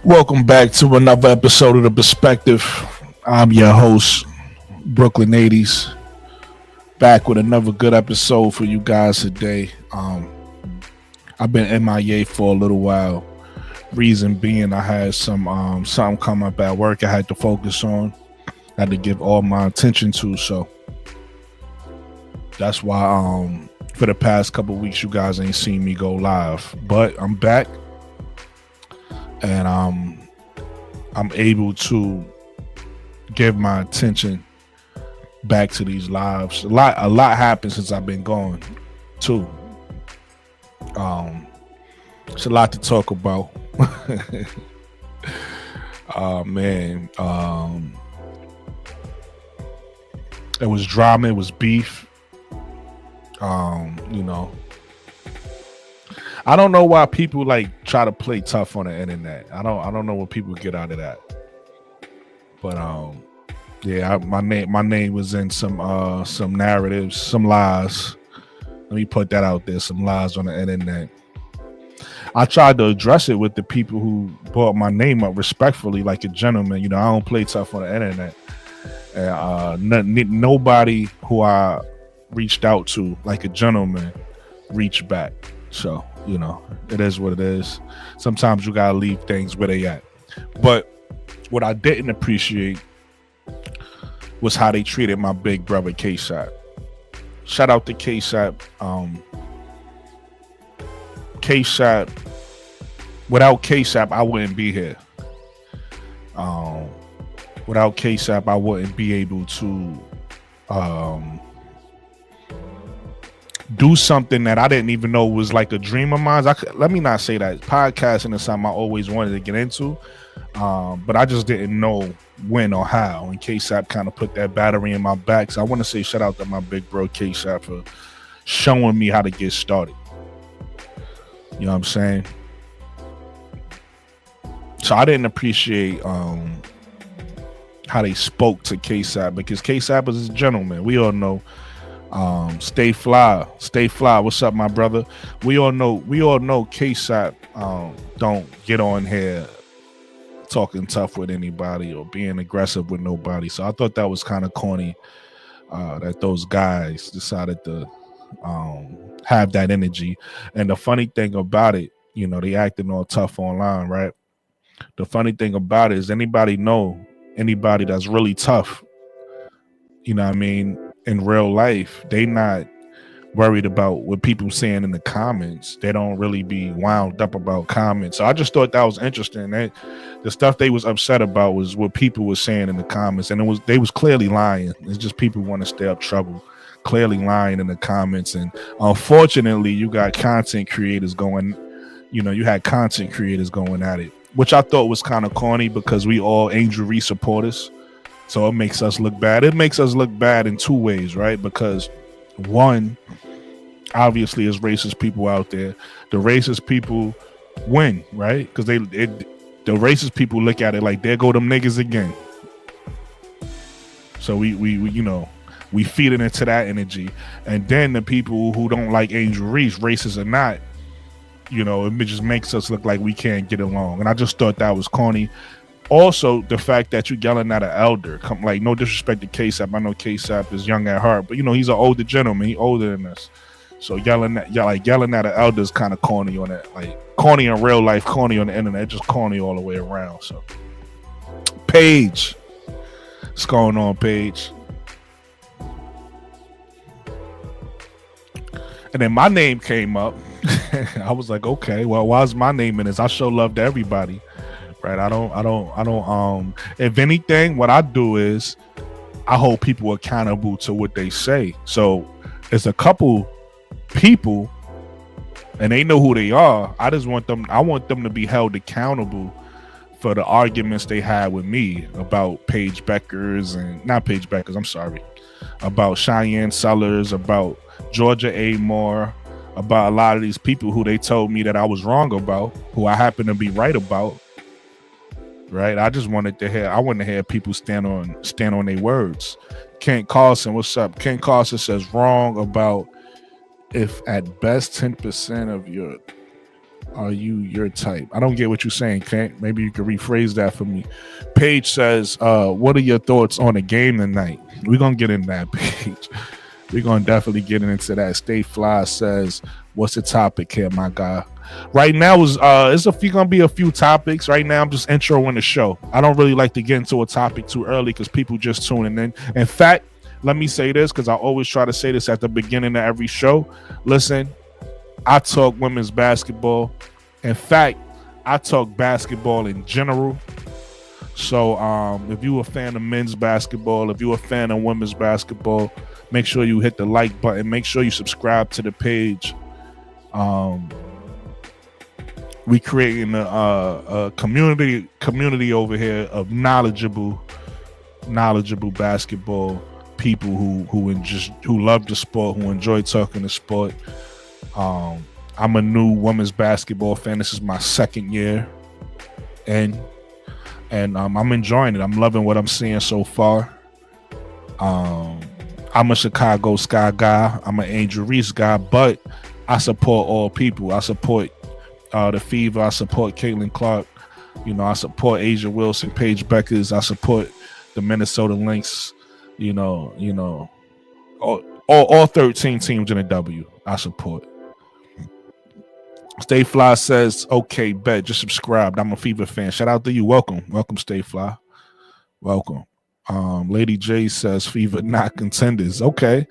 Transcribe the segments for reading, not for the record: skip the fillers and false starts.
Welcome back to another episode of The Perspective. I'm your host, Brooklyn 80s, back with another good episode for you guys today. I've been MIA for a little while. Reason being, I had something come up at work I had to focus on, had to give all my attention to. So that's why for the past couple weeks you guys ain't seen me go live. But I'm back. And I'm able to give my attention back to these lives. A lot happened since I've been gone too. It's a lot to talk about. Man. It was drama, it was beef. I don't know why people like try to play tough on the internet. I don't know what people get out of that. But my name was in some narratives, some lies. Let me put that out there, some lies on the internet. I tried to address it with the people who brought my name up respectfully, like a gentleman. I don't play tough on the internet. And nobody who I reached out to, like a gentleman, reached back. So, it is what it is. Sometimes you gotta leave things where they at. But what I didn't appreciate was how they treated my big brother K-Sap. Shout out to K-Sap. K-Sap, without K-Sap, I wouldn't be here. Without K-Sap, I wouldn't be able to do something that I didn't even know was like a dream of mine. Let me not say that. Podcasting is something I always wanted to get into, but I just didn't know when or how. And K-Sap kind of put that battery in my back. So I want to say shout out to my big bro K-Sap for showing me how to get started. You know what I'm saying? So I didn't appreciate how they spoke to K-Sap, because K-Sap is a gentleman. We all know. Stay fly. What's up, my brother? We all know K-Sap don't get on here talking tough with anybody or being aggressive with nobody. So I thought that was kind of corny that those guys decided to have that energy. And the funny thing about it, they acting all tough online, right? The funny thing about it is anybody that's really tough, you know what I mean, in real life, they not worried about what people saying in the comments. They don't really be wound up about comments. So I just thought that was interesting. The stuff they was upset about was what people were saying in the comments, and they was clearly lying. It's just people want to stir up trouble, clearly lying in the comments. And unfortunately, you got content creators going. You had content creators going at it, which I thought was kind of corny because we all Angel Reese supporters. So it makes us look bad. It makes us look bad in two ways, right? Because one, obviously, there's racist people out there. The racist people win, right? Because the racist people look at it like, there go them niggas again. So we feed it into that energy. And then the people who don't like Angel Reese, racist or not, it just makes us look like we can't get along. And I just thought that was corny. Also, the fact that you're yelling at an elder, like, no disrespect to K-Sap. I know K-Sap is young at heart, but he's an older gentleman. He's older than us. So yelling at an elder is kind of corny on that, like corny in real life, corny on the internet, just corny all the way around. So, Paige, what's going on, Paige? And then my name came up. I was like, okay, well, why's my name in this? I show love to everybody. Right. I don't. If anything, what I do is I hold people accountable to what they say. So there's a couple people and they know who they are. I want them to be held accountable for the arguments they had with me about Paige Beckers and not Paige Beckers. I'm sorry. About Cheyenne Sellers, about Georgia A. Moore, about a lot of these people who they told me that I was wrong about, who I happen to be right about. Right, I wanted to hear people stand on their words. Kent Carlson, what's up? Kent Carlson says wrong about if at best 10% of your Are you your type? I don't get what you're saying, Kent. Maybe you could rephrase that for me. Paige says, what are your thoughts on the game tonight? We're going to get in that, Paige. We're going to definitely get into that. Stay Fly says, what's the topic here, my guy? Right now it's going to be a few topics. Right now I'm just introing the show. I don't really like to get into a topic too early because people just tuning in. In fact, let me say this because I always try to say this at the beginning of every show. Listen, I talk women's basketball. In fact, I talk basketball in general. So if you're a fan of men's basketball, if you're a fan of women's basketball, make sure you hit the like button. Make sure you subscribe to the page. We creating a community over here of knowledgeable basketball people who love the sport, who enjoy talking the sport. I'm a new women's basketball fan. This is my second year, and I'm enjoying it. I'm loving what I'm seeing so far. I'm a Chicago Sky guy. I'm an Angel Reese guy, but I support all people. I support the Fever. I support Caitlin Clark. I support Asia Wilson, Paige Beckers. I support the Minnesota Lynx. All 13 teams in the W. I support. Stay Fly says, okay, bet, just subscribed. I'm a Fever fan. Shout out to you. Welcome, Stay Fly. Welcome. Lady J says Fever not contenders. Okay.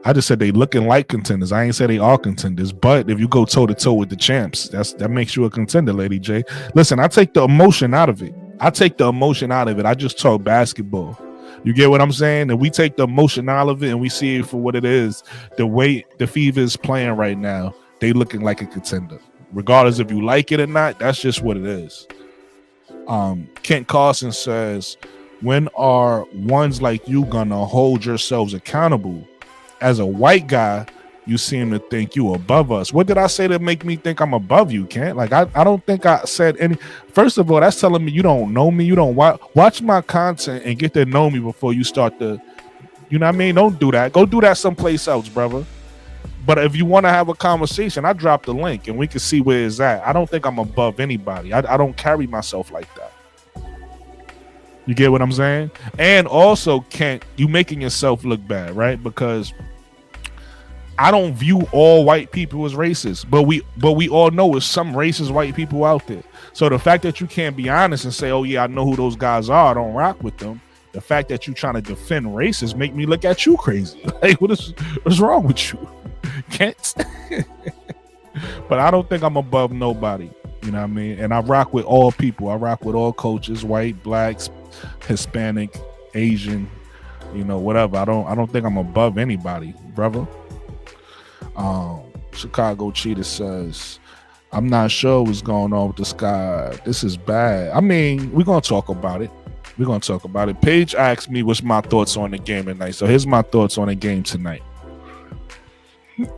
I just said they looking like contenders. I ain't say they are contenders, but if you go toe to toe with the champs, that makes you a contender, Lady J. Listen, I take the emotion out of it. I just talk basketball. You get what I'm saying? And we take the emotion out of it and we see it for what it is. The way the Fever is playing right now, they looking like a contender. Regardless if you like it or not, that's just what it is. Kent Carson says, when are ones like you gonna hold yourselves accountable? As a white guy, you seem to think you above us. What did I say to make me think I'm above you, Kent? Like, I don't think I said any. First of all, that's telling me you don't know me. You don't watch my content and get to know me before you start to, you know what I mean? Don't do that. Go do that someplace else, brother. But if you want to have a conversation, I drop the link and we can see where it's at. I don't think I'm above anybody. I don't carry myself like that. You get what I'm saying? And also, Kent, you making yourself look bad, right? Because I don't view all white people as racist, but we all know there's some racist white people out there. So the fact that you can't be honest and say, oh yeah, I know who those guys are, I don't rock with them. The fact that you trying to defend racists make me look at you crazy. Like, what's wrong with you? Can't. But I don't think I'm above nobody. You know what I mean? And I rock with all people. I rock with all cultures, white, blacks, Hispanic, Asian, whatever. I don't think I'm above anybody, brother. Chicago Cheetah says, I'm not sure what's going on with the Sky. This is bad. I mean, we're gonna talk about it. Paige asked me what's my thoughts on the game tonight. So here's my thoughts on the game tonight.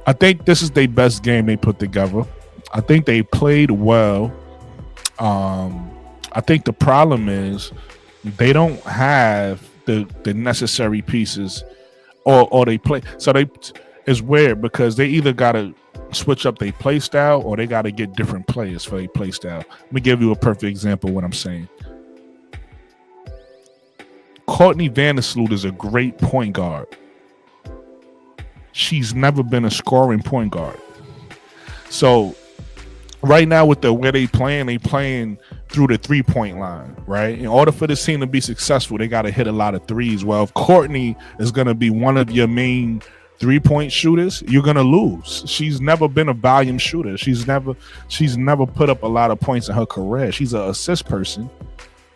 I think this is their best game they put together. I think they played well. I think the problem is they don't have the necessary pieces, or they play. So it's weird because they either gotta switch up their play style or they gotta get different players for their play style. Let me give you a perfect example of what I'm saying. Courtney Vandersloot is a great point guard. She's never been a scoring point guard. So right now with the way they playing through the 3-point line, right? In order for this team to be successful, they got to hit a lot of threes. Well, if Courtney is going to be one of your main 3-point shooters, you're going to lose. She's never been a volume shooter. She's never put up a lot of points in her career. She's an assist person,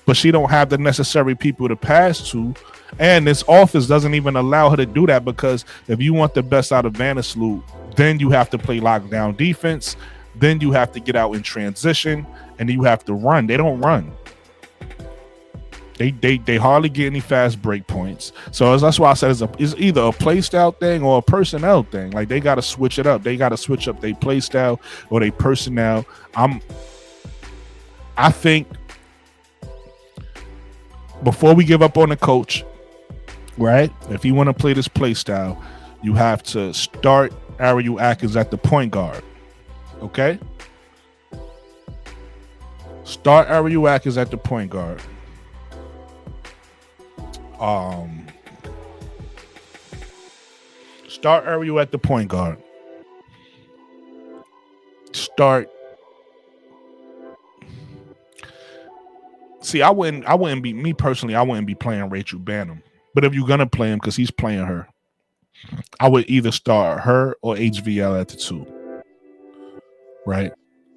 but she don't have the necessary people to pass to. And this office doesn't even allow her to do that, because if you want the best out of Vandersloot, then you have to play lockdown defense. Then you have to get out in transition, and then you have to run. They don't run. They hardly get any fast break points. So that's why I said it's either a play style thing or a personnel thing. Like, they got to switch it up. They got to switch up their play style or their personnel. I think before we give up on the coach, right? If you want to play this play style, you have to start Ariel Atkins at the point guard. Okay? Start Ariel Atkins at the point guard. Start Ariel at the point guard. See, I wouldn't be me personally. I wouldn't be playing Rachel Banham. But if you're gonna play him, because he's playing her, I would either start her or HVL at the 2. Right?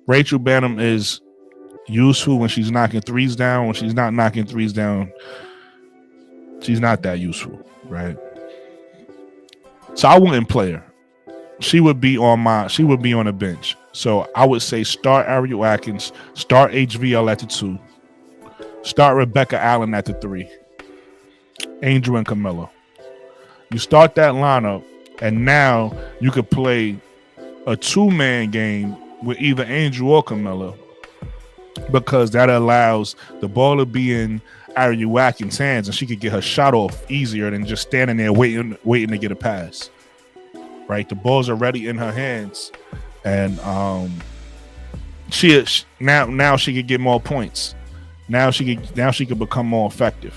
Rachel Banham is useful when she's knocking threes down. When she's not knocking threes down, she's not that useful, right? So I wouldn't play her. She would be on the bench. So I would say start Ariel Atkins, start HVL at the 2, start Rebecca Allen at the 3, Angel and Camilla. You start that lineup, and now you could play a 2-man game with either Angel or Camilla, because that allows the ball to be in Ariel Atkins' hands, and she could get her shot off easier than just standing there waiting to get a pass. Right, the ball's already in her hands, and now she could get more points. Now she could become more effective.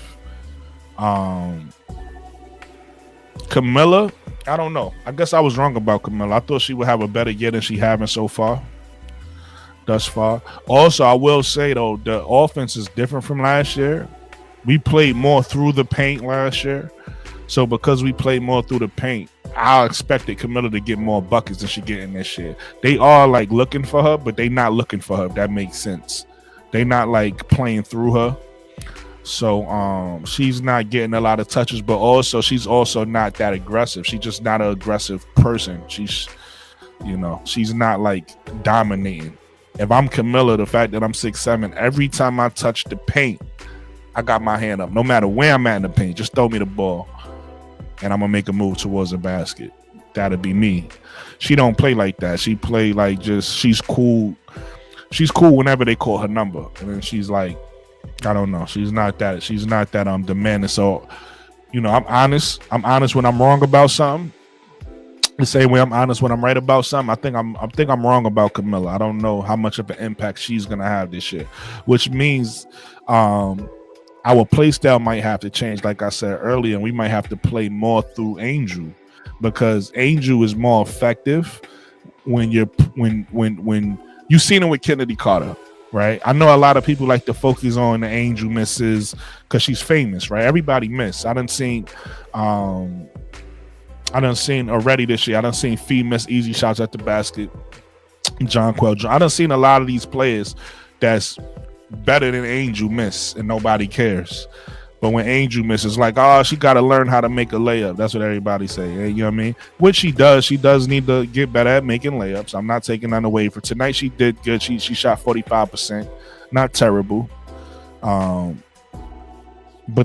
Camilla, I don't know. I guess I was wrong about Camilla. I thought she would have a better year than she having thus far. Also, I will say though, the offense is different from last year. We played more through the paint last year, so because we played more through the paint, I expected Camilla to get more buckets than she getting this shit. They are like looking for her, but they not looking for her, if that makes sense. They not like playing through her. So she's not getting a lot of touches, but also she's also not that aggressive. She's just not an aggressive person. She's not like dominating. If I'm Camilla, the fact that I'm 6'7", every time I touch the paint, I got my hand up. No matter where I'm at in the paint, just throw me the ball, and I'm gonna make a move towards the basket. That'd be me. She don't play like that. She play like she's cool. She's cool whenever they call her number, and then she's like, I don't know. She's not that demanding. So, I'm honest. I'm honest when I'm wrong about something. The same way I'm honest when I'm right about something. I think I'm wrong about Camilla. I don't know how much of an impact she's gonna have this year, which means our play style might have to change. Like I said earlier, and we might have to play more through Angel, because Angel is more effective when you've seen it with Kennedy Carter, right? I know a lot of people like to focus on the Angel misses because she's famous, right? Everybody miss. I done seen already this year. I done seen Fee miss easy shots at the basket. John Quell. I done seen a lot of these players that's better than Angel miss, and nobody cares. But when Angel misses, like, she got to learn how to make a layup. That's what everybody say. You know what I mean? Which she does. She does need to get better at making layups. I'm not taking that away. For tonight, she did good. She shot 45%. Not terrible. But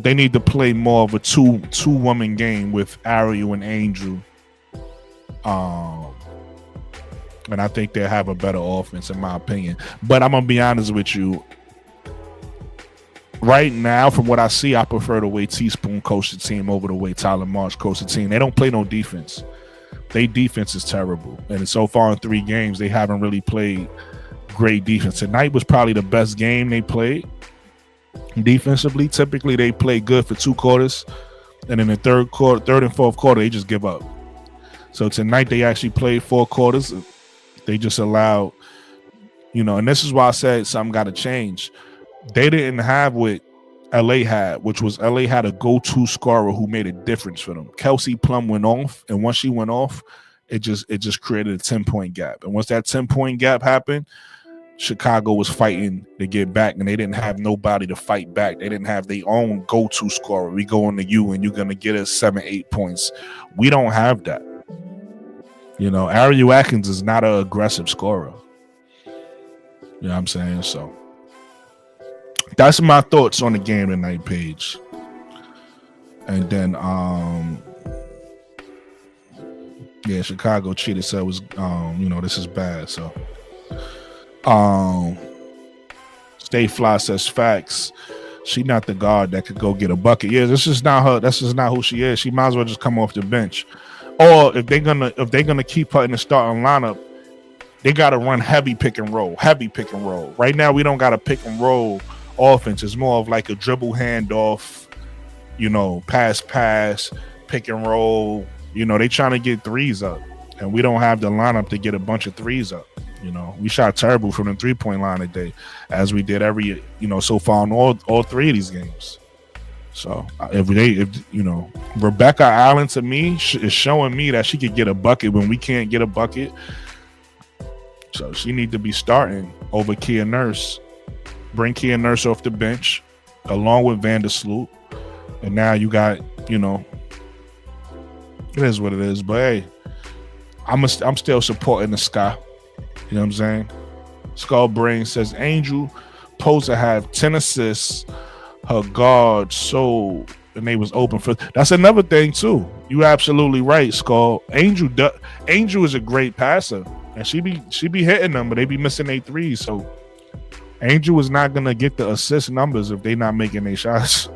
they need to play more of a two-woman game with Ariel and Angel. And I think they'll have a better offense, in my opinion. But I'm going to be honest with you. Right now, from what I see, I prefer the way Teaspoon coached the team over the way Tyler Marsh coached the team. They don't play no defense. Their defense is terrible. And so far in 3 games, they haven't really played great defense. Tonight was probably the best game they played defensively. Typically, they play good for 2 quarters. And in the third and fourth quarter, they just give up. So tonight, they actually played 4 quarters. They just allowed, and this is why I said something got to change. They didn't have what LA had, which was LA had a go-to scorer who made a difference for them. Kelsey Plum went off, and once she went off, it just created a 10-point gap. And once that 10-point gap happened, Chicago was fighting to get back, and they didn't have nobody to fight back. They didn't have their own go-to scorer. We go into you, and you're gonna get us 7-8 points. We don't have that. Ariel Atkins is not an aggressive scorer. You know what I'm saying? So that's my thoughts on the game tonight, Paige. And then, Chicago cheated, so it was, this is bad. So, Stay Fly says facts. She not the guard that could go get a bucket. Yeah, this is not her. This is not who she is. She might as well just come off the bench. Or if they're gonna keep her in the starting lineup, they got to run heavy pick and roll. Right now, we don't got a pick and roll offense. It's more of like a dribble handoff, pass, pick and roll. They trying to get threes up, and we don't have the lineup to get a bunch of threes up. We shot terrible from the 3-point line today, as we did every, so far in all three of these games. So if Rebecca Allen to me is showing me that she could get a bucket when we can't get a bucket. So she need to be starting over Kia Nurse. Bring Kia Nurse off the bench along with Vandersloot. And now you got, it is what it is. But hey, I'm still supporting the Sky. You know what I'm saying? Skull Brain says Angel supposed to have 10 assists. Her guard sold and they was open for. That's another thing too. You absolutely right, Skull. Angel is a great passer, and she be hitting them, but they be missing their threes. So Angel is not gonna get the assist numbers if they not making their shots.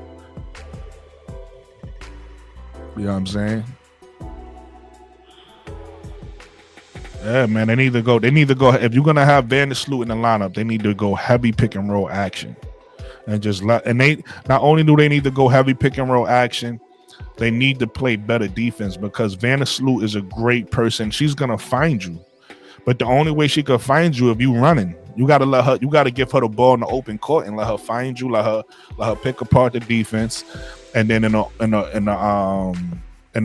You know what I'm saying? Yeah, man. They need to go. If you're gonna have Vandersloot in the lineup, they need to go heavy pick and roll action. And they not only do they need to go heavy pick and roll action, they need to play better defense because Vandersloot is a great person. She's gonna find you, but the only way she could find you if you running. You gotta let her. You gotta give her the ball in the open court and let her find you. Let her pick apart the defense, and then in the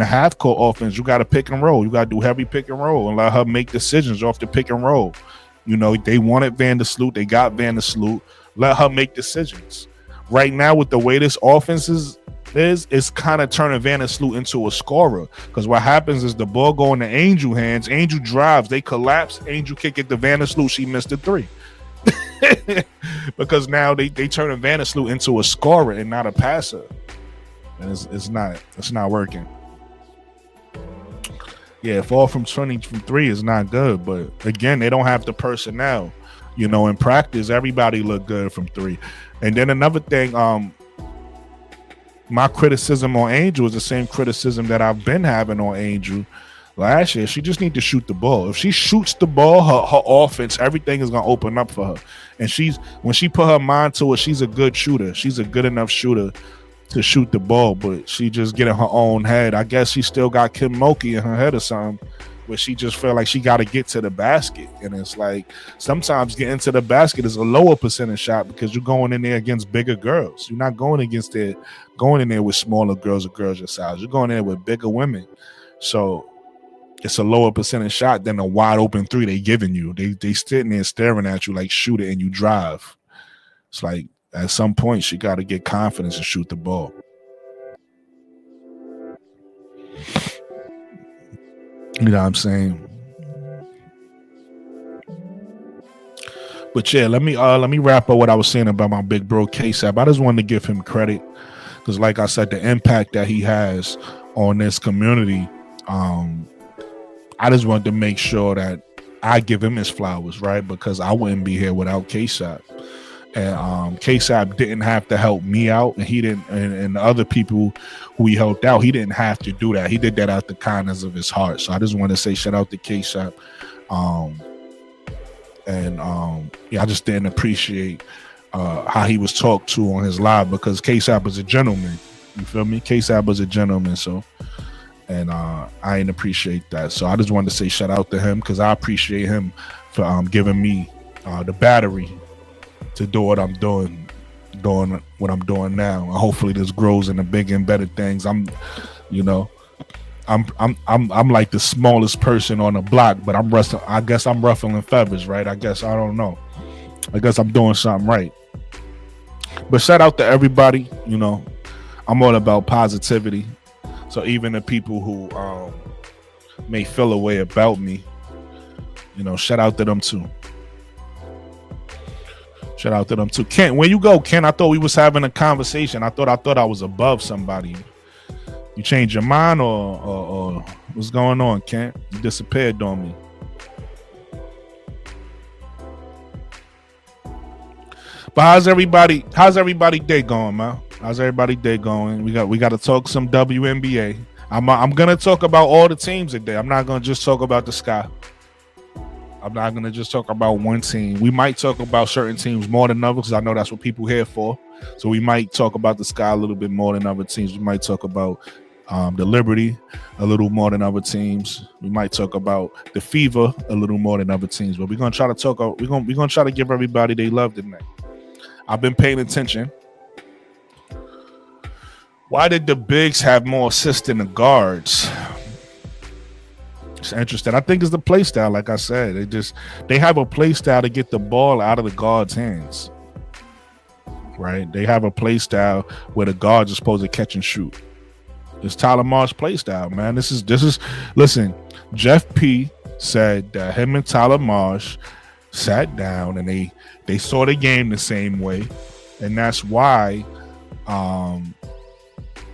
half court offense, you gotta pick and roll. You gotta do heavy pick and roll and let her make decisions off the pick and roll. They wanted Vandersloot. They got Vandersloot. Let her make decisions. Right now, with the way this offense is it's kind of turning Vandersloot into a scorer. Because what happens is the ball go in the Angel hands. Angel drives. They collapse. Angel kick it to Vandersloot. She missed a three. Because now they turning Vandersloot into a scorer and not a passer. And it's not working. Yeah, fall from 20 from 3 is not good. But again, they don't have the personnel. In practice, everybody look good from 3. And then another thing, my criticism on Angel is the same criticism that I've been having on Angel last year. She just need to shoot the ball. If she shoots the ball, her offense, everything is gonna open up for her. And when she put her mind to it, she's a good shooter. She's a good enough shooter to shoot the ball, but she just get in her own head. I guess she still got Kim Mulkey in her head or something. Where she just feel like she got to get to the basket. And it's like sometimes getting to the basket is a lower percentage shot because you're going in there against bigger girls. You're not going in there with smaller girls or girls your size. You're going in there with bigger women. So it's a lower percentage shot than a wide open 3 they giving you. They sitting there staring at you like shoot it and you drive. It's like at some point she got to get confidence and shoot the ball. You know what I'm saying? But yeah, let me wrap up what I was saying about my big bro K-Sap. I just wanted to give him credit because, like I said, the impact that he has on this community. I just wanted to make sure that I give him his flowers, right? Because I wouldn't be here without K-Sap. And K-Sap didn't have to help me out, and he didn't, and the other people who he helped out, he didn't have to do that. He did that out the kindness of his heart. So I just want to say shout out to K-Sap. I just didn't appreciate how he was talked to on his live because K-Sap is a gentleman. You feel me? K-Sap was a gentleman. So, and I didn't appreciate that. So I just wanted to say shout out to him because I appreciate him for giving me the battery to do what I'm doing what I'm doing now. And hopefully this grows into big and better things. I'm like the smallest person on the block, but I guess I'm ruffling feathers, right? I don't know. I guess I'm doing something right. But shout out to everybody. I'm all about positivity. So even the people who may feel a way about me, shout out to them too. Shout out to them too. Ken, where you go, Ken? I thought we was having a conversation. I thought I was above somebody. You changed your mind or what's going on, Ken? You disappeared on me. But how's everybody day going, man? How's everybody day going? We got to talk some WNBA. I'm gonna talk about all the teams today. I'm not gonna just talk about the Sky. I'm not going to just talk about one team. We might talk about certain teams more than others because I know that's what people here for. So we might talk about the Sky a little bit more than other teams. We might talk about the Liberty a little more than other teams. We might talk about the Fever a little more than other teams. But we're going to try to talk. We're going to try to give everybody they love tonight. I've been paying attention. Why did the bigs have more assists than the guards? It's interesting. I think it's the play style. Like I said, they have a play style to get the ball out of the guard's hands. Right? They have a play style where the guards are supposed to catch and shoot. It's Tyler Marsh's play style, man. This is. Listen, Jeff P said that him and Tyler Marsh sat down and they saw the game the same way, and that's why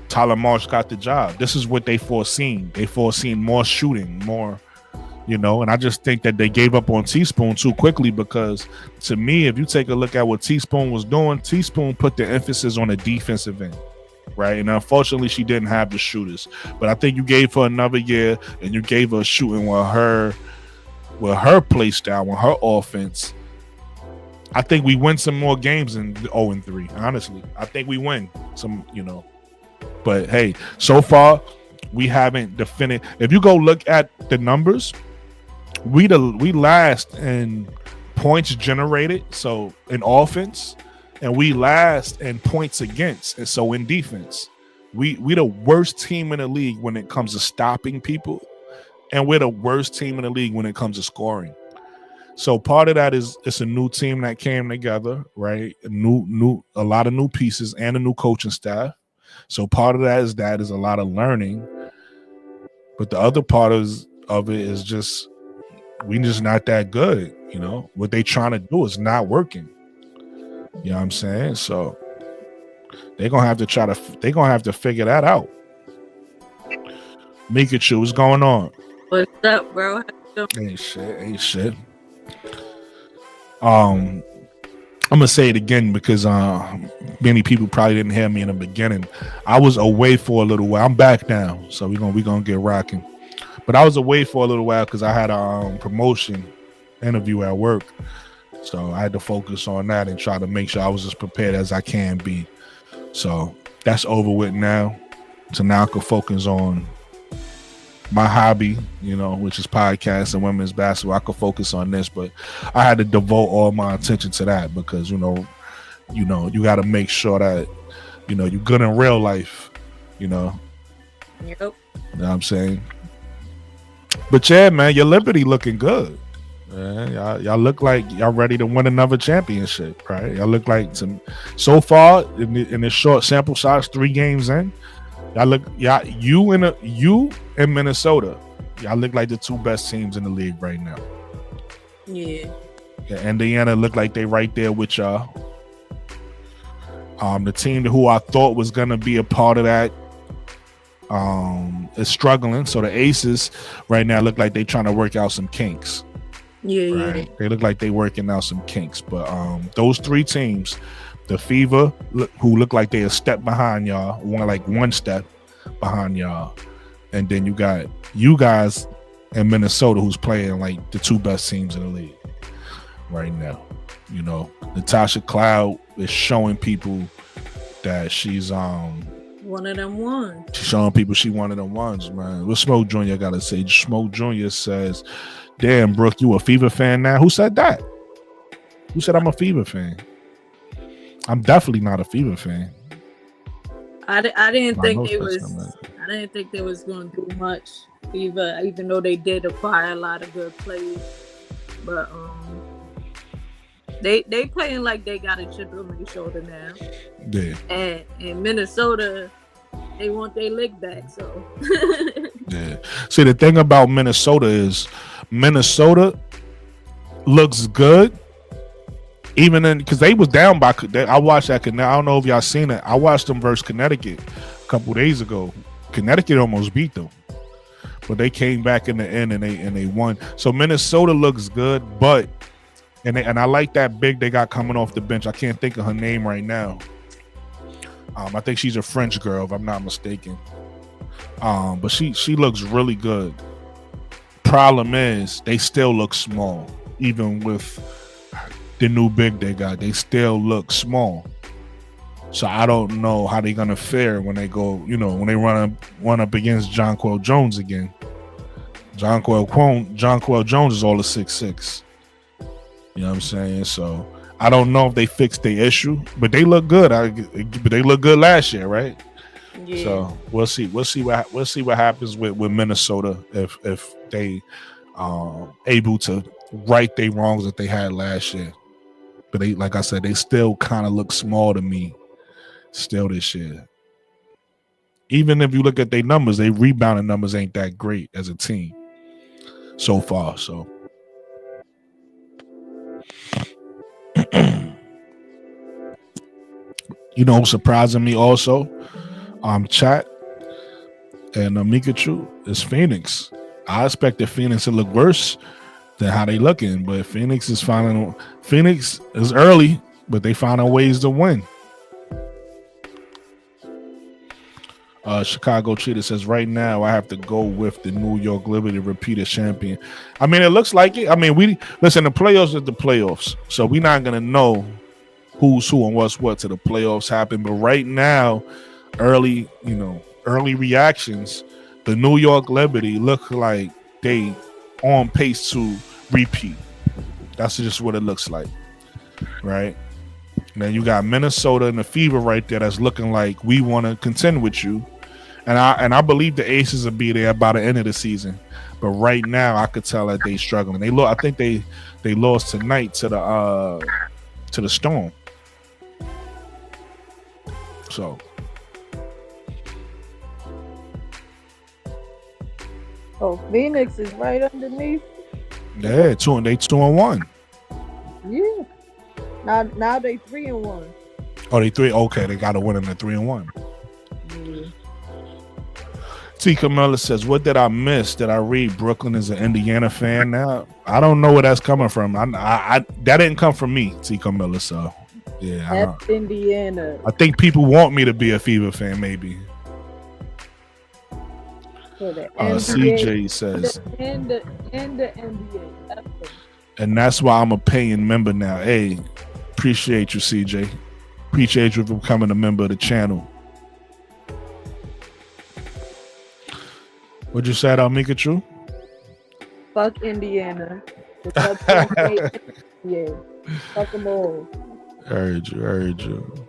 Tyler Marsh got the job. This is what they foreseen. They foreseen more shooting, more, and I just think that they gave up on Teaspoon too quickly because, to me, if you take a look at what Teaspoon was doing, Teaspoon put the emphasis on the defensive end, right? And unfortunately, she didn't have the shooters. But I think you gave her another year and you gave her shooting with her play style, with her offense. I think we win some more games than 0-3, honestly. I think we win some, But hey, so far we haven't defended. If you go look at the numbers, we last in points generated, so in offense, and we last in points against, and so in defense. We the worst team in the league when it comes to stopping people, and we're the worst team in the league when it comes to scoring. So part of that is it's a new team that came together, right? A lot of new pieces and a new coaching staff. So part of that is a lot of learning, but the other part of it is just we just not that good. What they trying to do is not working. You know what I'm saying? So they're gonna have to figure that out. Mikachu, what's going on? What's up, bro? Ain't shit. I'm gonna say it again because many people probably didn't hear me in the beginning. I was away for a little while. I'm back now, so we're gonna get rocking. But I was away for a little while because I had a promotion interview at work, so I had to focus on that and try to make sure I was as prepared as I can be. So that's over with now. So now I can focus on my hobby, which is podcasts and women's basketball. I could focus on this, but I had to devote all my attention to that because, you got to make sure that, you're good in real life, Yep. You know what I'm saying? But yeah, man, your Liberty looking good. Man, y'all look like y'all ready to win another championship, right? Y'all look like so far in this short sample size, 3 games in, you and Minnesota, y'all look like the 2 best teams in the league right now. Yeah. Indiana look like they right there with y'all. The team who I thought was gonna be a part of that is struggling. So the Aces right now look like they trying to work out some kinks. Yeah, right? They look like they working out some kinks. But those 3 teams, the Fever, who look like they a step behind y'all, one step behind y'all, and then you got you guys in Minnesota, who's playing like the 2 best teams in the league right now. Natasha Cloud is showing people that she's one of them ones. She's showing people she one of them ones, man. What Smoke Jr. gotta say? Smoke Jr. says, "Damn, Brooke, you a Fever fan now?" Who said that? Who said I'm a Fever fan? I'm definitely not a Fever fan. I didn't think they was. I didn't think they was going to do much Fever, even though they did acquire a lot of good players. But they playing like they got a chip on their shoulder now. Yeah. And in Minnesota, they want their leg back. So. Yeah. See, the thing about Minnesota is Minnesota looks good. Even because they was down by, I watched that. I don't know if y'all seen it. I watched them versus Connecticut a couple days ago. Connecticut almost beat them, but they came back in the end and they won. So Minnesota looks good, but and I like that big they got coming off the bench. I can't think of her name right now. I think she's a French girl, if I'm not mistaken. But she looks really good. problem is they still look small, even with the new big they got. They still look small. So I don't know how they're gonna fare when they go, when they run up against Jonquel Jones again. Jonquel Jones is all of 6'6". You know what I'm saying? So I don't know if they fixed the issue, but they look good. But they look good last year, right? Yeah. So we'll see what happens with Minnesota if they able to right their wrongs that they had last year. But they, like I said, they still kind of look small to me still this year. Even if you look at their numbers, their rebounding numbers ain't that great as a team so far. So surprising me also, chat and Mikachu is Phoenix. I expected Phoenix to look worse than how they looking, but Phoenix is early, but they finding ways to win. Chicago Cheetah says, right now I have to go with the New York Liberty repeated champion. I mean, it looks like it. I mean, the playoffs is the playoffs, so we're not gonna know who's who and what's what till the playoffs happen. But right now, early reactions, the New York Liberty look like they on pace to repeat. That's just what it looks like, right? And then you got Minnesota and the Fever right there that's looking like we want to contend with you. And I believe the Aces will be there by the end of the season. But right now I could tell that they struggling. I think they lost tonight to the Storm. So Phoenix is right underneath. Yeah, they 2-1. Yeah. Now they 3-1. Oh, they 3. Okay, they got to win in the 3-1. T. Camilla says, "What did I miss? Did I read Brooklyn is an Indiana fan now? I don't know where that's coming from. I that didn't come from me, T. Camilla. So yeah, that's Indiana. I think people want me to be a Fever fan, maybe." CJ says, and the NBA. And that's why I'm a paying member now. Hey, appreciate you, CJ. Appreciate you for becoming a member of the channel. What'd you say about Mikachu? Fuck Indiana. Yeah. Fuck them all. Heard you.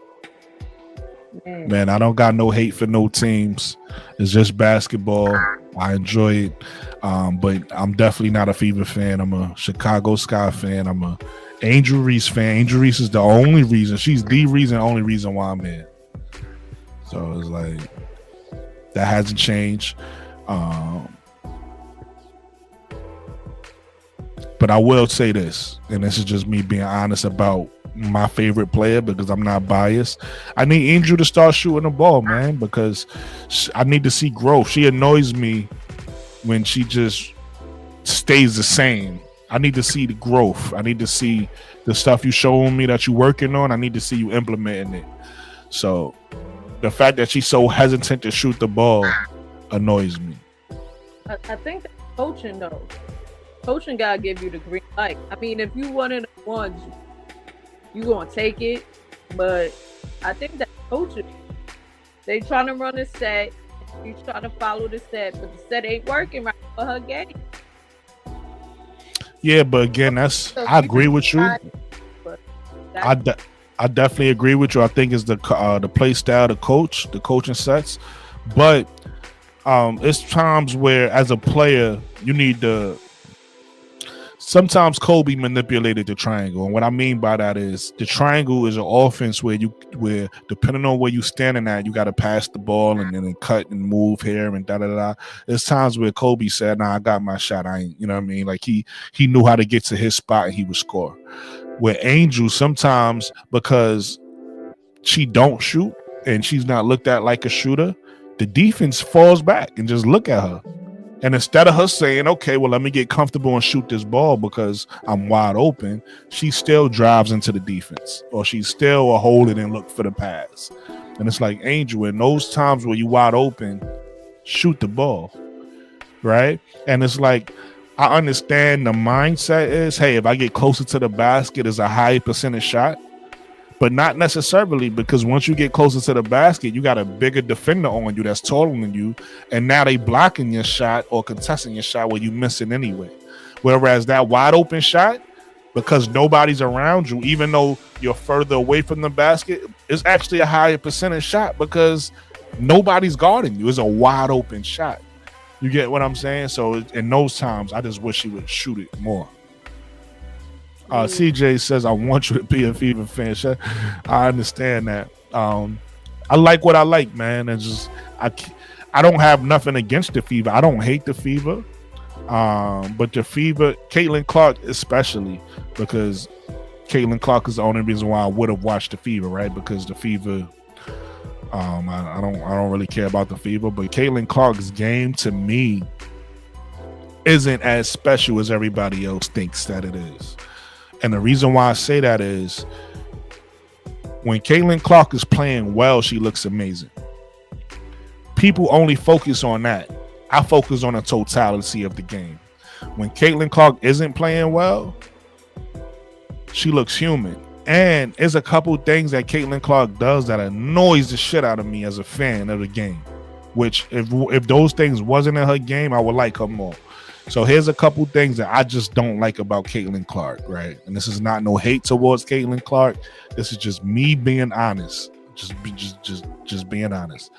Man, I don't got no hate for no teams. It's just basketball. I enjoy it. But I'm definitely not a Fever fan. I'm a Chicago Sky fan. I'm a Angel Reese fan. Angel Reese is the only reason. She's the only reason why I'm here. So it's like, that hasn't changed. But I will say this, and this is just me being honest about my favorite player because I'm not biased. I need Angel to start shooting the ball, man, because I need to see growth. She annoys me when she just stays the same. I need to see the growth. I need to see the stuff you showing me that you're working on. I need to see you implementing it. So the fact that she's so hesitant to shoot the ball annoys me. I think that's coaching, though. Coaching gotta give you the green light. I mean, if you one of the ones, you gonna take it. But I think that coaching, they trying to run a set. You trying to follow the set, but the set ain't working right for her game. Yeah, but again, I agree with you. I definitely agree with you. I think it's the play style, the coaching sets. But it's times where, as a player, you need to. Sometimes Kobe manipulated the triangle, and what I mean by that is the triangle is an offense where depending on where you standing at, you got to pass the ball and then cut and move here and da da da. There's times where Kobe said, "Nah, I got my shot. I ain't," you know what I mean? Like he knew how to get to his spot and he would score. Where Angel, sometimes because she don't shoot and she's not looked at like a shooter, the defense falls back and just look at her. And instead of her saying, okay, well, let me get comfortable and shoot this ball because I'm wide open, she still drives into the defense, or she's still a hold it and look for the pass. And it's like, Angel, in those times where you wide open, shoot the ball, right? And it's like, I understand the mindset is, hey, if I get closer to the basket, is a high percentage shot. But not necessarily, because once you get closer to the basket, you got a bigger defender on you that's taller than you, and now they blocking your shot or contesting your shot where you miss it anyway. Whereas that wide open shot, because nobody's around you, even though you're further away from the basket, is actually a higher percentage shot because nobody's guarding you. It's a wide open shot. You get what I'm saying? So in those times, I just wish he would shoot it more. CJ says, I want you to be a Fever fan. I understand that. I like what I like, man. And just I don't have nothing against the Fever. I don't hate the Fever. But the Fever, Caitlin Clark especially, because Caitlin Clark is the only reason why I would have watched the Fever, right? Because the Fever, I don't really care about the Fever, but Caitlin Clark's game to me isn't as special as everybody else thinks that it is. And the reason why I say that is when Caitlin Clark is playing well, she looks amazing. People only focus on that. I focus on the totality of the game. When Caitlin Clark isn't playing well, she looks human. And there's a couple things that Caitlin Clark does that annoys the shit out of me as a fan of the game. Which, if those things wasn't in her game, I would like her more. So here's a couple things that I just don't like about Caitlin Clark, right? And this is not no hate towards Caitlin Clark. This is just me being honest. Just being honest.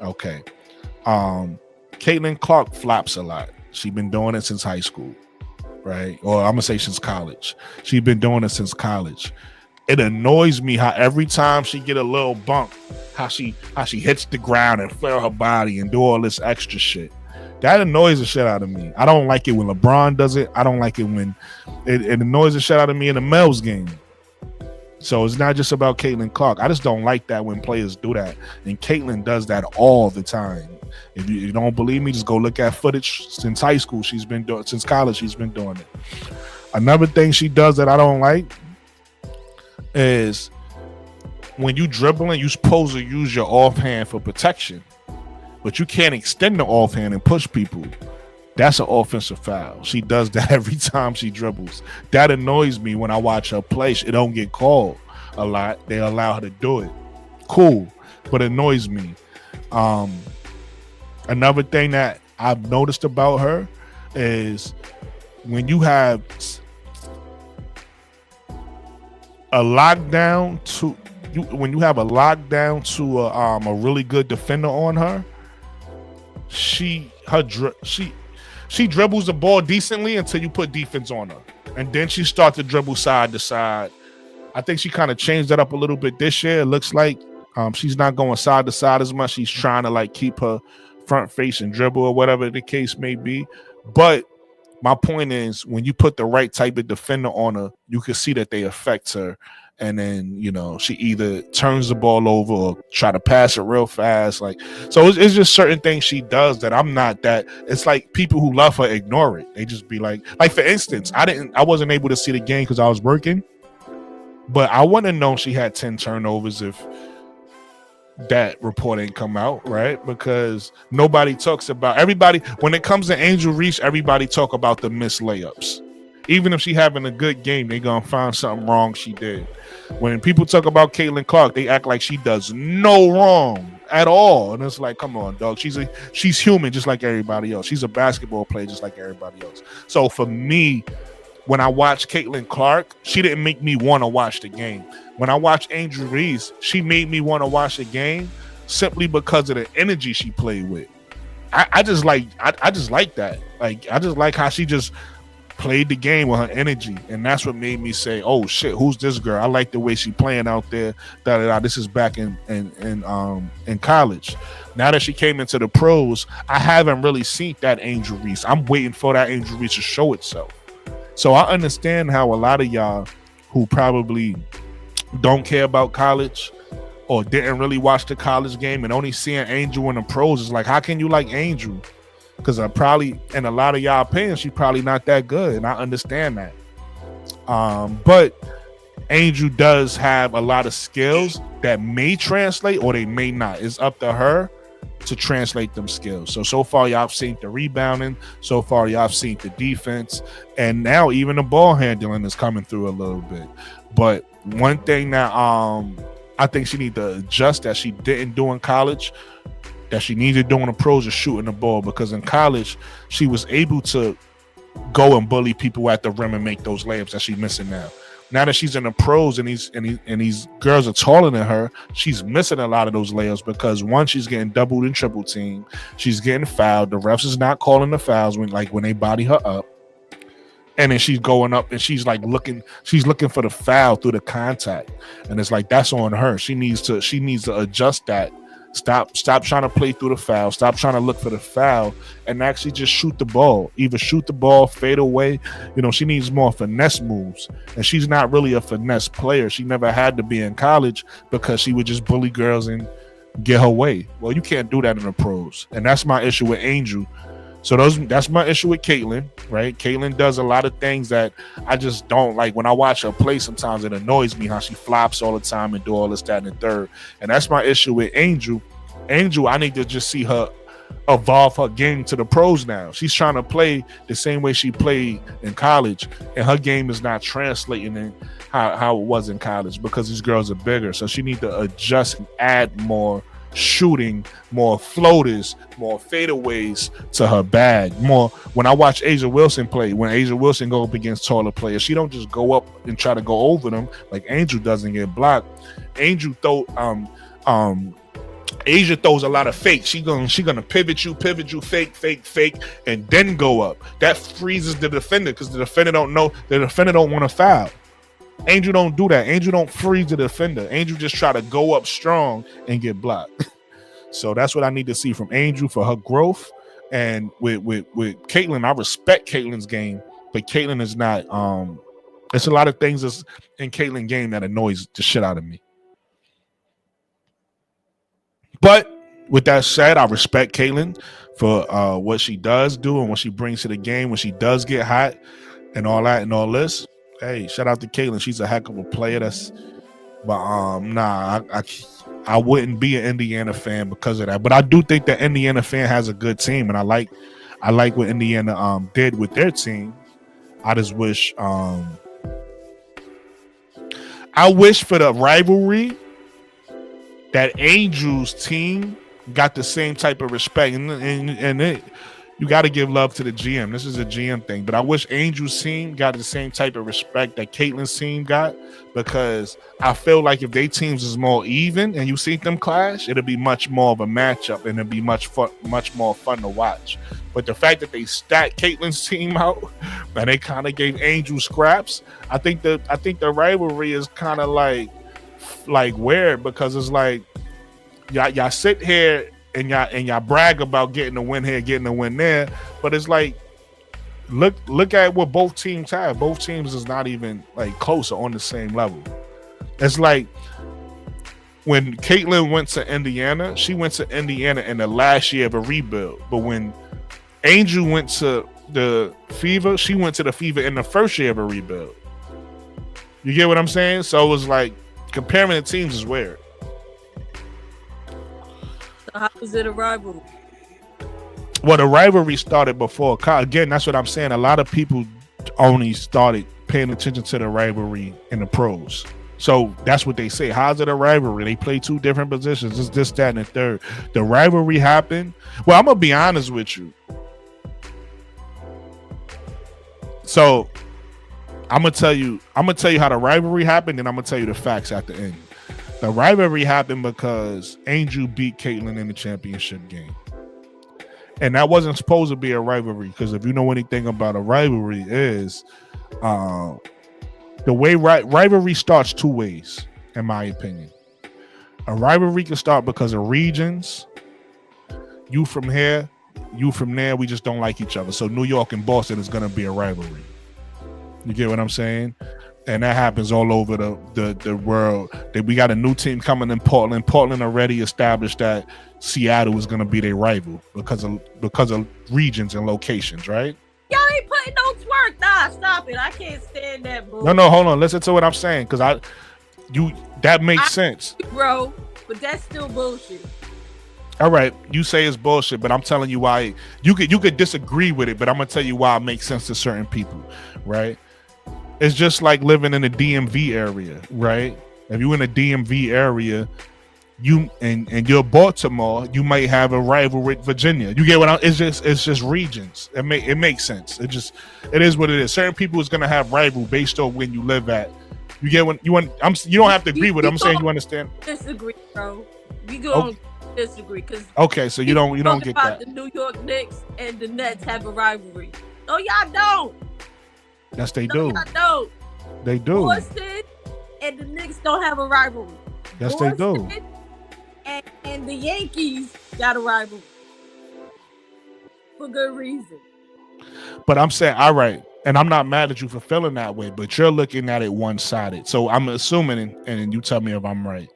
Okay. Caitlin Clark flops a lot. She's been doing it since high school, right? Or I'm gonna say since college. She's been doing it since college. It annoys me how every time she get a little bump, how she hits the ground and flare her body and do all this extra shit. That annoys the shit out of me. I don't like it when LeBron does it. I don't like it when it annoys the shit out of me in the Mels game. So it's not just about Caitlin Clark. I just don't like that when players do that. And Caitlin does that all the time. If you don't believe me, just go look at footage since high school. She's been doing since college. She's been doing it. Another thing she does that I don't like is when you dribbling, you're supposed to use your offhand for protection. But you can't extend the offhand and push people. That's an offensive foul. She does that every time she dribbles. That annoys me when I watch her play. It don't get called a lot. They allow her to do it. Cool, but it annoys me. Another thing that I've noticed about her is when you have a lockdown to a really good defender on her, she dribbles the ball decently until you put defense on her, and then she starts to dribble side to side. I think she kind of changed that up a little bit this year. It looks like she's not going side to side as much. She's trying to like keep her front face and dribble or whatever the case may be. But my point is, when you put the right type of defender on her, you can see that they affect her. And then, you know, she either turns the ball over or try to pass it real fast. Like, so it's just certain things she does that I'm not that. It's like people who love her ignore it. They just be like for instance, I wasn't able to see the game because I was working, but I wouldn't have known she had 10 turnovers if that report ain't come out, right? Because nobody talks about everybody when it comes to Angel Reese. Everybody talk about the missed layups. Even if she having a good game, they gonna find something wrong she did. When people talk about Caitlin Clark, they act like she does no wrong at all. And it's like, come on, dog. She's human just like everybody else. She's a basketball player just like everybody else. So for me, when I watched Caitlin Clark, she didn't make me want to watch the game. When I watched Angel Reese, she made me want to watch the game simply because of the energy she played with. I just like that. Like, I just like how she just played the game with her energy, and that's what made me say, "Oh shit, who's this girl? I like the way she playing out there." This is back in college. Now that she came into the pros, I haven't really seen that Angel Reese. I'm waiting for that Angel Reese to show itself. So I understand how a lot of y'all who probably don't care about college or didn't really watch the college game and only seeing Angel in the pros is like, how can you like Angel? Because I probably, in a lot of y'all opinions, she's probably not that good, and I understand that. But Angel does have a lot of skills that may translate or they may not. It's up to her to translate them skills. So far y'all have seen the rebounding, so far y'all have seen the defense, and now even the ball handling is coming through a little bit. But one thing that I think she need to adjust that she didn't do in college, that she needed to do in the pros, is shooting the ball, because in college she was able to go and bully people at the rim and make those layups that she's missing now. Now that she's in the pros and these girls are taller than her, she's missing a lot of those layups because, one, she's getting doubled and triple teamed. She's getting fouled. The refs is not calling the fouls when they body her up. And then she's going up and she's looking for the foul through the contact. And it's like, that's on her. She needs to adjust that. Stop trying to play through the foul. Stop trying to look for the foul and actually just shoot the ball. Either shoot the ball, fade away. She needs more finesse moves. And she's not really a finesse player. She never had to be in college because she would just bully girls and get her way. Well, you can't do that in the pros. And that's my issue with Angel. So that's my issue with Caitlin, right? Caitlin does a lot of things that I just don't like. When I watch her play, sometimes it annoys me how she flops all the time and do all this, that, and the third. And that's my issue with Angel. Angel, I need to just see her evolve her game to the pros now. She's trying to play the same way she played in college, and her game is not translating in how it was in college because these girls are bigger. So she needs to adjust and add more shooting, more floaters, more fadeaways to her bag. More when I watch Asia Wilson play, when Asia Wilson go up against taller players, she don't just go up and try to go over them like Angel doesn't get blocked. Angel Asia throws a lot of fake. She gonna pivot you, fake, and then go up. That freezes the defender because the defender don't want to foul. Angel don't do that. Angel don't freeze the defender. Angel just try to go up strong and get blocked. So that's what I need to see from Angel for her growth. And with Caitlin, I respect Caitlin's game, but Caitlin is not. There's a lot of things that's in Caitlin's game that annoys the shit out of me. But with that said, I respect Caitlin for what she does do and what she brings to the game when she does get hot and all that and all this. Hey, shout out to Caitlin. She's a heck of a player. I wouldn't be an Indiana fan because of that. But I do think that Indiana fan has a good team, and I like what Indiana did with their team. I just wish I wish for the rivalry that Angel's team got the same type of respect, and you got to give love to the GM. This is a GM thing, but I wish Angel's team got the same type of respect that Caitlin's team got, because I feel like if their teams is more even and you see them clash, it'll be much more of a matchup and it'll be much more fun to watch. But the fact that they stacked Caitlin's team out and they kind of gave Angel scraps, I think the rivalry is kind of like weird, because it's like y'all sit here and y'all brag about getting a win here, getting a win there, but it's like look at what both teams have. Both teams is not even like close or on the same level. It's like when Caitlin went to Indiana, she went to Indiana in the last year of a rebuild, but when Angel went to the Fever, she went to the Fever in the first year of a rebuild. You get what I'm saying? So it was like comparing the teams is weird. So how is it a rivalry? Well, the rivalry started before. Again, that's what I'm saying. A lot of people only started paying attention to the rivalry in the pros. So that's what they say. How's it a rivalry? They play two different positions. It's this, that, and the third. The rivalry happened. Well, I'm gonna be honest with you. So I'm gonna tell you how the rivalry happened, and I'm gonna tell you the facts at the end. The rivalry happened because Angel beat Caitlin in the championship game. And that wasn't supposed to be a rivalry, because if you know anything about a rivalry is the way rivalry starts two ways, in my opinion. A rivalry can start because of regions. You from here, you from there, we just don't like each other. So New York and Boston is going to be a rivalry. You get what I'm saying? And that happens all over the world. We got a new team coming in Portland. Portland already established that Seattle is going to be their rival because of regions and locations, right? Y'all ain't putting no twerk. Nah, stop it. I can't stand that, bro. No, hold on. Listen to what I'm saying, because that makes sense, bro. But that's still bullshit. All right, you say it's bullshit, but I'm telling you why. You could disagree with it, but I'm gonna tell you why it makes sense to certain people, right? It's just like living in the DMV area, right? If you're in the DMV area, and you're Baltimore, you might have a rival with Virginia. You get what I'm? It's just regions. It makes sense. It is what it is. Certain people is gonna have rival based on when you live at. You get when you want. You don't have to agree with it. I'm saying you understand. Disagree, bro. We gonna disagree because okay, so you don't get about that. The New York Knicks and the Nets have a rivalry. No, y'all don't. Yes, they No, do. y'all don't. They do. Boston and the Knicks don't have a rivalry. Yes, they do. And the Yankees got a rivalry for good reason. But I'm saying, all right, and I'm not mad at you for feeling that way, but you're looking at it one-sided. So I'm assuming, and you tell me if I'm right,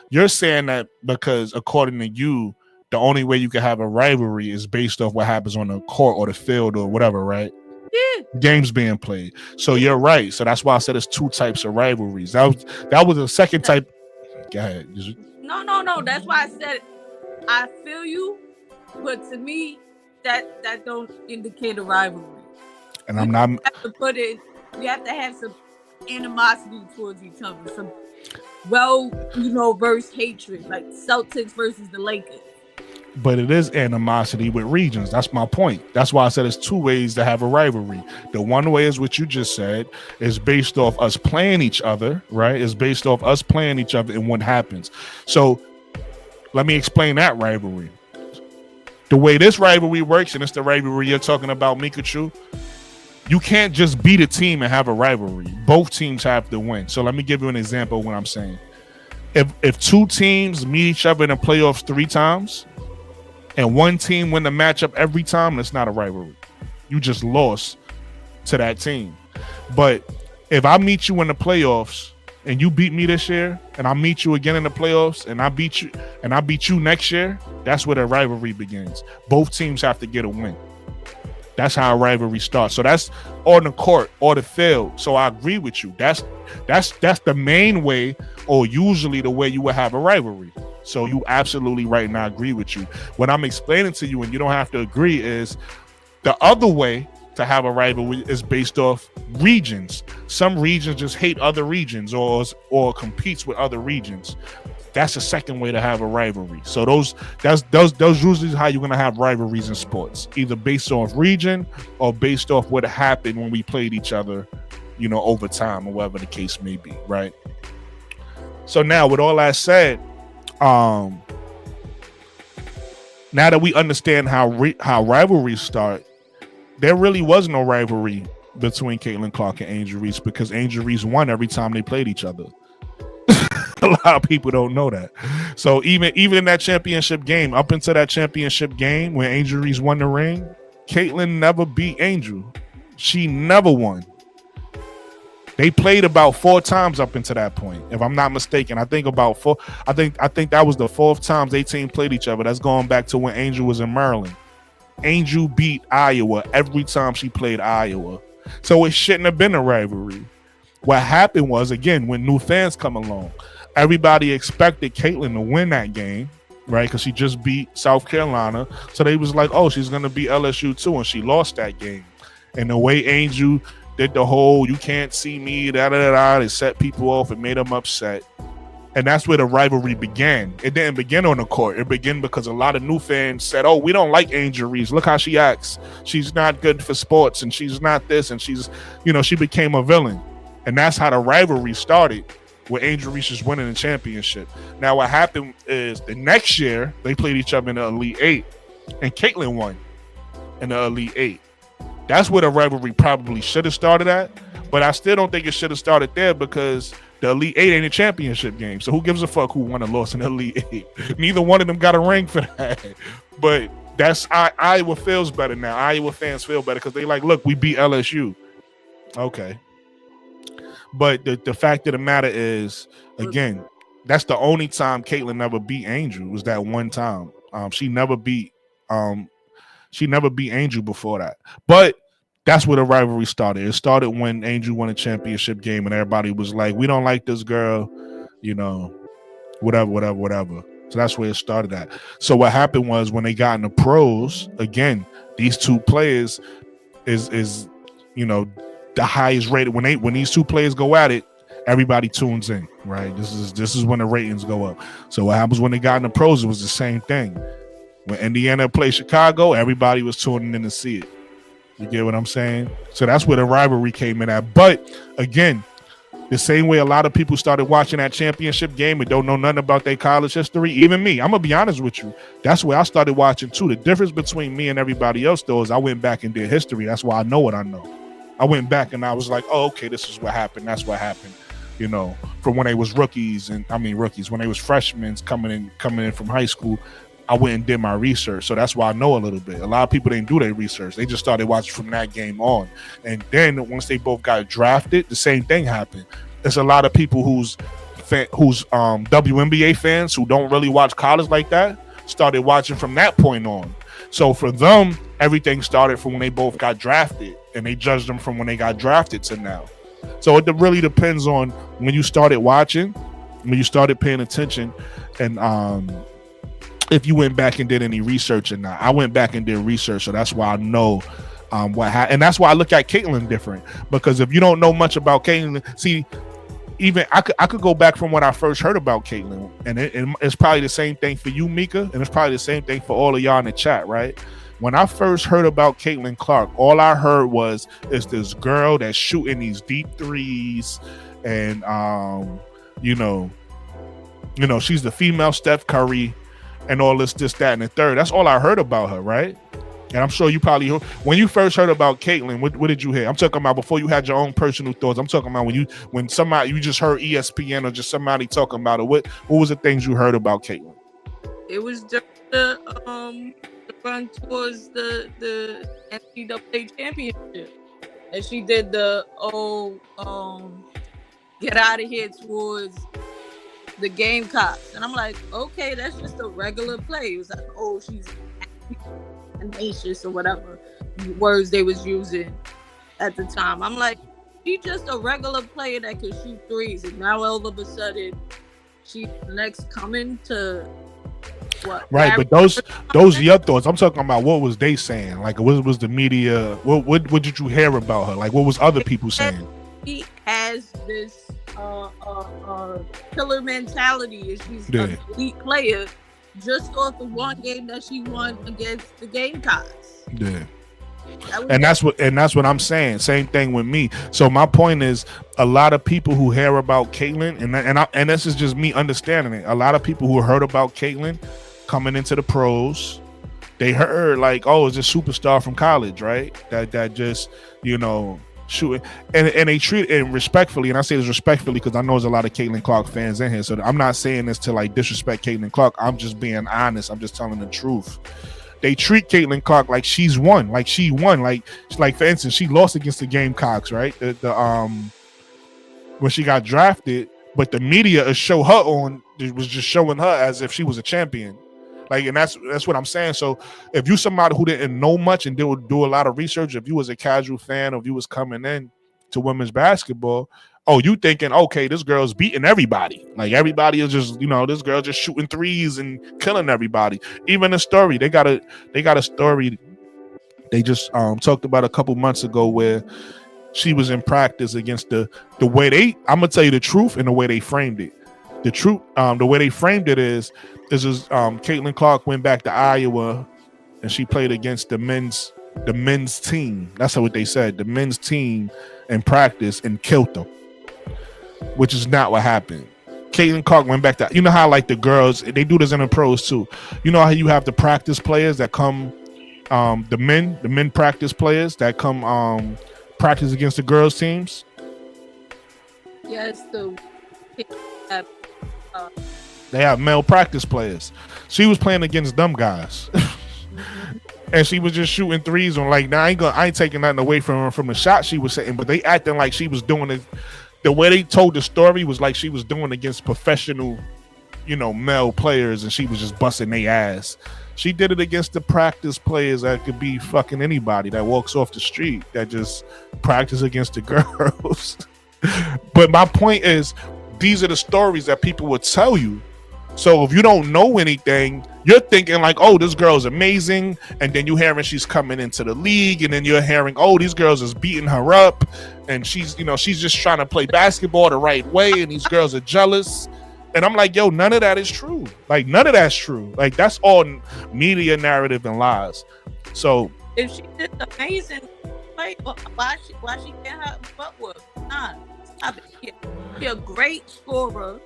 you're saying that because according to you, the only way you can have a rivalry is based off what happens on the court or the field or whatever, right? Yeah. Games being played. So you're right. So that's why I said it's two types of rivalries. That was the second type. Go ahead. No. That's why I said I feel you, but to me, that don't indicate a rivalry. And I'm not. You have to have some animosity towards each other, some versus hatred, like Celtics versus the Lakers. But it is animosity with regions. That's my point. That's why I said it's two ways to have a rivalry. The one way is what you just said, is based off us playing each other, right? It's based off us playing each other and what happens. So let me explain that rivalry. The way this rivalry works, and it's the rivalry you're talking about, Mikachu, you can't just beat a team and have a rivalry. Both teams have to win. So let me give you an example of what I'm saying. If two teams meet each other in the playoffs 3 times, and one team win the matchup every time, it's not a rivalry. You just lost to that team. But if I meet you in the playoffs and you beat me this year, and I meet you again in the playoffs and I beat you next year, that's where the rivalry begins. Both teams have to get a win. That's how a rivalry starts. So that's on the court or the field. So I agree with you. That's the main way, or usually the way you would have a rivalry. So you absolutely right, and I agree with you. What I'm explaining to you, and you don't have to agree, is the other way to have a rivalry is based off regions. Some regions just hate other regions or competes with other regions. That's the second way to have a rivalry. So those usually how you're gonna have rivalries in sports, either based off region or based off what happened when we played each other, over time or whatever the case may be, right? So now, with all that said, now that we understand how rivalries start, there really was no rivalry between Caitlin Clark and Angel Reese because Angel Reese won every time they played each other. A lot of people don't know that. So even in that championship game, up into that championship game when Angel Reese won the ring, Caitlin never beat Angel. She never won. They played about 4 times up into that point, if I'm not mistaken. I think about 4. I think that was the 4th time they team played each other. That's going back to when Angel was in Maryland. Angel beat Iowa every time she played Iowa. So it shouldn't have been a rivalry. What happened was, again, when new fans come along, everybody expected Caitlin to win that game, right? Because she just beat South Carolina. So they was like, oh, she's going to beat LSU too. And she lost that game. And the way Angel did the whole, you can't see me, it set people off. It made them upset. And that's where the rivalry began. It didn't begin on the court. It began because a lot of new fans said, oh, we don't like Angel Reese. Look how she acts. She's not good for sports, and she's not this, and she's, she became a villain. And that's how the rivalry started, with Angel Reese just winning the championship. Now, what happened is the next year, they played each other in the Elite 8, and Caitlin won in the Elite 8. That's where the rivalry probably should have started at, but I still don't think it should have started there because the Elite 8 ain't a championship game. So who gives a fuck who won or lost in the Elite 8? Neither one of them got a ring for that. But that's Iowa feels better now. Iowa fans feel better because they like, look, we beat LSU. Okay. But the fact of the matter is, again, that's the only time Caitlin never beat Angel, was that one time. She never beat Angel before that. But that's where the rivalry started. It started when Angel won a championship game and everybody was like, we don't like this girl, whatever. So that's where it started at. So what happened was when they got in the pros, again, these two players is the highest rated. When these two players go at it, everybody tunes in, right? This is when the ratings go up. So what happens when they got in the pros? It was the same thing. When Indiana played Chicago, everybody was tuning in to see it. You get what I'm saying? So that's where the rivalry came in at. But again, the same way a lot of people started watching that championship game and don't know nothing about their college history, even me, I'm going to be honest with you. That's where I started watching too. The difference between me and everybody else, though, is I went back and did history. That's why I know what I know. I went back and I was like, oh, okay, this is what happened. That's what happened. From when they was rookies, when they was freshmen coming in from high school, I went and did my research. So that's why I know a little bit. A lot of people didn't do their research. They just started watching from that game on. And then once they both got drafted, the same thing happened. There's a lot of people who's WNBA fans who don't really watch college like that started watching from that point on. So for them, everything started from when they both got drafted, and they judged them from when they got drafted to now. So it really depends on when you started watching, when you started paying attention, and if you went back and did any research or not. I went back and did research, so that's why I know what happened. And that's why I look at Caitlyn different, because if you don't know much about Caitlyn, see, even I could go back from when I first heard about Caitlyn, and it's probably the same thing for you, Mika, and it's probably the same thing for all of y'all in the chat, right? When I first heard about Caitlyn Clark, all I heard was it's this girl that's shooting these deep threes, and she's the female Steph Curry, and all this, that, and the third. That's all I heard about her, right? And I'm sure you probably, when you first heard about Caitlyn, what did you hear? I'm talking about before you had your own personal thoughts. I'm talking about when somebody, you just heard ESPN or just somebody talking about it. What was the things you heard about Caitlyn? It was just the run towards the NCAA championship, and she did the get out of here towards the Gamecocks, and I'm like, okay, that's just a regular play. It was like, oh, she's tenacious or whatever words they was using at the time. I'm like, she's just a regular player that could shoot threes, and now all of a sudden she's next coming to what? Right, but those are your thoughts. I'm talking about what was they saying? Like, what was the media? What did you hear about her? Like, what was other people saying? She has this killer mentality, and she's an elite player just off the one game that she won against the Gamecocks. Yeah. And that's what I'm saying. Same thing with me. So my point is, a lot of people who hear about Caitlyn, and this is just me understanding it. A lot of people who heard about Caitlyn coming into the pros, they heard like, oh, it's a superstar from college, right? That just shooting, and they treat it respectfully, and I say this respectfully because I know there's a lot of Caitlyn Clark fans in here, so I'm not saying this to like disrespect Caitlyn Clark. I'm just being honest. I'm just telling the truth. They treat Caitlyn Clark like she won. Like for instance, she lost against the Gamecocks, right? When she got drafted, but the media was just showing her as if she was a champion. Like, and that's what I'm saying. So if you somebody who didn't know much and do a lot of research, if you was a casual fan, or if you was coming in to women's basketball, you thinking, okay, this girl's beating everybody. Like, everybody is just, this girl just shooting threes and killing everybody. Even a story, they got a story they just talked about a couple months ago where she was in practice against the way I'm gonna tell you the truth and the way they framed it. The truth, the way they framed it is Caitlyn Clark went back to Iowa and she played against the men's team. That's what they said, the men's team, in practice, and killed them, which is not what happened. Caitlyn Clark went back to, how like the girls, they do this in the pros too. You know how you have the practice players that come, the men practice players that come practice against the girls teams? Yes, they have male practice players. She was playing against them guys. And she was just shooting threes on, like, now I ain't taking nothing away from her from the shot she was setting, but they acting like she was doing it. The way they told the story was like she was doing against professional, male players, and she was just busting their ass. She did it against the practice players that could be fucking anybody that walks off the street that just practice against the girls. But my point is, these are the stories that people would tell you So if you don't know anything, you're thinking like, oh, this girl's amazing. And then you hearing she's coming into the league. And then you're hearing, oh, these girls is beating her up. And she's just trying to play basketball the right way. And these girls are jealous. And I'm like, yo, none of that is true. Like, none of that's true. Like, that's all media narrative and lies. So if she did amazing, why she get her butt whooped? Nah, she a great scorer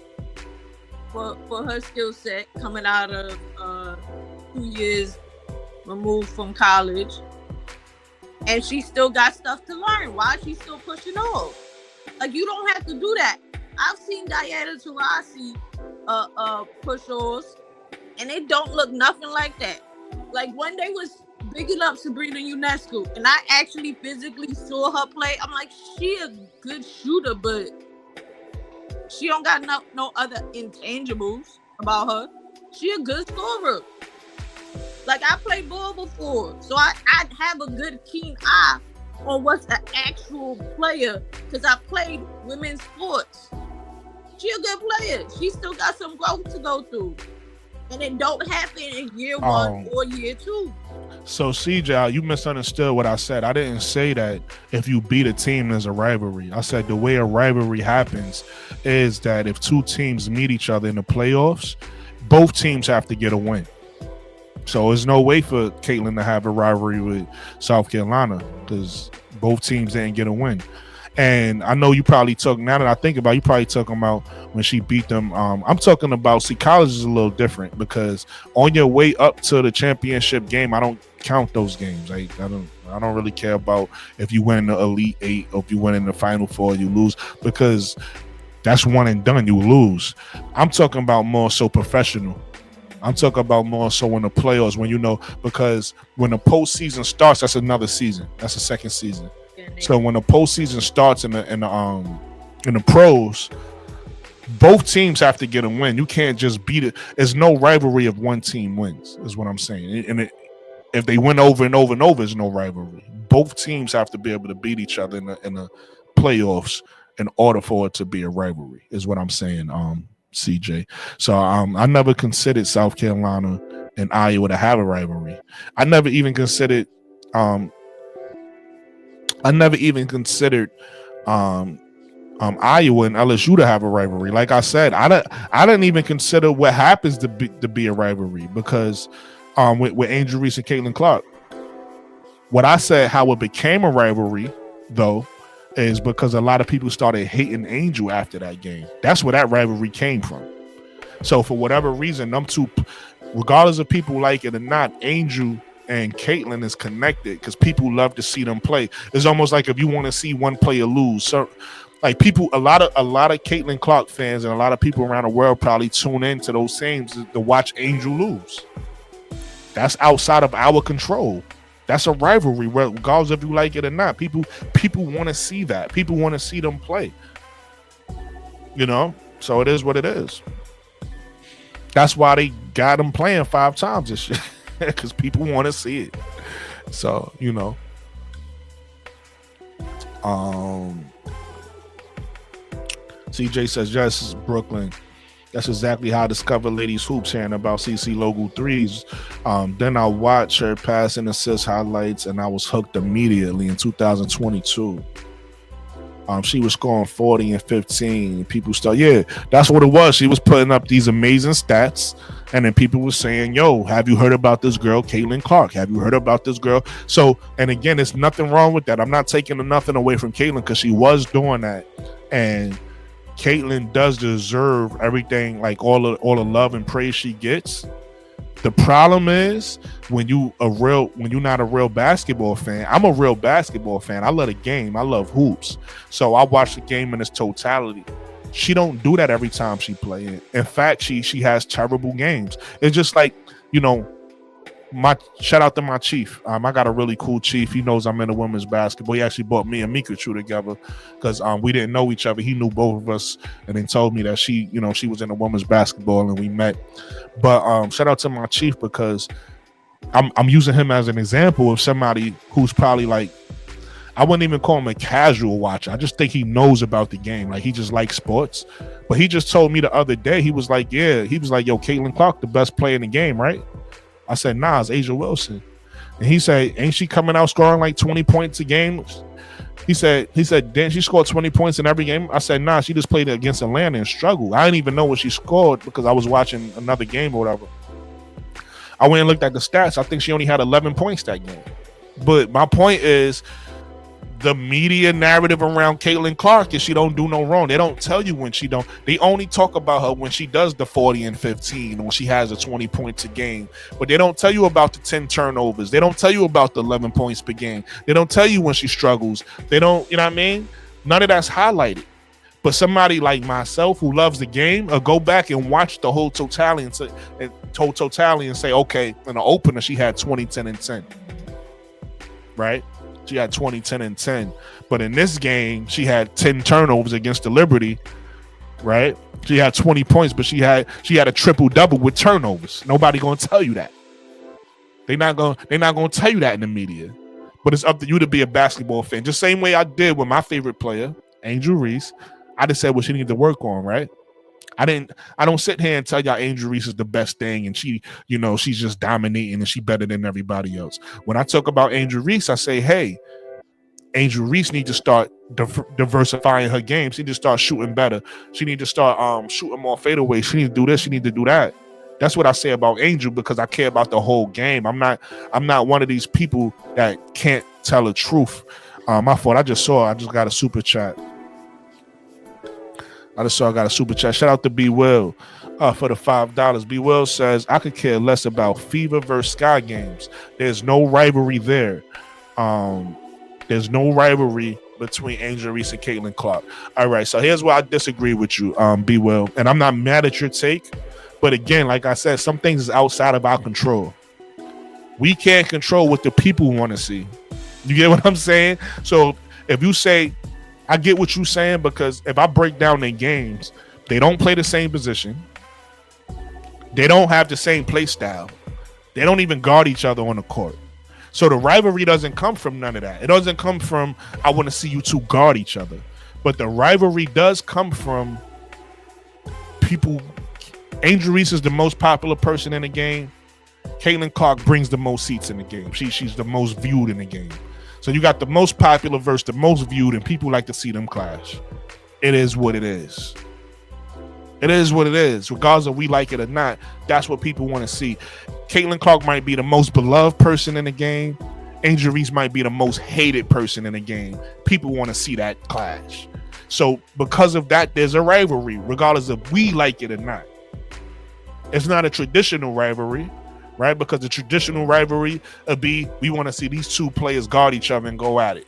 for her skill set coming out of 2 years removed from college, and she still got stuff to learn. Why is she still pushing off? Like, you don't have to do that. I've seen Diana Taurasi push offs, and it don't look nothing like that. Like, when they was bigging up Sabrina Ionescu, and I actually physically saw her play, I'm like, she a good shooter, but she don't got no other intangibles about her. She a good scorer. Like, I played ball before, so I have a good keen eye on what's an actual player, because I played women's sports. She a good player. She still got some growth to go through. And it don't happen in year 1 or year 2. So CJ, you misunderstood what I said. I didn't say that if you beat a team, there's a rivalry. I said the way a rivalry happens is that if two teams meet each other in the playoffs, both teams have to get a win. So there's no way for Caitlin to have a rivalry with South Carolina because both teams didn't get a win. And I know you probably took, now that I think about it, you probably took them out when she beat them. I'm talking about, see, college is a little different because on your way up to the championship game, I don't count those games. I don't really care about if you win the Elite Eight or if you win in the Final Four, you lose, because that's one and done, you lose. I'm talking about more so professional. I'm talking about more so in the playoffs when because when the postseason starts, that's another season. That's the second season. So when the postseason starts in the pros, both teams have to get a win. You can't just beat it. There's no rivalry if one team wins, is what I'm saying. And if they win over and over and over, there's no rivalry. Both teams have to be able to beat each other in the playoffs in order for it to be a rivalry, is what I'm saying, CJ. So I never considered South Carolina and Iowa to have a rivalry. I never even considered Iowa and LSU to have a rivalry. Like I said, I didn't even consider what happens to be a rivalry because with Angel Reese and Caitlin Clark. What I said, how it became a rivalry, though, is because a lot of people started hating Angel after that game. That's where that rivalry came from. So for whatever reason, them two, regardless of people like it or not, Angel and Caitlin is connected because people love to see them play. It's almost like if you want to see one player lose. So like people, a lot of Caitlin Clark fans and a lot of people around the world probably tune into those games to watch Angel lose. That's outside of our control. That's a rivalry, regardless if you like it or not. People want to see that. People want to see them play. So it is what it is. That's why they got them playing 5 times this year. Because people want to see it. So, CJ says, yes, Brooklyn. That's exactly how I discovered Ladies Hoops, hearing about CC Logo 3s. Then I watched her pass and assist highlights, and I was hooked immediately in 2022. She was scoring 40 and 15. People that's what it was. She was putting up these amazing stats, and then people were saying, yo, have you heard about this girl, Caitlin Clark? Have you heard about this girl? So, and again, there's nothing wrong with that. I'm not taking nothing away from Caitlin because she was doing that. And Caitlin does deserve everything, like all the love and praise she gets. The problem is when you're not a real basketball fan. I'm a real basketball fan. I love the game. I love hoops. So I watch the game in its totality. She don't do that every time she plays. In fact, she has terrible games. It's just like, my shout out to my chief. I got a really cool chief. He knows I'm into women's basketball. He actually brought me and Mikachu together because we didn't know each other. He knew both of us, and then told me that she was into women's basketball, and we met. But shout out to my chief because I'm using him as an example of somebody who's probably like I wouldn't even call him a casual watcher. I just think he knows about the game. Like, he just likes sports. But he just told me the other day, he was like, yo, Caitlin Clark, the best player in the game, right? I said, nah, it's Asia Wilson. And he said, ain't she coming out scoring like 20 points a game? He said, didn't she score 20 points in every game? I said, nah, she just played against Atlanta and struggled. I didn't even know what she scored because I was watching another game or whatever. I went and looked at the stats. I think she only had 11 points that game. But my point is, the media narrative around Caitlin Clark is she don't do no wrong. They don't tell you when she don't. They only talk about her when she does the 40 and 15, when she has the 20 points a game. But they don't tell you about the 10 turnovers. They don't tell you about the 11 points per game. They don't tell you when she struggles. They don't, you know what I mean? None of that's highlighted. But somebody like myself who loves the game, will go back and watch the whole totality and say, okay, in the opener she had 20, 10, and 10. Right? She had 20, 10, and 10. But in this game, she had 10 turnovers against the Liberty, right? She had 20 points, but she had a triple-double with turnovers. Nobody gonna tell you that. They're not gonna tell you that in the media. But it's up to you to be a basketball fan. Just same way I did with my favorite player, Angel Reese. I just said what she needed to work on, right? I don't sit here and tell y'all Angel Reese is the best thing and she, she's just dominating and she better than everybody else. When I talk about Angel Reese, I say, hey, Angel Reese needs to start diversifying her game. She need to start shooting better. She need to start shooting more fadeaway. She need to do this. She need to do that. That's what I say about Angel because I care about the whole game. I'm not one of these people that can't tell the truth. My fault. I just got a super chat. I got a super chat. Shout out to B Will for the $5. B Will says, I could care less about Fever versus Sky games. There's no rivalry there. There's no rivalry between Angel Reese and Caitlin Clark. All right, so here's where I disagree with you, B Will. And I'm not mad at your take. But again, like I said, some things is outside of our control. We can't control what the people want to see. You get what I'm saying? So if you say, I get what you're saying, because if I break down their games, they don't play the same position. They don't have the same play style. They don't even guard each other on the court. So the rivalry doesn't come from none of that. It doesn't come from, I want to see you two guard each other. But the rivalry does come from people. Angel Reese is the most popular person in the game. Caitlin Clark brings the most seats in the game. She's the most viewed in the game. So you got the most popular versus the most viewed, and people like to see them clash. It is what it is. It is what it is. Regardless of we like it or not, that's what people want to see. Caitlin Clark might be the most beloved person in the game. Angel Reese might be the most hated person in the game. People want to see that clash. So because of that, there's a rivalry, regardless of we like it or not. It's not a traditional rivalry, right? Because the traditional rivalry would be, we want to see these two players guard each other and go at it.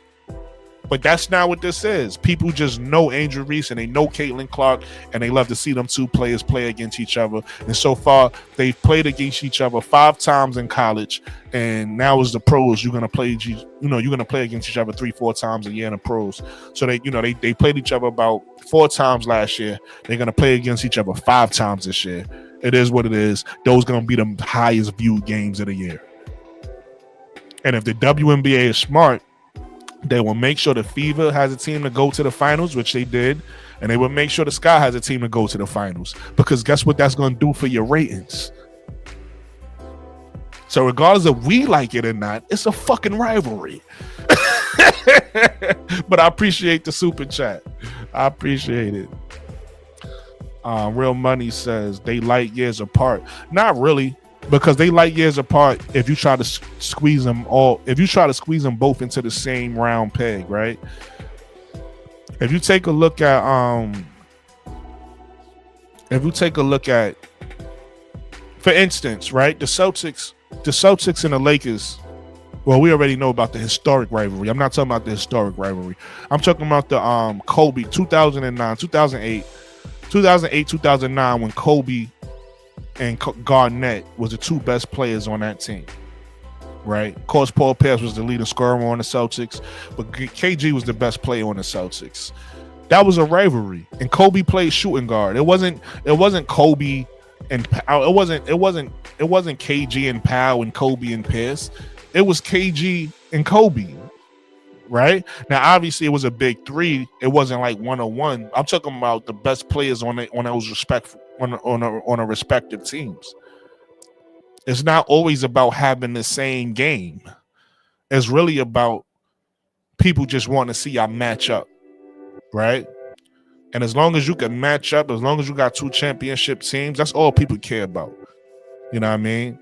But that's not what this is. People just know Angel Reese and they know Caitlin Clark, and they love to see them two players play against each other. And so far, they've played against each other 5 times in college, and now as the pros, you're gonna play against each other 3-4 times a year in the pros. So they played each other about 4 times last year. They're gonna play against each other 5 times this year. It is what it is. Those gonna be the highest viewed games of the year. And if the WNBA is smart, they will make sure the Fever has a team to go to the finals, which they did, and they will make sure the Sky has a team to go to the finals. Because guess what that's going to do for your ratings? So regardless of we like it or not, it's a fucking rivalry. But I appreciate the super chat. I appreciate it. Real Money says they light years apart. Not really. Because they light years apart if you try to squeeze them both into the same round peg, right? If you take a look at for instance, right, the Celtics and the Lakers, well, we already know about the historic rivalry. I'm not talking about the historic rivalry. I'm talking about the Kobe 2008, 2009 when Kobe and Garnett was the 2 best players on that team, right? Of course, Paul Pierce was the leading scorer on the Celtics, but KG was the best player on the Celtics. That was a rivalry, and Kobe played shooting guard. It wasn't Kobe and it wasn't KG and Powell and Kobe and Pierce. It was KG and Kobe. right? Now, obviously, it was a big three. It wasn't like 1-on-1. I'm talking about the best players on those respectful on a respective teams. It's not always about having the same game. It's really about people just want to see y'all match up, right? And as long as you can match up, as long as you got 2 championship teams, that's all people care about. You know what I mean?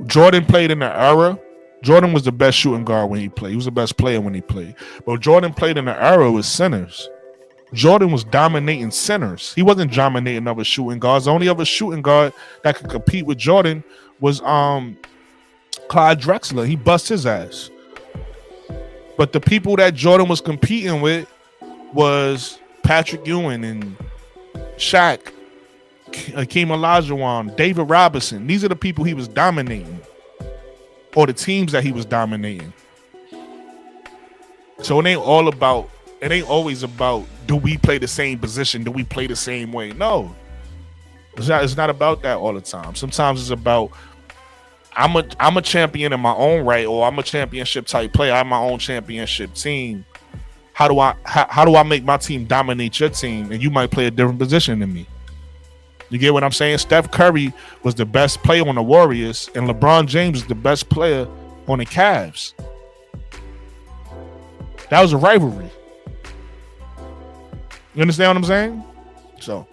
Jordan played in the era. Jordan was the best shooting guard when he played. He was the best player when he played. But Jordan played in the era with centers. Jordan was dominating centers. He wasn't dominating other shooting guards. The only other shooting guard that could compete with Jordan was Clyde Drexler. He bust his ass. But the people that Jordan was competing with was Patrick Ewing and Shaq, Hakeem Olajuwon, David Robinson. These are the people he was dominating, or the teams that he was dominating. So it ain't always about, do we play the same position? Do we play the same way? No. It's not about that all the time. Sometimes it's about, I'm a champion in my own right, or I'm a championship type player. I have my own championship team. How do I make my team dominate your team, and you might play a different position than me? You get what I'm saying? Steph Curry was the best player on the Warriors, and LeBron James is the best player on the Cavs. That was a rivalry. You understand what I'm saying? So,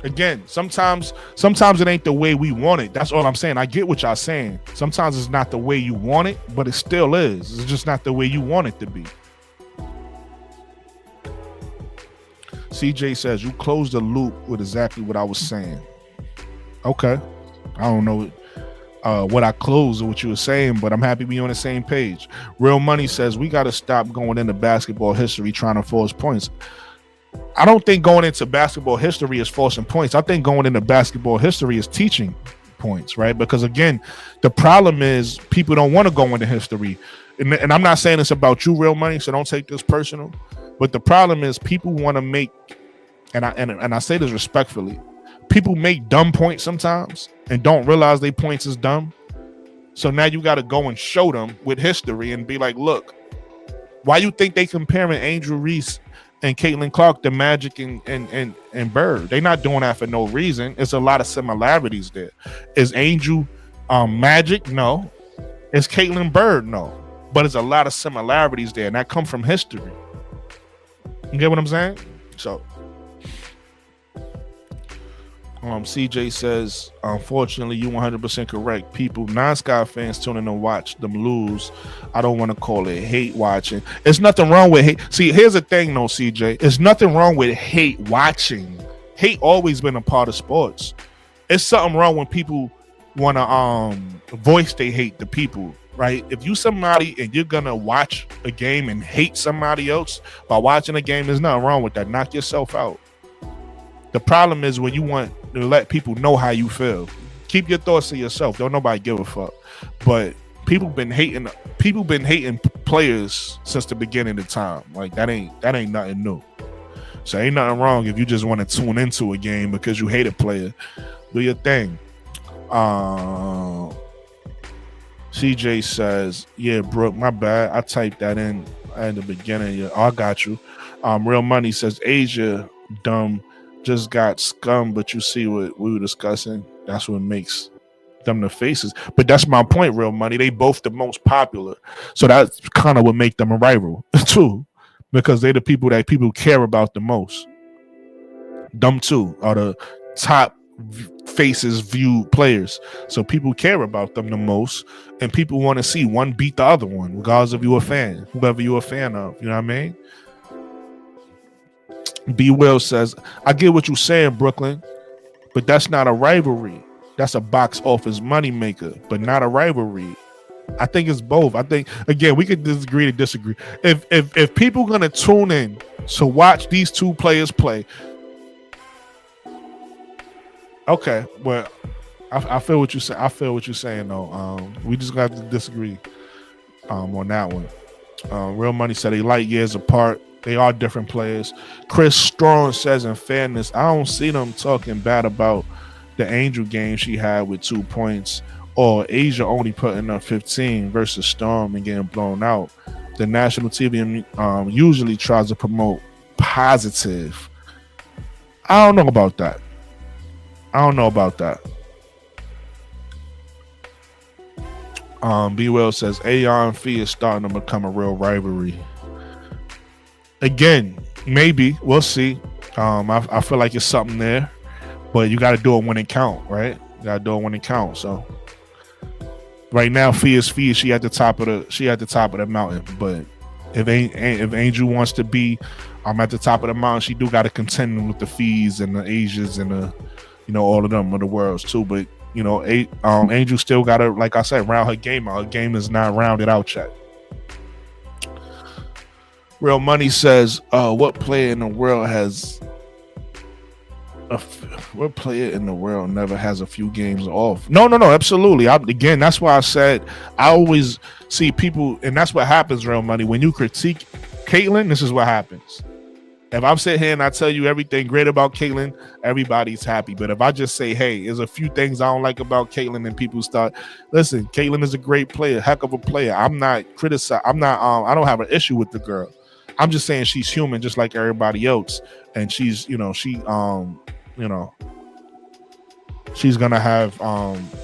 again, sometimes it ain't the way we want it. That's all I'm saying. I get what y'all saying. Sometimes it's not the way you want it, but it still is. It's just not the way you want it to be. CJ says, you closed the loop with exactly what I was saying. Okay. I don't know what I closed or what you were saying, but I'm happy we on the same page. Real Money says, we got to stop going into basketball history trying to force points. I don't think going into basketball history is forcing points. I think going into basketball history is teaching points, right? Because, again, the problem is people don't want to go into history. And I'm not saying it's about you, Real Money, so don't take this personal. But the problem is people want to make, and I say this respectfully, people make dumb points sometimes and don't realize their points is dumb. So now you got to go and show them with history and be like, look, why you think they comparing Angel Reese and Caitlin Clark to Magic and Bird? They're not doing that for no reason. It's a lot of similarities there. Is Angel Magic? No. Is Caitlin Bird? No. But it's a lot of similarities there, and that come from history. You get what I'm saying? So, CJ says, unfortunately, you 100% correct. People, non-Sky fans tuning to watch them lose. I don't want to call it hate watching. There's nothing wrong with hate. See, here's the thing, though, CJ. There's nothing wrong with hate watching. Hate always been a part of sports. It's something wrong when people want to voice they hate the people. Right? If you somebody and you're gonna watch a game and hate somebody else by watching a game, there's nothing wrong with that. Knock yourself out. The problem is when you want to let people know how you feel. Keep your thoughts to yourself. Don't nobody give a fuck. But people been hating players since the beginning of time. Like that ain't nothing new. So ain't nothing wrong if you just want to tune into a game because you hate a player. Do your thing. CJ says, yeah, Brooke, my bad. I typed that in at the beginning. Yeah, I got you. Real Money says, Asia, dumb, just got scum, but you see what we were discussing. That's what makes them the faces. But that's my point, Real Money. They both the most popular. So that's kind of what make them a rival, too, because they're the people that people care about the most. Them, too, are the top faces view players, so people care about them the most, and people want to see one beat the other one, regardless of you a fan, whoever you're a fan of. You know what I mean? B Will says, I get what you're saying, Brooklyn, but that's not a rivalry. That's a box office moneymaker, but not a rivalry. I think it's both. I think, again, we could disagree to disagree. If people gonna tune in to watch these two players play, okay, well, I feel what you say. I feel what you're saying, though. We just got to disagree on that one. Real Money said they light years apart. They are different players. Chris Strong says, in fairness, I don't see them talking bad about the Angel game she had with 2 points, or Asia only putting up 15 versus Storm and getting blown out. The national TV usually tries to promote positive. I don't know about that. B Will says AR and Fee is starting to become a real rivalry. Again, maybe we'll see. I feel like it's something there, but you got to do it when it count, right? You got to do it when it counts. So right now, Fee is Fee. She at the top of the mountain. But if Angel wants to be at the top of the mountain, she do got to contend with the Fees and the Asians and the all of them of the worlds too. But Angel still got to, like I said, round her game out. Her game is not rounded out yet. Real Money says, what player in the world never has a few games off? No, absolutely. Again, that's why I said I always see people, and that's what happens, Real Money. When you critique Caitlyn, this is what happens. If I'm sitting here and I tell you everything great about Caitlyn, everybody's happy. But if I just say, hey, there's a few things I don't like about Caitlyn, and people start, listen, Caitlyn is a great player, heck of a player. I'm not criticizing. I don't have an issue with the girl. I'm just saying she's human, just like everybody else. And she's, she's gonna have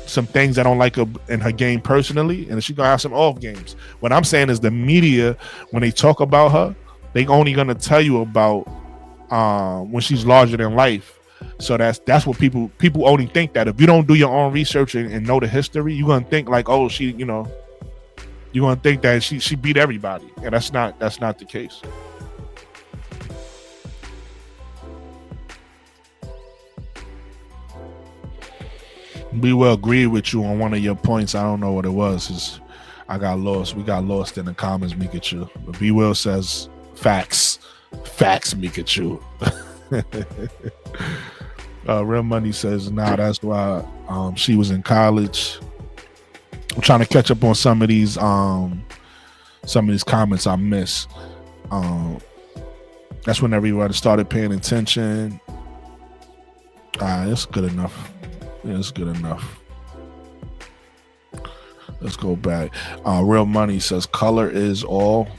some things I don't like in her game personally, and she's gonna have some off games. What I'm saying is the media, when they talk about her, they only gonna tell you about when she's larger than life. So that's what people only think that. If you don't do your own research and know the history, you're gonna think like, oh, she, you're gonna think that she beat everybody, and that's not the case. We will agree with you on one of your points. I don't know what it was. I got lost. We got lost in the comments, Mikachu. But B Will says facts, Mikachu. Real Money says, nah, that's why she was in college. I'm trying to catch up on some of these comments I missed. That's when everybody started paying attention. It's good enough. Yeah, it's good enough. Let's go back. Real Money says color is all.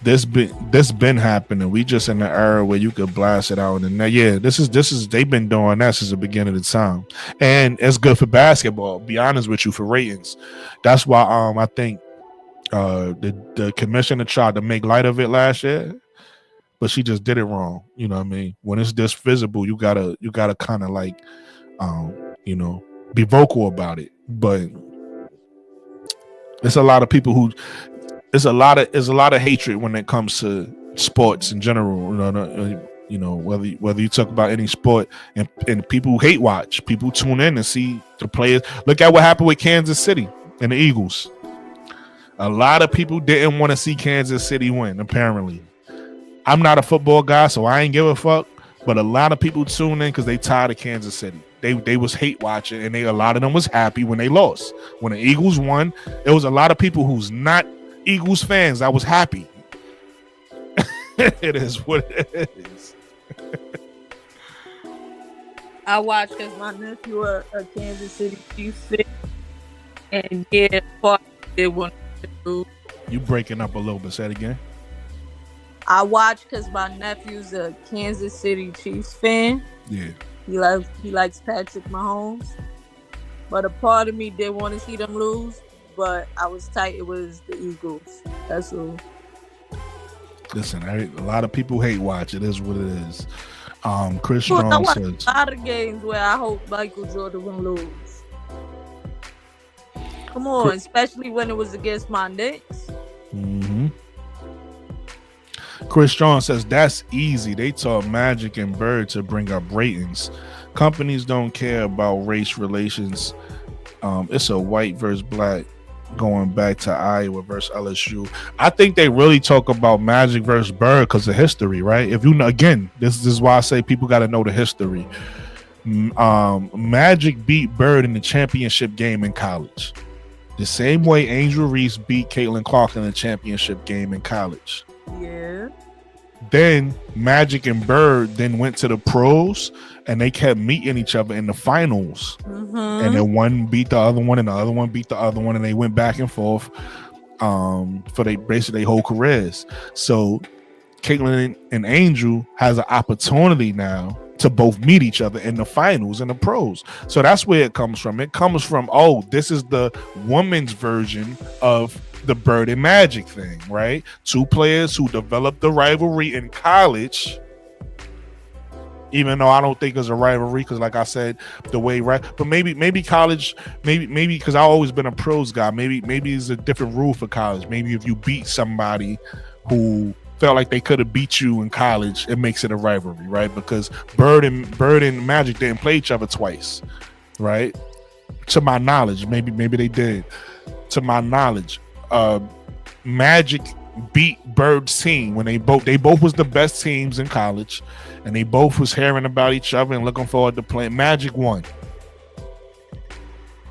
This been happening. We just in the era where you could blast it out, and yeah, this is they've been doing that since the beginning of the time, and it's good for basketball. Be honest with you, for ratings. That's why I think the commissioner tried to make light of it last year, but she just did it wrong. You know what I mean? When it's this visible, you gotta kind of like be vocal about it. But there's a lot of people who. There's a lot of hatred when it comes to sports in general. Whether you talk about any sport, and people hate watch, people tune in and see the players. Look at what happened with Kansas City and the Eagles. A lot of people didn't want to see Kansas City win. Apparently, I'm not a football guy, so I ain't give a fuck. But a lot of people tune in because they tired of Kansas City. They was hate watching, and a lot of them was happy when they lost. When the Eagles won, there was a lot of people who's not Eagles fans that was happy. It is what it is. I watched because my nephew a Kansas City Chiefs fan, and yeah, they want to do. You breaking up a little bit. Say it again. I watched because my nephew's a Kansas City Chiefs fan. Yeah. He likes Patrick Mahomes, but a part of me did want to see them lose. But I was tight. It was the Eagles. That's all. Listen, a lot of people hate watch. It is what it is. Chris Strong says a lot of games where I hope Michael Jordan will lose. Come on, especially when it was against my Knicks. Mm-hmm. Chris Strong says that's easy. They taught Magic and Bird to bring up ratings. Companies don't care about race relations. It's a white versus black. Going back to Iowa versus LSU, I think they really talk about Magic versus Bird because of history, right? If you know, again, this is why I say people got to know the history. Magic beat Bird in the championship game in college, the same way Angel Reese beat Caitlin Clark in the championship game in college. Yeah. Then Magic and Bird then went to the pros, and they kept meeting each other in the finals. Mm-hmm. And then one beat the other one, and the other one beat the other one, and they went back and forth. for basically their whole careers. So Caitlyn and Angel has an opportunity now to both meet each other in the finals in the pros. So that's where it comes from. It comes from, oh, this is the women's version of the Bird and Magic thing, right? Two players who developed the rivalry in college, even though I don't think it's a rivalry, because like I said, the way, right? But maybe college, maybe because I've always been a pros guy. Maybe it's a different rule for college. Maybe if you beat somebody who felt like they could have beat you in college, it makes it a rivalry, right? Because Bird and Magic didn't play each other twice, right? To my knowledge, maybe they did. To my knowledge, Magic beat Bird's team when they both was the best teams in college, and they both was hearing about each other and looking forward to playing. Magic won.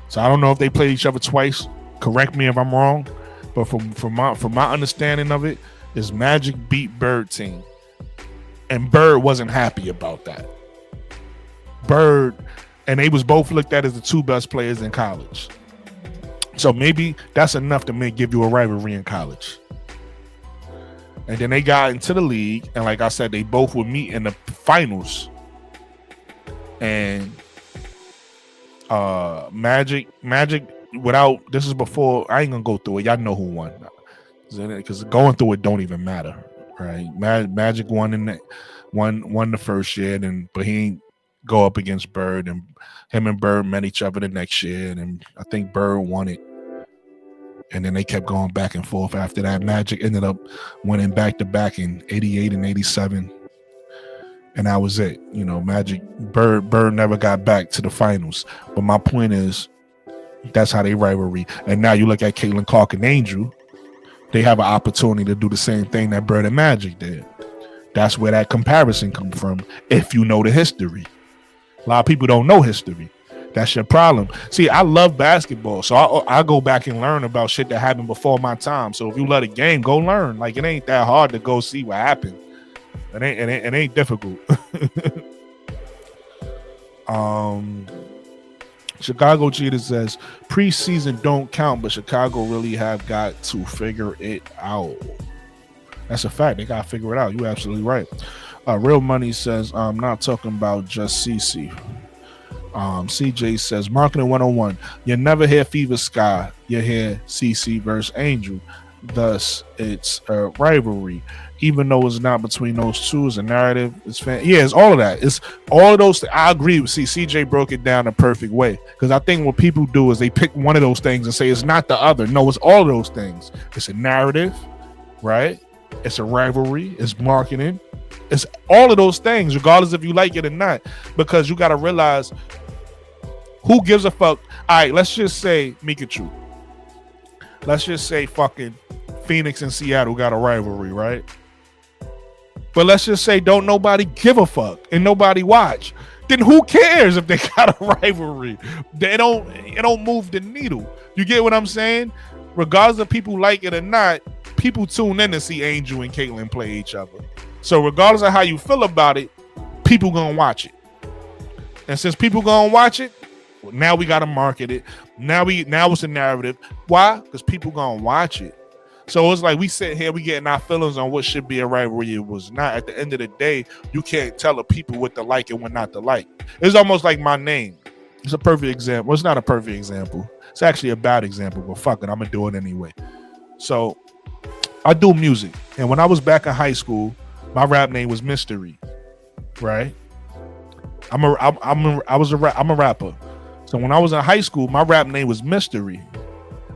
So I don't know if they played each other twice. Correct me if I'm wrong, but from my understanding of it, is Magic beat Bird team, and Bird wasn't happy about that. Bird, and they was both looked at as the two best players in college. So maybe that's enough to give you a rivalry in college. And then they got into the league, and like I said, they both would meet in the finals. And Magic without, this is before, I ain't gonna go through it. Y'all know who won. Because going through it don't even matter, right? Magic won the first year, but he ain't go up against Bird, and him and Bird met each other the next year, and I think Bird won it. And then they kept going back and forth after that. Magic ended up winning back-to-back in 88 and 87. And that was it. You know, Bird never got back to the finals. But my point is, that's how they rivalry. And now you look at Caitlin Clark and Angel, they have an opportunity to do the same thing that Bird and Magic did. That's where that comparison comes from, if you know the history. A lot of people don't know history. That's your problem. See, I love basketball, so I go back and learn about shit that happened before my time. So if you love the game, go learn. Like, it ain't that hard to go see what happened. It ain't difficult. Chicago Cheetah says preseason don't count, but Chicago really have got to figure it out. That's a fact. They got to figure it out. You're absolutely right. Real Money says, I'm not talking about just CC. CJ says, Marketing 101. You never hear Fever Sky. You hear CC versus Angel. Thus, it's a rivalry. Even though it's not between those two, it's a narrative. It's all of that. It's all of those. I agree with CJ broke it down the perfect way, because I think what people do is they pick one of those things and say it's not the other. No, it's all of those things. It's a narrative, right? It's a rivalry. It's marketing. It's all of those things, regardless if you like it or not, because you got to realize who gives a fuck. All right, let's just say Mikachu. Let's just say fucking Phoenix and Seattle got a rivalry, right? But let's just say don't nobody give a fuck and nobody watch. Then who cares if they got a rivalry? It don't move the needle. You get what I'm saying? Regardless of people like it or not, people tune in to see Angel and Caitlyn play each other. So regardless of how you feel about it, people gonna watch it. And since people gonna watch it, now we gotta market it. Now it's a narrative. Why? Because people gonna watch it. So it's like we sit here, we getting our feelings on what should be a rivalry. It was not. At the end of the day, you can't tell the people what to like and what not to like. It's almost like my name. It's a perfect example. Well, it's not a perfect example. It's actually a bad example, but fuck it, I'm gonna do it anyway. So I do music, and when I was back in high school, my rap name was Mystery, right? I'm a rapper. So when I was in high school, my rap name was Mystery.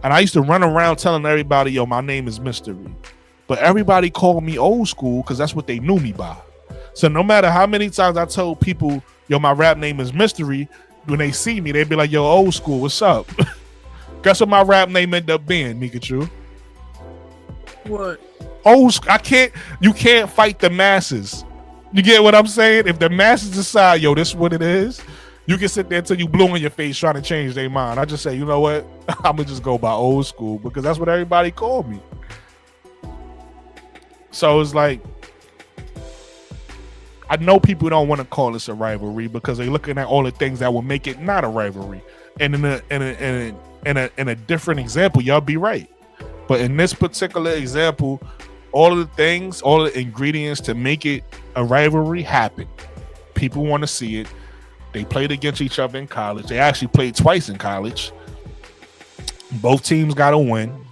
And I used to run around telling everybody, yo, my name is Mystery. But everybody called me old school because that's what they knew me by. So no matter how many times I told people, yo, my rap name is Mystery, when they see me, they'd be like, yo, old school, what's up? Guess what my rap name ended up being, Mikachu? What? Old school. You can't fight the masses. You get what I'm saying? If the masses decide, yo, this is what it is, you can sit there until you blue in your face trying to change their mind. I just say, you know what? I'm going to just go by old school because that's what everybody called me. So it's like, I know people don't want to call this a rivalry because they're looking at all the things that will make it not a rivalry. And in a different example, y'all be right. But in this particular example, all of the things, all of the ingredients to make it a rivalry happen. People want to see it. They played against each other in college. They actually played twice in college. Both teams got a win,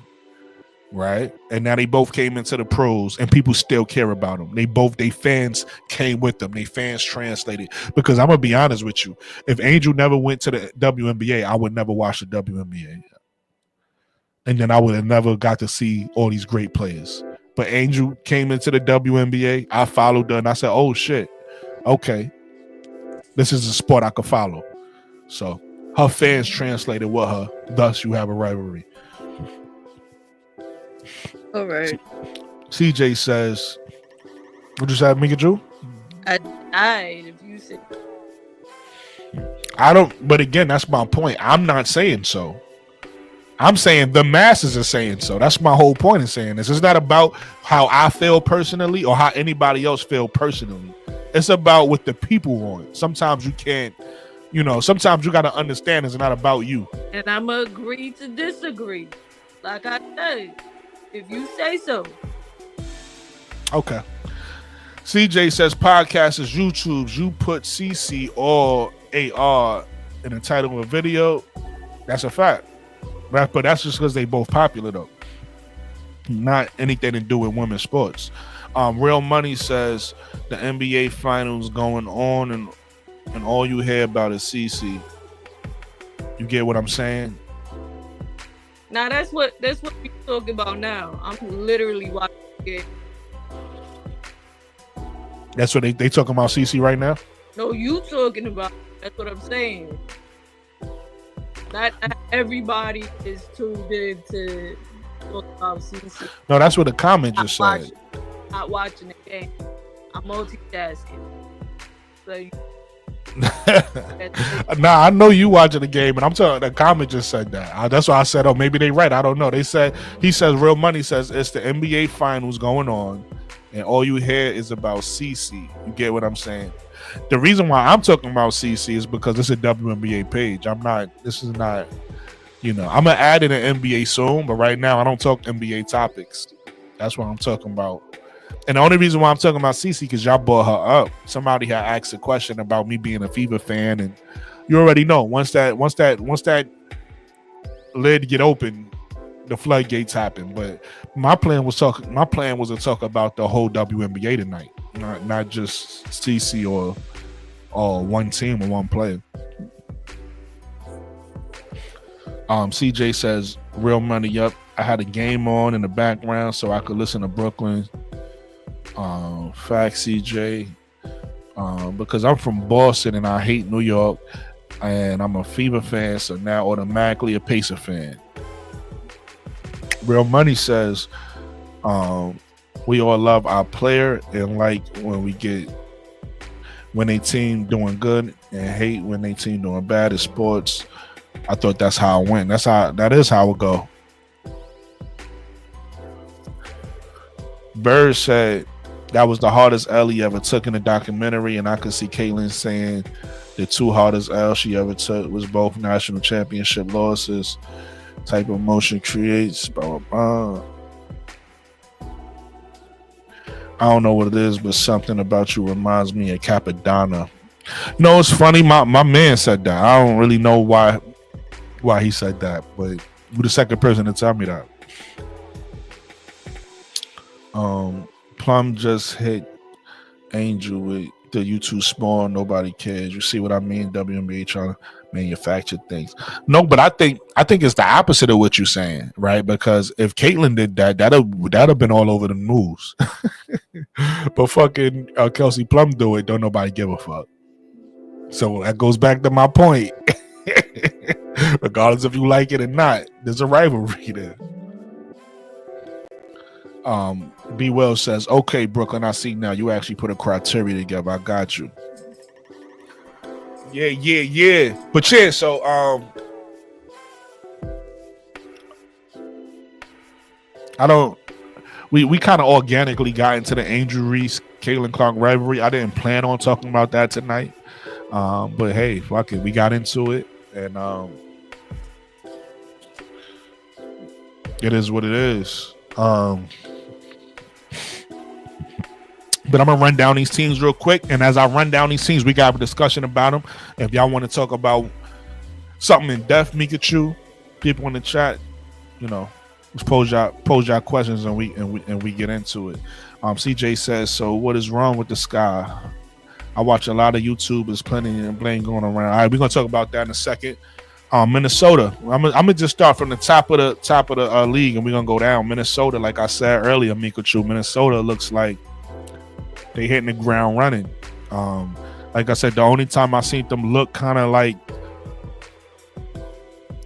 right? And now they both came into the pros, and people still care about them. They fans came with them. They fans translated. Because I'm gonna be honest with you, if Angel never went to the WNBA, I would never watch the WNBA, and then I would have never got to see all these great players. But Angel came into the WNBA. I followed her, and I said, "Oh shit, okay, this is a sport I could follow." So her fans translated with her. Thus, you have a rivalry. All right. CJ says, "What you say, Mika Drew?" I died if you said. I don't. But again, that's my point. I'm not saying so. I'm saying the masses are saying so. That's my whole point in saying this. It's not about how I feel personally or how anybody else feel personally. It's about what the people want. Sometimes you can't, sometimes you got to understand it's not about you. And I'm going to agree to disagree. Like I said, if you say so. Okay. CJ says podcast is YouTube's. You put CC or AR in the title of a video. That's a fact. But that's just because they both popular though. Not anything to do with women's sports. Real Money says the NBA finals going on and all you hear about is CC. You get what I'm saying? Now that's what we're talking about now. I'm literally watching the game. That's what they talking about CC right now? No, you talking about. That's what I'm saying. Not everybody is tuned in to talk about CC. No, that's what the comment just said. Not watching the game. I'm multitasking. So Nah, I know you watching the game, and I'm telling the comment just said that. That's why I said, oh, maybe they right. I don't know. He says Real Money says it's the NBA finals going on, and all you hear is about CC. You get what I'm saying? The reason why I'm talking about CC is because it's a WNBA page. This is not, I'm gonna add in an NBA soon, but right now I don't talk NBA topics. That's what I'm talking about. And the only reason why I'm talking about CC because y'all brought her up. Somebody had asked a question about me being a Fever fan, and you already know once that lid get open, the floodgates happen. But my plan was to talk about the whole WNBA tonight, not just CC or one team or one player. CJ says Real Money up. I had a game on in the background so I could listen to Brooklyn. Fact CJ, because I'm from Boston and I hate New York, and I'm a Fever fan, so now automatically a Pacer fan. Real Money says we all love our player and like when they team doing good and hate when they team doing bad in sports. I thought that's how it went. That is how it go. Bird said that was the hardest L he ever took in the documentary, and I could see Caitlyn saying the two hardest L she ever took was both national championship losses. Type of emotion creates blah, blah, blah. I don't know what it is, but something about you reminds me of Capadonna. It's funny. My man said that. I don't really know why he said that, but you're the second person to tell me that. Plum just hit Angel with the "you too small, nobody cares." You see what I mean? WNBA trying to manufacture things. No, but I think it's the opposite of what you're saying, right? Because if Caitlyn did that, that'd have been all over the news. But fucking Kelsey Plum do it, don't nobody give a fuck. So that goes back to my point. Regardless if you like it or not, there's a rivalry there. B Well says, okay, Brooklyn, I see now you actually put a criteria together. I got you. Yeah. But yeah, so we kind of organically got into the Angel Reese Caitlin Clark rivalry. I didn't plan on talking about that tonight. But hey, fuck it. We got into it, and It is what it is. But I'm gonna run down these teams real quick, and as I run down these teams, we got a discussion about them. If y'all want to talk about something in depth, Mikachu, people in the chat, you know, just pose y'all questions, and we get into it. CJ says, so what is wrong with the sky? I watch a lot of YouTube. There's plenty of blame going around. All right, we're gonna talk about that in a second. Minnesota. I'm gonna just start from the top of the league, and we're gonna go down. Minnesota, like I said earlier, Mikachu, Minnesota looks like they hitting the ground running. Like I said, the only time I seen them look kind of like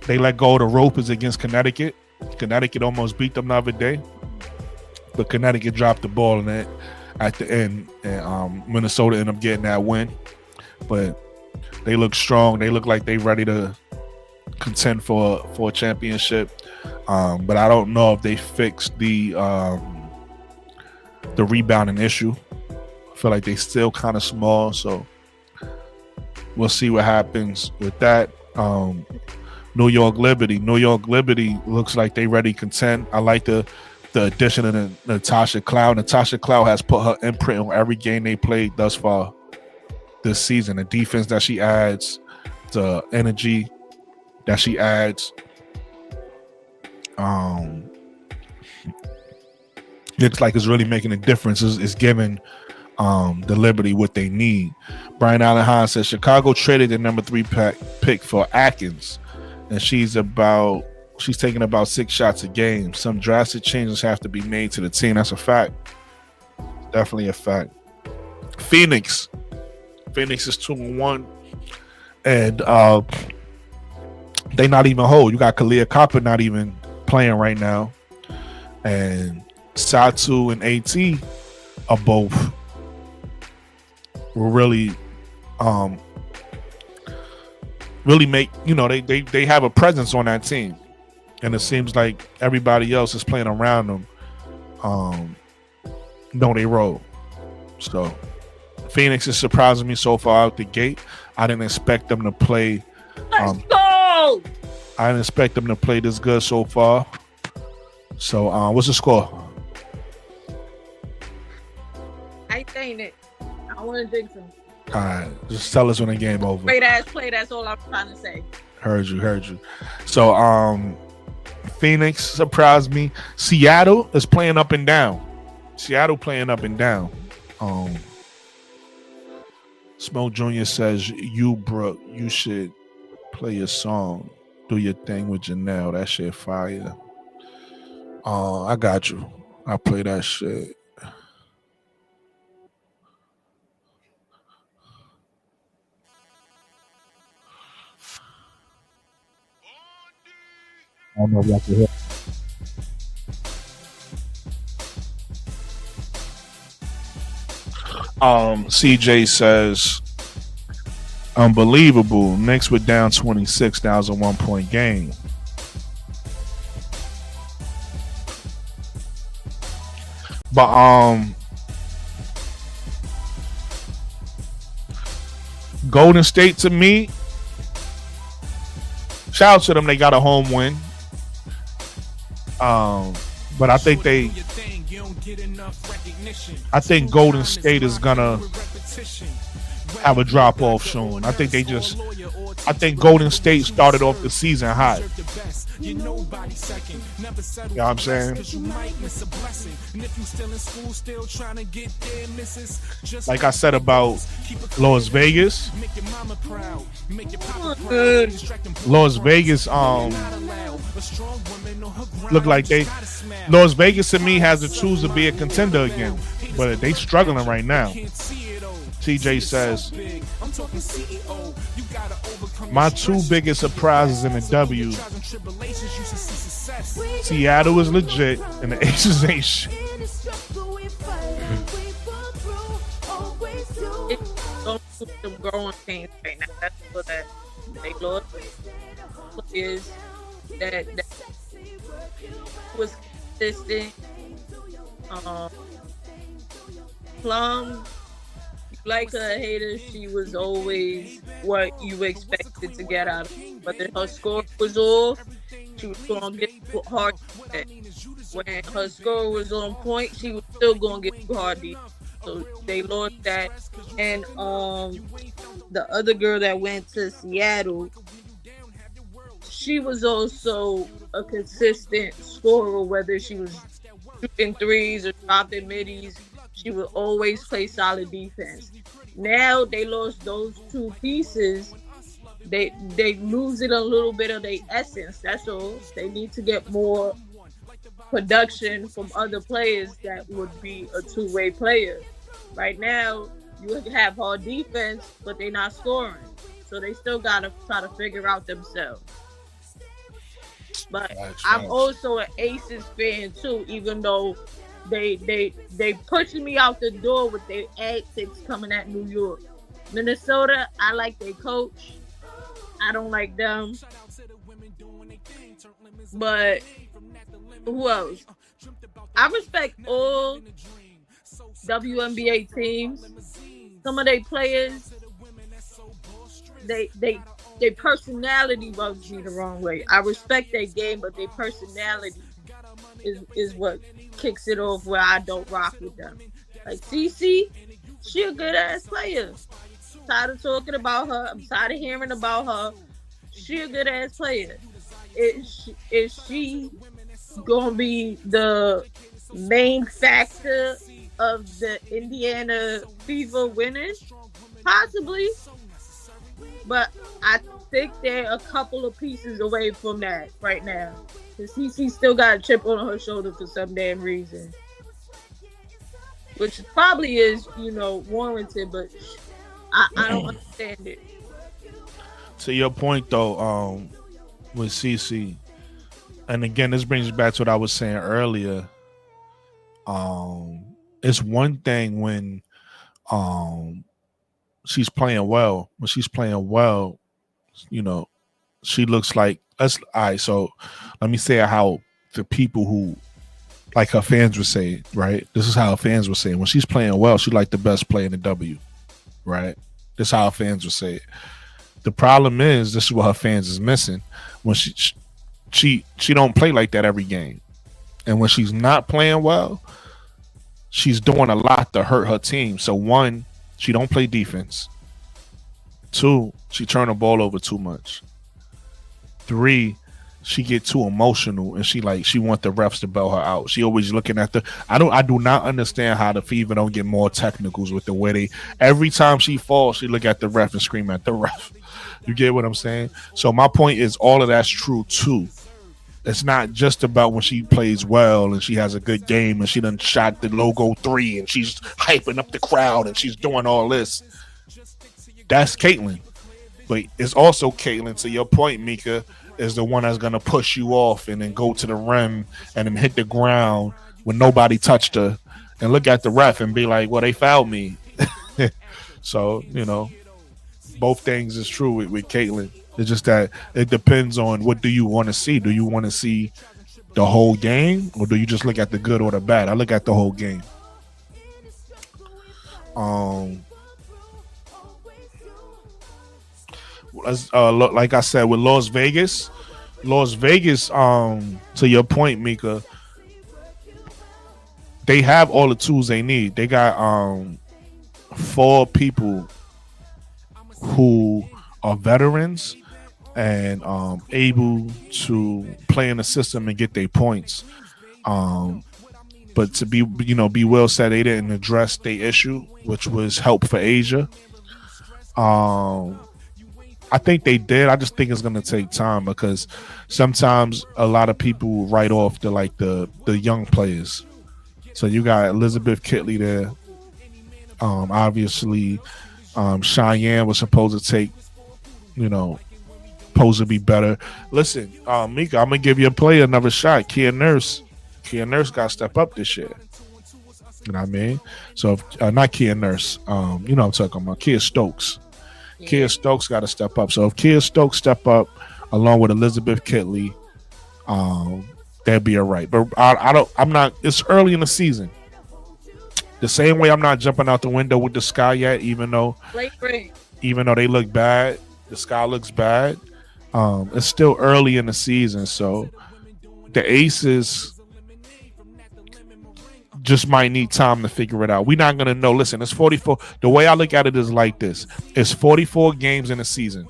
they let go of the rope is against Connecticut. Connecticut almost beat them the other day, but Connecticut dropped the ball in it at the end, and Minnesota ended up getting that win. But they look strong. They look like they ready to contend for a championship. But I don't know if they fixed the rebounding issue. I feel like they still kind of small, so we'll see what happens with that. New York Liberty looks like they ready to contend. I like the addition of Natasha Cloud. Natasha Cloud has put her imprint on every game they played thus far this season. The defense that she adds, the energy that she adds, looks like it's really making a difference. It's giving the Liberty what they need. Brian Allen Hahn says Chicago traded the number 3 pick for Atkins, and she's taking about 6 shots a game. Some drastic changes have to be made to the team. That's a fact. Definitely a fact. Phoenix is 2-1, and they not even hold. You got Kalia Copper not even playing right now, and Satu and AT are both really make, you know, they have a presence on that team, and it seems like everybody else is playing around them. No, they roll. So Phoenix is surprising me so far out the gate. I didn't expect them to play. Let's go! I didn't expect them to play this good so far. So what's the score? I ain't saying it. I want to drink some. All right, just tell us when the game over. Great ass play. That's all I'm trying to say. Heard you. So Phoenix surprised me. Seattle is playing up and down. Smoke Jr. says, Brooke, you should play your song. Do your thing with Janelle. That shit fire. I got you. I'll play that shit. I don't know if y'all can hear. CJ says, unbelievable. Knicks were down 26. That was a 1-point game. But Golden State, to me, shout out to them. They got a home win. But I think Golden State is gonna have a drop off soon. I think Golden State started off the season hot. You know what I'm saying? Like I said about Las Vegas. Las Vegas look like Las Vegas to me has the tools to be a contender again, but they struggling right now. TJ says, my 2 biggest surprises in the W. Seattle is legit and the Aces ain't shit. It's some growing pains right now. That's what that they lost is that was consistent. Plum, like her haters, she was always what you expected to get out of her. But then her score was off, she was gonna get you hard defense. When her score was on point, she was still gonna get you hard defense. So they lost that. And the other girl that went to Seattle, she was also a consistent scorer, whether she was shooting threes or dropping middies. She would always play solid defense. Now they lost those two pieces. They losing a little bit of their essence. That's all. They need to get more production from other players that would be a two-way player. Right now, you have hard defense, but they're not scoring. So they still gotta try to figure out themselves. But I'm also an Aces fan too, even though they pushing me out the door with their antics coming at New York. Minnesota, I like their coach. I don't like them. But who else? I respect all WNBA teams. Some of their players, their personality rubs me the wrong way. I respect their game, but their personality is what kicks it off where I don't rock with them. Like CC, she a good ass player. Tired of talking about her. I'm tired of hearing about her. She a good ass player. Is she gonna be the main factor of the Indiana Fever winners? Possibly. But I think they're a couple of pieces away from that right now. Because CC still got a chip on her shoulder for some damn reason. Which probably is, warranted, but I don't understand it. To your point, though, with CC, and again, this brings back to what I was saying earlier. It's one thing when she's playing well. When she's playing well, she looks like us. All right, so let me say how the people who like her fans would say, right? This is how her fans would say when she's playing well, she's like the best player in the W, right? This is how her fans would say it. The problem is, this is what her fans is missing. When she don't play like that every game, and when she's not playing well, she's doing a lot to hurt her team. So one, she don't play defense. Two, she turn the ball over too much. Three, she get too emotional and she want the refs to bail her out. She always looking at I do not understand how the Fever don't get more technicals with the way they every time she falls, she look at the ref and scream at the ref. You get what I'm saying? So my point is all of that's true too. It's not just about when she plays well and she has a good game and she done shot the logo 3 and she's hyping up the crowd and she's doing all this. That's Caitlyn. But it's also Caitlyn, to your point, Mika, is the one that's going to push you off and then go to the rim and then hit the ground when nobody touched her and look at the ref and be like, well, they fouled me. So, both things is true with Caitlyn. It's just that it depends on what do you want to see. Do you want to see the whole game or do you just look at the good or the bad? I look at the whole game. Like I said, with Las Vegas, to your point, Mika, they have all the tools they need. They got 4 people who are veterans and able to play in the system and get their points. But to be well said, they didn't address the issue, which was help for Asia. I think they did. I just think it's going to take time because sometimes a lot of people write off the young players. So you got Elizabeth Kitley there. Obviously, Cheyenne was supposed to take, supposed to be better. Listen, Mika, I'm going to give you a player another shot. Kia Nurse got to step up this year. You know what I mean? So, not Kia Nurse. I'm talking about Kia Stokes. Yeah. Kia Stokes got to step up. So if Kia Stokes step up along with Elizabeth Kitley, that'd be all right. But I'm not. It's early in the season. The same way I'm not jumping out the window with the Sky yet, even though they look bad. The Sky looks bad. It's still early in the season, so the Aces just might need time to figure it out. We're not gonna know. Listen, it's 44. The way I look at it is like this: it's 44 games in a season.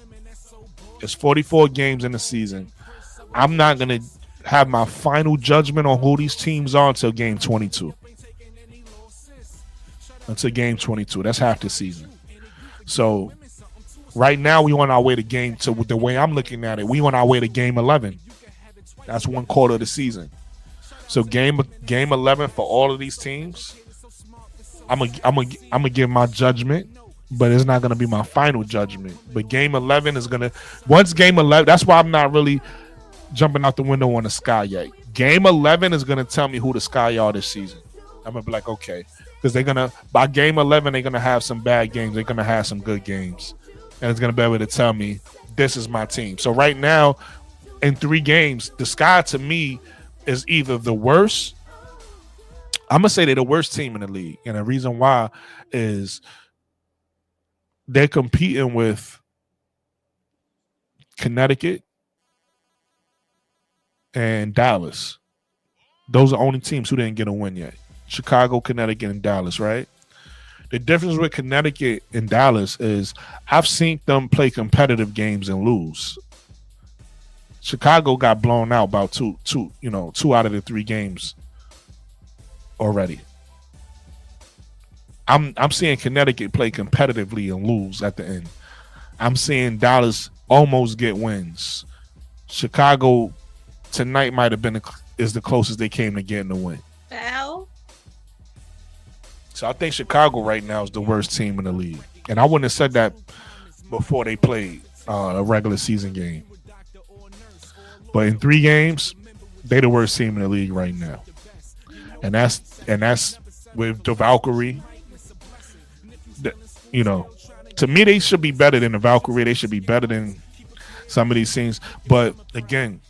It's 44 games in the season. I'm not gonna have my final judgment on who these teams are until game 22. Until game 22. That's half the season. So right now we on our way to game to the way I'm looking at it, we on our way to game 11. That's one quarter of the season. So game 11 for all of these teams, I'm gonna give my judgment, but it's not gonna be my final judgment. But game 11 is gonna once game 11. That's why I'm not really jumping out the window on the Sky yet. Game 11 is gonna tell me who the Sky are this season. I'm gonna be like, okay, because they're gonna by game 11 they're gonna have some bad games. They're gonna have some good games, and it's gonna be able to tell me this is my team. So right now, in 3 games, the Sky to me is either the worst. I'm gonna say they're the worst team in the league, and the reason why is they're competing with Connecticut and Dallas. Those are only teams who didn't get a win yet. Chicago, Connecticut, and Dallas, right? The difference with Connecticut and Dallas is I've seen them play competitive games and lose. Chicago got blown out about two out of the 3 games already. I'm seeing Connecticut play competitively and lose at the end. I'm seeing Dallas almost get wins. Chicago tonight might have been is the closest they came to getting a win. Ow. So I think Chicago right now is the worst team in the league, and I wouldn't have said that before they played a regular season game. But in 3 games, they the worst team in the league right now, and that's with the Valkyrie. To me, they should be better than the Valkyrie. They should be better than some of these teams. But again,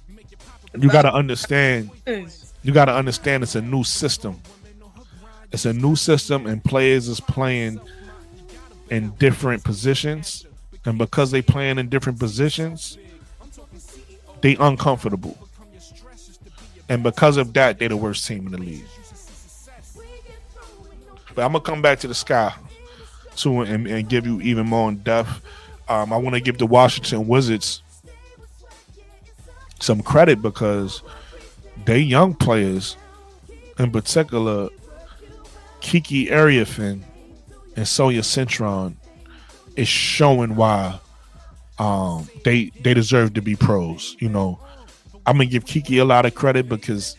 you got to understand. You got to understand it's a new system. It's a new system, and players is playing in different positions, and because they playing in different positions, they uncomfortable, and because of that, they the worst team in the league. But I'm gonna come back to the Sky too and give you even more in depth. I want to give the Washington Wizards some credit because they young players, in particular Kiki Ariafin and Sonia Cintron, is showing why they deserve to be pros. I'm gonna give Kiki a lot of credit because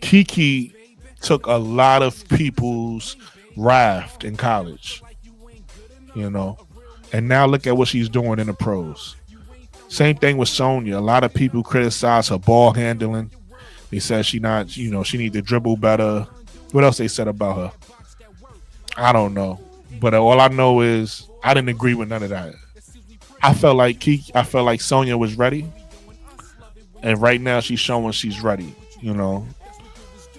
Kiki took a lot of people's wrath in college, and now look at what she's doing in the pros. Same thing with Sonya. A lot of people criticize her ball handling. They said she need to dribble better. What else they said about her? I don't know. But all I know is I didn't agree with none of that. I felt like Sonya was ready. And right now she's showing she's ready,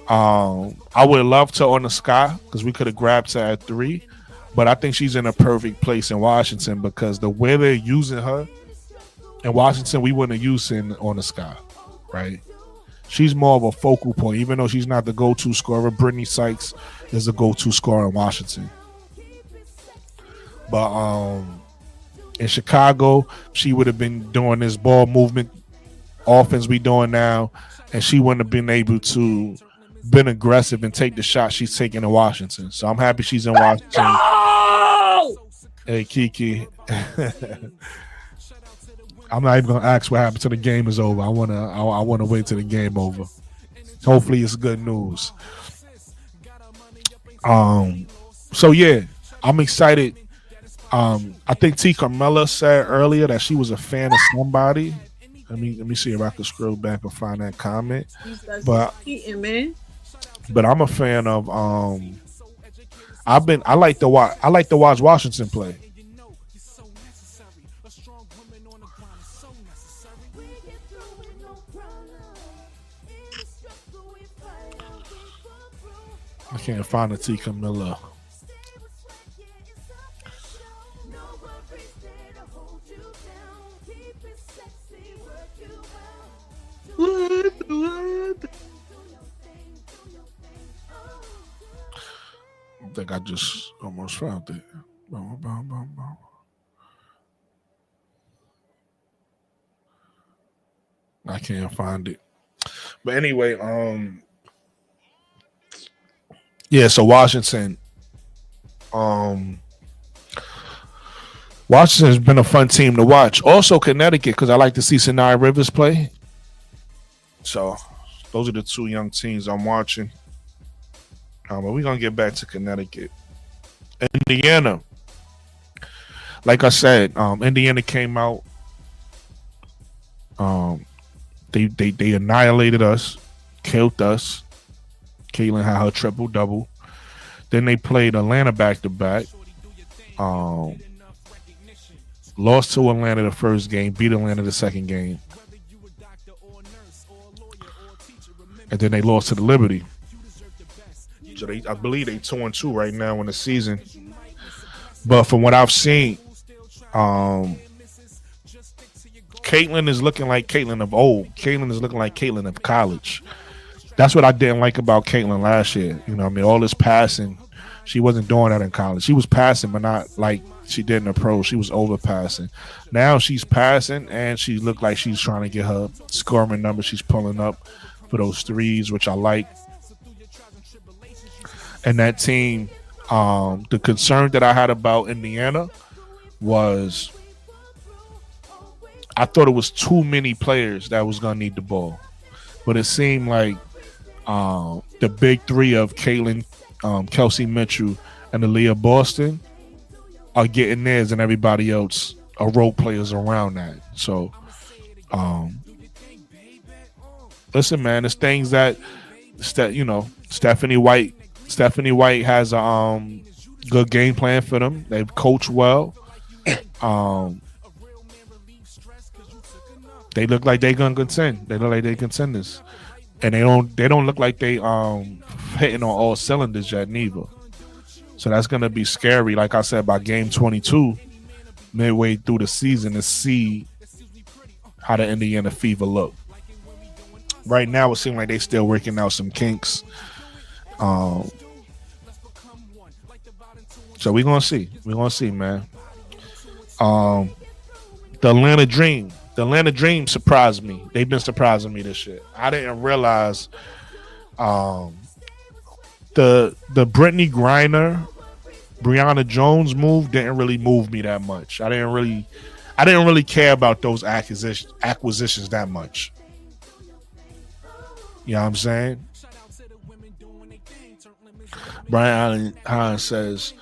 I would have loved her on the Sky because we could have grabbed her at 3. But I think she's in a perfect place in Washington because the way they're using her in Washington, we wouldn't have used her on the Sky, right? She's more of a focal point, even though she's not the go-to scorer. Brittany Sykes is the go-to scorer in Washington. But in Chicago, she would have been doing this ball movement offense we doing now, and she wouldn't have been able to been aggressive and take the shot she's taking in Washington. So I'm happy she's in Washington. No! Hey, Kiki. I'm not even gonna ask what happened till the game is over. I wanna wait till the game over. Hopefully it's good news. So yeah, I'm excited. I think T. Carmella said earlier that she was a fan of somebody. Let me see if I can scroll back and find that comment. But I'm a fan of I like to watch Washington play. I can't find a T. Camilla. think I just almost found it. Boom, boom, boom, boom. I can't find it. But anyway, yeah, so Washington's been a fun team to watch. Also Connecticut, because I like to see Sinai Rivers play. So those are the two young teams I'm watching. But we're gonna get back to Connecticut. Indiana. Like I said, Indiana came out. They annihilated us, killed us. Caitlin had her triple double. Then they played Atlanta back to back. Lost to Atlanta the first game, beat Atlanta the second game, and then they lost to the Liberty. So I believe they 2-2 right now in the season. But from what I've seen, Caitlin is looking like Caitlin of old. Caitlin is looking like Caitlin of college. That's what I didn't like about Caitlin last year. You know what I mean? All this passing, she wasn't doing that in college. She was passing, but not like she did in the pro. She was overpassing. Now she's passing, and she looked like she's trying to get her scoring number. She's pulling up for those threes, which I like. And that team, the concern that I had about Indiana was I thought it was too many players that was going to need the ball. But it seemed like the big three of Caitlin, Kelsey Mitchell, and Aaliyah Boston are getting theirs, and everybody else are role players around that. So, listen, man, there's things that Stephanie White has a good game plan for them. They've coached well. They look like they're gonna contend. They look like they contenders, and they don't look like they hitting on all cylinders yet neither. So that's gonna be scary. Like I said, by game 22, midway through the season, to see how the Indiana Fever look. Right now, it seems like they still working out some kinks. So we're gonna see. We're gonna see, man. The Atlanta Dream. The Atlanta Dream surprised me. They've been surprising me this year. I didn't realize the Brittany Griner, Brianna Jones move didn't really move me that much. I didn't really care about those acquisitions that much. You know what I'm saying? Brian Allen says,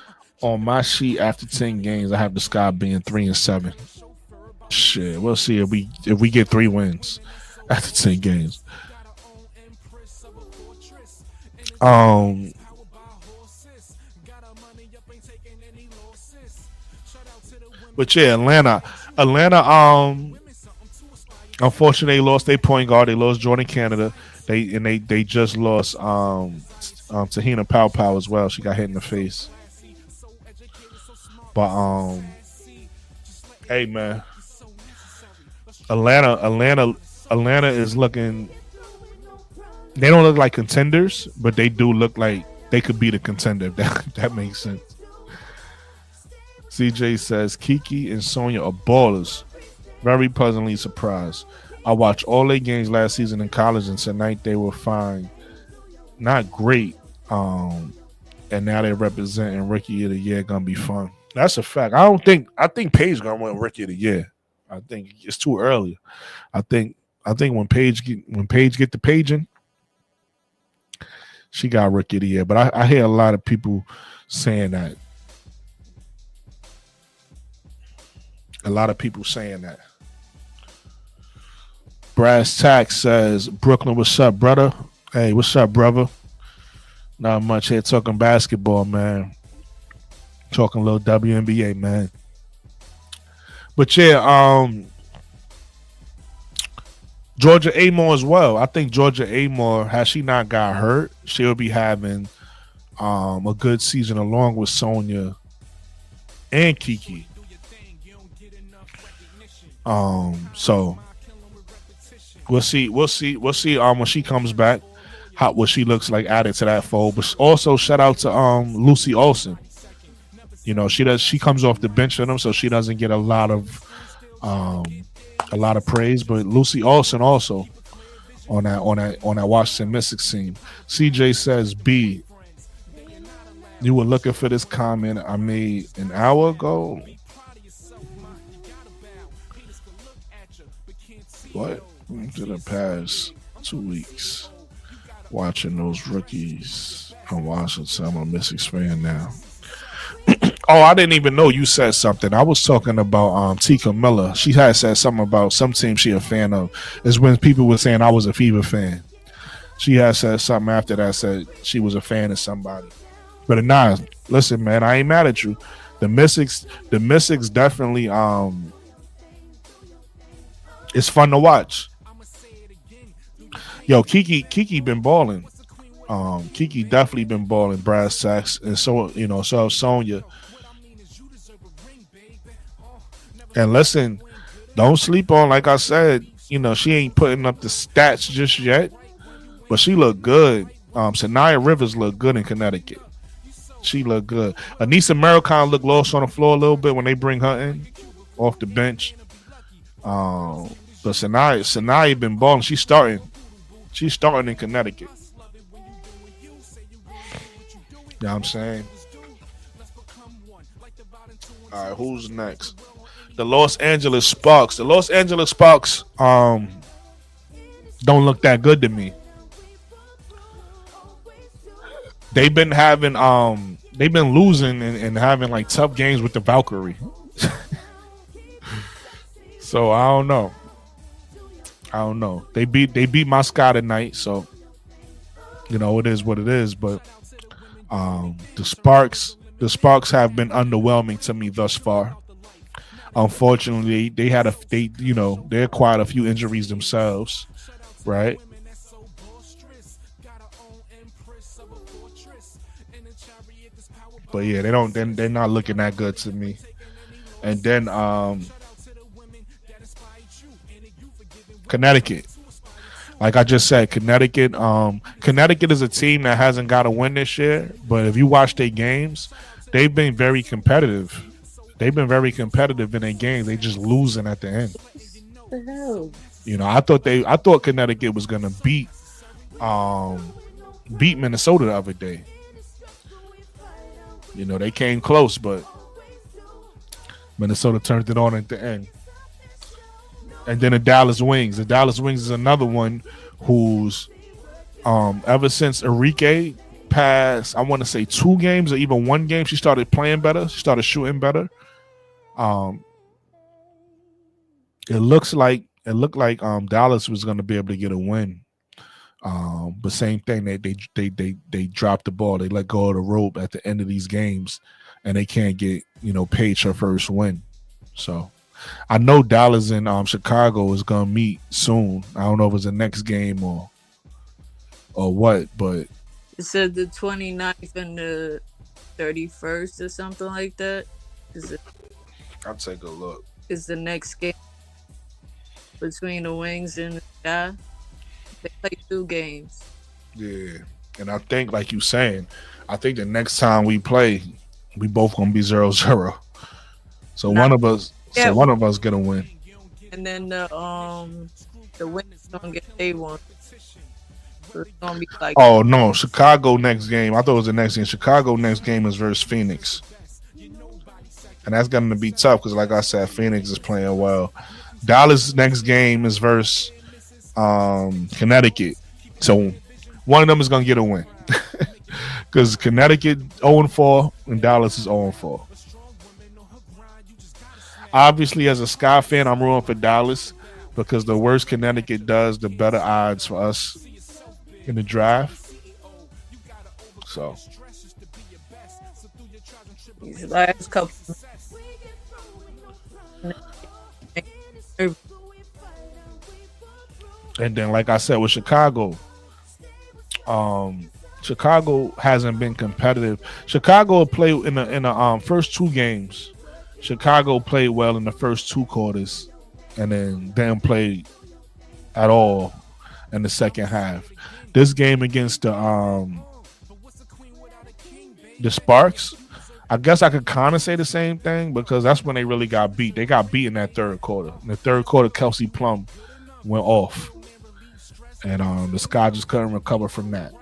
on my sheet after 10 games, I have the Sky being 3-7. Shit, we'll see if we get 3 wins after 10 games. But yeah, Atlanta, unfortunately, they lost their point guard. They lost Jordan Canada. They just lost Tahina Pow as well. She got hit in the face. But hey man, Atlanta is looking. They don't look like contenders, but they do look like they could be the contender. If that makes sense. CJ says Kiki and Sonya are ballers. Very pleasantly surprised. I watched all their games last season in college, and tonight they were fine, not great. And now they're representing Rookie of the Year. Gonna be fun. That's a fact. I think Paige gonna win Rookie of the Year. I think it's too early. I think when Paige get the paging, she got Rookie of the Year. But I hear a lot of people saying that. Brass Tax says, Brooklyn, what's up, brother? Hey, what's up, brother? Not much here talking basketball, man. Talking a little WNBA, man. But yeah, Georgia Amore as well. I think Georgia Amore, had she not got hurt, she'll be having a good season along with Sonya and Kiki. So we'll see when she comes back. what she looks like added to that fold. But also shout out to Lucy Olsen. You know, she comes off the bench for them, so she doesn't get a lot of praise. But Lucy Olsen also on that Washington Mystics team. CJ says, B, you were looking for this comment I made an hour ago. What? To the past 2 weeks watching those rookies from Washington. I'm a Mystics fan now. Oh, I didn't even know you said something. I was talking about Tika Miller. She had said something about some team she a fan of. Is when people were saying I was a Fever fan. She had said something after that, said she was a fan of somebody. But nah, listen, man, I ain't mad at you. The Mystics definitely it's fun to watch. Yo, Kiki been balling. Kiki definitely been balling brass tacks, and so Sonya. And listen, don't sleep on, like I said, she ain't putting up the stats just yet, but she look good. Sanaya Rivers look good in Connecticut. She look good. Anissa Americano look lost on the floor a little bit when they bring her in off the bench. But Sanaya been balling. She's starting in Connecticut. You know what I'm saying? All right, who's next? The Los Angeles Sparks. The Los Angeles Sparks don't look that good to me. They've been having they've been losing and having like tough games with the Valkyrie. So I don't know. They beat Moscow tonight, so it is what it is. But the Sparks have been underwhelming to me thus far. Unfortunately, they acquired a few injuries themselves, right? But yeah, they're not looking that good to me. And then Connecticut. Like I just said, Connecticut is a team that hasn't got a win this year, but if you watch their games, they've been very competitive. They've been very competitive in their games. They just losing at the end. What the hell? I thought Connecticut was gonna beat Minnesota the other day. They came close, but Minnesota turned it on at the end. And then the Dallas Wings. The Dallas Wings is another one who's ever since Enrique passed, I want to say 2 games or even 1 game, she started playing better. She started shooting better. It looked like Dallas was going to be able to get a win. But same thing, they dropped the ball. They let go of the rope at the end of these games, and they can't get Paige her first win. So I know Dallas and Chicago is gonna meet soon. I don't know if it's the next game or what, but it said the 29th and the 31st or something like that. I'll take a look. Is the next game between the Wings and the Sky? They play 2 games. Yeah, and I think, like you saying, I think the next time we play, we both gonna be 0-0. So one of us gonna win. And then the Wings gonna get A1. So it's gonna be like, oh no, Chicago next game. I thought it was the next game. Chicago next game is versus Phoenix. And that's going to be tough because, like I said, Phoenix is playing well. Dallas next game is versus Connecticut. So one of them is going to get a win. Because Connecticut 0-4 and Dallas is 0-4. Obviously, as a Sky fan, I'm rooting for Dallas because the worse Connecticut does, the better odds for us in the draft. So these last couple. And then, like I said, with Chicago, Chicago hasn't been competitive. Chicago played in the first 2 games. Chicago played well in the first 2 quarters, and then didn't play at all in the second half. This game against the Sparks, I guess I could kind of say the same thing because that's when they really got beat. They got beat in that third quarter. In the third quarter, Kelsey Plum went off, and the Sky just couldn't recover from that.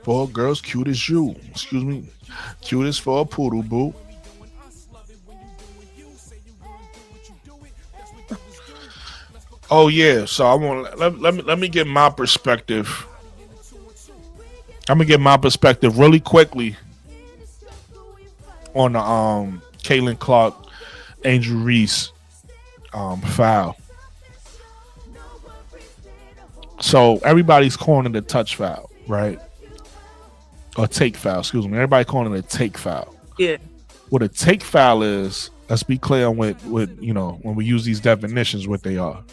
For girls, cute as you. Excuse me, cute as for a poodle boo. Oh yeah, so I want let me get my perspective. I'm gonna get my perspective really quickly on the Caitlin Clark, Angel Reese foul. So everybody's calling it a touch foul, right? Or take foul, excuse me. Everybody calling it a take foul. Yeah. What a take foul is, let's be clear on what you know when we use these definitions, what they are.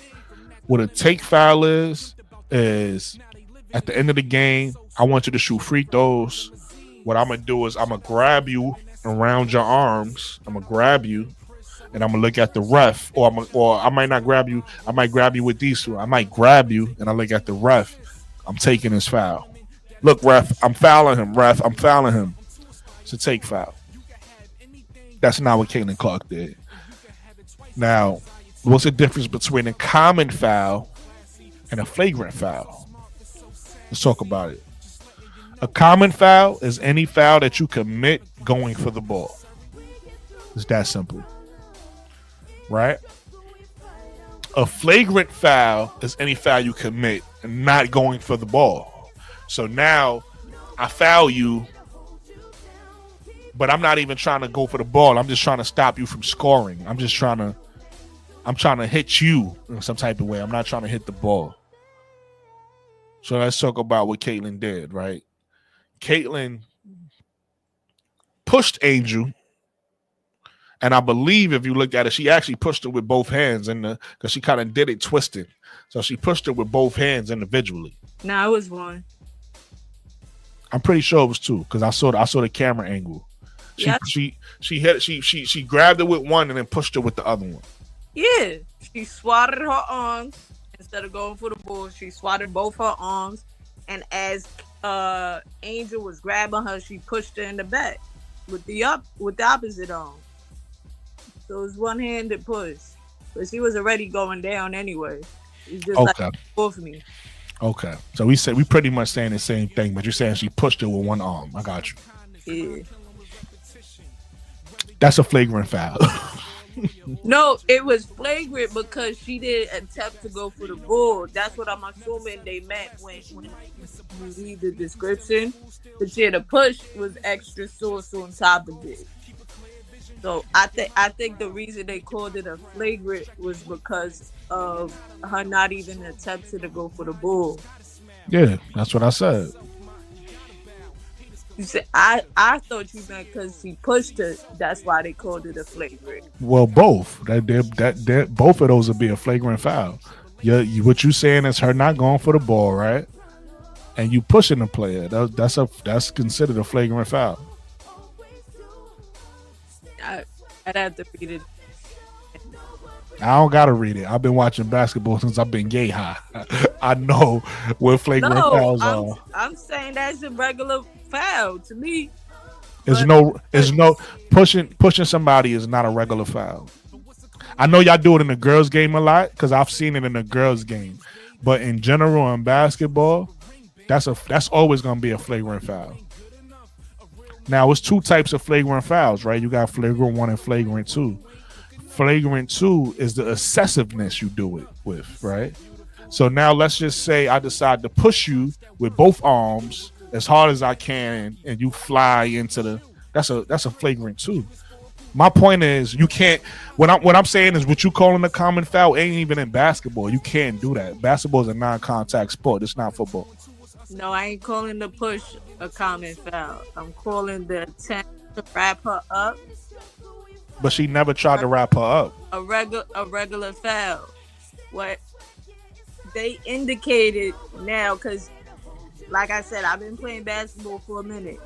What a take foul is at the end of the game, I want you to shoot free throws. What I'm gonna do is I'm gonna grab you around your arms. I'm gonna grab you, and I'm gonna look at the ref, or I might not grab you. I might grab you with these two. I might grab you, and I look at the ref. I'm taking his foul. Look, ref, I'm fouling him. Ref, I'm fouling him. It's a take foul. That's not what Caitlin Clark did. Now, what's the difference between a common foul and a flagrant foul? Let's talk about it. A common foul is any foul that you commit going for the ball. It's that simple. Right? A flagrant foul is any foul you commit and not going for the ball. So now I foul you, but I'm not even trying to go for the ball. I'm just trying to stop you from scoring. I'm trying to hit you in some type of way. I'm not trying to hit the ball. So let's talk about what Caitlin did, right? Caitlin pushed Angel, and I believe if you look at it, she actually pushed her with both hands because she kind of did it twisted. So she pushed her with both hands individually. No, it was one. I'm pretty sure it was two because I saw the camera angle. She grabbed it with one and then pushed it with the other one. Yeah, she swatted her arms instead of going for the ball. She swatted both her arms, and as Angel was grabbing her, she pushed her in the back with the opposite arm. So it was one-handed push, but she was already going down anyway. It's just okay. Like both of me. Okay, so we pretty much saying the same thing, but you're saying she pushed it with one arm. I got you. Yeah. That's a flagrant foul. No, it was flagrant because she didn't attempt to go for the ball. That's what I'm assuming they meant when you read the description. But yeah, the push was extra sauce on top of it. So I think the reason they called it a flagrant was because of her not even attempting to go for the ball. Yeah, that's what I said. You said I thought you meant because she pushed her. That's why they called it a flagrant. Well, both. That both of those would be a flagrant foul. What you saying is her not going for the ball, right? And you pushing the player. That's considered a flagrant foul. I'd have to read it. I don't gotta read it. I've been watching basketball since I've been gay high. I know what flagrant fouls are. I'm saying that's a regular foul to me. There's no pushing somebody is not a regular foul. I know y'all do it in the girls' game a lot because I've seen it in the girls' game, but in general in basketball, that's always gonna be a flagrant foul. Now it's two types of flagrant fouls, right? You got flagrant 1 and flagrant 2. Flagrant 2 is the excessiveness you do it with, right? So now let's just say I decide to push you with both arms as hard as I can, and you fly into that's a flagrant 2. My point is you can't. What I'm saying is what you calling a common foul ain't even in basketball. You can't do that. Basketball is a non-contact sport. It's not football. No, I ain't calling the push a common foul. I'm calling the attempt to wrap her up. But she never tried to wrap her up. A regular foul. What they indicated now, because like I said, I've been playing basketball for a minute.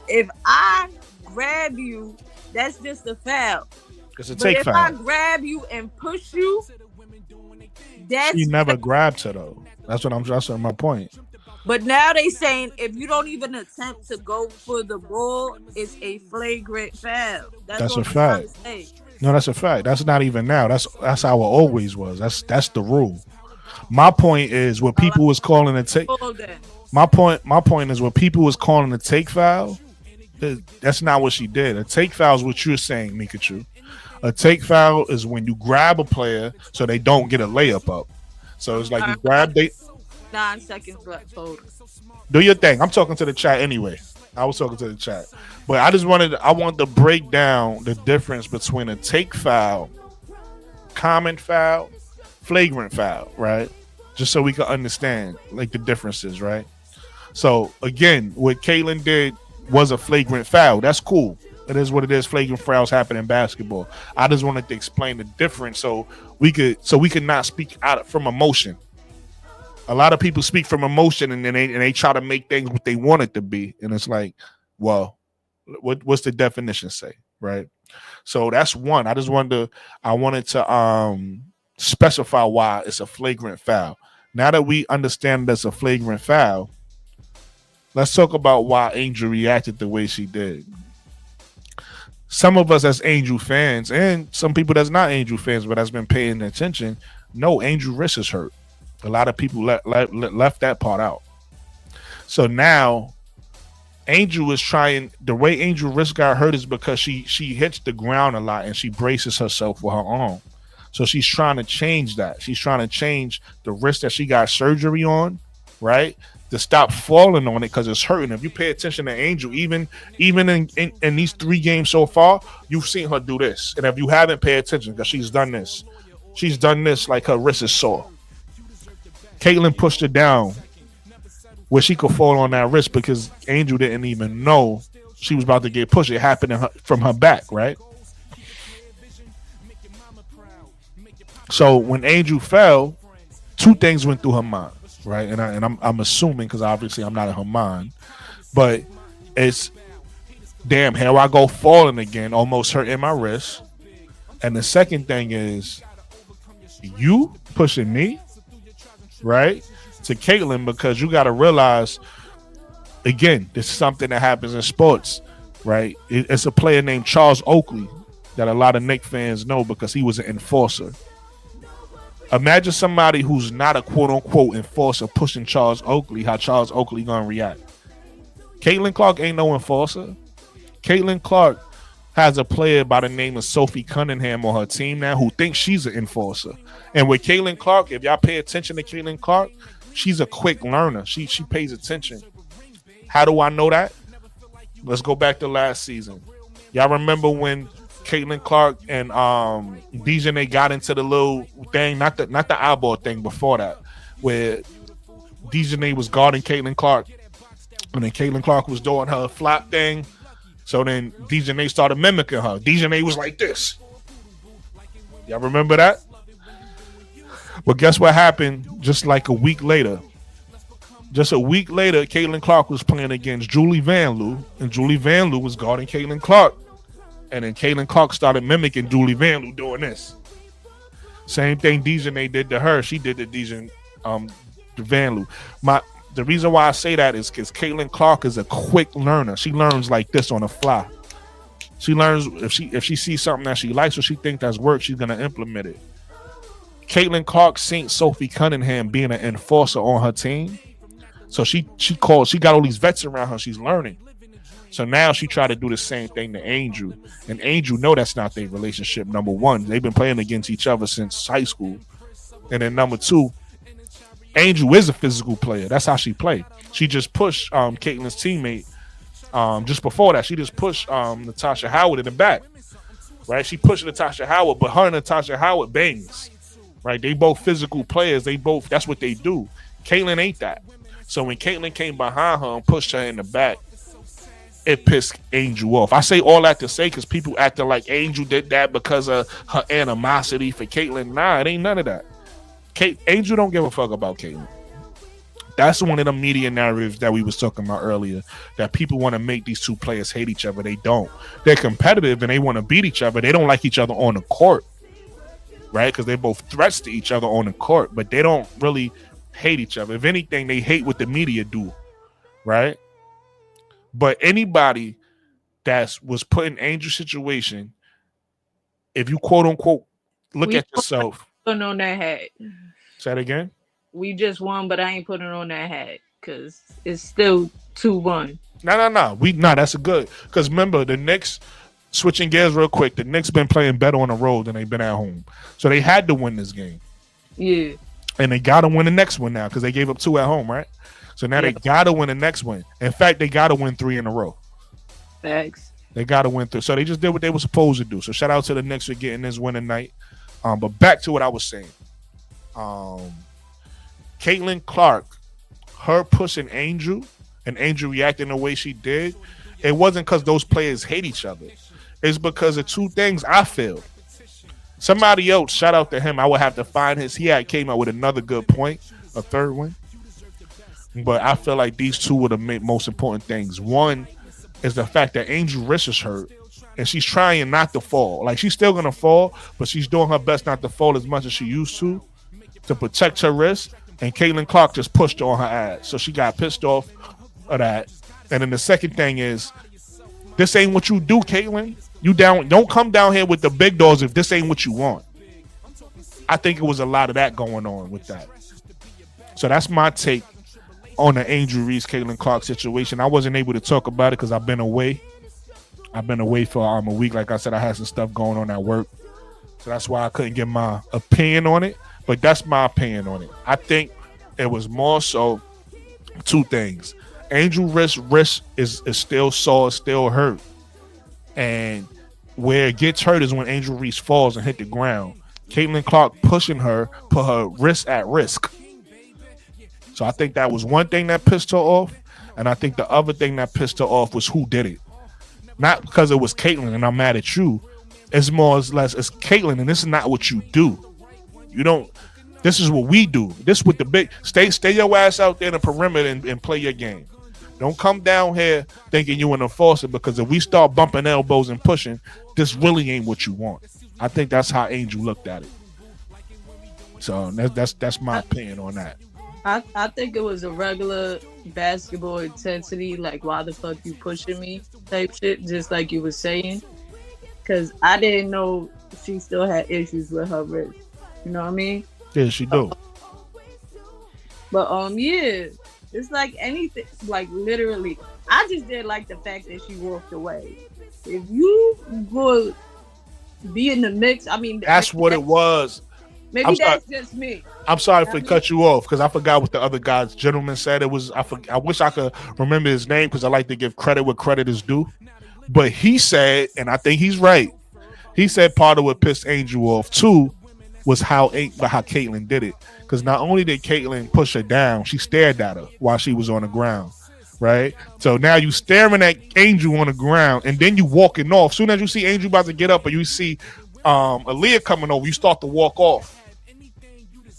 If I grab you, that's just a foul. It's a But take if foul. I grab you and push you, She that's never grabbed her though. That's my point. But now they saying if you don't even attempt to go for the ball, it's a flagrant foul. That's That's all a I'm trying fact. to say. No, that's a fact. That's not even now. That's how it always was. That's the rule. My point is what I like people was calling a take. all that. My point is what people was calling a take foul. That's not what she did. A take foul is what you're saying, Mikachu. A take foul is when you grab a player so they don't get a layup up. So it's like All you right, I grab they 9 seconds left. Hold. do your thing. I'm talking to the chat anyway. I was talking to the chat. But I want to break down the difference between a take foul, common foul, flagrant foul, right? Just so we can understand like the differences, right? So again, what Caitlin did was a flagrant foul. That's cool. It is what it is. Flagrant fouls happen in basketball. I just wanted to explain the difference so we could not speak out from emotion. A lot of people speak from emotion and then they try to make things what they want it to be, and it's like, well, what's the definition say, right? So that's one. I wanted to specify why it's a flagrant foul. Now that we understand that's a flagrant foul, let's talk about why Angel reacted the way she did. Some of us as Angel fans, and some people that's not Angel fans, but has been paying attention, know Angel wrist is hurt. A lot of people left that part out. So now Angel is trying. The way Angel wrist got hurt is because she hits the ground a lot and she braces herself with her arm. So she's trying to change that. She's trying to change the wrist that she got surgery on, right? To stop falling on it because it's hurting. If you pay attention to Angel, even in these 3 games so far, you've seen her do this. And if you haven't paid attention, because she's done this like her wrist is sore. Caitlin pushed her down where she could fall on that wrist because Angel didn't even know she was about to get pushed. It happened from her back, right? So when Angel fell, 2 things went through her mind, right? And I'm assuming because obviously I'm not in her mind, but it's damn, here I go falling again, almost hurting my wrist. And the second thing is you pushing me, right, to Caitlin, because you got to realize, again, this is something that happens in sports, right? It's a player named Charles Oakley that a lot of Knicks fans know because he was an enforcer. Imagine somebody who's not a quote-unquote enforcer pushing Charles Oakley, how Charles Oakley going to react. Caitlin Clark ain't no enforcer. Caitlin Clark has a player by the name of Sophie Cunningham on her team now who thinks she's an enforcer. And with Caitlin Clark, if y'all pay attention to Caitlin Clark, she's a quick learner. She pays attention. How do I know that? Let's go back to last season. Y'all remember when Caitlin Clark and Dejanay got into the little thing, not the eyeball thing before that, where Dejanay was guarding Caitlin Clark, and then Caitlin Clark was doing her flap thing. So then Dejanay started mimicking her. Dejanay was like this. Y'all remember that? Well, guess what happened? Just a week later, Caitlin Clark was playing against Julie Vanloo, and Julie Vanloo was guarding Caitlin Clark. And then Caitlin Clark started mimicking Julie Vanloo doing this. Same thing Dejanay did to her. She did to Dejanay Vanloo. The reason why I say that is because Caitlin Clark is a quick learner. She learns like this on the fly. She learns if she sees something that she likes or she thinks that's work, she's gonna implement it. Caitlin Clark seen Sophie Cunningham being an enforcer on her team, so she got all these vets around her. She's learning. So now she tried to do the same thing to Angel, and Angel know that's not their relationship. Number one, they've been playing against each other since high school, and then number two, Angel is a physical player. That's how she played. She just pushed Caitlin's teammate. Just before that, she just pushed Natasha Howard in the back. Right? She pushed Natasha Howard, but her and Natasha Howard bangs. Right? They both physical players. That's what they do. Caitlin ain't that. So when Caitlin came behind her and pushed her in the back, it pissed Angel off. I say all that to say because people acting like Angel did that because of her animosity for Caitlin. Nah, it ain't none of that. Angel don't give a fuck about Caitlin. That's one of the media narratives that we was talking about earlier, that people want to make these two players hate each other. They don't. They're competitive and they want to beat each other. They don't like each other on the court, right? Because they're both threats to each other on the court, but they don't really hate each other. If anything, they hate what the media do, right? But anybody that was put in Angel's situation, if you quote unquote look at yourself. Putting on that hat. Say that again? We just won, but I ain't putting on that hat because it's still 2-1. No. That's a good. Because remember, the Knicks, switching gears real quick, the Knicks been playing better on the road than they've been at home. So they had to win this game. Yeah. And they got to win the next one now because they gave up 2 at home, right? So now they got to win the next one. In fact, they got to win 3 in a row. Thanks. They got to win 3. So they just did what they were supposed to do. So shout out to the Knicks for getting this win tonight. But back to what I was saying. Caitlin Clark, her pushing Angel, and Angel reacting the way she did, it wasn't because those players hate each other. It's because of 2 things I feel. Somebody else, shout out to him, I would have to find his. He came out with another good point, a third one. But I feel like these 2 were the most important things. One is the fact that Angel wrist is hurt, and she's trying not to fall. Like, she's still going to fall, but she's doing her best not to fall as much as she used to protect her wrist. And Caitlin Clark just pushed her on her ass. So she got pissed off of that. And then the second thing is, this ain't what you do, Caitlin. You don't come down here with the big dogs if this ain't what you want. I think it was a lot of that going on with that. So that's my take on the Angel Reese, Caitlin Clark situation. I wasn't able to talk about it because I've been away. I've been away for a week. Like I said, I had some stuff going on at work. So that's why I couldn't get my opinion on it. But that's my opinion on it. I think it was more so 2 things. Angel wrist is still sore, still hurt. And where it gets hurt is when Angel Reese falls and hit the ground. Caitlin Clark pushing her, put her wrist at risk. So I think that was one thing that pissed her off. And I think the other thing that pissed her off was who did it. Not because it was Caitlin and I'm mad at you. It's more or less, it's Caitlin and this is not what you do. You don't. This is what we do. This with the big. Stay your ass out there in the perimeter and play your game. Don't come down here thinking you an enforcer, because if we start bumping elbows and pushing, this really ain't what you want. I think that's how Angel looked at it. So that's my opinion on that. I think it was a regular basketball intensity, like why the fuck you pushing me type shit, just like you were saying. Because I didn't know she still had issues with her wrist. You know what I mean? Yeah, she do. But yeah, it's like anything, like literally. I just didn't like the fact that she walked away. If you would be in the mix, I mean, that's what it was. Maybe that's just me. I'm sorry if I cut you off because I forgot what the other guy's gentleman said. It was I wish I could remember his name because I like to give credit where credit is due. But he said, and I think he's right. He said part of what pissed Angel off too was how Caitlin did it. Because not only did Caitlin push her down, she stared at her while she was on the ground, right? So now you staring at Angel on the ground, and then you walking off. Soon as you see Angel about to get up, or you see Aaliyah coming over, you start to walk off.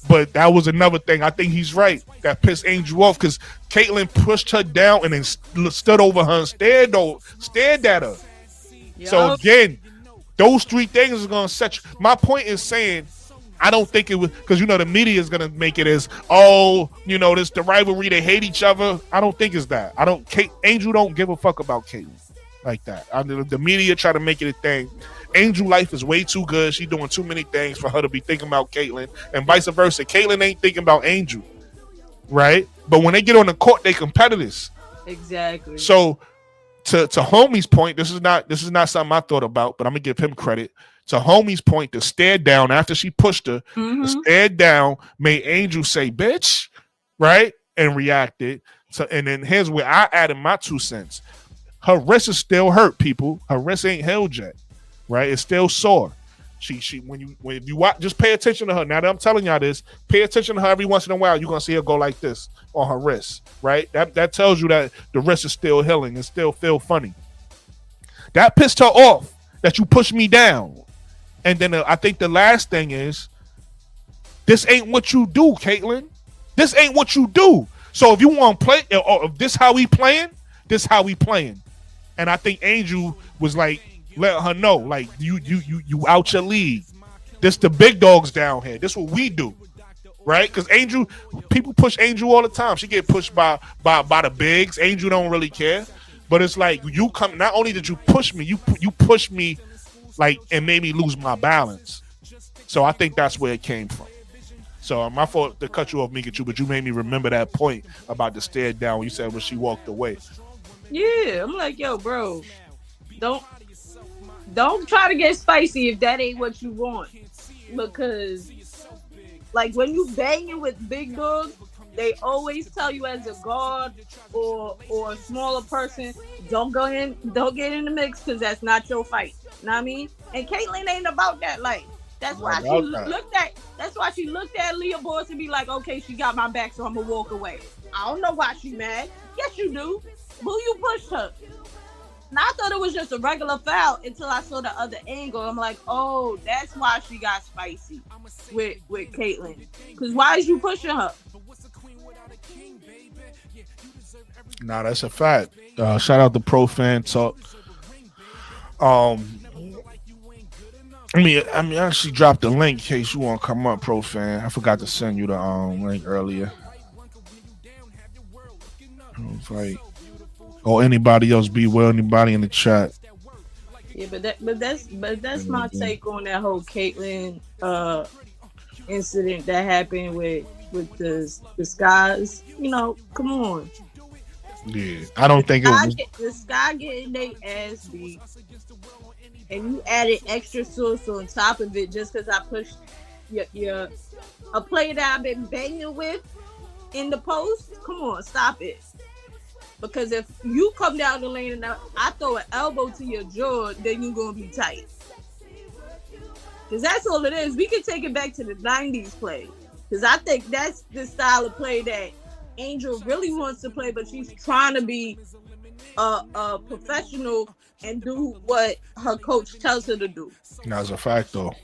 But that was another thing. I think he's right. That pissed Angel off because Caitlin pushed her down and then stood over her and stared at her. Yep. So again, those 3 things are gonna set you. My point is saying, I don't think it was because the media is gonna make it as this the rivalry, they hate each other. I don't think it's that. Angel don't give a fuck about Caitlin like that. The media try to make it a thing. Angel life is way too good. She's doing too many things for her to be thinking about Caitlin, and vice versa. Caitlin ain't thinking about Angel, right? But when they get on the court, they competitors. Exactly. So to Homie's point, this is not something I thought about, but I'm gonna give him credit. To Homie's point, to stare down after she pushed her, to stare down made Angel say "bitch," right, and reacted. So, and then here's where I added my 2 cents. Her wrist is still hurt, people. Her wrist ain't healed yet, right? It's still sore. She when you watch, just pay attention to her. Now that I'm telling y'all this, pay attention to her every once in a while. You're gonna see her go like this on her wrist, right? That tells you that the wrist is still healing and still feel funny. That pissed her off that you pushed me down. And then I think the last thing is, this ain't what you do, Caitlin. This ain't what you do. So if you want to play, or if this how we playing, this how we playing. And I think Angel was like, let her know, like you out your league. This the big dogs down here. This what we do, right? Because Angel, people push Angel all the time. She get pushed by the bigs. Angel don't really care, but it's like you come. Not only did you push me, you pushed me, like, and made me lose my balance. So I think that's where it came from. So my fault to cut you off, Mikachu, but you made me remember that point about the stare down when you said when she walked away. Yeah, I'm like, yo, bro, don't try to get spicy if that ain't what you want. Because, like, when you banging with big dogs, they always tell you as a guard or a smaller person, don't get in the mix because that's not your fight. Know what I mean? And Caitlyn ain't about that life. That's why she looked at. That's why she looked at Leah Boyce and be like, okay, she got my back, so I'm gonna walk away. I don't know why she mad. Yes, you do. Boo, you pushed her. And I thought it was just a regular foul until I saw the other angle. I'm like, oh, that's why she got spicy with Caitlyn. Because why is you pushing her? Nah, that's a fact. Shout out to Pro Fan Talk. I mean, I actually dropped the link in case you want to come up, Pro Fan. I forgot to send you the link earlier. Like, or anybody else, be well, anybody in the chat. Yeah, but that's my take on that whole Caitlyn incident that happened with the Skies. You know, come on. Yeah, I don't think it was the Sky getting their ass beat. And you added extra sauce on top of it just because I pushed a player that I've been banging with in the post. Come on, stop it. Because if you come down the lane and I throw an elbow to your jaw, then you're going to be tight. Because that's all it is. We can take it back to the 90s play. Because I think that's the style of play that Angel really wants to play, but she's trying to be a professional and do what her coach tells her to do. That's a fact, though.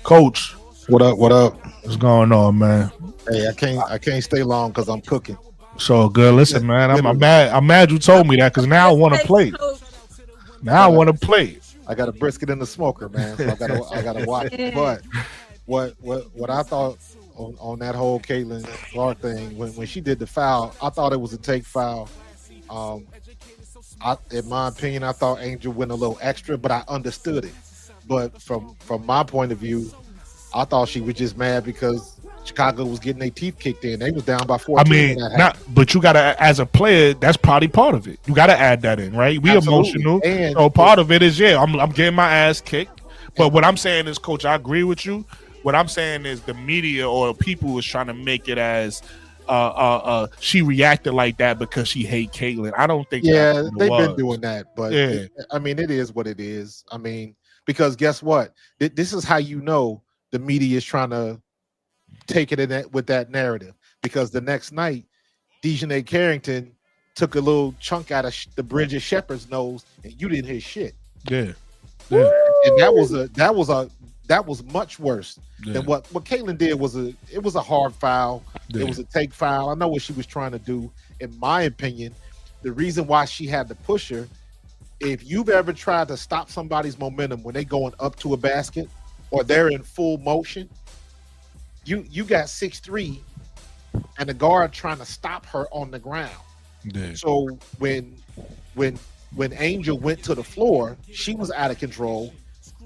Coach, what up? What's going on, man? Hey, I can't stay long because I'm cooking. So good. Listen, man, I'm mad you told me that because now I want to play. Now I want to play. I got a brisket in the smoker, man. So I gotta watch it. But what I thought on that whole Caitlyn Clark thing when she did the foul, I thought it was a take foul. In my opinion, I thought Angel went a little extra, but I understood it. But from my point of view, I thought she was just mad because Chicago was getting their teeth kicked in. They was down by 14. I mean, but you gotta, as a player, that's probably part of it. You gotta add that in, right? We absolutely emotional, and so part of it is I'm getting my ass kicked. But what I'm saying is, Coach, I agree with you. What I'm saying is the media or people is trying to make it as she reacted like that because she hate Caitlyn. I don't think. Yeah, they've been doing that, but yeah. I mean, it is what it is. I mean, because guess what? This is how you know the media is trying to take it in with that narrative. Because the next night, Dejanay Carrington took a little chunk out of the bridge of Shepard's nose, and you didn't hear shit. Yeah. And that was much worse than what Caitlyn did. It was a hard foul. Yeah. It was a take foul. I know what she was trying to do. In my opinion, the reason why she had to push her, if you've ever tried to stop somebody's momentum when they're going up to a basket or they're in full motion, you got 6'3" and the guard trying to stop her on the ground. Yeah. So when Angel went to the floor, she was out of control.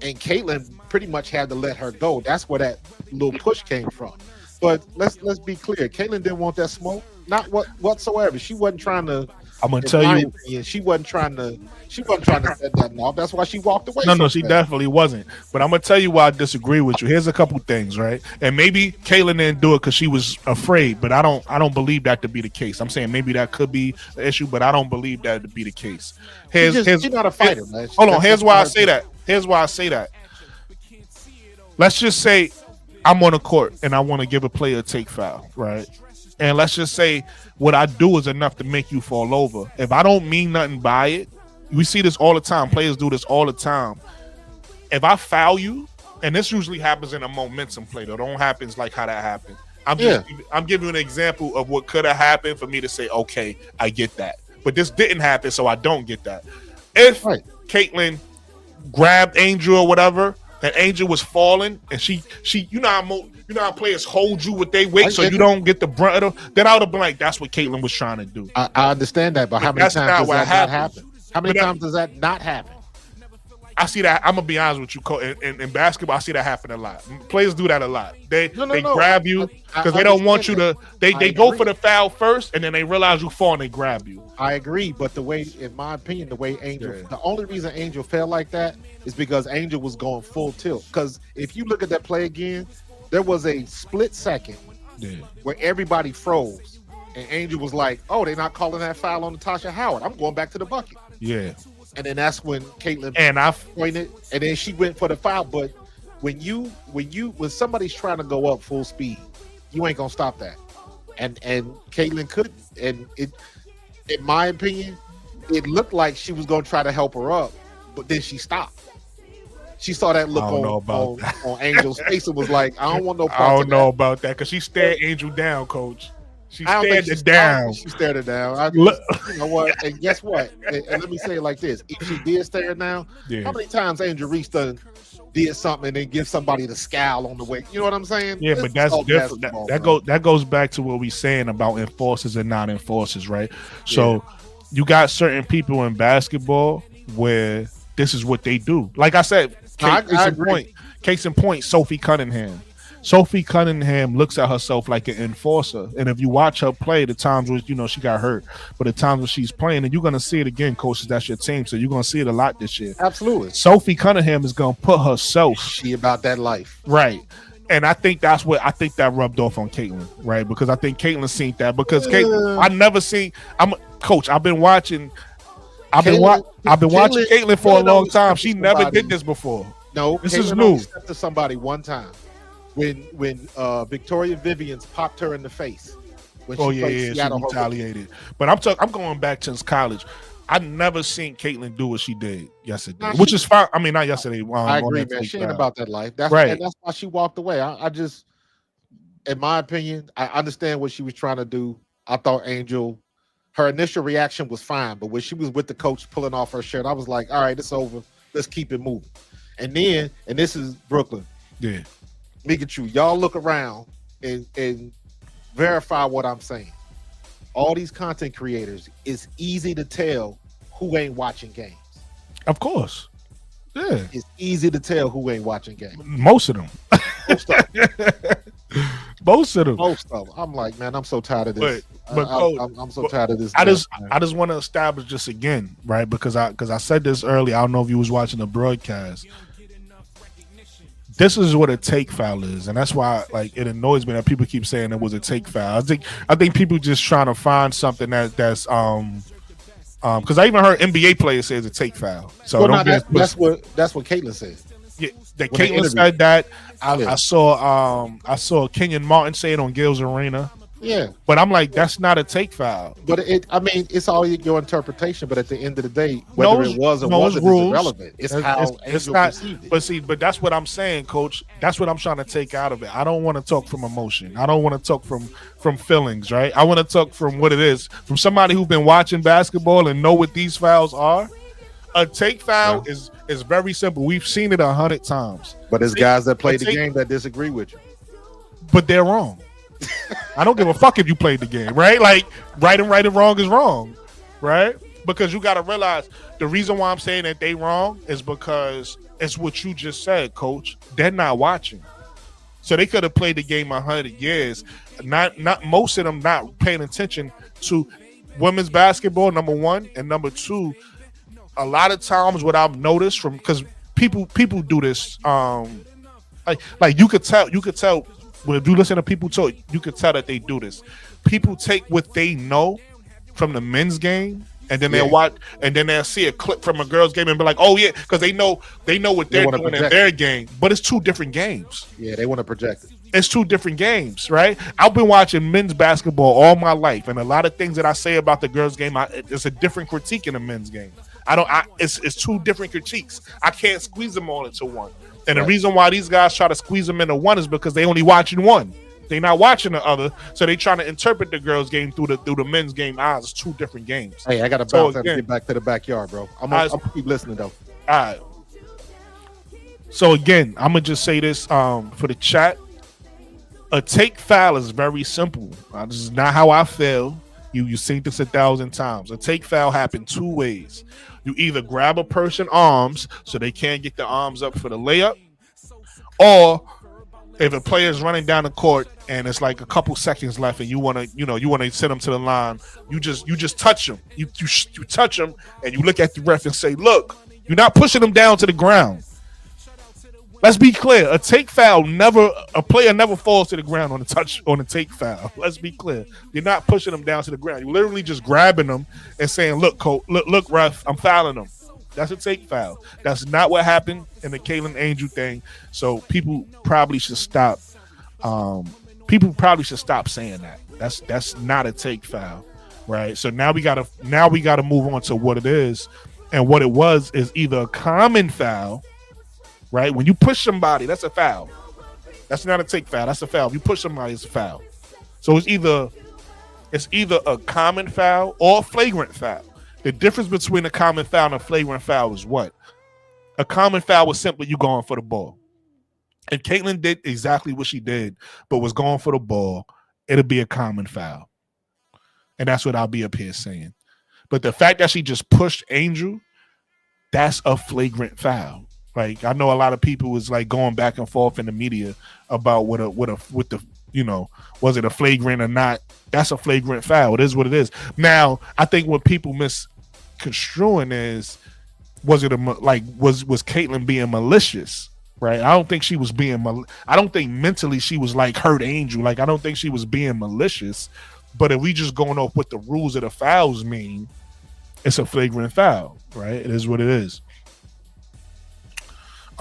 And Caitlyn pretty much had to let her go. That's where that little push came from. But let's be clear. Caitlyn didn't want that smoke. Not whatsoever. She wasn't trying to. I'm gonna tell you. Opinion, she wasn't trying to set that off. That's why she walked away. No, she definitely wasn't. But I'm gonna tell you why I disagree with you. Here's a couple things, right? And maybe Caitlyn didn't do it because she was afraid. But I don't believe that to be the case. I'm saying maybe that could be an issue, but I don't believe that to be the case. She's not a fighter, man. Hold on. Here's why I say that. Let's just say I'm on a court and I want to give a player a take foul, right? And let's just say what I do is enough to make you fall over. If I don't mean nothing by it, we see this all the time. Players do this all the time. If I foul you, and this usually happens in a momentum play, though, don't happens like how that happened. I'm giving you an example of what could have happened for me to say, okay, I get that. But this didn't happen, so I don't get that. If Caitlyn grabbed Angel or whatever, and Angel was falling, and she, you know how players hold you with their weight, so you don't get the brunt of them. Then I would have been like, that's what Caitlyn was trying to do. I understand that, but how many times does that not happen? How many times does that not happen? I see that. I'm gonna be honest with you. In basketball, I see that happen a lot. Players do that a lot. They grab you because they don't want you to. They go for the foul first, and then they realize you fall and they grab you. I agree, but the way, in my opinion, the way Angel, the only reason Angel fell like that is because Angel was going full tilt. Because if you look at that play again, there was a split second where everybody froze, and Angel was like, "Oh, they're not calling that foul on Natasha Howard. I'm going back to the bucket." Yeah. And then that's when Caitlyn pointed, and then she went for the foul. But when somebody's trying to go up full speed, you ain't gonna stop that. And Caitlyn couldn't. And it, in my opinion, it looked like she was gonna try to help her up, but then she stopped. She saw that look on Angel's face and was like, "I don't want no part I don't know about that," because she stared Angel down, Coach. She stared it down. She stared it down. You know what? And guess what? And let me say it like this: if she did stare it down, how many times Angel Reese did something and then give somebody the scowl on the way? You know what I'm saying? Yeah, but that's different. That goes back to what we saying about enforcers and non-enforcers, right? So you got certain people in basketball where this is what they do. Like I said, case in point, Sophie Cunningham. Sophie Cunningham looks at herself like an enforcer, and if you watch her play, the times where she got hurt, but the times when she's playing, and you're gonna see it again, coaches. That's your team, so you're gonna see it a lot this year. Absolutely, Sophie Cunningham is gonna put herself. She about that life, right? And I think that rubbed off on Caitlyn, right? Because I think Caitlyn seen that because Caitlyn, I never seen. I'm a coach. I've been watching Caitlyn for a long time. She never did this before. No, this is new. Stepped to somebody one time. When Victoria Vivians popped her in the face. When she retaliated. But I'm going back since college. I never seen Caitlyn do what she did yesterday, which is fine. I mean, not yesterday. I agree, man. She ain't about that life. That's right. And that's why she walked away. I just, in my opinion, I understand what she was trying to do. I thought Angel, her initial reaction was fine, but when she was with the coach pulling off her shirt, I was like, all right, it's over. Let's keep it moving. And then, and this is Brooklyn. Yeah. Pikachu, y'all look around and verify what I'm saying. All these content creators, it's easy to tell who ain't watching games. Of course. Yeah. It's easy to tell who ain't watching games. Most of them. Most of them. I'm like, man, I'm so tired of this. I'm so tired of this. I just want to establish this again, right? Because I said this earlier. I don't know if you was watching the broadcast. This is what a take foul is, and that's why it annoys me that people keep saying it was a take foul. I think people just trying to find something that's because I even heard NBA players say it's a take foul. So that's what Caitlyn said. Yeah, that Caitlyn said that. I saw Kenyon Martin say it on Gil's Arena. Yeah, but I'm like, that's not a take foul. But it's all your interpretation. But at the end of the day, whether it was or wasn't is irrelevant. It's how Angel perceived it. But that's what I'm saying, Coach. That's what I'm trying to take out of it. I don't want to talk from emotion. I don't want to talk from feelings, right? I want to talk from what it is, from somebody who's been watching basketball and know what these fouls are. A take foul is very simple. We've seen it 100 times. But there's guys that play the game that disagree with you. But they're wrong. I don't give a fuck if you played the game, right? Like, right and wrong is wrong, right? Because you got to realize the reason why I'm saying that they wrong is because it's what you just said, Coach. They're not watching. So they could have played the game 100 years. Not most of them not paying attention to women's basketball, number one. And number two, a lot of times what I've noticed because people do this, like you could tell. Well, if you listen to people talk, you can tell that they do this. People take what they know from the men's game, and then they'll watch, and then they'll see a clip from a girl's game and be like, "Oh yeah," because they know what they're doing in their game. But it's two different games. Yeah, they want to project it. It's two different games, right? I've been watching men's basketball all my life, and a lot of things that I say about the girls' game, it's a different critique in the men's game. It's two different critiques. I can't squeeze them all into one. And the reason why these guys try to squeeze them into one is because they only watching one. They not watching the other, so they trying to interpret the girls' game through the men's game eyes. It's two different games. Hey, I got to bounce and get back to the backyard, bro. I'm gonna keep listening though. All right. So again, I'm gonna just say this for the chat. A take foul is very simple. This is not how I feel. You seen this 1,000 times. A take foul happen two ways. You either grab a person arms so they can't get the arms up for the layup, or if a player is running down the court and it's like a couple seconds left and you want to send them to the line, you just touch them. You touch them and you look at the ref and say, "Look, you're not pushing them down to the ground." Let's be clear. A player never falls to the ground on a take foul. Let's be clear. You're not pushing them down to the ground. You're literally just grabbing them and saying, "Look, coach, look, ref, I'm fouling them." That's a take foul. That's not what happened in the Kaylin Angel thing. So people probably should stop. People probably should stop saying that. That's not a take foul, right? So now we gotta move on to what it is, and what it was is either a common foul. Right? When you push somebody, that's a foul. That's not a take foul. That's a foul. If you push somebody, it's a foul. So it's either a common foul or a flagrant foul. The difference between a common foul and a flagrant foul is what? A common foul was simply you going for the ball. If Caitlin did exactly what she did, but was going for the ball, it'll be a common foul. And that's what I'll be up here saying. But the fact that she just pushed Angel, that's a flagrant foul. Like, I know a lot of people was like going back and forth in the media about was it a flagrant or not? That's a flagrant foul. It is what it is. Now, I think what people misconstruing is, was Caitlin being malicious? Right? I don't think she was being I don't think mentally she was like hurt Angel. Like, I don't think she was being malicious. But if we just going off what the rules of the fouls mean, it's a flagrant foul, right? It is what it is.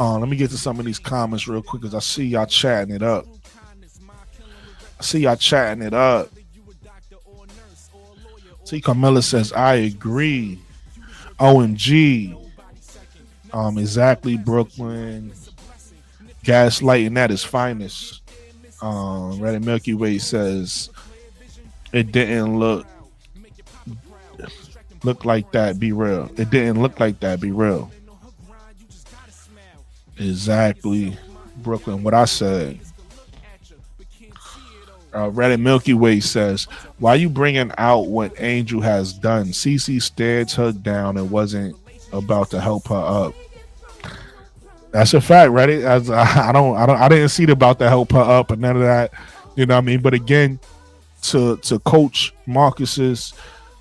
Let me get to some of these comments real quick because I see y'all chatting it up. See, Carmela says, "I agree. OMG. Exactly, Brooklyn. Gaslighting at its finest." Reddit Milky Way says, "It didn't look like that. Be real. It didn't look like that. Be real." Exactly, Brooklyn. What I said. Reddit Milky Way says, "Why you bringing out what Angel has done? Cece stared her down and wasn't about to help her up." That's a fact, Reddit. I didn't see it about to help her up and none of that. You know what I mean? But again, to Coach Marcus's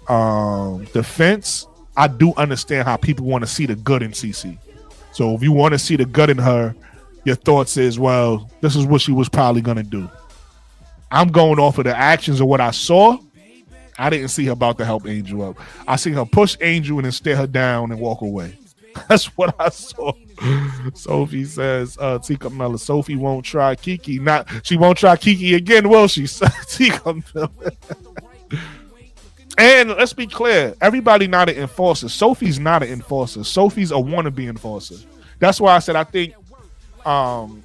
defense, I do understand how people want to see the good in Cece. So if you want to see the gut in her, your thoughts is, well, this is what she was probably going to do. I'm going off of the actions of what I saw. I didn't see her about to help Angel up. I see her push Angel and then stare her down and walk away. That's what I saw. Sophie says, Tika Mella, Sophie won't try Kiki. She won't try Kiki again, will she? Tika Mella. And let's be clear, everybody not an enforcer. Sophie's not an enforcer. Sophie's a wannabe enforcer. That's why I said I think Caitlin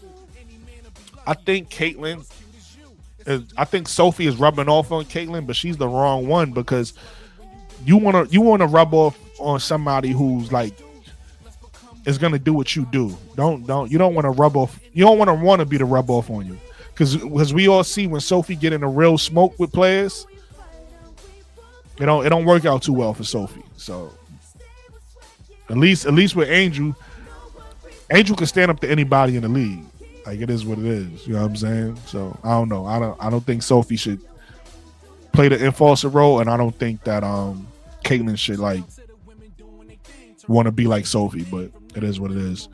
I think Sophie is rubbing off on Caitlin, but she's the wrong one because you wanna rub off on somebody who's like is gonna do what you do. You don't want to rub off. You don't want to be the rub off on you because we all see when Sophie get in a real smoke with players. It don't work out too well for Sophie. So at least with Angel can stand up to anybody in the league. Like, it is what it is. You know what I'm saying? So I don't know. I don't think Sophie should play the enforcer role, and I don't think that Caitlin should like want to be like Sophie. But it is what it is.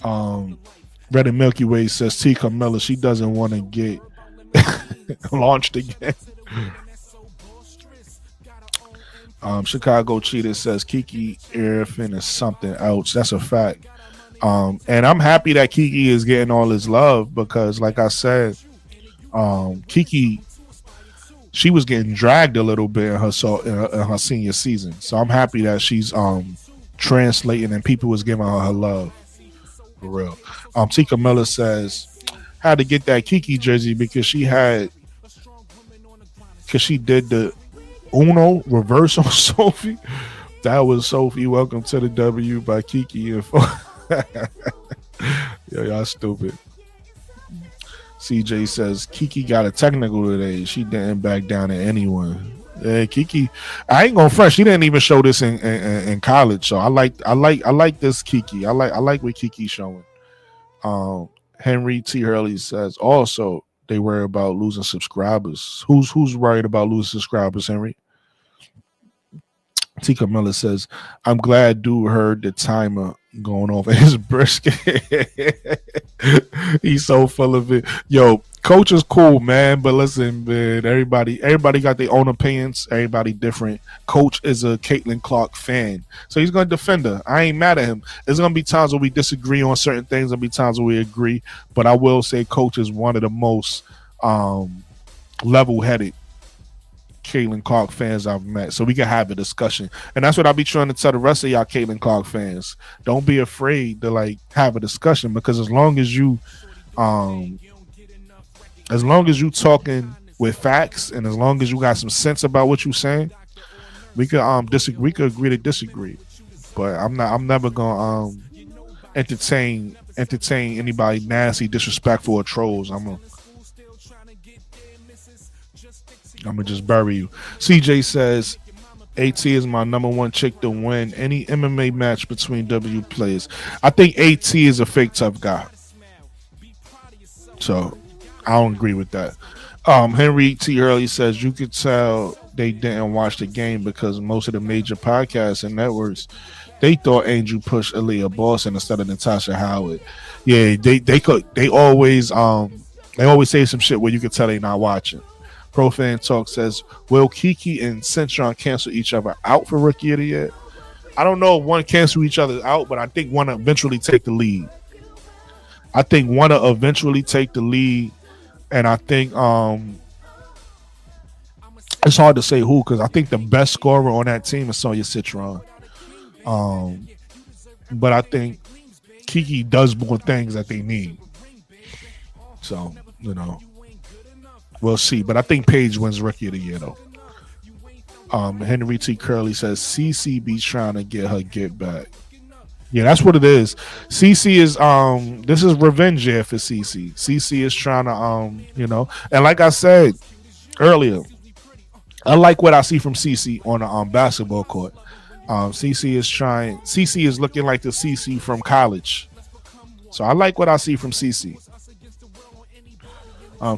Reddit Milky Way says T. Carmella, she doesn't want to get launched again. Chicago Cheetah says Kiki Airfin is something else. That's a fact. And I'm happy that Kiki is getting all his love because, like I said, Kiki, she was getting dragged a little bit in her senior season. So I'm happy that she's translating and people was giving her love. For real. Tika Miller says, had to get that Kiki jersey because she did the Uno reverse on Sophie. That was Sophie. Welcome to the W by Kiki and yo, y'all stupid. CJ says Kiki got a technical today. She didn't back down to anyone. Yeah, Kiki, I ain't gonna front. She didn't even show this in college. So I like this Kiki. I like what Kiki's showing. Henry T. Hurley says also they worry about losing subscribers. Who's worried about losing subscribers, Henry? T. Camilla says, I'm glad dude heard the timer going off at his brisket. He's so full of it. Yo, coach is cool, man. But listen, man, everybody got their own opinions. Everybody different. Coach is a Caitlin Clark fan. So he's gonna defend her. I ain't mad at him. There's gonna be times where we disagree on certain things, there'll be times where we agree. But I will say coach is one of the most level-headed Caitlin Clark fans I've met, so we can have a discussion, and that's what I'll be trying to tell the rest of y'all Caitlin Clark fans. Don't be afraid to like have a discussion, because as long as you talking with facts, and as long as you got some sense about what you're saying, we could disagree. We could agree to disagree, but I'm never gonna entertain anybody nasty, disrespectful, or trolls. I'm gonna just bury you. CJ says AT is my number one chick to win any MMA match between W players. I think AT is a fake tough guy, so I don't agree with that. Henry T. Hurley says you could tell they didn't watch the game because most of the major podcasts and networks, they thought Angel pushed Aaliyah Boston instead of Natasha Howard. Yeah, they always say some shit where you could tell they not watching. Profan Talk says, will Kiki and Centron cancel each other out for Rookie of the Year? I don't know if one cancel each other out, but I think one will eventually take the lead. And I think it's hard to say who, because I think the best scorer on that team is Sonya Citron. But I think Kiki does more things that they need. So, we'll see, but I think Paige wins Rookie of the Year though. Henry T. Curley says CC be trying to get her get back. Yeah, that's what it is. CC is this is revenge year for CC. CC is trying to and like I said earlier, I like what I see from CC on the basketball court. CC is looking like the CC from college. So I like what I see from CC.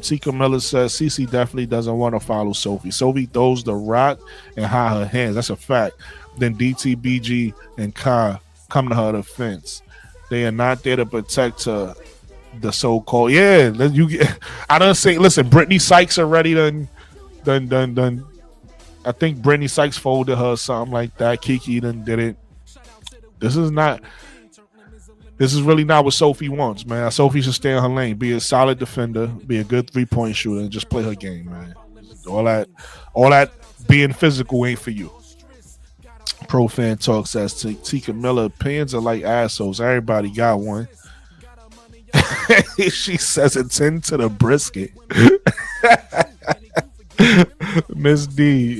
Tika Miller says CC definitely doesn't want to follow Sophie. Sophie throws the rock and hide her hands. That's a fact. Then DTBG and Kai come to her defense. They are not there to protect her. The so-called I don't say. Listen, Brittany Sykes already done. I think Brittany Sykes folded her or something like that. Kiki done did it. This is really not what Sophie wants, man. Sophie should stay in her lane, be a solid defender, be a good 3-point shooter, and just play her game, man. All that being physical ain't for you. Profan Talk says Tika Miller, opinions are like assholes. Everybody got one. She says attend to the brisket. Miss D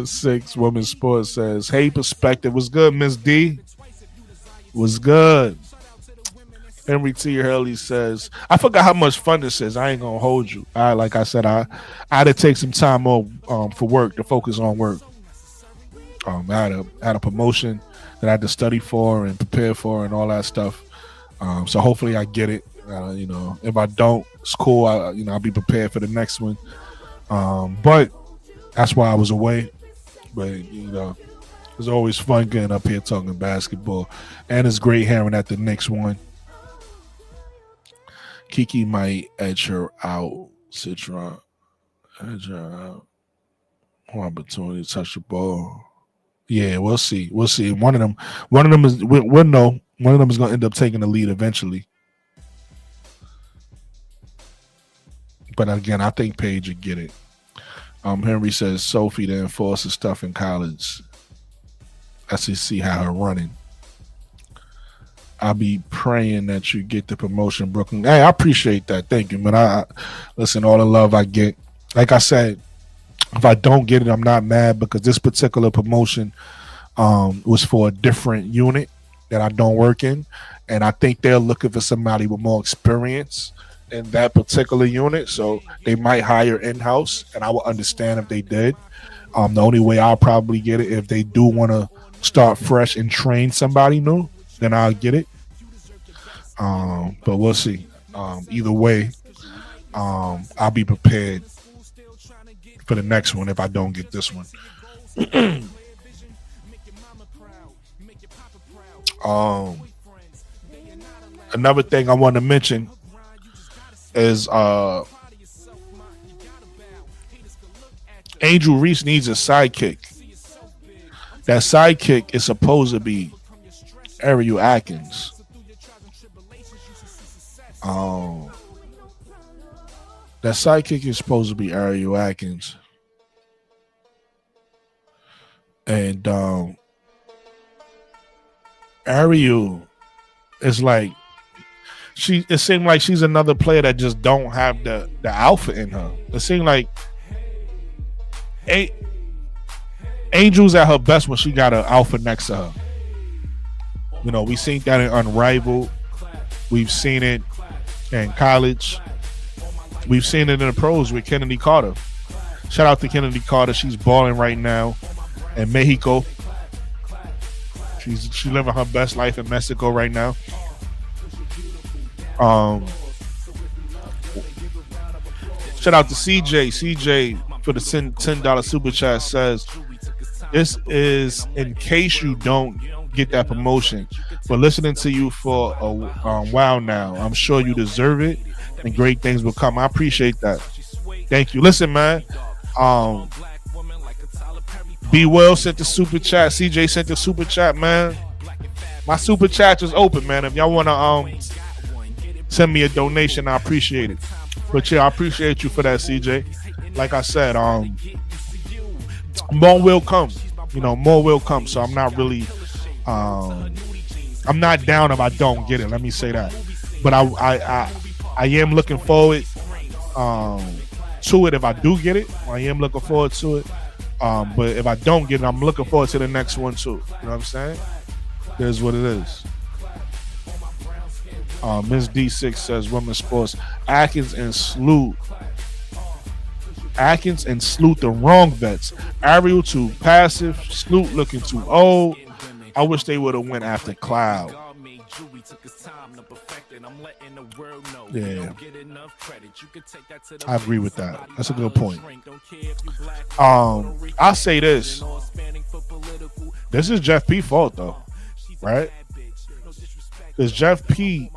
6 Women's Sports says, hey, perspective. What's good, Miss D? What's good? Henry T. Hurley says, I forgot how much fun this is. I ain't gonna hold you. Like I said, I had to take some time off for work, to focus on work. I had a promotion that I had to study for and prepare for and all that stuff. So hopefully I get it. If I don't, it's cool. I'll be prepared for the next one. But that's why I was away. But it's always fun getting up here talking basketball, and it's great hearing at the next one. Kiki might edge her out. Citron edge her out. More opportunity to touch the ball. Yeah, we'll see. One of them is we'll know. One of them is going to end up taking the lead eventually. But again, I think Paige would get it. Henry says Sophie to enforce the stuff in college. Let's just see how her running. I'll be praying that you get the promotion, Brooklyn. Hey, I appreciate that. Thank you, man. I listen, all the love I get. Like I said, if I don't get it, I'm not mad because this particular promotion was for a different unit that I don't work in, and I think they're looking for somebody with more experience in that particular unit, so they might hire in-house, and I would understand if they did. The only way I'll probably get it if they do want to start fresh and train somebody new, then I'll get it. But we'll see. Either way, I'll be prepared for the next one if I don't get this one. Another thing I want to mention is Angel Reese needs a sidekick. That sidekick is supposed to be Ariel Atkins. That sidekick is supposed to be Ariel Atkins. And Ariel is like, it seemed like she's another player that just don't have the alpha in her. It seemed like Angel's at her best when she got an alpha next to her. You know, we seen that in Unrivaled. We've seen it in college. We've seen it in the pros with Kennedy Carter. Shout out to Kennedy Carter. She's balling right now in Mexico. She's living her best life in Mexico right now. Shout out to CJ. CJ for the $10 super chat says, this is in case you don't get that promotion. But listening to you for a while now, I'm sure you deserve it and great things will come. I appreciate that. Thank you. Listen, man. B Will sent the super chat. CJ sent the super chat, man. My super chat is open, man. If y'all want to send me a donation, I appreciate it. But yeah, I appreciate you for that, CJ. Like I said, more will come. You know, more will come. So I'm not really, I'm not down if I don't get it. Let me say that. But I am looking forward to it if I do get it. I am looking forward to it. But if I don't get it, I'm looking forward to the next one too. You know what I'm saying? Here's what it is. Ms. D6 says women's sports. Atkins and Sloot the wrong vets. Ariel too passive. Sloot looking too old. I wish they would have went after Cloud. Yeah, I agree with that. That's a good point. I'll say this. This is Jeff P. fault though, right? Because Jeff P.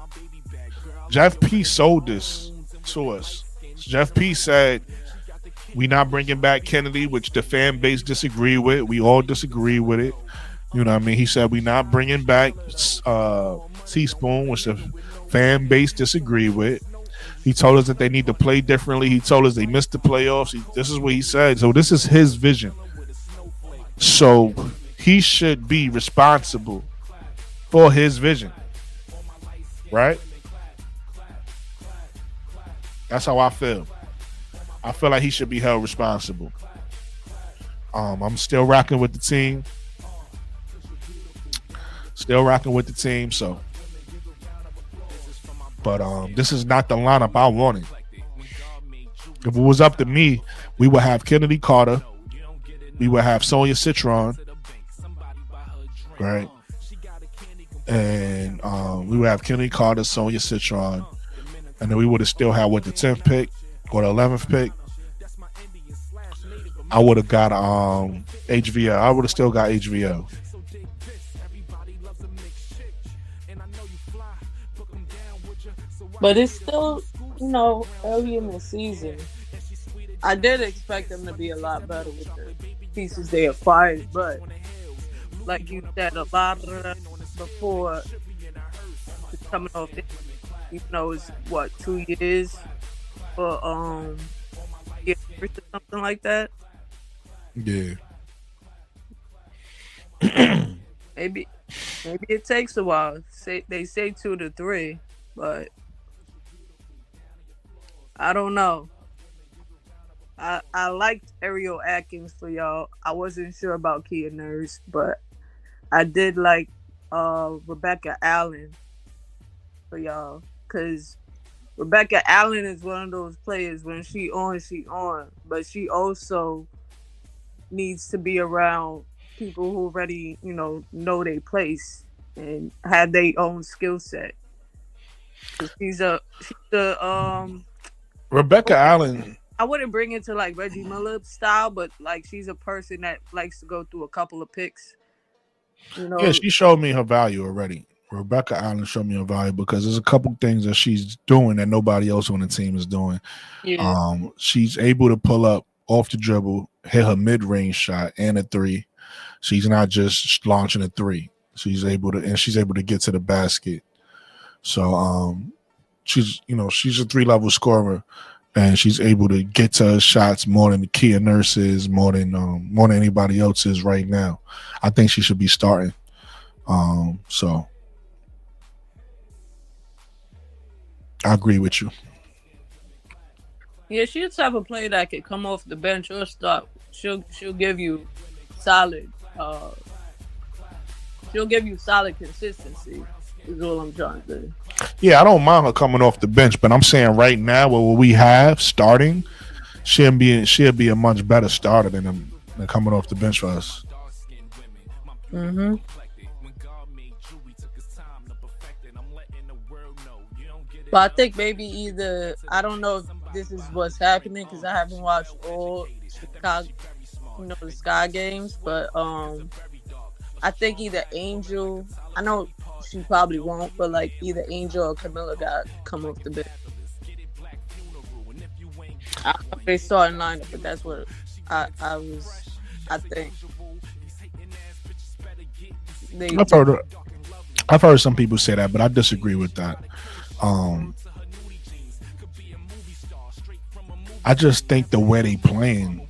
sold this to us. Jeff P. said, we not bringing back Kennedy, which the fan base disagree with. We all disagree with it. You know what I mean? He said, we not bringing back Teaspoon, which the fan base disagree with. He told us that they need to play differently. He told us they missed the playoffs. This is what he said. So this is his vision. So he should be responsible for his vision. Right? That's how I feel. I feel like he should be held responsible. I'm still rocking with the team. So, but this is not the lineup I wanted. If it was up to me, we would have Kennedy Carter. We would have Sonya Citron. Right? And we would have Kennedy Carter, Sonya Citron. And then we would have still had the 10th pick or the 11th pick. I would have got HVL. I would have still got HVL. But it's still, early in the season. I did expect them to be a lot better with the pieces they acquired, but like you said, a lot of them before coming off, it's what, 2 years for or something like that. Yeah. Maybe Maybe it takes a while. They say 2 to 3, but I don't know. I liked Ariel Atkins for y'all. I wasn't sure about Kia Nurse, but I did like Rebecca Allen for y'all, because Rebecca Allen is one of those players, when she on, but she also needs to be around people who already, know their place and have their own skill set. She's a Rebecca Allen. I wouldn't bring it to like Reggie Miller style, but like she's a person that likes to go through a couple of picks. Yeah, she showed me her value already. Rebecca Allen showed me her value because there's a couple things that she's doing that nobody else on the team is doing. Yeah. She's able to pull up off the dribble, hit her mid-range shot and a three. She's not just launching a three. She's able to get to the basket. So she's a 3-level scorer, and she's able to get to her shots more than the Kia Nurse is, more than anybody else is right now. I think she should be starting. So I agree with you. Yeah, she's the type of player that could come off the bench or start. She'll give you solid. She'll give you solid consistency. Is all I'm trying to say. Yeah, I don't mind her coming off the bench, but I'm saying right now, what we have starting, she'll be a much better starter than coming off the bench for us. Mm-hmm. But I think maybe either, I don't know if this is what's happening because I haven't watched all Chicago, the Sky games, but I think either Angel, I know she probably won't, but like either Angel or Camilla got come off the bench. I don't know if they starting lineup, but that's what I think. I've heard some people say that, but I disagree with that. I just think the way they playing.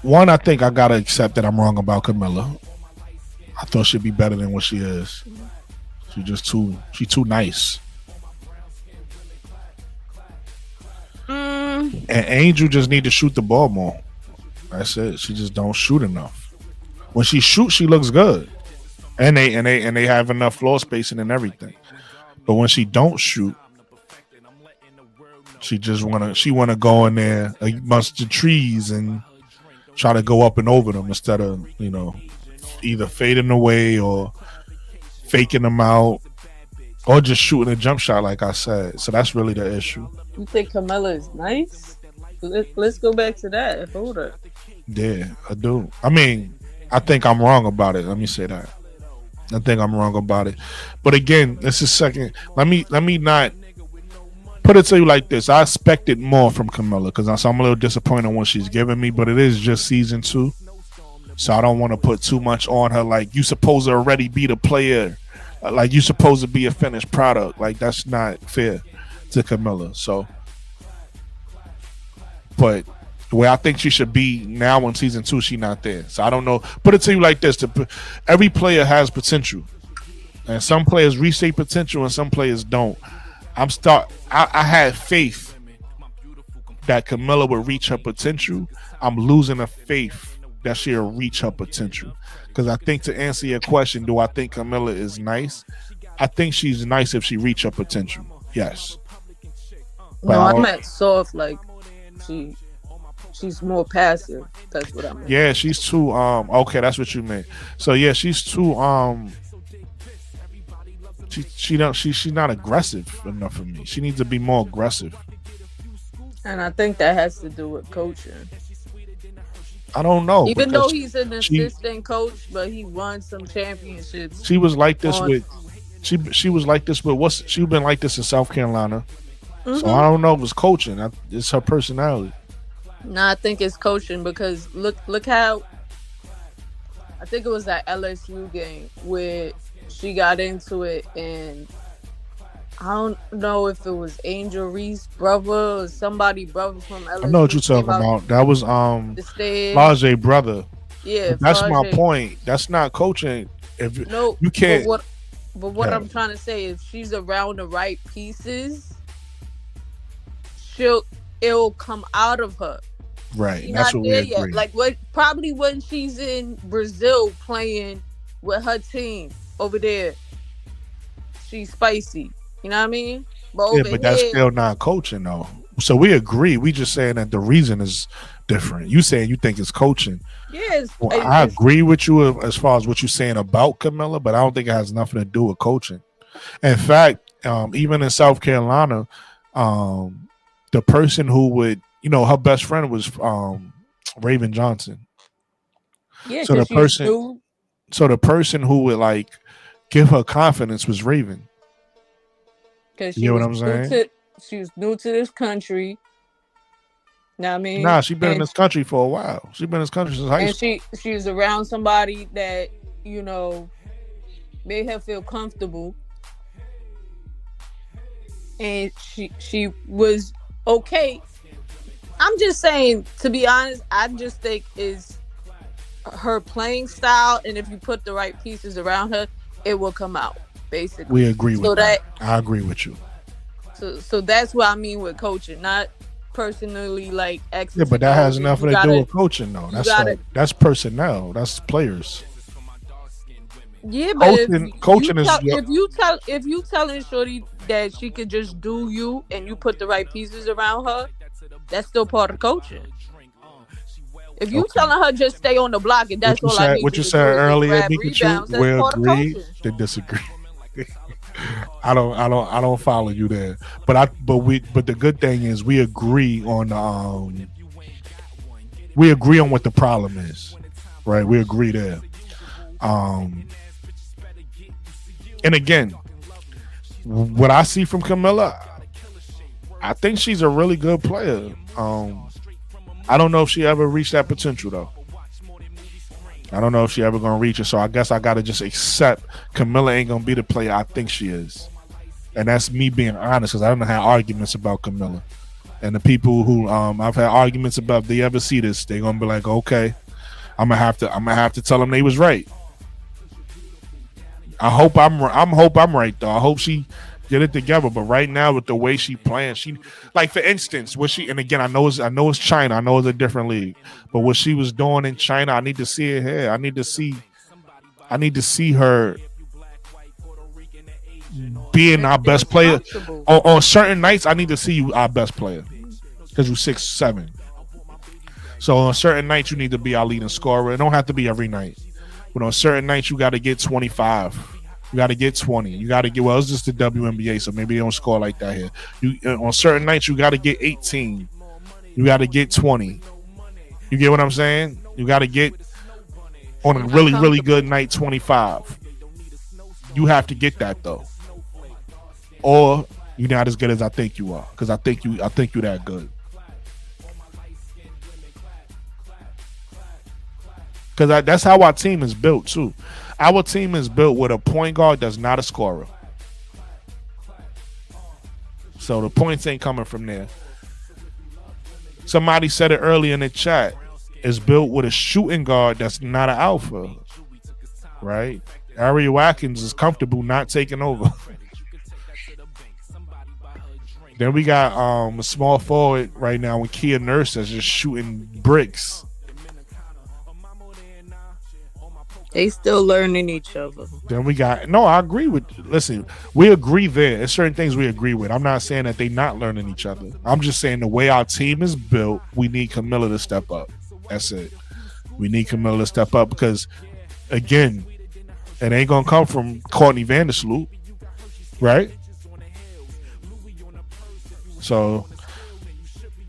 One, I think I gotta accept that I'm wrong about Camilla. I thought she'd be better than what she is. She's too nice. And Angel just need to shoot the ball more. That's it. She just don't shoot enough. When she shoots, she looks good. And they have enough floor spacing and everything. But when she don't shoot, she wanna go in there amongst the trees and try to go up and over them instead of, either fading away or faking them out or just shooting a jump shot, like I said. So that's really the issue. You think Camilla is nice? Let's go back to that. Hold up. Yeah, I do. I mean, I think I'm wrong about it. Let me say that. I think I'm wrong about it. But again, this is second. Let me not put it to you like this. I expected more from Camilla because I'm a little disappointed in what she's giving me, but it is just season 2. So I don't want to put too much on her. Like, you supposed to already be the player. Like, you supposed to be a finished product. Like, that's not fair to Camilla. So, but the way I think she should be now in season 2, she not there. So I don't know. Put it to you like this: every player has potential, and some players reach their potential, and some players don't. I had faith that Camilla would reach her potential. I'm losing the faith that she'll reach her potential. Because I think, to answer your question, do I think Camilla is nice? I think she's nice if she reach her potential. Yes. But no, I meant soft, like she's more passive. That's what I meant. Yeah, she's too okay, that's what you meant. So yeah, she's too she's not aggressive enough for me. She needs to be more aggressive. And I think that has to do with coaching. I don't know. Even though he's an assistant coach, but he won some championships. She was like this with she was like this with she's been like this in South Carolina. Mm-hmm. So I don't know if it's coaching. It's her personality. No, I think it's coaching because look how I think it was that LSU game where she got into it, and I don't know if it was Angel Reese brother or somebody brother from LSU. I know what you're talking about. That was Lajee brother. Yeah, That's my Faja. point. That's not coaching. If No, you can't, but what yeah, I'm trying to say is, she's around the right pieces, it'll come out of her. right. She's And that's not what we there yet. agree. Like, what? Probably when she's in Brazil playing with her team over there, she's spicy. You know what I mean? But Yeah, over but that's here, still not coaching though. So we agree. We just saying that the reason is different. You saying you think it's coaching. yes, Well, I agree with you as far as what you're saying about Camilla, but I don't think it has nothing to do with coaching. In fact, even in South Carolina, the person who would, her best friend was Raven Johnson. yeah, So because the she's person, new. so the person who would like give her confidence was Raven. Because You know what I'm saying? she was new to this country. Know what I mean? Nah, she been in this country for a while. She been in this country since high school. And she was around somebody that, you know, made her feel comfortable. And she was okay. I'm just saying, to be honest, I just think is her playing style, and if you put the right pieces around her, it will come out. Basically, We agree with that. I agree with you. So that's what I mean with coaching, not personally like X. Yeah, but that has nothing to do with coaching, though. That's personnel. That's players. Yeah, but coaching is if you telling Shorty that she could just do you, and you put the right pieces around her, that's still part of coaching. If you telling her just stay on the block and that's all I need what you said earlier, we agree to disagree. I don't follow you there. But the good thing is we agree on what the problem is. Right? We agree there. And again, what I see from Camilla, I think she's a really good player. I don't know if she ever reached that potential though. I don't know if she ever gonna reach it. So I guess I gotta just accept Camilla ain't gonna be the player I think she is, and that's me being honest, because I don't have arguments about Camilla. And the people who I've had arguments about, if they ever see this, they're gonna be like, okay, I'm gonna have to tell them they was right. I hope I'm right though. I hope she get it together. But right now, with the way she playing, she, like, for instance, what she, and again, I know it's China, I know it's a different league, but what she was doing in China, I need to see it here. I need to see her being our best player on certain nights. I need to see you our best player because you're 6'7". So on certain nights you need to be our leading scorer. It don't have to be every night, but on certain nights you got to get 25. You got to get 20. You got to get, well, it's just the WNBA, so maybe they don't score like that here. On certain nights, you got to get 18. You got to get 20. You get what I'm saying? You got to get, on a really, really good night, 25. You have to get that, though. Or you're not as good as I think you are, because I think you that good. Because that's how our team is built, too. Our team is built with a point guard that's not a scorer. So the points ain't coming from there. Somebody said it earlier in the chat. It's built with a shooting guard that's not an alpha. Right? Ari Watkins is comfortable not taking over. Then we got a small forward right now with Kia Nurse that's just shooting bricks. They still learning each other. Then we got, no, I agree with, listen, we agree there. There's certain things we agree with. I'm not saying that they not learning each other. I'm just saying the way our team is built, we need Camilla to step up. That's it. We need Camilla to step up because, again, it ain't going to come from Courtney Vandersloot, right? So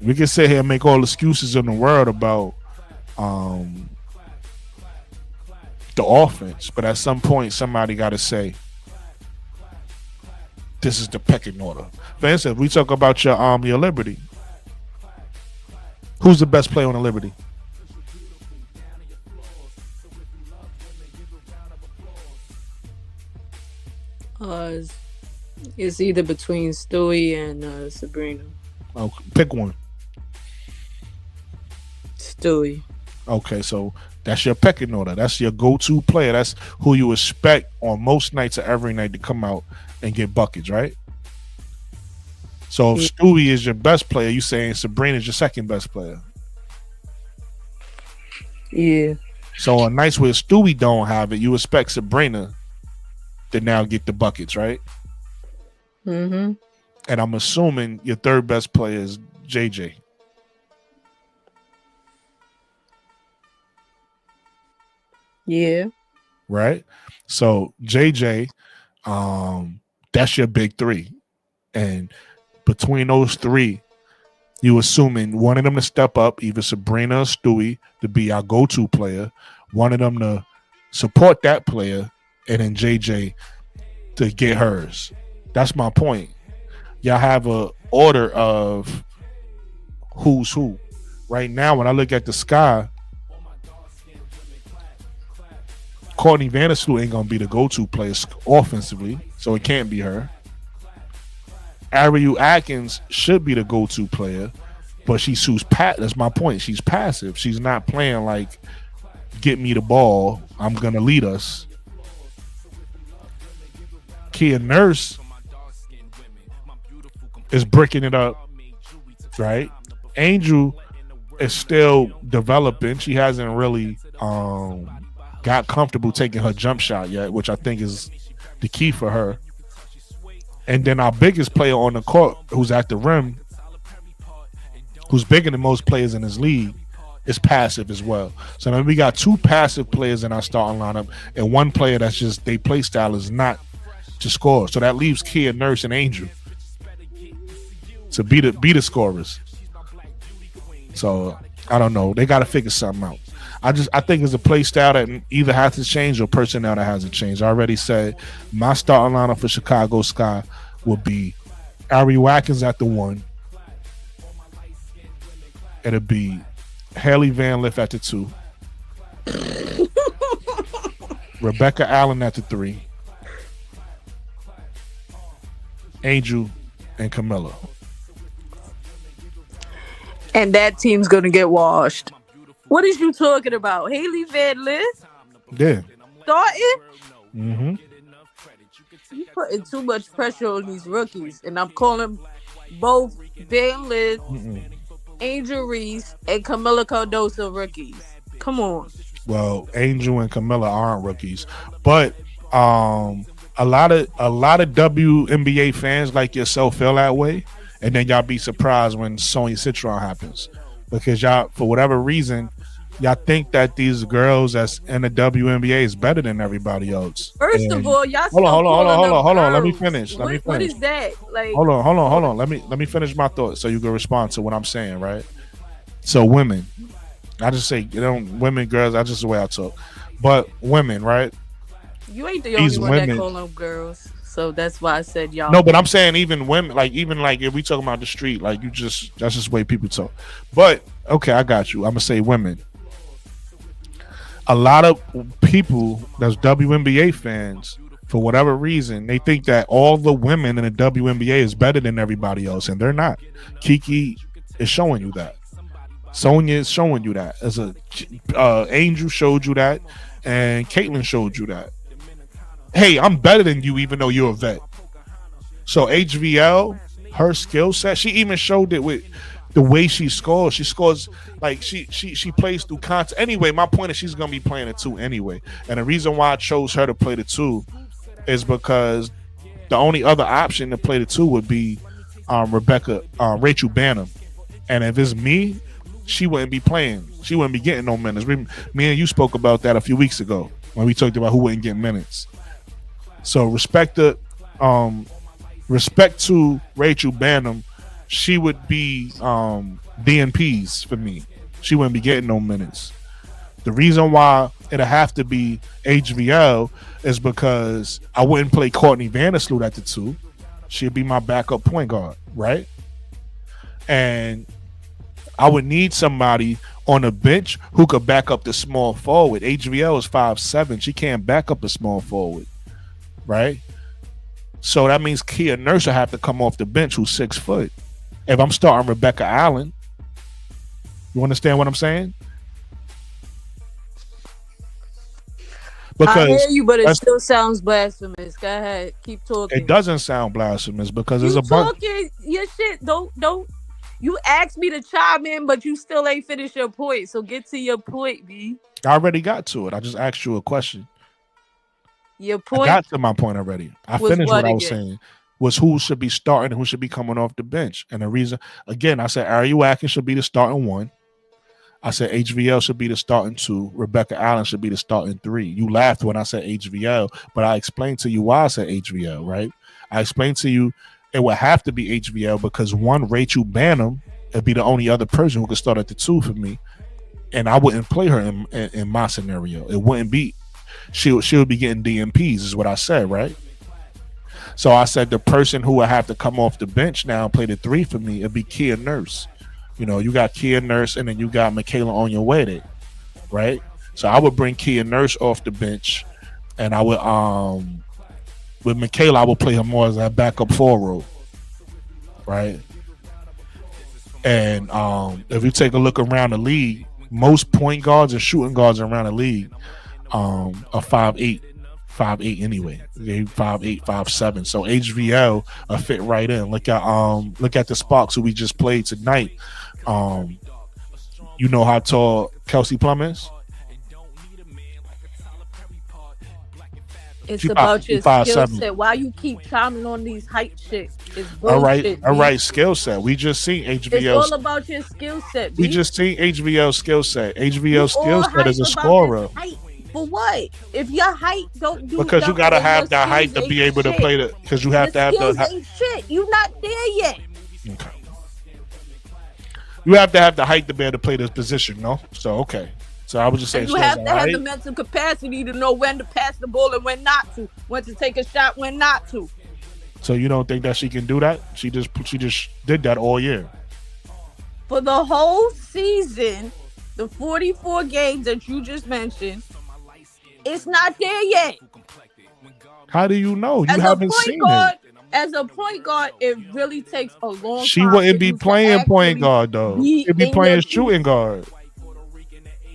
we can sit here and make all excuses in the world about the offense, but at some point somebody got to say this is the pecking order. For instance, we talk about your Liberty. Who's the best player on the Liberty? It's either between Stewie and Sabrina. Oh, pick one. Stewie. Okay, so that's your pecking order. That's your go-to player. That's who you expect on most nights or every night to come out and get buckets, right? So if Stewie is your best player, you saying Sabrina is your second best player. Yeah. So on nights where Stewie don't have it, you expect Sabrina to now get the buckets, right? Mm-hmm. And I'm assuming your third best player is JJ. Yeah. Right? So JJ, that's your big three. And between those three, you assuming one of them to step up, either Sabrina or Stewie, to be our go-to player, one of them to support that player, and then JJ to get hers. That's my point. Y'all have a order of who's who. Right now, when I look at the sky, Courtney Vandersloot ain't gonna be the go-to player offensively, so it can't be her. Ariel Atkins should be the go-to player, but she's that's my point. She's passive. She's not playing like, get me the ball, I'm gonna lead us. Kia Nurse is bricking it up, right? Angel is still developing. She hasn't really got comfortable taking her jump shot yet, which I think is the key for her. And then our biggest player on the court, who's at the rim, who's bigger than most players in this league, is passive as well. So then we got two passive players in our starting lineup, and one player that's just, their play style is not to score. So that leaves Kia Nurse and Angel to be the scorers. So I don't know. They got to figure something out. I think it's a play style that either has to change or personnel that hasn't changed. I already said my starting lineup for Chicago Sky will be Ariel Atkins at the 1. It'll be Haley Van Lith at the 2. Rebecca Allen at the 3. Angel and Camilla. And that team's gonna get washed. What is you talking about? Haley Van Lith? Yeah. Starting? Mm-hmm. You putting too much pressure on these rookies, and I'm calling both Van Lith, Angel Reese, and Camilla Cardoso rookies. Come on. Well, Angel and Camilla aren't rookies, but a lot of WNBA fans like yourself feel that way, and then y'all be surprised when Sonya Citron happens, because y'all, for whatever reason, y'all think that these girls that's in the WNBA is better than everybody else. First of all, y'all hold on. Let me finish. What is that? Like, hold on. Let me finish my thought so you can respond to what I'm saying, right? So women, I just say, women, girls, that's just the way I talk. But women, right? You ain't the only one that call them girls. So that's why I said y'all. No, but I'm saying even women, like if we talking about the street, like that's just the way people talk. But okay, I got you. I'm gonna say women. A lot of people that's WNBA fans, for whatever reason, they think that all the women in the WNBA is better than everybody else, and they're not. Kiki is showing you that. Sonya is showing you that. As Angel showed you that, and Caitlin showed you that. Hey, I'm better than you, even though you're a vet. So HVL, her skill set, she even showed it with the way she scores. She scores like she plays through content. Anyway, my point is she's gonna be playing the 2 anyway. And the reason why I chose her to play the 2 is because the only other option to play the 2 would be Rachel Banham. And if it's me, she wouldn't be playing. She wouldn't be getting no minutes. Me and you spoke about that a few weeks ago when we talked about who wouldn't get minutes. So respect to Rachel Banham. She would be DNPs for me. She wouldn't be getting no minutes. The reason why it'll have to be HVL is because I wouldn't play Courtney Vandersloot at the 2. She'd be my backup point guard, right? And I would need somebody on the bench who could back up the small forward. HVL is 5'7". She can't back up a small forward, right? So that means Kia Nurse will have to come off the bench, who's 6 foot. If I'm starting Rebecca Allen, you understand what I'm saying? Because hear you, but it that's- still sounds blasphemous. Go ahead, keep talking. it doesn't sound blasphemous because there's You a bunch. talking your shit. Don't. You asked me to chime in, but you still ain't finished your point. So get to your point, B. I already got to it. I just asked you a question. Your I point got to my point already. I was finished what I was again? saying. Was who should be starting and who should be coming off the bench. And the reason, again, I said Ari Watkins should be the starting 1. I said HVL should be the starting 2. Rebecca Allen should be the starting 3. You laughed when I said HVL, but I explained to you why I said HVL, right? I explained to you it would have to be HVL because 1, Rachel Banham would be the only other person who could start at the 2 for me. And I wouldn't play her in my scenario. It wouldn't be, she would be getting DMPs is what I said, right? So I said the person who would have to come off the bench now and play the 3 for me would be Kia Nurse. You know, you got Kia Nurse and then you got Michaela Onyenwere, right? So I would bring Kia Nurse off the bench, and I would with Michaela I would play her more as a backup forward, right? And if you take a look around the league, most point guards and shooting guards around the league are 5'8". 5'8" anyway. They 5'8", 5'7". So HVL fit right in. Look at the Sparks who we just played tonight. You know how tall Kelsey Plum is? It's She about your skill 5'7". set. Why you keep chiming on these height shit? It's bullshit. All right, skill set. We just seen HVL. It's all about your skill set. We just seen HVL skill set. HVL skill set is a scorer. For what? If your height don't do Because you gotta have the height to skills be able to ain't play the. Because you have to have skills the. ain't shit. You not there yet. Okay. You have to have the height to be able to play this position, no? So okay. So I was just saying. And you have to have the mental capacity to know when to pass the ball and when not to, when to take a shot, when not to. So you don't think that she can do that? She just did that all year. For the whole season, the 44 games that you just mentioned, it's not there yet. How do you know? You haven't seen it. As a point guard, it really takes a long time. She wouldn't for be you to playing point actually guard though. be She'd be in playing your shooting guard.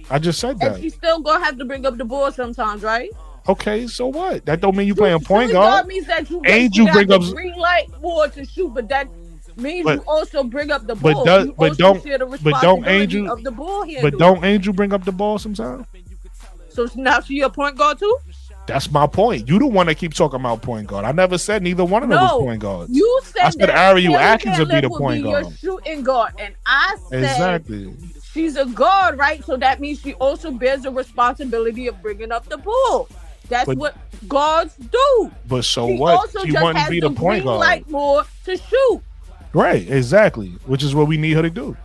I just said And that. she's still gonna have to bring up the ball sometimes, right? Okay, so what? That don't mean you playing point Shooting guard. means that you Ain't you bring up green light more to shoot, but that means But- you also bring up the but ball. does- You but also don't- share the but don't responsibility Angel- of the ball handle. But don't Angel bring up the ball sometimes? So now she a point guard too? That's my point. You the one that keep talking about point guard. I never said neither one of them was No, point guards. you said I said that Ari Kelly Atkins would be the Van point Lith would guard. be your shooting guard, and I said Exactly. she's a guard, right? So that means she also bears the responsibility of bringing up the ball. That's But- what guards do. But so She what? also She just wouldn't has be the the point green guard. light more to shoot. Right, exactly. Which is what we need her to do.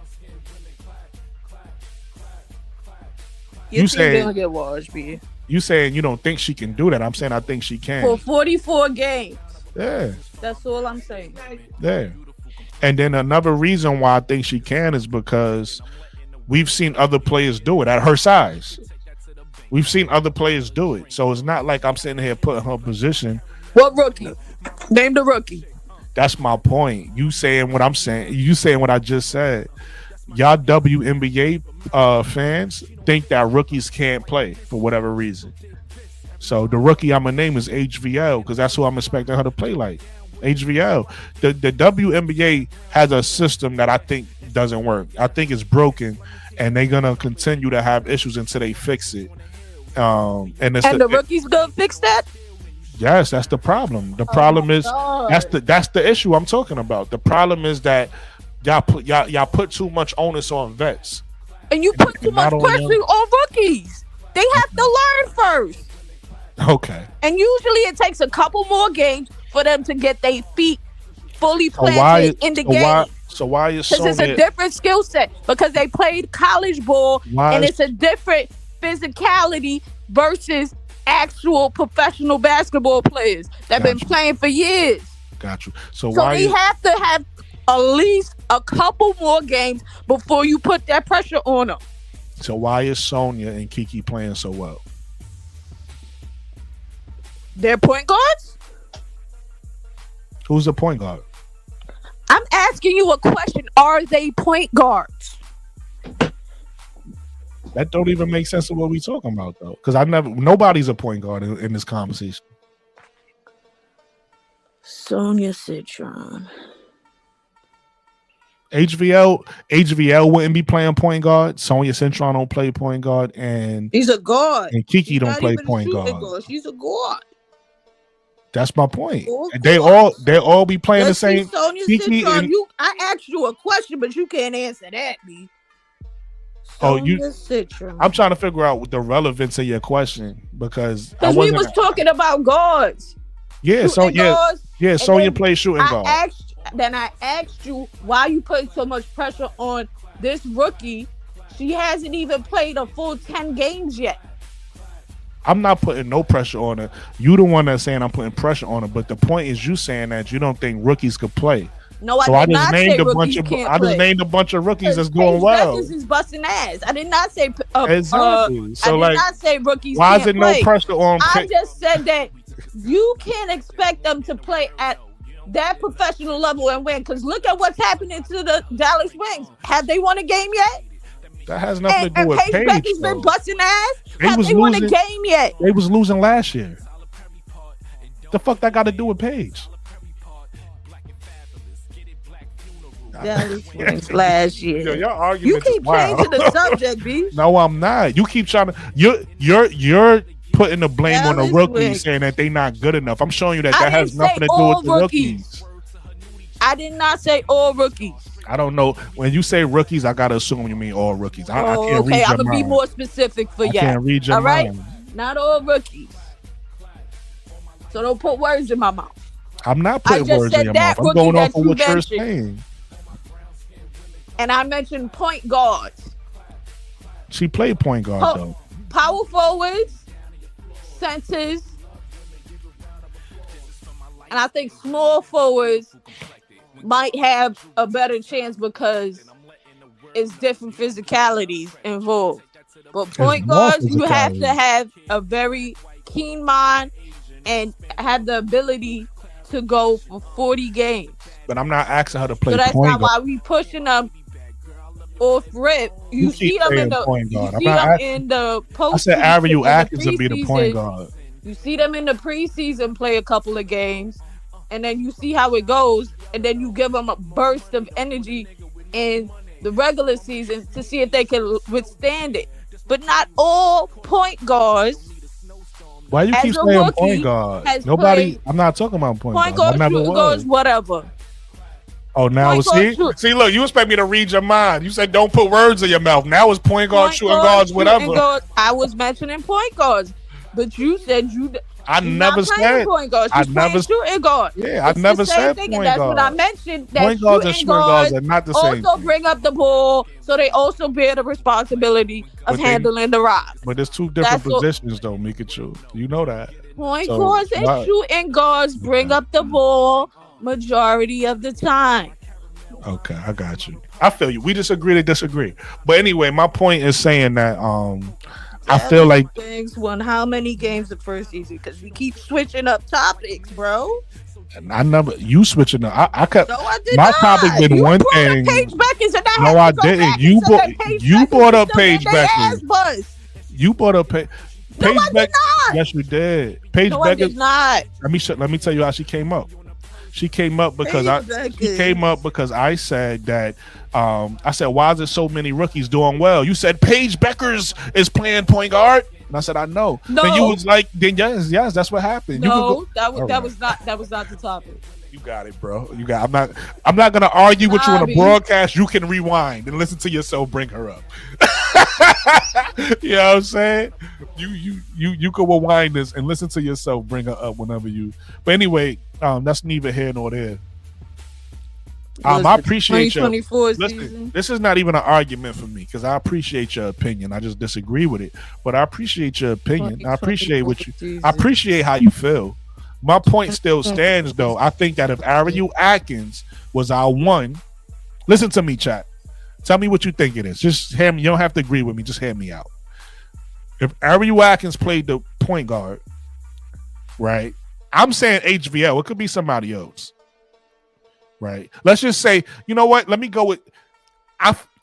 Your You team saying- gonna get washed, B. You saying you don't think she can do that. I'm saying I think she can. For 44 games. Yeah. That's all I'm saying. Yeah. And then another reason why I think she can is because we've seen other players do it at her size. We've seen other players do it. So it's not like I'm sitting here putting her position. What rookie? Name the rookie. That's my point. You saying what I'm saying. You saying what I just said. Y'all WNBA fans think that rookies can't play for whatever reason. So the rookie I'm gonna name is HVL because that's who I'm expecting her to play like. HVL. The WNBA has a system that I think doesn't work. I think it's broken, and they're gonna continue to have issues until they fix it. And The rookie's gonna fix that? yes, that's the problem. The problem is God. that's the issue I'm talking about. The problem is that y'all put too much onus on vets. And you put too Not much on pressure them. on rookies. They have to learn first. Okay. And usually it takes a couple more games for them to get their feet fully So planted in the game. why is Because it's a Sonya different skill set. Because they played college ball Why and is- it's a different physicality versus actual professional basketball players that been Gotcha. playing for years. got you? So So why we is, have to have at least a couple more games before you put that pressure on them. Sonya and Kiki playing so well? They're point guards? Who's the point guard? I'm asking you a question. Are they point guards? That don't even make sense of what we talking about though, because nobody's a point guard in this conversation. Sonia Citron. HVL wouldn't be playing point guard. Sonia Citron don't play point guard, and She's a guard. And Kiki She's don't play point guard. She's a guard. That's my point. They all be playing the same. Sonia Citron, I asked you a question, but you can't answer that, B. Citron. I'm trying to figure out the relevance of your question because we was talking about guards. Yeah, Sonya plays shooting guard. I asked you why you putting so much pressure on this rookie. She hasn't even played a full 10 games yet. I'm not putting no pressure on her. You the one that's saying I'm putting pressure on her, but the point is you saying that you don't think rookies could play. No, I did not say rookies can't play. I just named a bunch of rookies that's doing well. Paige is busting ass. I did not say exactly. So I did not say rookies why can't is it play. no pressure on I just said that you can't expect them to play at that professional level and win, because look at what's happening to the Dallas Wings. Have they won a game yet? That has nothing to do with Paige. Becky's been busting ass. Have they won a game yet? They was losing last year. The fuck that got to do with Paige? Dallas Wings last year. Yo, y'all arguing. You keep changing the subject, B. No, I'm not. You keep trying to. You're putting the blame on the rookies, saying that they not good enough. I'm showing you that has nothing to do with the rookies. I did not say all rookies. I don't know. When you say rookies, I gotta assume you mean all rookies. I can't read your mind. I'm gonna be more specific for you. I can't read your mind. All right, not all rookies. So don't put words in my mouth. I'm not putting words in your mouth. I'm going off of what you're saying. And I mentioned point guards. She played point guard though. Power forwards, centers, and I think small forwards might have a better chance because it's different physicalities involved. But point guards, you have to have a very keen mind and have the ability to go for 40 games. But I'm not asking her to play point guard. So that's not why we pushing them off rip. You see them in the point guard. Post. I said Ariel Atkins would be the point guard. You see them in the preseason play a couple of games, and then you see how it goes, and then you give them a burst of energy in the regular season to see if they can withstand it. But not all point guards. Why you keep saying point guard? Nobody. I'm not talking about point guard. Shooting guards, whatever. Oh, now see, look, you expect me to read your mind. You said don't put words in your mouth. Now it's point guard, shooting guards, whatever. I was mentioning point guards, but you said I never said point guards. I never shooting guard. Yeah, I never said point guard. That's what I mentioned. That point guards and shooting guards are not the same. Also bring up the ball, so they also bear the responsibility of handling the rock. But there's two different positions, though, Mikachu. You know that. Point guards and shooting guards bring up the ball majority of the time. Okay, I got you. I feel you. We just agree to disagree. But anyway, my point is saying that I feel like Wings won how many games the first season? Because we keep switching up topics, bro. I never you switching up. I kept I did my not. topic been You one thing. Paige Beckers and no, I didn't. You brought up Paige Beckers. You brought up Paige. No, I did not. Yes, you did. Paige no, Beckers. I did not. Let me tell you how she came up. She came up because I said that I said, why is there so many rookies doing well? You said Paige Beckers is playing point guard. And I said, I know. No. And you was like, then yes, that's what happened. No, that was not the topic. You got it, bro. You got. I'm not gonna argue with you on a broadcast. You can rewind and listen to yourself bring her up. You know what I'm saying? You can rewind this and listen to yourself bring her up whenever you. But anyway, that's neither here nor there. I appreciate you. Listen, this is not even an argument for me because I appreciate your opinion. I just disagree with it, but I appreciate your opinion. I appreciate I appreciate how you feel. My point still stands, though. I think that if Ariel Atkins was our one, listen to me, chat. Tell me what you think it is. Just hear me. You don't have to agree with me. Just hear me out. If Ariel Atkins played the point guard, right? I'm saying HVL. It could be somebody else, right? Let's just say, you know what? Let me go with.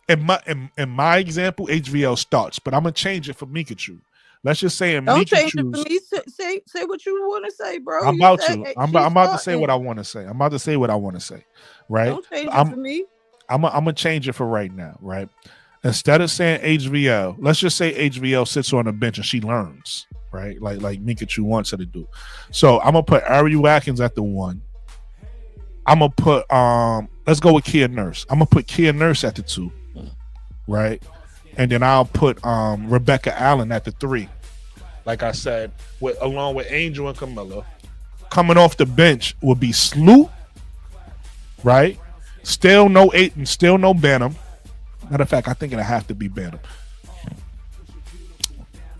in my example, HVL starts, but I'm gonna change it for Mikachu. Let's just say in Don't change it for Mikachu's. me. Say what you want to say, bro. I'm You about said to. I'm she's about to say what starting. I want to say. I'm about to say what I want to say. Right. Don't change it for me. I'm gonna change it for right now. Right. Instead of saying HVL, let's just say HVL sits on the bench and she learns. Right. Like Mikachu wants her to do. So I'm gonna put Ariel Atkins at the 1. I'm gonna put let's go with Kia Nurse. I'm gonna put Kia Nurse at the 2. Right. And then I'll put Rebecca Allen at the 3. Like I said, along with Angel and Camilla. Coming off the bench would be Sloot, right? Still no 8 and still no Bantam. Matter of fact, I think it'll have to be Bantam.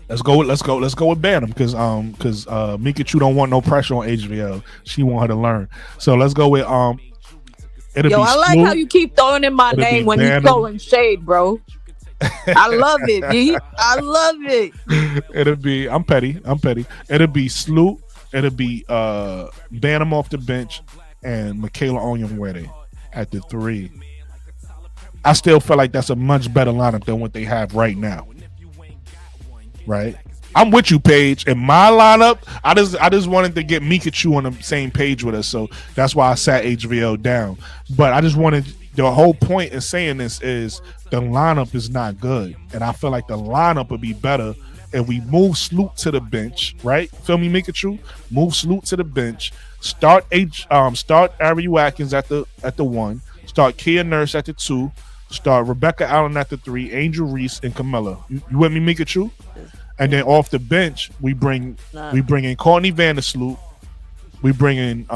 Let's go with Bantam because Mikachu don't want no pressure on HVL. She want her to learn. So let's go with it'll be I like Sloot, how you keep throwing in my name when you throwing shade, bro. I love it, B. I love it. It'll be I'm petty. It'll be Sloot. It'll be Bantam off the bench and Michaela Onyenwere at the 3. I still feel like that's a much better lineup than what they have right now. Right? I'm with you, Paige. In my lineup, I just wanted to get Mikachu on the same page with us, so that's why I sat HVL down. But I just wanted the whole point in saying this is the lineup is not good, and I feel like the lineup would be better if we move Sloot to the bench, right? Feel me, Mikachu? Move Sloot to the bench. Start Ariel Atkins at the 1. Start Kia Nurse at the 2. Start Rebecca Allen at the 3. Angel Reese and Camilla. You with me, Mikachu? And then off the bench, we bring in Courtney Vandersloot. We bring in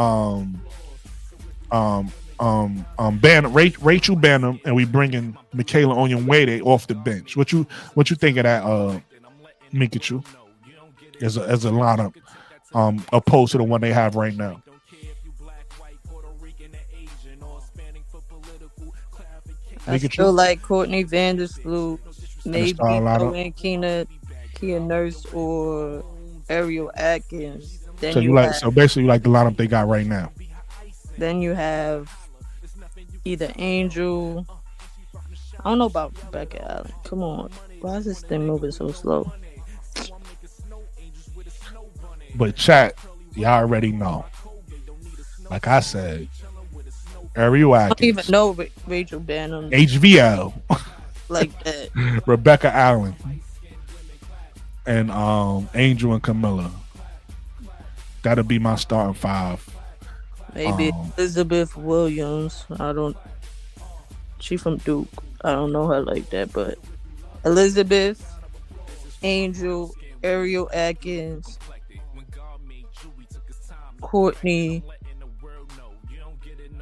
Rachel Bantam, and we bring in Michaela Onyenwere off the bench. What you think of that, Mikachu, as a lineup, opposed to the one they have right now? I still like Courtney Vandersloot, maybe Kia Nurse or Ariel Atkins. Then so basically you like the lineup they got right now. Then you have either Angel. I don't know about Rebecca Allen. Come on, why is this thing moving so slow? But chat, y'all already know. Like I said, Ariel Atkins. I don't even know Rachel Bantam. HVL. Like that. Rebecca Allen. And Angel and Camilla. That'll be my starting 5. Maybe Elizabeth Williams. She from Duke. I don't know her like that, but Elizabeth, Angel, Ariel Atkins, Courtney.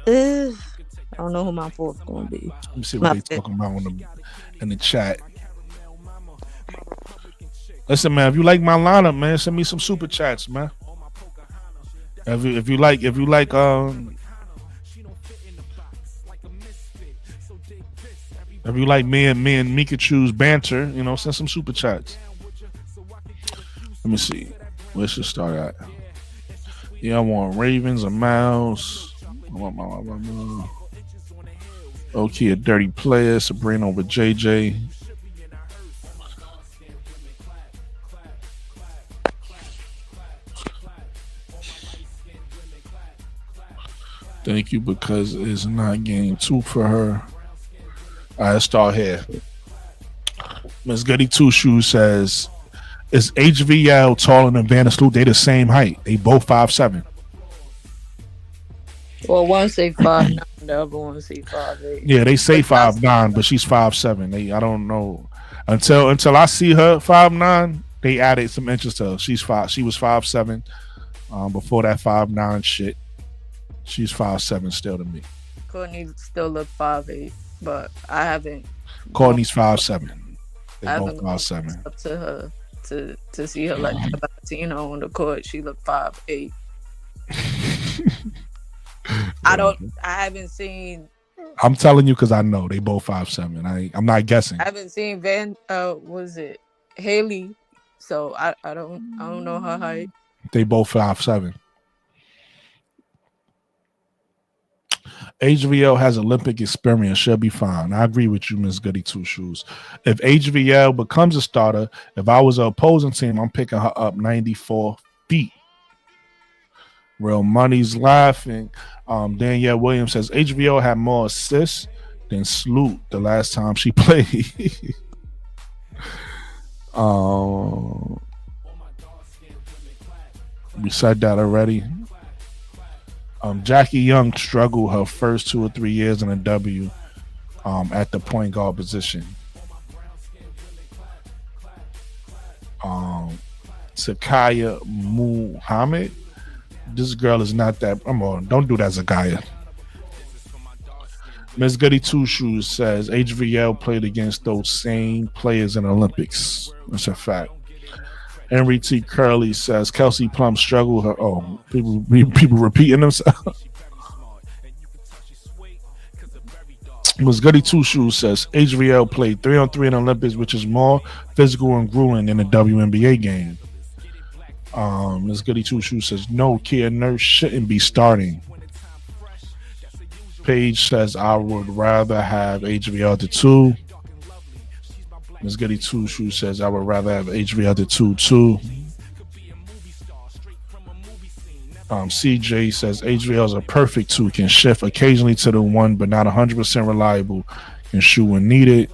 I don't know who my 4th gonna be. Let me see what they talking about in the chat. Listen, man, if you like my lineup, man, send me some super chats, man. If you like me and Mikachu's banter, send some super chats. Let me see. Let's just start at. Yeah, I want Ravens, a mouse. Okay, a dirty player. Sabrina over JJ. Thank you, because it's not game 2 for her. All right, let's start here. Miss Goody Two Shoes says, is HVL taller than Vandersloot? They the same height. They both 5'7". Well, one say 5'9", the other one say 5'8". Yeah, they say 5'9", but she's 5'7". I don't know until I see her 5'9". They added some inches to her. She was 5'7". Before that 5'9" shit, she's 5'7" still to me. Courtney still look 5'8", but I haven't. Courtney's 5'7". They both 5'7". Up to her to see her like Latina on the court. She looked 5'8". I haven't seen. I'm telling you because I know they both 5'7". I'm not guessing. I haven't seen was it Haley? So I don't know her height. They both 5'7". HVL has Olympic experience. She'll be fine. I agree with you, Miss Goody Two Shoes. If HVL becomes a starter, if I was an opposing team, I'm picking her up 94 feet. Real Money's laughing. Danielle Williams says HVL had more assists than Sloot the last time she played. We said that already. Jackie Young struggled her first 2 or 3 years in a W at the point guard position. Sakaya Muhammad. This girl is not that. Come on, don't do that, Zakaya. Miss Goody Two Shoes says HVL played against those same players in the Olympics. That's a fact. Henry T. Curley says Kelsey Plum struggled her. Oh, people repeating themselves. Miss Goody Two Shoes says HVL played 3-on-3 in the Olympics, which is more physical and grueling than a WNBA game. Miss Goody Two Shoes says no, Kia Nurse shouldn't be starting. Paige says I would rather have HVL to 2. Miss Goody Two Shoes says I would rather have HVL to 2 too. CJ says HVL is a perfect 2, can shift occasionally to the 1, but not 100% reliable. Can shoot when needed.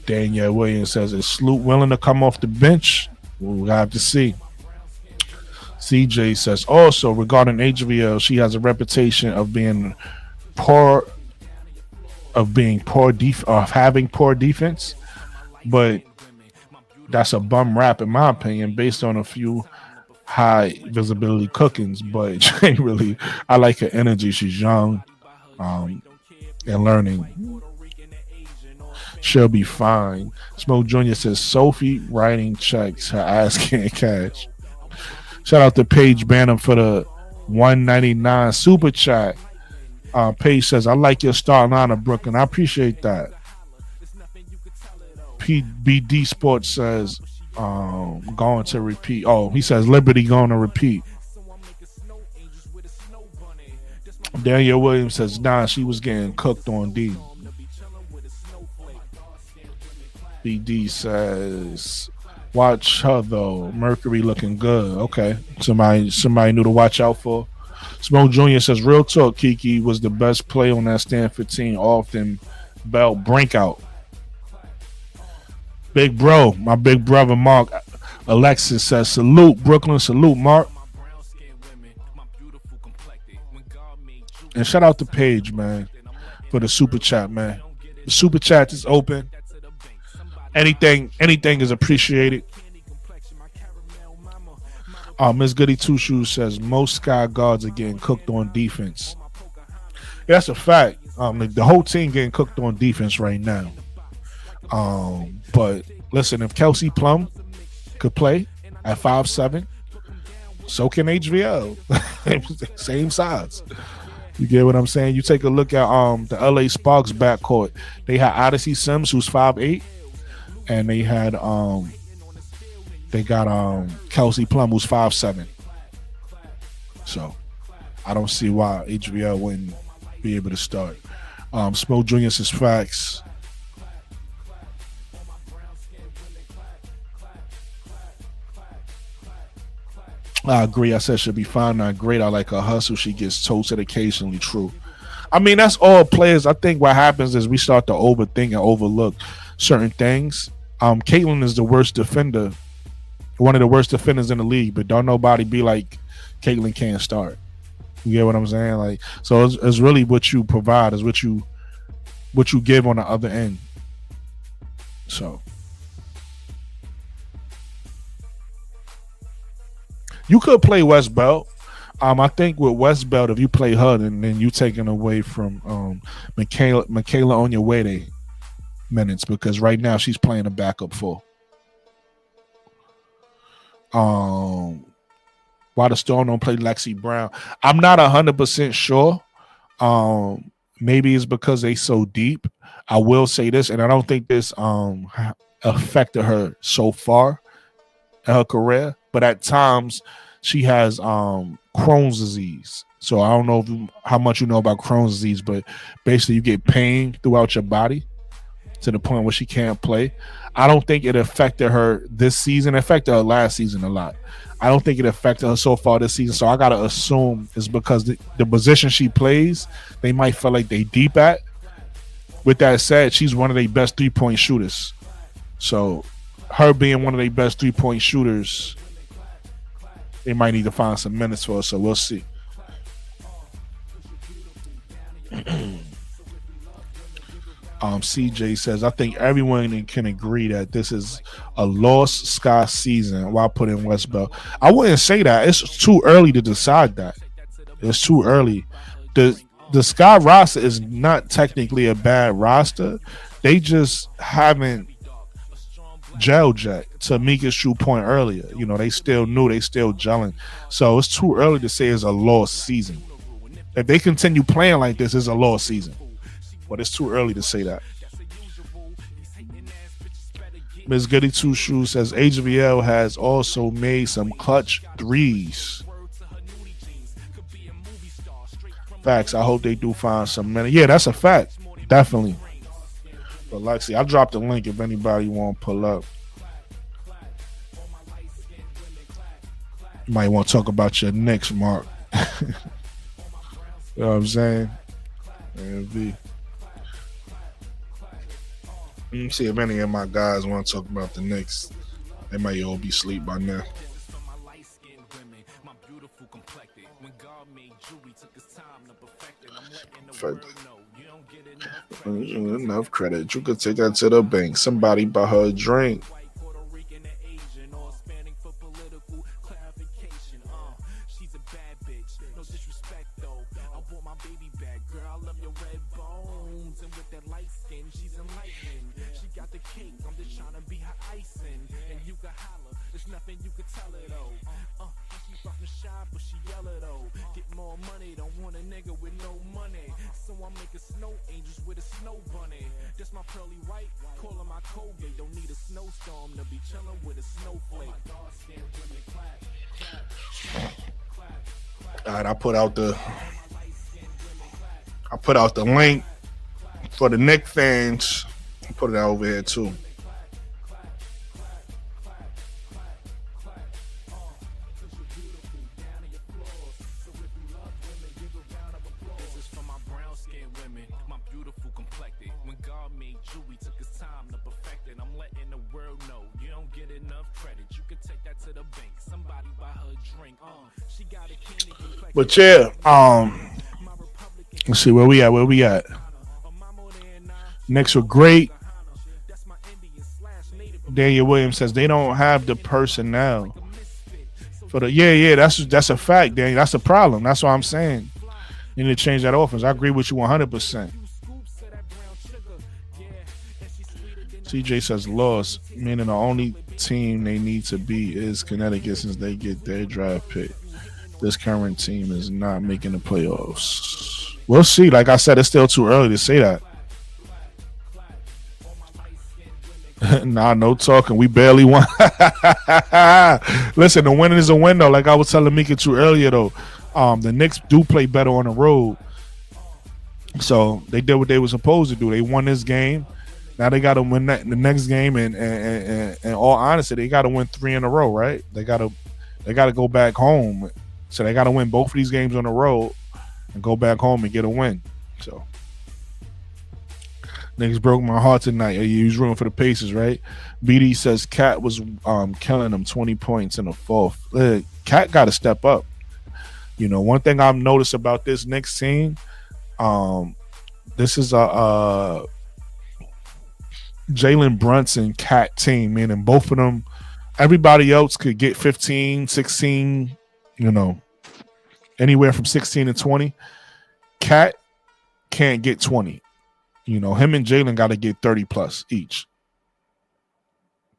Danielle Williams says is Sloot willing to come off the bench? We'll have to see. CJ says also regarding HVL, she has a reputation of being having poor defense, but that's a bum rap in my opinion, based on a few high visibility cookings. But generally, I like her energy. She's young, and learning. She'll be fine. Smoke Jr. says Sophie writing checks, her ass can't cash. Shout out to Paige Banham for the $1.99 super chat. Paige says, I like your starting lineup, Brooklyn. I appreciate that. PBD Sports says, going to repeat. Oh, he says Liberty going to repeat. Daniel Williams says, nah, she was getting cooked on D. BD says, watch her though. Mercury looking good. Okay. Somebody new to watch out for. Smoke Jr. says, real talk, Kiki was the best player on that Stanford team. Often belt breakout. Big bro, my big brother Mark Alexis says, salute, Brooklyn, salute, Mark. And shout out to Paige, man, for the super chat, man. The super chat is open. Anything is appreciated. Miss Goody Two Shoes says most Sky guards are getting cooked on defense. Yeah, that's a fact. The whole team getting cooked on defense right now. But listen, if Kelsey Plum could play at 5'7", so can HVL. Same size. You get what I'm saying? You take a look at the LA Sparks backcourt. They had Odyssey Sims, who's 5'8", and they got Kelsey Plum, who's 5'7". So I don't see why HVL wouldn't be able to start. Smoke Jr. says facts. I agree. I said she'll be fine. Not great. I like her hustle. She gets toasted occasionally. True. I mean, that's all players. I think what happens is we start to overthink and overlook certain things. Caitlin is the worst defender, one of the worst defenders in the league, but don't nobody be like Caitlin can't start. You get what I'm saying? Like, so it's really what you provide is what you give on the other end. So you could play West Belt. I think with West Belt, if you play her, then you taking away from Michaela Onyewede minutes, because right now she's playing a backup for. Why the Storm don't play Lexi Brown? I'm not 100% sure. Maybe it's because they so deep. I will say this, and I don't think this affected her so far in her career, but at times she has Crohn's disease. So I don't know how much you know about Crohn's disease, but basically you get pain throughout your body to the point where she can't play. I don't think it affected her this season. It affected her last season a lot. I don't think it affected her so far this season. So I gotta assume it's because the position she plays, they might feel like they deep at. With that said, she's one of their best 3-point shooters. So her being one of their best 3-point shooters, they might need to find some minutes for her. So we'll see. CJ says, I think everyone can agree that this is a lost Sky season while putting Westbell. I wouldn't say that. It's too early to decide that. It's too early. The Sky roster is not technically a bad roster. They just haven't gelled yet. To Mika's true point earlier, you know, they still new, they still gelling. So it's too early to say it's a lost season. If they continue playing like this, it's a lost season. But it's too early to say that. Ms. Goody Two Shoes says HVL has also made some clutch threes. Facts. I hope they do find some minutes. Yeah, that's a fact. Definitely. But Lexi, I dropped the link if anybody want to pull up. You might want to talk about your Knicks, Mark. You know what I'm saying? Wnba. Let me see if any of my guys want to talk about the Knicks. They might all be asleep by now. Enough credit. You could take that to the bank. Somebody buy her a drink. All right, I put out the link for the Knicks fans. I put it out over here too. But yeah, let's see where we at. Knicks were great. Daniel Williams says they don't have the personnel for the that's a fact, Daniel. That's a problem. That's what I'm saying. You need to change that offense. I agree with you 100%. CJ says lost, meaning the only team they need to beat is Connecticut since they get their draft pick. This current team is not making the playoffs. We'll see. Like I said, it's still too early to say that. Nah, no talking. We barely won. Listen, the win is a win, though. Like I was telling Mika too earlier, though. The Knicks do play better on the road. So they did what they were supposed to do. They won this game. Now they got to win the next game. And all honesty, they got to win 3 in a row, right? They got to go back home. So they got to win both of these games on the road and go back home and get a win. So niggas broke my heart tonight. He was rooting for the Pacers, right? BD says Cat was killing them 20 points in the fourth. Cat got to step up. You know, one thing I've noticed about this Knicks team, this is a Jalen Brunson Cat team, meaning both of them, everybody else could get 15, 16, you know, anywhere from 16 to 20. Cat can't get 20. You know, him and Jalen got to get 30 plus each.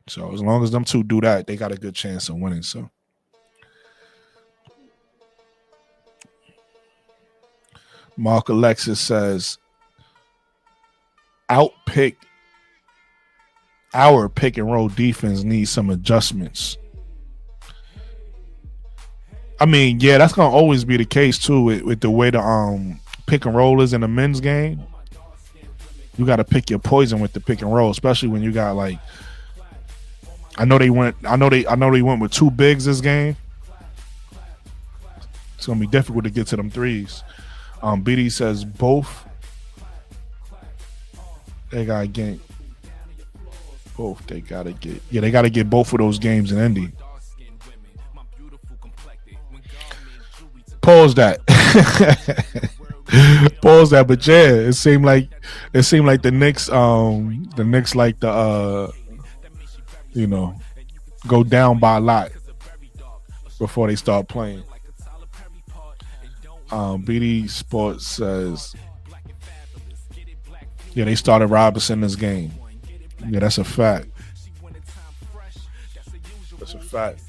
So as long as them two do that, they got a good chance of winning. So Mark Alexis says our pick and roll defense needs some adjustments. I mean, yeah, that's gonna always be the case too with the way the pick and roll is in the men's game. You got to pick your poison with the pick and roll, especially when you got like. I know they went with two bigs this game. It's gonna be difficult to get to them threes. BD says both. They gotta get both. They gotta get both of those games in Indy. Pause that. Pause that. But yeah, it seemed like the Knicks like the go down by a lot before they start playing. BD Sports says, yeah, they started Robinson this game. Yeah, that's a fact. That's a fact.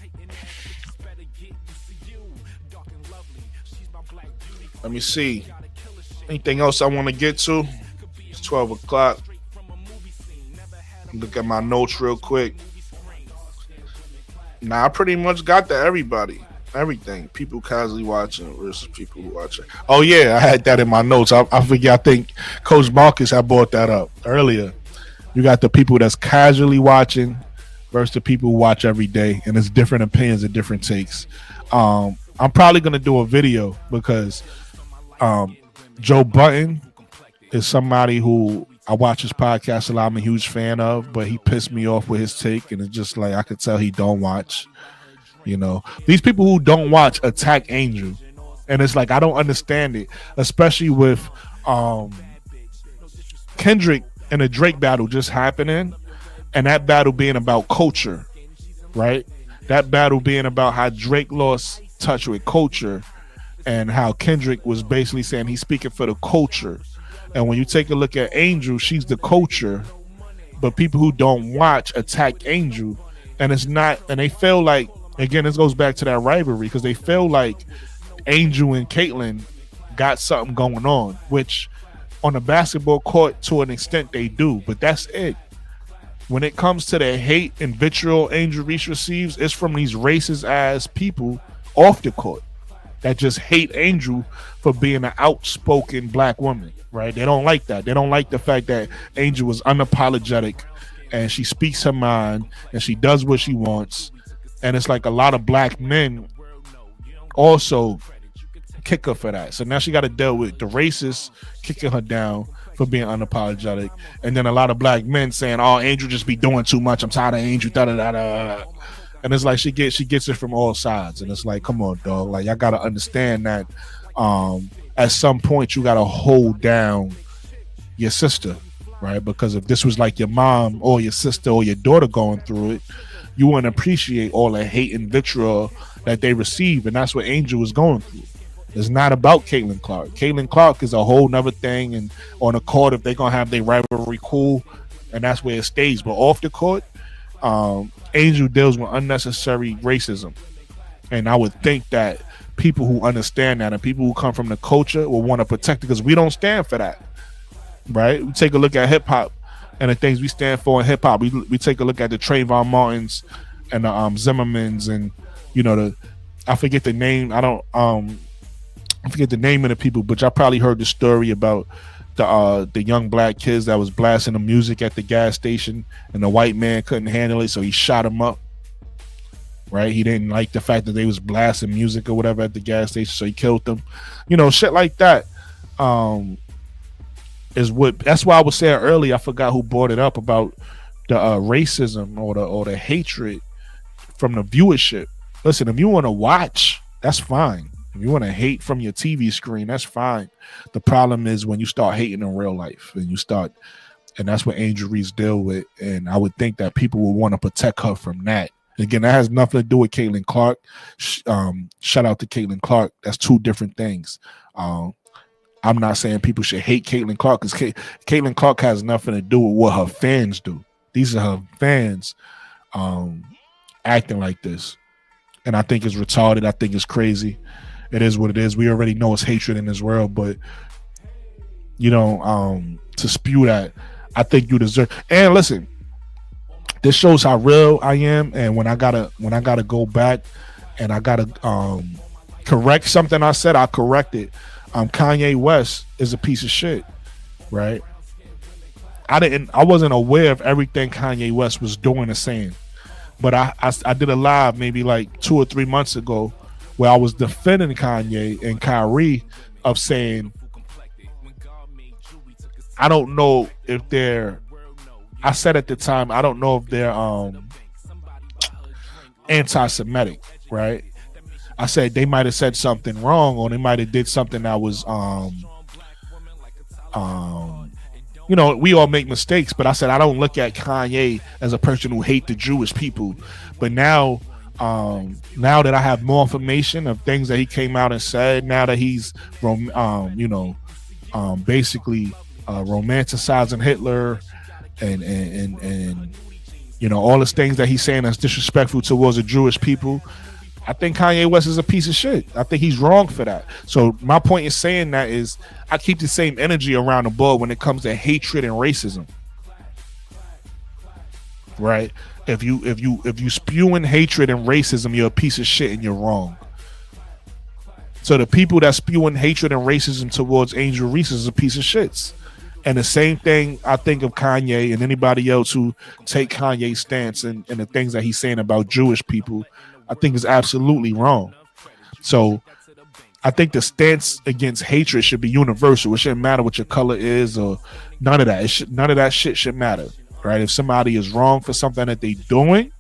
Let me see. Anything else I want to get to? It's 12 o'clock. Look at my notes real quick. Nah, I pretty much got to everybody. Everything. People casually watching versus people who watching. Oh, yeah, I had that in my notes. I forget. I think Coach Marcus had brought that up earlier. You got the people that's casually watching versus the people who watch every day, and it's different opinions and different takes. I'm probably going to do a video because Joe Button is somebody who I watch his podcast a lot. I'm a huge fan of, but he pissed me off with his take, and it's just like I could tell he don't watch. These people who don't watch attack Angel, and it's like I don't understand it, especially with Kendrick and the Drake battle just happening, and that battle being about culture, right? That battle being about how Drake lost touch with culture, and how Kendrick was basically saying he's speaking for the culture. And when you take a look at Angel, she's the culture, but people who don't watch attack Angel, and it's not, and they feel like, again, this goes back to that rivalry because they feel like Angel and Caitlyn got something going on, which on the basketball court to an extent they do, but that's it. When it comes to the hate and vitriol Angel Reese receives, it's from these racist ass people off the court that just hate Angel for being an outspoken black woman, right? They don't like that. They don't like the fact that Angel was unapologetic and she speaks her mind and she does what she wants. And it's like a lot of black men also kick her for that. So now she got to deal with the racists kicking her down for being unapologetic. And then a lot of black men saying, oh, Angel just be doing too much. I'm tired of Angel. Da-da-da-da. And it's like she gets it from all sides. And it's like, come on, dog. Like, y'all got to understand that at some point you got to hold down your sister, right? Because if this was like your mom or your sister or your daughter going through it, you wouldn't appreciate all the hate and vitriol that they receive. And that's what Angel is going through. It's not about Caitlin Clark. Caitlin Clark is a whole nother thing. And on the court, if they're going to have their rivalry, cool. And that's where it stays. But off the court, Angel deals with unnecessary racism. And I would think that people who understand that and people who come from the culture will want to protect it because we don't stand for that. Right? We take a look at hip hop and the things we stand for in hip hop. We take a look at the Trayvon Martins and the Zimmermans and I forget the name. I forget the name of the people, but y'all probably heard the story about the young black kids that was blasting the music at the gas station and the white man couldn't handle it, so he shot him up. Right? He didn't like the fact that they was blasting music or whatever at the gas station, so he killed them. Shit like that. That's why I was saying earlier, I forgot who brought it up about the racism or the hatred from the viewership. Listen, if you want to watch, that's fine. If you want to hate from your TV screen, that's fine. The problem is when you start hating in real life and that's what Angel Reese deal with. And I would think that people will want to protect her from that. Again, that has nothing to do with Caitlin Clark. Shout out to Caitlin Clark. That's two different things. I'm not saying people should hate Caitlin Clark because Caitlin Clark has nothing to do with what her fans do. These are her fans acting like this. And I think it's retarded. I think it's crazy. It is what it is. We already know it's hatred in this world, but to spew that, I think you deserve. And listen, this shows how real I am. And when I gotta go back and I gotta correct something I said, I'll correct it. Kanye West is a piece of shit, right? I wasn't aware of everything Kanye West was doing and saying, but I did a live maybe like 2 or 3 months ago where I was defending Kanye and Kyrie of saying, I don't know if they're, I said at the time, I don't know if they're anti-Semitic, right? I said they might have said something wrong, or they might have did something that was you know, we all make mistakes, but I said I don't look at Kanye as a person who hate the Jewish people. But now that I have more information of things that he came out and said, now that he's basically romanticizing Hitler and you know, all those things that he's saying that's disrespectful towards the Jewish people, I think Kanye West is a piece of shit. I think he's wrong for that. So my point in saying that is I keep the same energy around the board when it comes to hatred and racism. Right? If you spewing hatred and racism, you're a piece of shit and you're wrong. So the people that spewing hatred and racism towards Angel Reese is a piece of shits. And the same thing I think of Kanye and anybody else who take Kanye's stance and the things that he's saying about Jewish people, I think is absolutely wrong. So I think the stance against hatred should be universal. It shouldn't matter what your color is or none of that. None of that shit should matter, right? If somebody is wrong for something that they're doing,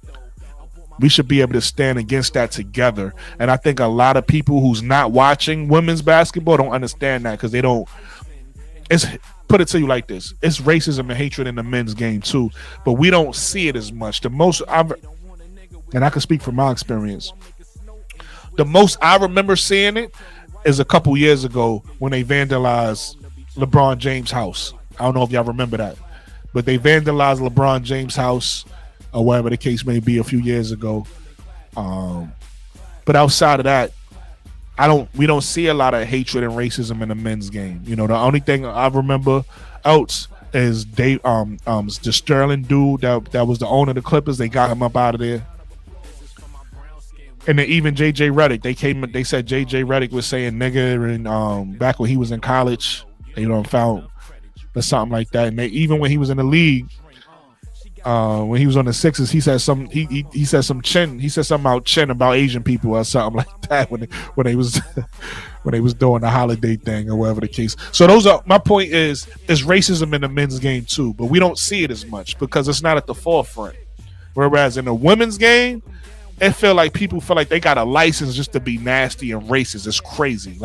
we should be able to stand against that together. And I think a lot of people who's not watching women's basketball don't understand that because they don't. It's put it to you like this: it's racism and hatred in the men's game too, but we don't see it as much. The most and I can speak from my experience. The most I remember seeing it is a couple years ago when they vandalized LeBron James' house. I don't know if y'all remember that, but they vandalized LeBron James' house or whatever the case may be a few years ago. But outside of that, we don't see a lot of hatred and racism in the men's game. You know, the only thing I remember else is the Sterling dude that was the owner of the Clippers. They got him up out of there. And then even JJ Redick, they said JJ Redick was saying nigga and back when he was in college, you know, found or something like that. And even when he was in the league, when he was on the Sixers, he said he said something about Asian people or something like that when they was when they was doing the holiday thing or whatever the case. So my point is racism in the men's game too, but we don't see it as much because it's not at the forefront. Whereas in the women's game, it feel like people feel like they got a license just to be nasty and racist. It's crazy.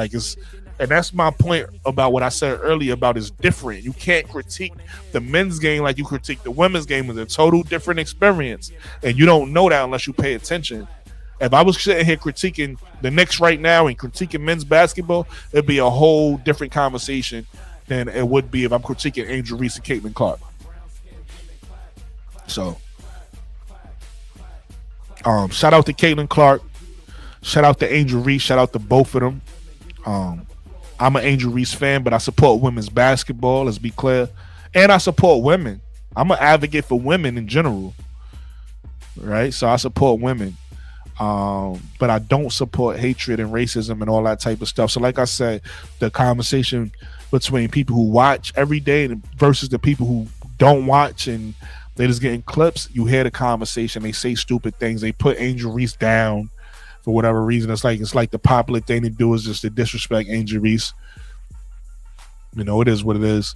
And that's my point about what I said earlier about it's different. You can't critique the men's game like you critique the women's game. It's a total different experience. And you don't know that unless you pay attention. If I was sitting here critiquing the Knicks right now and critiquing men's basketball, it'd be a whole different conversation than it would be if I'm critiquing Angel Reese and Caitlin Clark. So, shout out to Caitlin Clark. Shout out to Angel Reese. Shout out to both of them. I'm an Angel Reese fan, but I support women's basketball, let's be clear. And I support women. I'm an advocate for women in general. Right? So I support women. But I don't support hatred and racism and all that type of stuff. So like I said, the conversation between people who watch every day versus the people who don't watch and they just getting clips, you hear the conversation, they say stupid things, they put Angel Reese down for whatever reason. It's like the popular thing to do is just to disrespect Angel Reese. You know, it is what it is.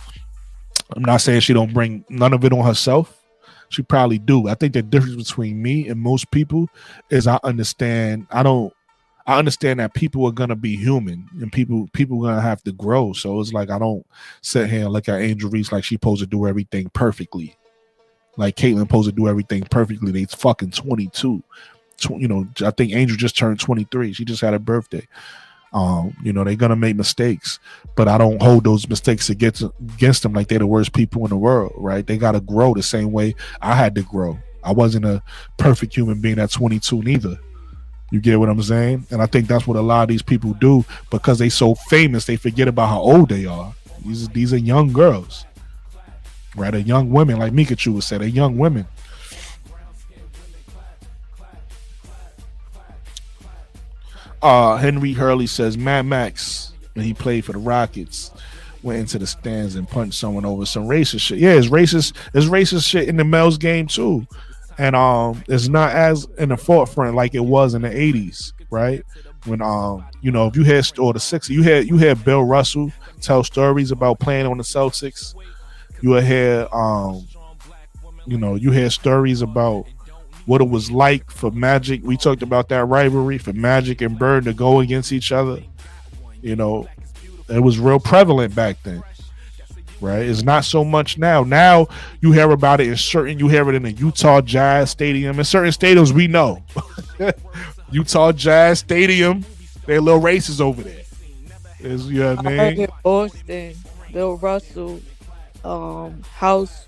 I'm not saying she don't bring none of it on herself. She probably do. I think the difference between me and most people is I understand that people are gonna be human and people are gonna have to grow. So it's like I don't sit here and look at Angel Reese like she's supposed to do everything perfectly. Like Caitlin supposed to do everything perfectly. They's fucking 22. You know, I think Angel just turned 23. She just had a birthday. You know, they're gonna make mistakes, but I don't hold those mistakes against them like they're the worst people in the world, right? They gotta grow the same way I had to grow. I wasn't a perfect human being at 22 neither. You get what I'm saying? And I think that's what a lot of these people do because they so famous, they forget about how old they are. These are young girls, right? They're young women, like Mikachu would say, they're young women. Henry Hurley says Mad Max, when he played for the Rockets, went into the stands and punched someone over some racist shit. Yeah, it's racist. It's racist shit in the males game too, and it's not as in the forefront like it was in the '80s, right? When if you had or the '60s, you had Bill Russell tell stories about playing on the Celtics. You would hear you hear stories about what it was like for Magic. We talked about that rivalry for Magic and Bird to go against each other. It was real prevalent back then, right? It's not so much now. Now you hear about it you hear it in the Utah Jazz Stadium. In certain stadiums we know. Utah Jazz Stadium, they're a little racist over there. You know what I mean? heard in Boston, Bill Russell house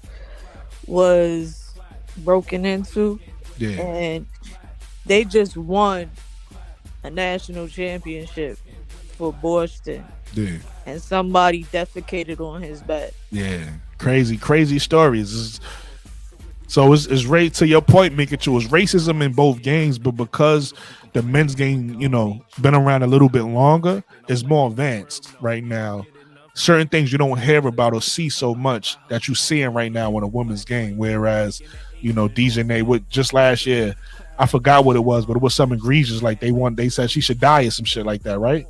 was broken into, and they just won a national championship for Boston. Yeah. And somebody defecated on his bed. Yeah. Crazy stories. So it's right to your point, Mikachu. It's racism in both games, but because the men's game, been around a little bit longer, it's more advanced right now. Certain things you don't hear about or see so much that you seeing right now in a women's game. Whereas, DJ with just last year, I forgot what it was, but it was something egregious. Like they said she should die or some shit like that, right?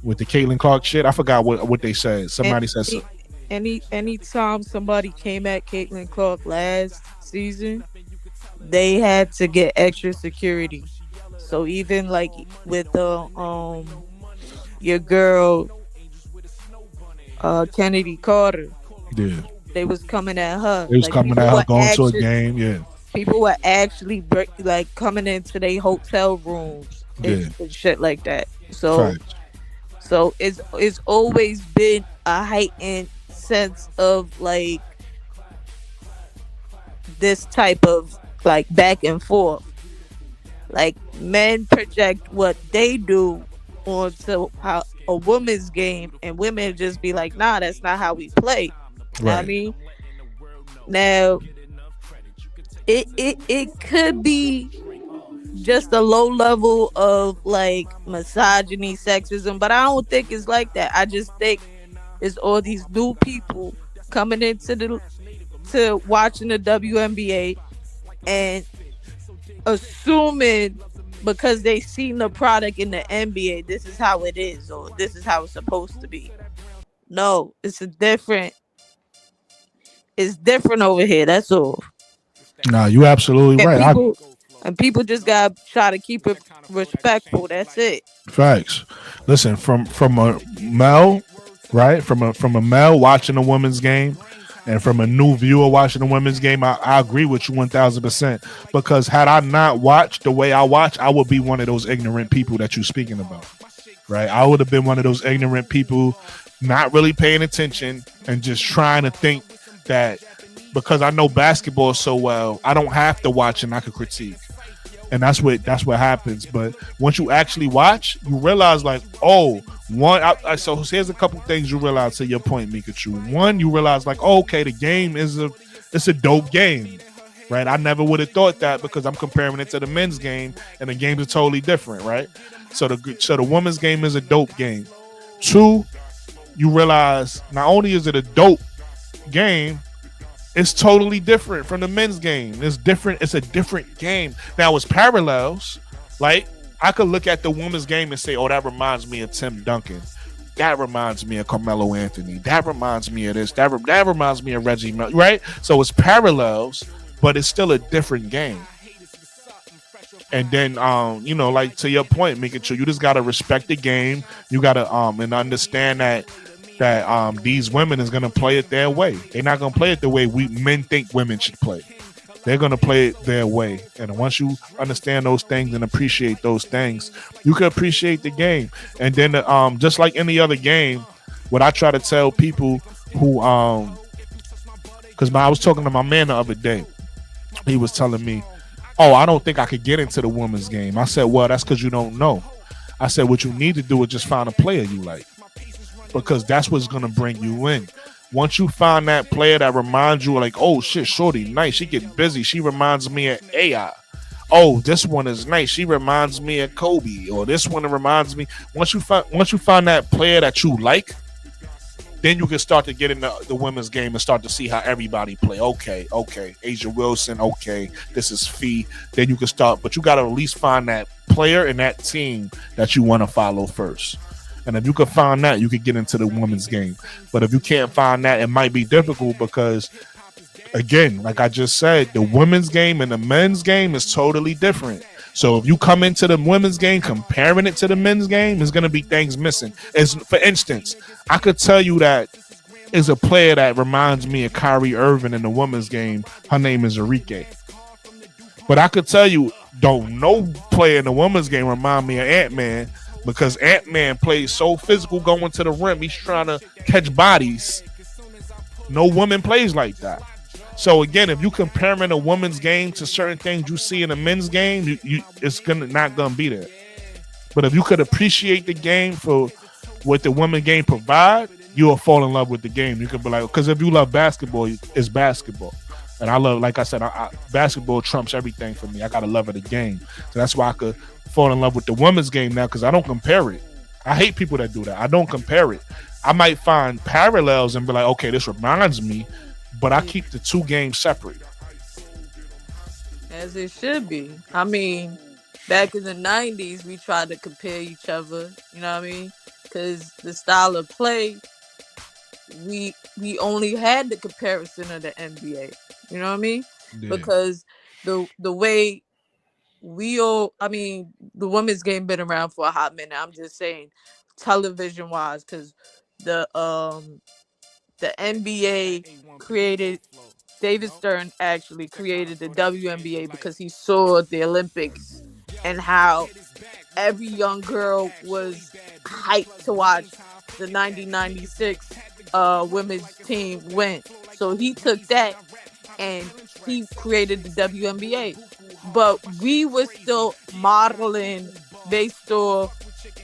With the Caitlin Clark shit, I forgot what they said. Somebody said so. Anytime somebody came at Caitlin Clark last season, they had to get extra security. So even like with your girl Kennedy Carter, they was coming at her. They was like, coming at her going to a game. Yeah, people were actually coming into their hotel rooms and shit like that. So. Fact. So it's always been a heightened sense of like this type of like back and forth. Like men project what they do onto how a woman's game, and women just be like, nah, that's not how we play. You know what I mean? Now it could be just a low level of like misogyny, sexism, but I don't think it's like that. I just think it's all these new people coming into to watching the WNBA and assuming because they seen the product in the NBA, this is how it is, or this is how it's supposed to be. No, it's different over here. That's all. Nah, you absolutely right. And people just gotta try to keep it respectful. That's it. Facts. Listen, from a male, right? From a male watching a women's game, and from a new viewer watching a women's game, I agree with you 1000%. Because had I not watched the way I watch, I would be one of those ignorant people that you're speaking about, right? I would have been one of those ignorant people, not really paying attention and just trying to think that because I know basketball so well, I don't have to watch and I could critique. And that's what happens. But once you actually watch, you realize like, so here's a couple things you realize to your point, Mikachu. One, you realize like, okay, the game it's a dope game, right? I never would have thought that because I'm comparing it to the men's game, and the games are totally different, right? So the women's game is a dope game. Two, you realize not only is it a dope game, it's totally different from the men's game. It's different. It's a different game. Now, it's parallels. Like, I could look at the women's game and say, oh, that reminds me of Tim Duncan. That reminds me of Carmelo Anthony. That reminds me of this. That reminds me of Reggie Miller, right? So it's parallels, but it's still a different game. And then, like to your point, making sure you just got to respect the game. You got to and understand that these women is going to play it their way. They're not going to play it the way we men think women should play. They're going to play it their way. And once you understand those things and appreciate those things, you can appreciate the game. And then just like any other game, what I try to tell people who because I was talking to my man the other day. He was telling me, oh, I don't think I could get into the women's game. I said, well, that's because you don't know. I said, what you need to do is just find a player you like. Because that's what's going to bring you in. Once you find that player that reminds you like, oh shit, shorty, nice, she get busy. She reminds me of AI. oh, this one is nice. She reminds me of Kobe, or this one reminds me. Once you find that player that you like, then you can start to get into the women's game and start to see how everybody play. Okay, Asia Wilson. Okay, this is Fee. Then you can start, but you got to at least find that player and that team that you want to follow first. And if you can find that, you can get into the women's game. But if you can't find that, it might be difficult because, again, like I just said, the women's game and the men's game is totally different. So if you come into the women's game comparing it to the men's game, there's going to be things missing. As for instance, I could tell you that is a player that reminds me of Kyrie Irving in the women's game. Her name is Enrique. But I could tell you, don't no player in the women's game remind me of Ant-Man, because Ant-Man plays so physical going to the rim. He's trying to catch bodies. No woman plays like that. So again, if you comparing a women's game to certain things you see in a men's game, it's not gonna be there. But if you could appreciate the game for what the women's game provide, you'll fall in love with the game. You could be like, because if you love basketball, it's basketball, and I love, like I said, basketball trumps everything for me. I gotta love the game, so that's why I could fall in love with the women's game now, because I don't compare it. I hate people that do that. I don't compare it. I might find parallels and be like, okay, this reminds me. But I keep the two games separate. As it should be. I mean, back in the 90s, we tried to compare each other, you know what I mean? Because the style of play, we only had the comparison of the NBA, you know what I mean? Yeah. Because the way the women's game been around for a hot minute. I'm just saying, television-wise, because the NBA created, David Stern actually created the WNBA because he saw the Olympics and how every young girl was hyped to watch the 1996 women's team win. So he took that and he created the WNBA. But we were still modeling based off,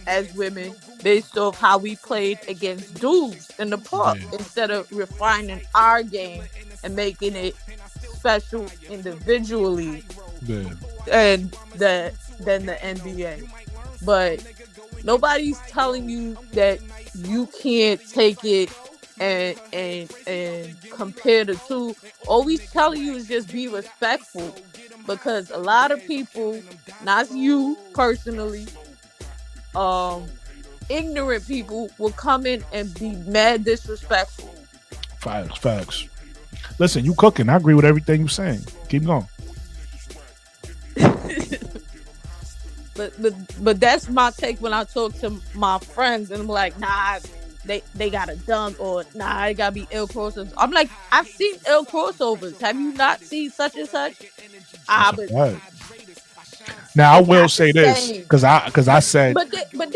as women, based off how we played against dudes in the park, instead of refining our game and making it special individually than the NBA. But nobody's telling you that you can't take it and compare the two. All we telling you is just be respectful, because a lot of people, not you personally, ignorant people will come in and be mad disrespectful. Facts. Listen, you cooking. I agree with everything you're saying. Keep going. but that's my take when I talk to my friends and I'm like, nah, they got a dunk, or nah, it gotta be ill crossovers. I'm like, I've seen ill crossovers. Have you not seen such and such? But now I will say this, because I said, but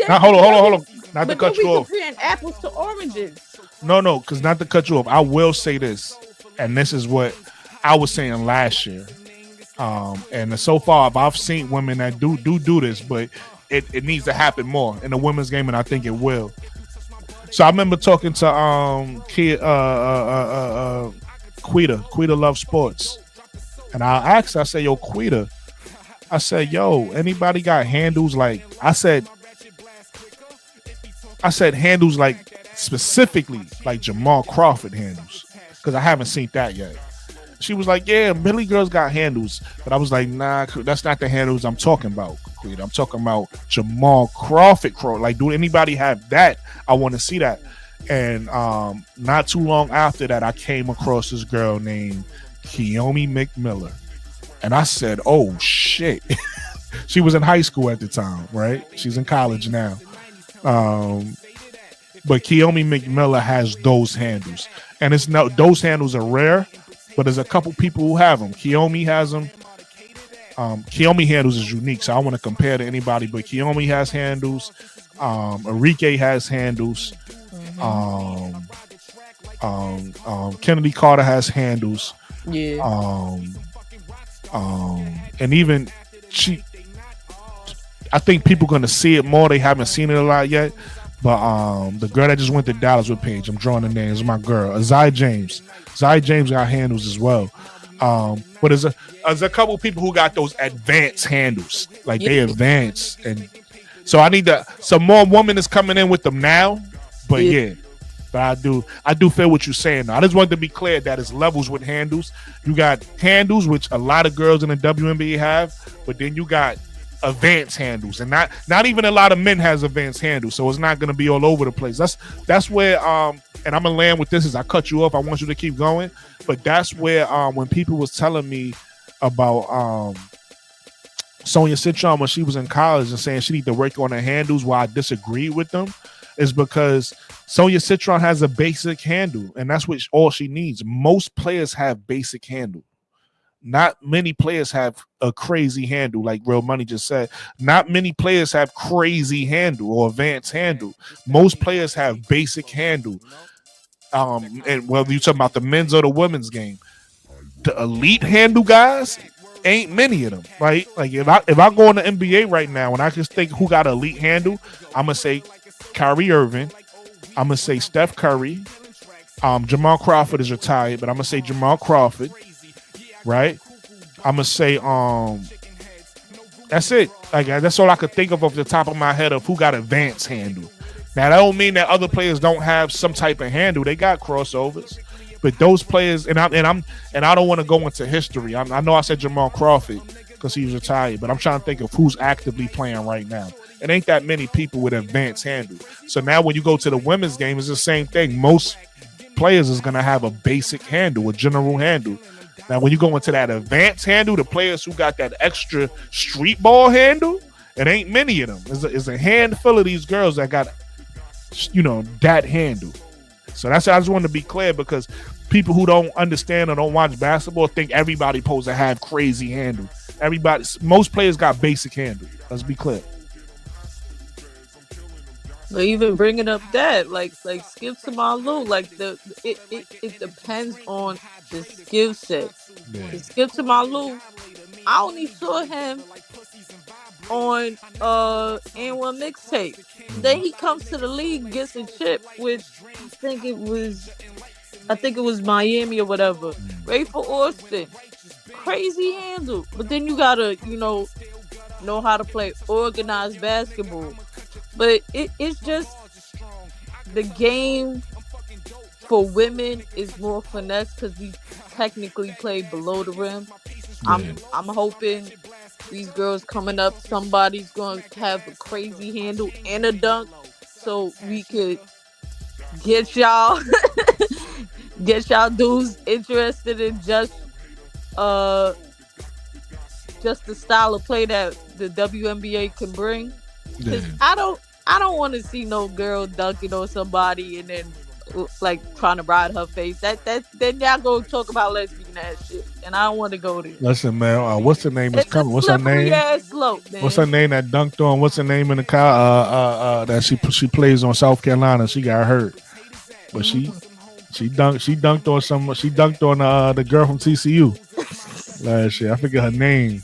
hold on, not to cut you off. Comparing apples to oranges. No, because not to cut you off, I will say this, and this is what I was saying last year. And so far, I've seen women that do this, but it needs to happen more in the women's game, and I think it will. So I remember talking to Quita Love Sports, and I asked, I said, yo, Quita, I said, yo, anybody got handles like, I said handles like specifically like Jamal Crawford handles, because I haven't seen that yet. She was like, yeah, Billy girls got handles, but I was like, nah, that's not the handles I'm talking about, Quita. I'm talking about Jamal Crawford. Like, do anybody have that? I want to see that. And not too long after that, I came across this girl named Kiyomi McMillan. And I said, oh, shit. She was in high school at the time, right? She's in college now. But Kiyomi McMillan has those handles. And those handles are rare, but there's a couple people who have them. Kiyomi has them. Kiyomi handles is unique, so I want to compare to anybody, but Kiyomi has handles. Enrique has handles. Kennedy Carter has handles. Yeah. And even I think people are gonna see it more. They haven't seen it a lot yet. But the girl that just went to Dallas with Paige, I'm drawing the names, my girl, Zai James. Zai James got handles as well. But there's a couple people who got those advanced handles, like they advance, and so I need some more woman is coming in with them now. But yeah. But I do feel what you're saying. I just wanted to be clear that it's levels with handles. You got handles, which a lot of girls in the WNBA have, but then you got advanced handles, and not even a lot of men has advanced handles, so it's not going to be all over the place. That's where and I'm gonna land with this. As I cut you off, I want you to keep going, but that's where when people was telling me about Sonia Citron when she was in college and saying she need to work on her handles, why I disagreed with them is because Sonia Citron has a basic handle, and that's what all she needs. Most players have basic handle. Not many players have a crazy handle, like Real Money just said. Not many players have crazy handle or advanced handle. Most players have basic handle. And whether you're talking about the men's or the women's game, the elite handle guys ain't many of them, right? Like if I go in the NBA right now and I just think who got elite handle, I'm gonna say Kyrie Irving. I'm gonna say Steph Curry. Jamal Crawford is retired, but I'm gonna say Jamal Crawford. Right? I'm gonna say that's it. Like that's all I could think of off the top of my head of who got advanced handle. Now that don't mean that other players don't have some type of handle. They got crossovers, but those players and I don't want to go into history. I know I said Jamal Crawford because he's retired, but I'm trying to think of who's actively playing right now. It ain't that many people with advanced handle. So now when you go to the women's game, it's the same thing. Most players is gonna have a basic handle, a general handle. Now, when you go into that advanced handle, the players who got that extra street ball handle, it ain't many of them. It's a handful of these girls that got, that handle. So I just wanted to be clear because people who don't understand or don't watch basketball think everybody supposed to have crazy handle. Most players got basic handle. Let's be clear. But even bringing up that, like Skip Tamalu, like it depends on the skill set. Yeah. Skip Tamalu, I only saw him on N1 mixtape. Then he comes to the league, gets a chip, which I think it was Miami or whatever. Right for Austin. Crazy handle. But then you gotta, know how to play organized basketball. But it's just the game for women is more finesse because we technically play below the rim. Yeah. I'm hoping these girls coming up, somebody's going to have a crazy handle and a dunk so we could get y'all dudes interested in just the style of play that the WNBA can bring. Because I don't want to see no girl dunking on somebody and then like trying to ride her face. Then y'all go talk about lesbian ass shit, and I don't want to go there. Listen, man, what's her name? What's her name? Slope, what's her name that dunked on? What's her name in the car? That she plays on South Carolina. She got hurt, but she dunked on some. She dunked on the girl from TCU last year. I forget her name.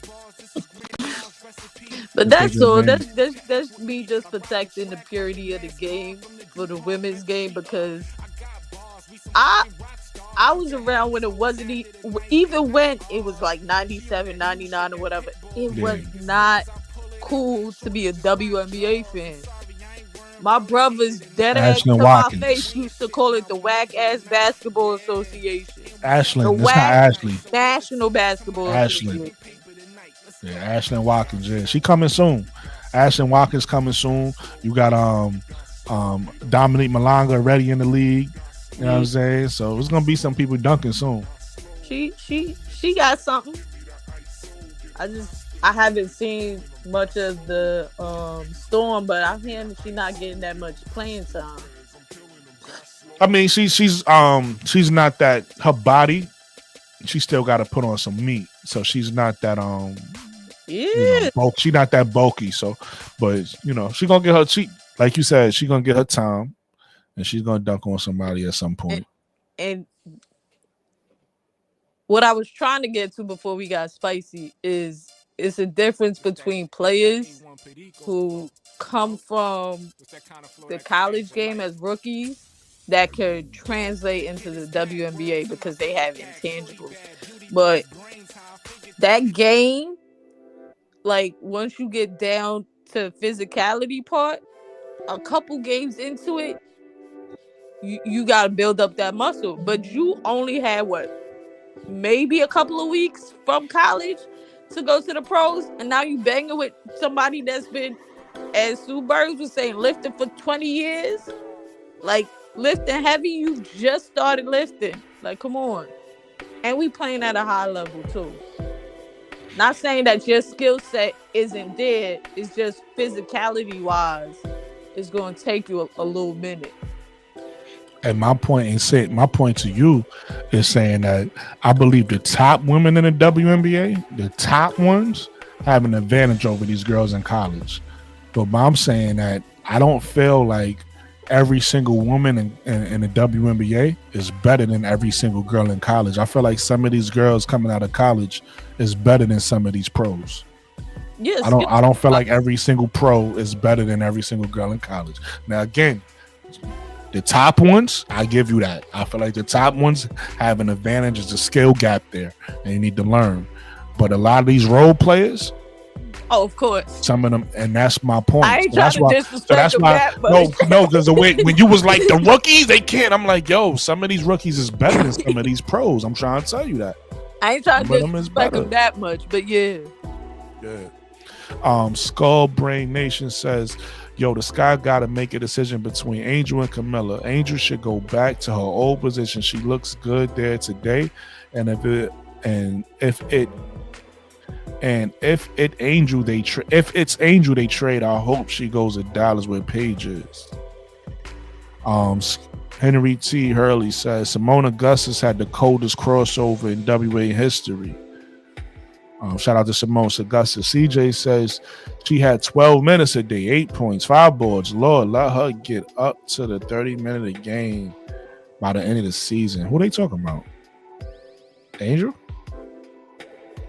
But that's all. That's me just protecting the purity of the game for the women's game because I was around when it wasn't even when it was like 97, 99 or whatever. It was not cool to be a WNBA fan. My brothers dead ass to my face used to call it the Whack Ass Basketball Association. Ashland, it's not Ashley. National Basketball Association. Yeah, Ashlyn Watkins. Yeah, she coming soon. Ashlyn Watkins coming soon. You got Dominique Malonga already in the league. You know what I'm saying? So it's gonna be some people dunking soon. She got something. I haven't seen much of the Storm, but I'm hearing she's not getting that much playing time. I mean, she's not that her body. She still got to put on some meat, so she's not that she's not that bulky. So, but she's gonna get her. Like you said, she's gonna get her time, and she's gonna dunk on somebody at some point. And what I was trying to get to before we got spicy is it's a difference between players who come from the college game as rookies that could translate into the WNBA because they have intangibles. But that game, like once you get down to physicality part, a couple games into it, you gotta build up that muscle. But you only had what, maybe a couple of weeks from college to go to the pros, and now you banging with somebody that's been, as Sue Burns was saying, lifting for 20 years. Like lifting heavy, you just started lifting. Like, come on. And we playing at a high level too. Not saying that your skill set isn't there. It's just physicality wise, it's going to take you a little minute. And my point to you is saying that I believe the top women in the WNBA, the top ones, have an advantage over these girls in college. But I'm saying that I don't feel like every single woman in the WNBA is better than every single girl in college. I feel like some of these girls coming out of college is better than some of these pros. Yes, I don't feel like every single pro is better than every single girl in college. Now again, the top ones, I give you that. I feel like the top ones have an advantage. There's a skill gap there, and you need to learn. But a lot of these role players, oh, of course, some of them, and that's my point. I ain't trying to disrespect them that much. No, because the way when you was like the rookies, they can't. I'm like, yo, some of these rookies is better than some of these pros. I'm trying to tell you that. I ain't trying to disrespect them that much, but yeah. Skull Brain Nation says, yo, the Sky got to make a decision between Angel and Camilla. Angel should go back to her old position. She looks good there today, and if it's Angel they trade, I hope she goes to Dallas where Paige is. Henry T. Hurley says Simone Augustus had the coldest crossover in WA history. Shout out to Simone Augustus. CJ says she had 12 minutes a day, 8 points, 5 boards. Lord, let her get up to the 30-minute a game by the end of the season. Who they talking about? Angel?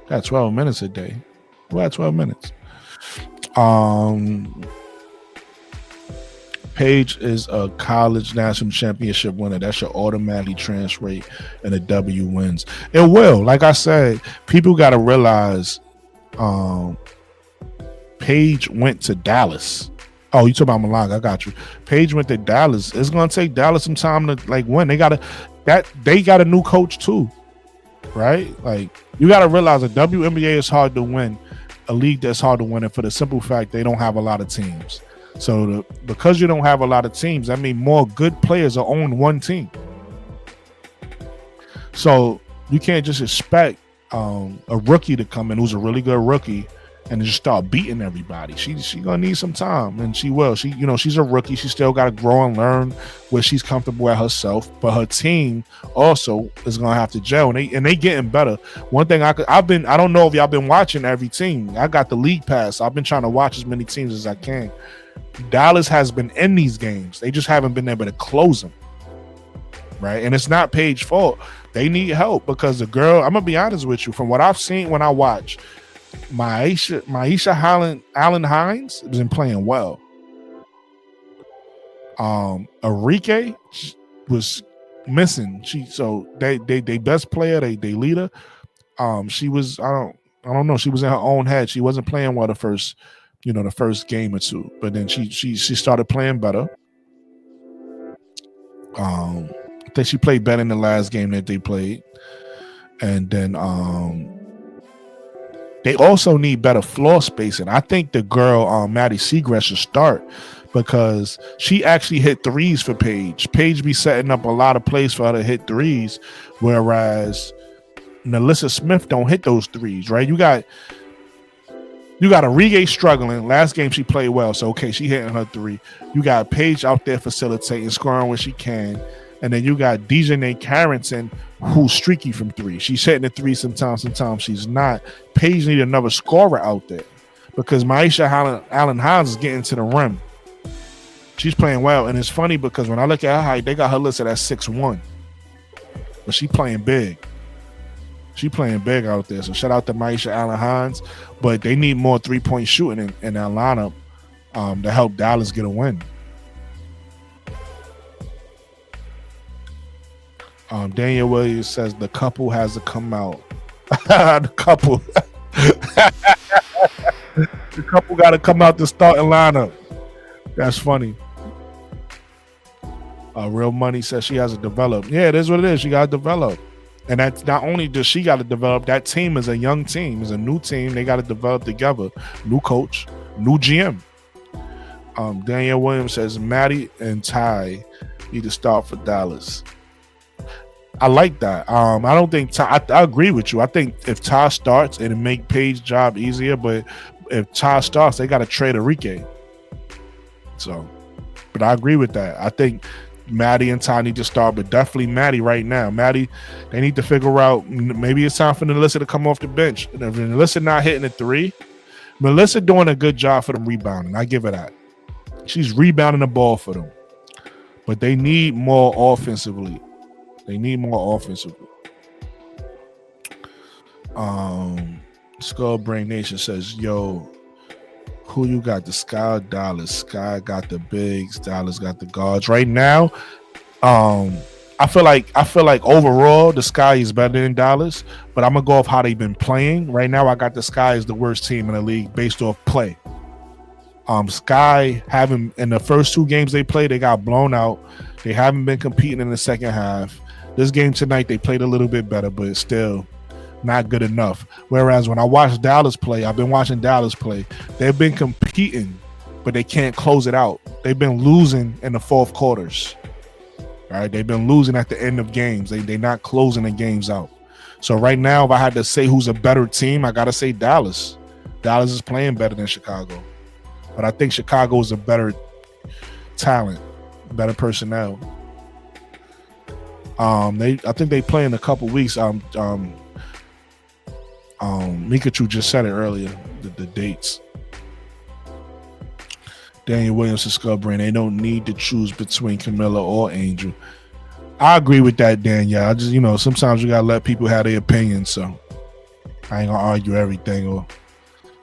Got 12 minutes a day. Who had 12 minutes? Paige is a college national championship winner. That should automatically translate into W wins. It will. Like I said, people got to realize Paige went to Dallas. Oh, you talking about Malanga? I got you. Paige went to Dallas. It's gonna take Dallas some time to like win. They got a new coach too, right? Like you got to realize the WNBA is hard to win. A league that's hard to win, and for the simple fact they don't have a lot of teams. So because you don't have a lot of teams, I mean more good players are on one team. So you can't just expect a rookie to come in who's a really good rookie and just start beating everybody. She gonna need some time, and she will. She's a rookie. She still got to grow and learn where she's comfortable at herself. But her team also is gonna have to gel, and they getting better. One thing I don't know if y'all been watching every team. I got the league pass. I've been trying to watch as many teams as I can. Dallas has been in these games. They just haven't been able to close them, right? And it's not Paige's fault. They need help because the girl, I'm gonna be honest with you, from what I've seen when I watch, Maisha Allen Hines has been playing well. Enrique was missing. They best player, they leader. She was I don't know. She was in her own head. She wasn't playing well the first game or two, but then she started playing better. I think she played better in the last game that they played, and then they also need better floor spacing. I think the girl Maddie Seagrass should start because she actually hit threes for Paige. Paige be setting up a lot of plays for her to hit threes, whereas Nalissa Smith don't hit those threes, right? You got Enrique struggling. Last game she played well, so okay, she hitting her three. You got Paige out there facilitating, scoring when she can, and then you got Dejanay Carrington, who's streaky from three. She's hitting the three sometimes she's not. Paige need another scorer out there because Maisha Allen Hines is getting to the rim. She's playing well, and it's funny because when I look at her height, they got her listed at 6'1", but she playing big. She playing big out there. So shout out to Maisha Allen Hines. But they need more 3-point shooting in that lineup to help Dallas get a win. Daniel Williams says the couple has to come out. The couple. The couple got to come out the starting lineup. That's funny. Real Money says she has to develop. Yeah, it is what it is. She got to develop. And that's not only does she got to develop, that team is a young team, is a new team. They got to develop together. New coach, new GM. Daniel Williams says Maddie and Ty need to start for Dallas. I like that. I don't think Ty, I agree with you. I think if Ty starts, it'll make Paige's job easier. But if Ty starts, they got to trade Enrique. So, but I agree with that. I think Maddie and Ty need to start, but definitely Maddie right now. Maddie, they need to figure out, maybe it's time for Melissa to come off the bench. And if Melissa not hitting a 3, Melissa doing a good job for them rebounding. I give her that. She's rebounding the ball for them. But they need more offensively. Skullbrain Nation says, yo, who you got? The Sky or Dallas? Sky got the bigs, Dallas got the guards. Right now, I feel like overall the Sky is better than Dallas, but I'm gonna go off how they've been playing. Right now, I got the Sky as the worst team in the league based off play. Sky haven't, in the first 2 games they played, they got blown out. They haven't been competing in the second half. This game tonight, they played a little bit better, but it's still not good enough. Whereas when I watch Dallas play, I've been watching Dallas play, they've been competing, but they can't close it out. They've been losing in the fourth quarters. All right, they've been losing at the end of games. They're not closing the games out. So right now, if I had to say who's a better team, I got to say Dallas. Dallas is playing better than Chicago. But I think Chicago is a better talent, better personnel. I think they play in a couple weeks. Mikachu just said it earlier, the dates. Daniel Williams and Skullbrain, they don't need to choose between Camilla or Angel. I agree with that, Daniel. I just, sometimes you gotta let people have their opinions, so I ain't gonna argue everything or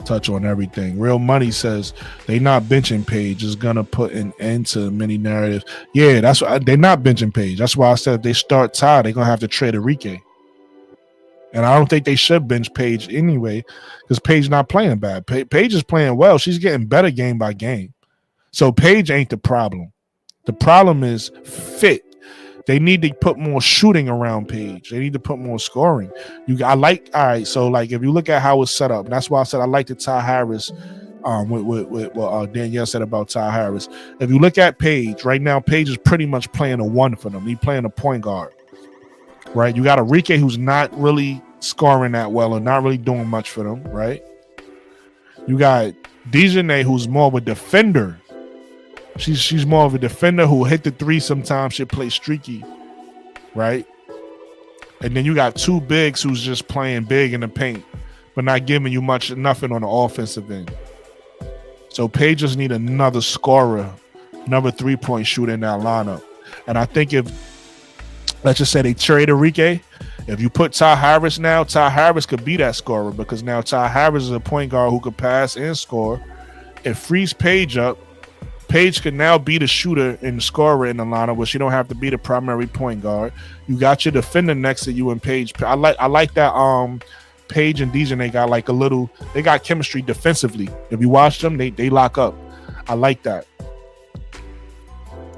touch on everything. Real Money says they not benching Paige, is gonna put an end to many narratives. Yeah, that's why they're not benching Paige. That's why I said if they start Ty, they're gonna have to trade Enrique. And I don't think they should bench Paige anyway, because Paige not playing bad. Paige is playing well. She's getting better game by game. So Paige ain't the problem. The problem is fit. They need to put more shooting around Paige. They need to put more scoring. All right, so like if you look at how it's set up, and that's why I said I like the Ty Harris, with what Danielle said about Ty Harris. If you look at Paige, right now, Paige is pretty much playing a 1 for them. He's playing a point guard. Right? You got Enrique who's not really scoring that well and not really doing much for them, right? You got Dejanay who's more of a defender. She's more of a defender who hit the 3 sometimes. She'll play streaky, right? And then you got 2 bigs who's just playing big in the paint, but not giving you nothing on the offensive end. So Paige just need another scorer, another 3-point shooter in that lineup. And I think if, let's just say they trade Enrique, if you put Ty Harris now, Ty Harris could be that scorer, because now Ty Harris is a point guard who could pass and score. It frees Paige up. Paige could now be the shooter and scorer in the lineup, where she don't have to be the primary point guard. You got your defender next to you in Paige. I like that Paige and Dejanay got like they got chemistry defensively. If you watch them, they lock up. I like that.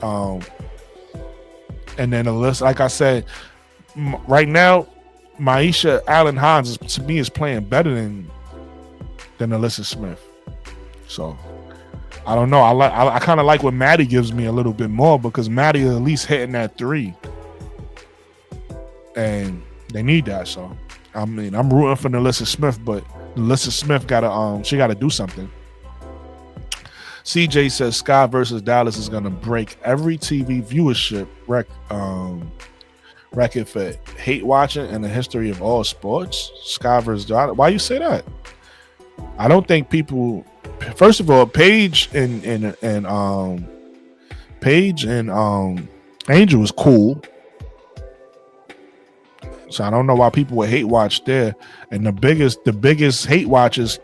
And then Alyssa, like I said, right now, Maisha Allen Hines to me is playing better than Alyssa Smith. So I don't know. I kind of like what Maddie gives me a little bit more, because Maddie is at least hitting that 3, and they need that. So I mean, I'm rooting for Alyssa Smith, but Alyssa Smith gotta do something. CJ says Sky versus Dallas is gonna break every TV viewership record for hate watching in the history of all sports. Sky versus Dallas. Why you say that? I don't think people. First of all, Paige and Angel is cool. So I don't know why people would hate watch there. And the biggest hate watch is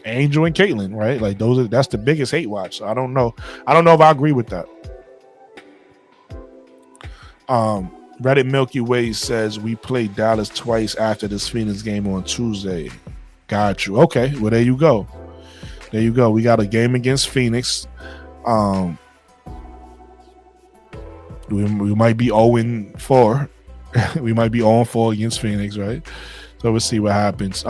Angel and Caitlyn, right? Like that's the biggest hate watch. So I don't know if I agree with that. Reddit Milky Way says we played Dallas twice after this Phoenix game on Tuesday. Got you. Okay, well there you go. There you go. We got a game against Phoenix. We might be 0-4. We might be 0-4 against Phoenix, right? So we'll see what happens.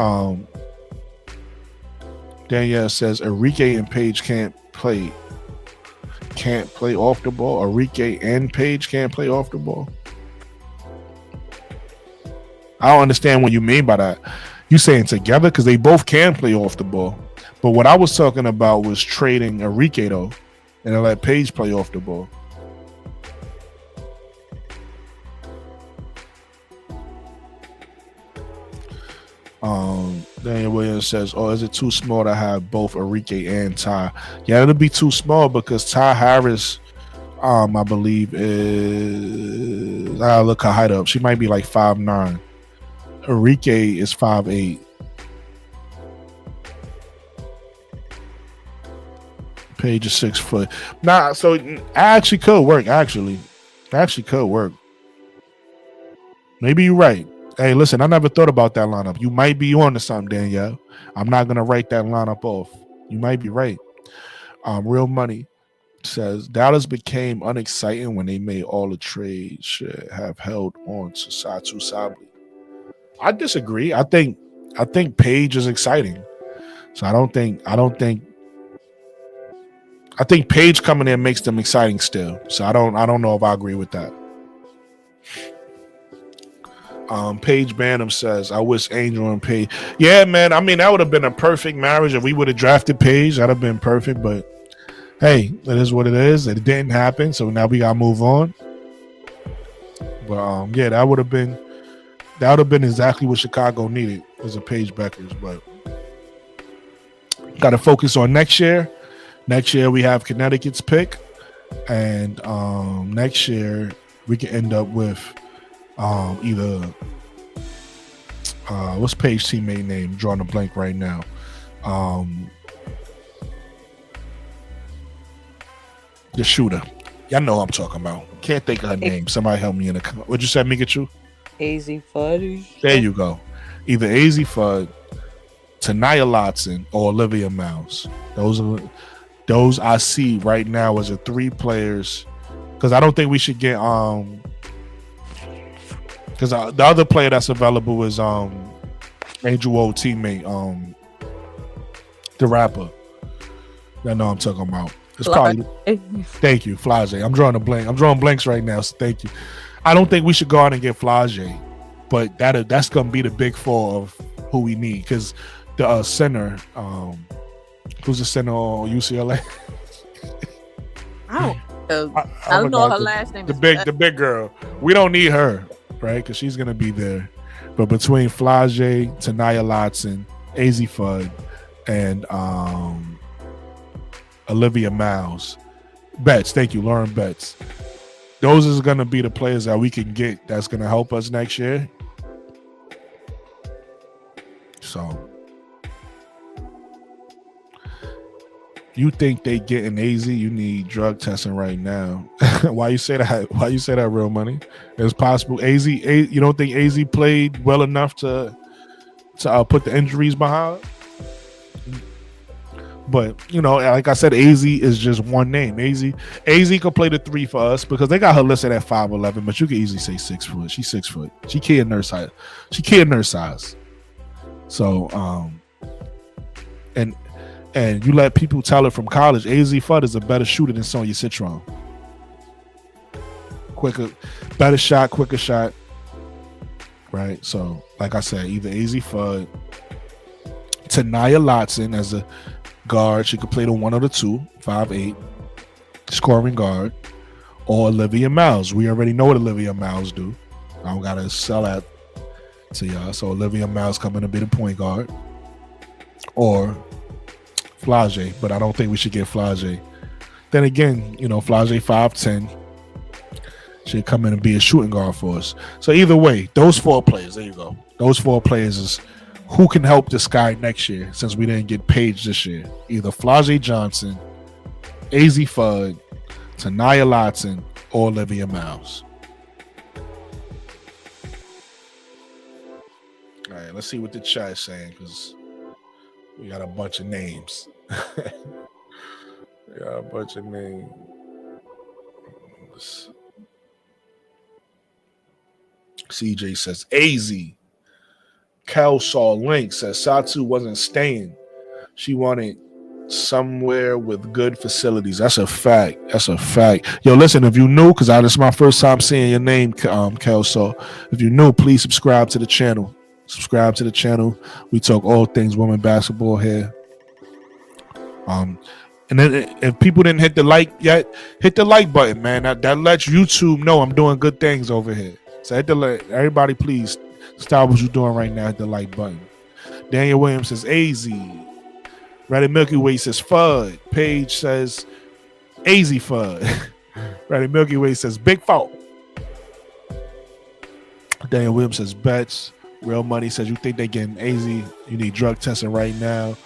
Danielle says Enrique and Paige can't play off the ball. Enrique and Paige can't play off the ball. I don't understand what you mean by that. You saying together because they both can play off the ball. But what I was talking about was trading Enrique though, and let Paige play off the ball. Daniel Williams says, "Oh, is it too small to have both Enrique and Ty?" Yeah, it'll be too small because Ty Harris, I believe is I'll look her height up. She might be like 5'9". Enrique is 5'8". Paige is 6 foot. Nah, so actually could work. Actually could work. Maybe you're right. Hey, listen, I never thought about that lineup. You might be on to something, Danielle. I'm not gonna write that lineup off. You might be right. Real Money says Dallas became unexciting when they made all the trades. Should have held on to Satu Sabri. I disagree. I think Paige is exciting. So I think Paige coming in makes them exciting still. So I don't know if I agree with that. Paige Banham says, I wish Angel and Paige. Yeah, man. I mean, that would have been a perfect marriage if we would have drafted Paige. That'd have been perfect. But hey, it is what it is. It didn't happen. So now we gotta move on. But yeah, that would have been exactly what Chicago needed as a Paige Beckers. But gotta focus on next year. Next year we have Connecticut's pick. And next year we can end up with either what's Paige's teammate name? Drawing a blank right now. The shooter. Y'all know who I'm talking about. Can't think of her name. Somebody help me in the comment. What'd you say, Mikachu? AZ Fudd. There you go. Either AZ Fudd, Tanaya Lotson, or Olivia Miles. Those I see right now as the 3 players. Because I don't think we should get because the other player that's available is Angel old teammate, the rapper. I know I'm talking about. It's probably thank you, Flage. I'm drawing a blank. I'm drawing blanks right now, so thank you. I don't think we should go out and get Flage, but that's gonna be the big 4 of who we need. Because the center, who's the center on UCLA? I don't know her last name. The big girl. We don't need her, right? Because she's gonna be there. But between Flage, Tanaya Lotson, AZ Fudd, and Olivia Miles, Betts. Thank you, Lauren Betts. Those is gonna be the players that we can get. That's gonna help us next year. So, you think they getting AZ? You need drug testing right now. Why you say that? Why you say that? Real Money. It's possible. AZ. You don't think AZ played well enough to put the injuries behind? But like I said, AZ is just one name. AZ could play the 3 for us because they got her listed at 5'11", but you can easily say 6 foot. She's 6 foot. She kid nurse size. So and you let people tell her from college, AZ Fudd is a better shooter than Sonya Citron. Better shot, quicker shot. Right? So, like I said, either AZ Fudd, Tanaya Lotson as a guard. She could play the 1 or the 2, 5'8", scoring guard, or Olivia Miles. We already know what Olivia Miles do. I don't got to sell that to y'all. So, Olivia Miles coming to be the point guard. Or Flage, but I don't think we should get Flage. Then again, Flage 5'10", should come in and be a shooting guard for us. So either way, those 4 players, there you go. Those 4 players is who can help this guy next year since we didn't get Paige this year. Either Flage Johnson, AZ Fudd, Tanaya Lotson, or Olivia Miles. let's see what the chat is saying because we got a bunch of names. We got a bunch of names. CJ says AZ. Cal saw Link says Satu wasn't staying. She wanted somewhere with good facilities. That's a fact. That's a fact. Yo, listen, if you new, because this is my first time seeing your name, Kelso. If you're new, please subscribe to the channel. Subscribe to the channel. We talk all things women basketball here. And then if people didn't hit the like yet, hit the like button, man. That lets YouTube know I'm doing good things over here. So hit the like. Everybody, please stop what you're doing right now. Hit the like button. Daniel Williams says AZ. Reddit Milky Way says FUD. Paige says AZ FUD. Reddit Milky Way says big fault. Daniel Williams says bets. Real Money says you think they getting AZ. You need drug testing right now.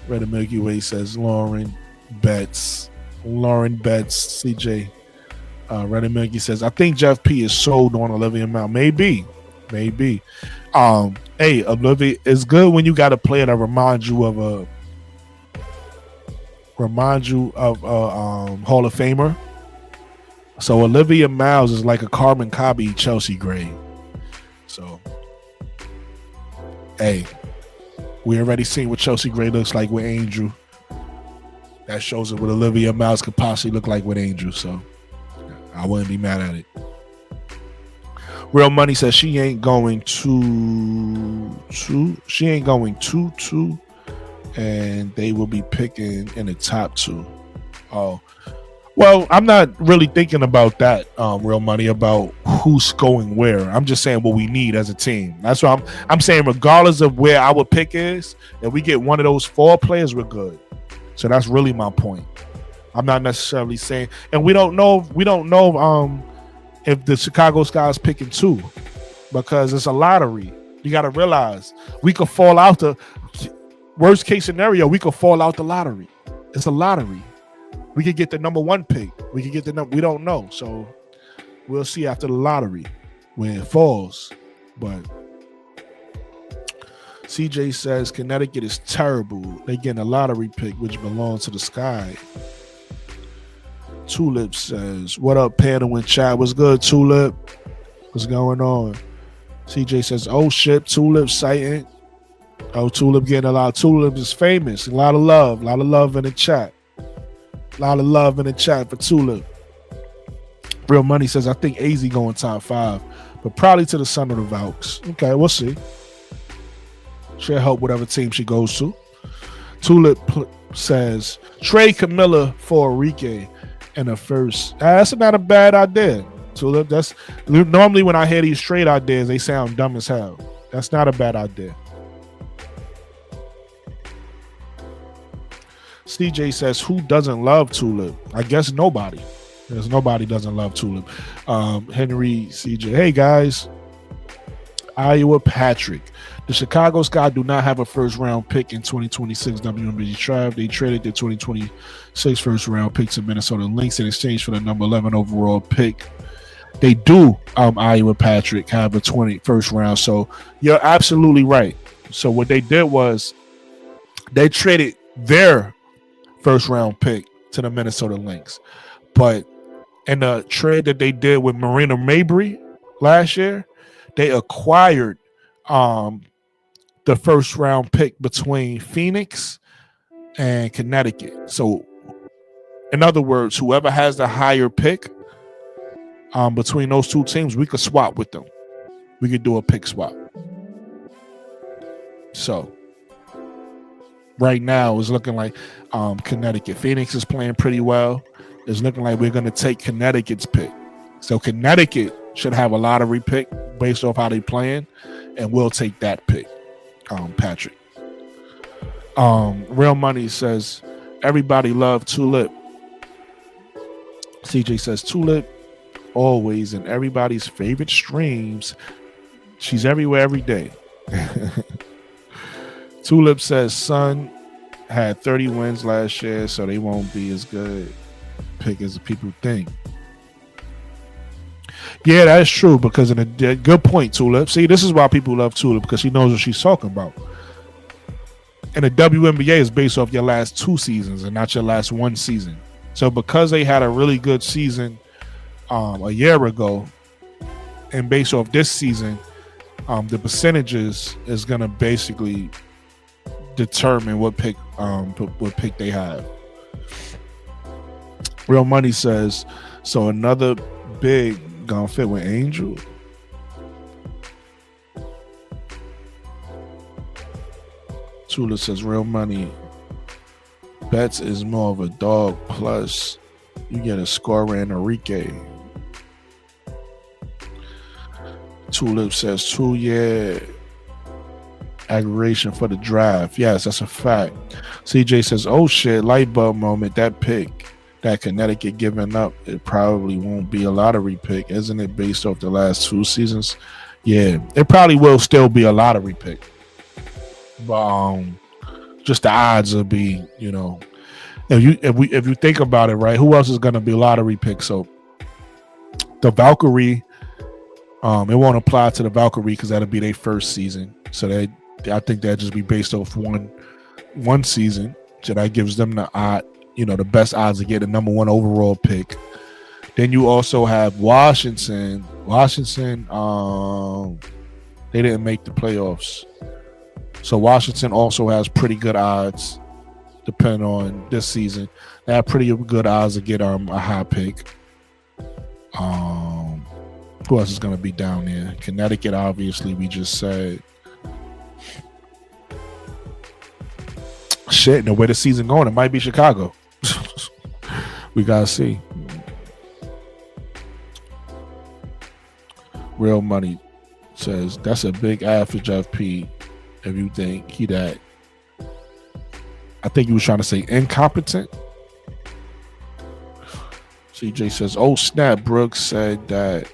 Reddit Milky Way says Lauren bets. Lauren bets. CJ. Reddit Milky says I think Jeff P is sold on Olivia Mount. Maybe. Hey, Olivia, it's good when you got a player that reminds you of a Hall of Famer. So Olivia Miles is like a carbon copy Chelsea grade. So, hey, we already seen what Chelsea Gray looks like with Angel. That shows it what Olivia Miles could possibly look like with Angel. So I wouldn't be mad at it. Real Money says she ain't going to and they will be picking in the top 2. Oh, well, I'm not really thinking about that, Real Money, about who's going where. I'm just saying what we need as a team. That's what I'm saying. Regardless of where our pick is, if we get one of those 4 players, we're good. So that's really my point. I'm not necessarily saying, and we don't know if the Chicago Sky is picking 2 because it's a lottery. You got to realize we could fall out the worst case scenario. We could fall out the lottery. It's a lottery. We could get the number 1 pick. We could get the number. We don't know. So we'll see after the lottery when it falls. But CJ says Connecticut is terrible. They getting a lottery pick which belongs to the Sky. Tulip says, what up, panel and chat? What's good, Tulip? What's going on? CJ says, oh shit, Tulip sighting. Oh, Tulip getting a lot. Tulip is famous. A lot of love in the chat. A lot of love in the chat for Tulip. Real Money says, I think AZ going top 5, but probably to the Son of the Valks. Okay, we'll see. She'll help whatever team she goes to. Tulip says, trade Camilla for Enrique in the first. That's not a bad idea. Tulip, that's normally when I hear these trade ideas, they sound dumb as hell. That's not a bad idea. CJ says, who doesn't love Tulip? I guess nobody. There's nobody doesn't love Tulip. Henry, CJ. Hey, guys. Iowa Patrick. The Chicago Sky do not have a first-round pick in 2026 WNBA draft. They traded their 2026 first-round pick to Minnesota Lynx in exchange for the number 11 overall pick. They do, Iowa Patrick, have a 21st round. So you're absolutely right. So what they did was they traded their first-round pick to the Minnesota Lynx. But in the trade that they did with Marina Mabry last year, they acquired the first-round pick between Phoenix and Connecticut. So, in other words, whoever has the higher pick between those two teams, we could swap with them. We could do a pick swap. So, right now, it's looking like Connecticut. Phoenix is playing pretty well. It's looking like we're going to take Connecticut's pick. So, Connecticut should have a lottery pick based off how they're playing, and we'll take that pick, Patrick. Real Money says, everybody love Tulip. CJ says, Tulip always in everybody's favorite streams. She's everywhere every day. Tulip says, Sun had 30 wins last year, so they won't be as good pick as people think. Yeah, that is true because in a good point, Tulip. See, this is why people love Tulip because she knows what she's talking about. And the WNBA is based off your last 2 seasons and not your last 1 season. So because they had a really good season a year ago, and based off this season, the percentages is gonna basically determine what pick they have. Real Money says, so another big gonna fit with Angel. Tula says Real Money bets is more of a dog, plus you get a scorer and Enrique. Tulip says 2-year aggregation for the draft. Yes, that's a fact. CJ says, oh shit, light bulb moment. That pick that Connecticut giving up, it probably won't be a lottery pick. Isn't it based off the last 2 seasons? Yeah, it probably will still be a lottery pick. But just the odds will be, you know, if you think about it, right, who else is gonna be a lottery pick? So the Valkyrie, it won't apply to the Valkyrie because that'll be their first season. So I think that'd just be based off one season. So that gives them the odd, you know, the best odds to get the number 1 overall pick. Then you also have Washington. Washington, they didn't make the playoffs. So Washington also has pretty good odds, depending on this season. They have pretty good odds to get a high pick. Who else is going to be down there? Connecticut, obviously, we just said. Shit, the way the season going, it might be Chicago. We got to see. Real Money says, that's a big ad for Jeff P. If you think he that. I think he was trying to say incompetent. CJ says, oh snap, Brooks said that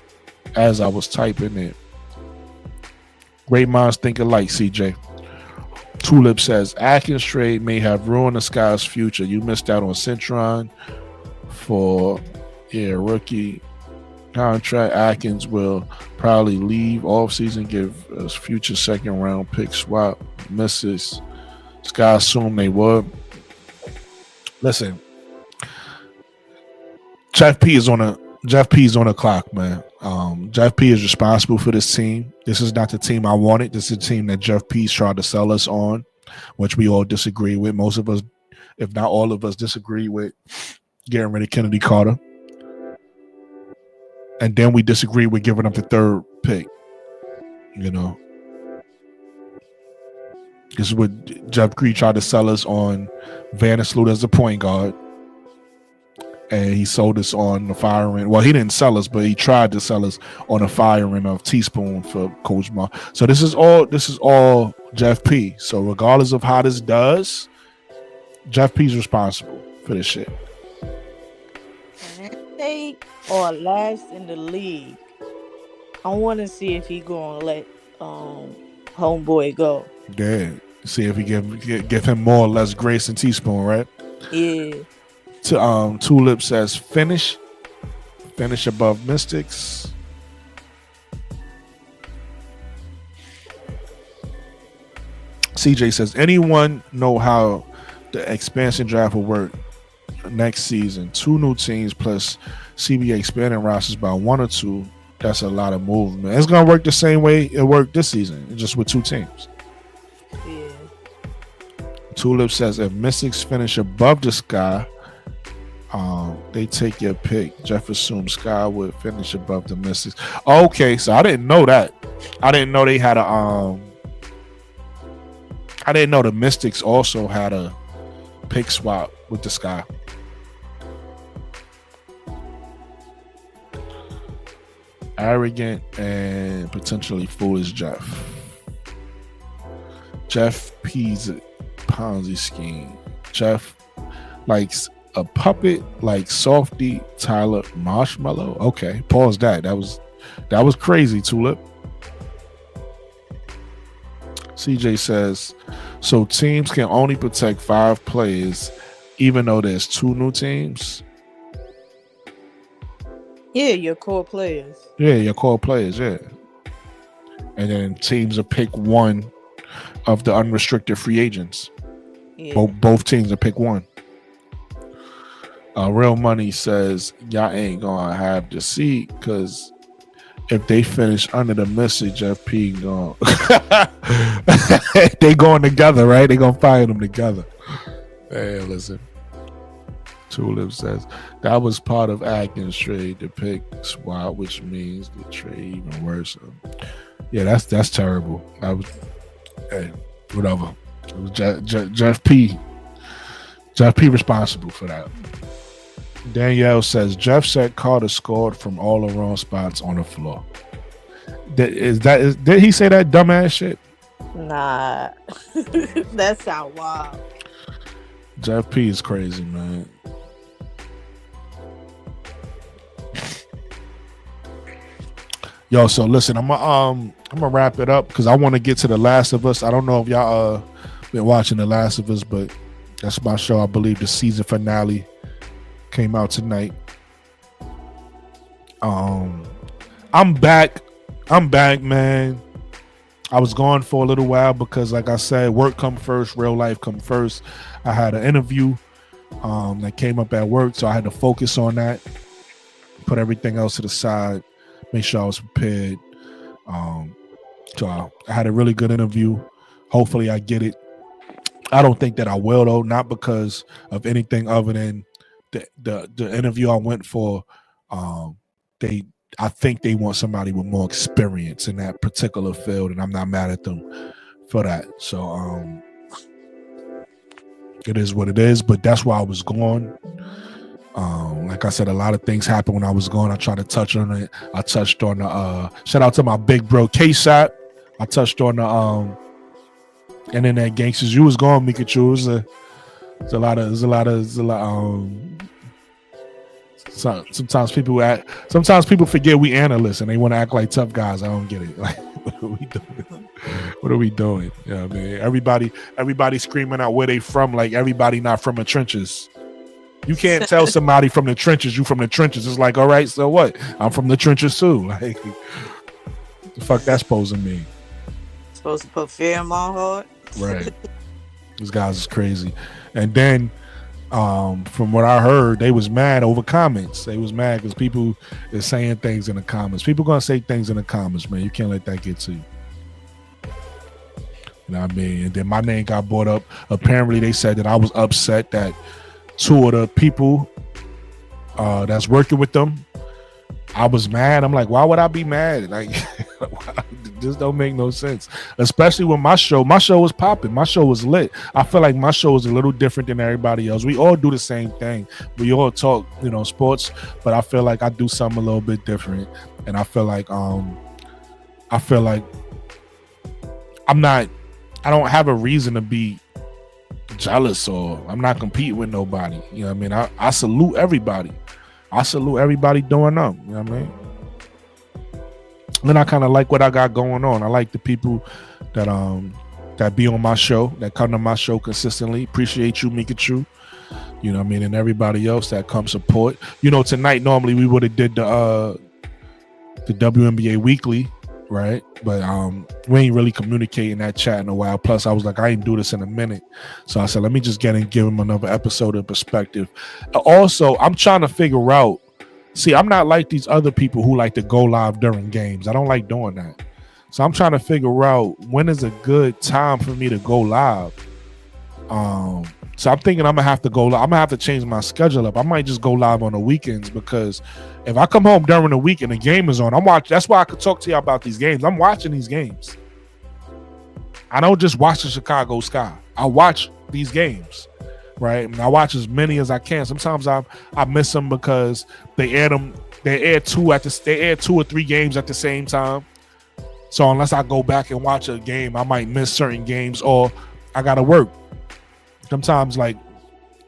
as I was typing it. Great minds think alike, CJ. Tulip says, Atkins trade may have ruined the Sky's future. You missed out on Centron for rookie contract. Atkins will probably leave offseason, give us future 2nd round pick swap. Misses. Sky assumed they would. Listen, Jeff P is on a clock, man. Jeff P is responsible for this team. This is not the team I wanted. This is the team that Jeff P's tried to sell us on, which we all disagree with. Most of us, if not all of us, disagree with getting rid of Kennedy Carter. And then we disagree with giving up the 3rd pick. You know, this is what Jeff P tried to sell us on. Vandersloot as the point guard. And he sold us on the firing. Well, he didn't sell us, but he tried to sell us on the firing of Teaspoon for Coach Ma. So this is all Jeff P. So regardless of how this does, Jeff P's responsible for this shit. They are last in the league. I want to see if he gonna let homeboy go. Yeah, see if he give him more or less grace than Teaspoon, right? Yeah. Tulip says finish above Mystics. CJ says, anyone know how the expansion draft will work next season? 2 new teams plus CBA expanding rosters by 1 or 2. That's a lot of movement. It's gonna work the same way it worked this season, just with 2 teams. Yeah. Tulip says if Mystics finish above the Sky, they take your pick. Jeff assumed Sky would finish above the Mystics. Okay, so I didn't know that. I didn't know they had a I didn't know the Mystics also had a pick swap with the Sky. Arrogant and potentially foolish Jeff. Jeff P's Ponzi scheme. Jeff likes a puppet like Softy Tyler Marshmallow. Okay, pause that. That was crazy, Tulip. CJ says, so teams can only protect 5 players even though there's 2 new teams? Yeah, your core players. Yeah, your core players, yeah. And then teams will pick one of the unrestricted free agents. Yeah. Both teams will pick one. Real Money says y'all ain't gonna have the seat because if they finish under the message, FP gone. They going together, right? They gonna fire them together. Hey, listen. Tulip says that was part of Atkins' trade to pick swap, which means the trade even worse. Yeah, that's terrible. I was, hey, whatever. It was Jeff P. Jeff P. responsible for that. Danielle says Jeff said Carter scored from all the wrong spots on the floor. Did he say that dumbass shit? Nah, that sound wild. Jeff P is crazy, man. Yo, so listen, I'm gonna wrap it up because I want to get to The Last of Us. I don't know if y'all been watching The Last of Us, but that's my show. I believe the season finale came out tonight. I'm back, man. I was gone for a little while because, like I said, work come first, real life come first. I had an interview that came up at work, so I had to focus on that, put everything else to the side, make sure I was prepared. So I had a really good interview. Hopefully I get it. I don't think that I will, though, not because of anything other than the interview I went for. I think they want somebody with more experience in that particular field, and I'm not mad at them for that. So it is what it is, but that's why I was gone. Like I said, a lot of things happened when I was gone. I tried to touch on it. I touched on the shout out to my big bro K-Shot. I touched on the internet gangsters. You was gone, Mikachu. There's a lot. Sometimes people forget we analysts and they want to act like tough guys. I don't get it. Like, what are we doing? What are we doing? You know what I mean? Everybody screaming out where they from, like everybody not from the trenches. You can't tell somebody from the trenches you from the trenches. It's like, all right, so what? I'm from the trenches too. Like, the fuck that's supposed to mean? Supposed to put fear in my heart. Right. These guys is crazy. And then from what I heard, they was mad over comments. They was mad because people is saying things in the comments. People gonna say things in the comments, man. You can't let that get to you. You know what I mean? And then my name got brought up. Apparently they said that I was upset that two of the people that's working with them, I was mad. I'm like, why would I be mad? Like, this don't make no sense. Especially when my show was popping. My show was lit. I feel like my show is a little different than everybody else. We all do the same thing. We all talk, sports, but I feel like I do something a little bit different. And I feel like I don't have a reason to be jealous or I'm not competing with nobody. You know what I mean? I salute everybody. I salute everybody doing them. You know what I mean? And I kind of like what I got going on. I like the people that be on my show, that come to my show consistently. Appreciate you, Mikachu. You know what I mean? And everybody else that come support. Tonight normally we would have did the WNBA weekly, right? But we ain't really communicating that chat in a while. Plus I was like, I ain't do this in a minute. So I said, let me just give him another episode of perspective. Also, I'm trying to figure out, see, I'm not like these other people who like to go live during games. I don't like doing that. So I'm trying to figure out when is a good time for me to go live. So I'm thinking I'm gonna have to go. I'm gonna have to change my schedule up. I might just go live on the weekends because if I come home during the week and the game is on, I'm watching. That's why I could talk to you about these games. I'm watching these games. I don't just watch the Chicago Sky. I watch these games, right? And I watch as many as I can. Sometimes I miss them because they air them. They air two or three games at the same time. So unless I go back and watch a game, I might miss certain games or I gotta work. Sometimes, like,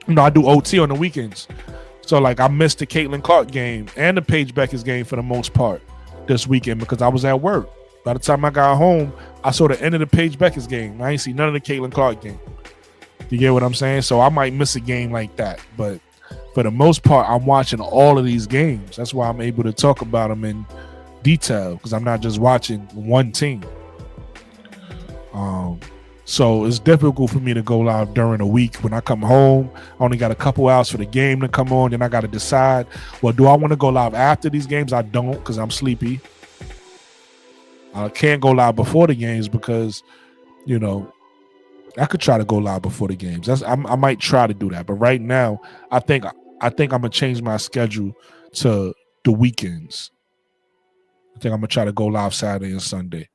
I do OT on the weekends. So, like, I missed the Caitlin Clark game and the Paige Becker's game for the most part this weekend because I was at work. By the time I got home, I saw the end of the Paige Becker's game. I ain't see none of the Caitlin Clark game. You get what I'm saying? So I might miss a game like that. But for the most part, I'm watching all of these games. That's why I'm able to talk about them in detail, because I'm not just watching one team. So it's difficult for me to go live during the week. When I come home, I only got a couple hours for the game to come on. Then I got to decide, well, do I want to go live after these games? I don't, because I'm sleepy. I can't go live before the games because, you know, I could try to go live before the games. I might try to do that. But right now, I think I'm going to change my schedule to the weekends. I think I'm going to try to go live Saturday and Sunday.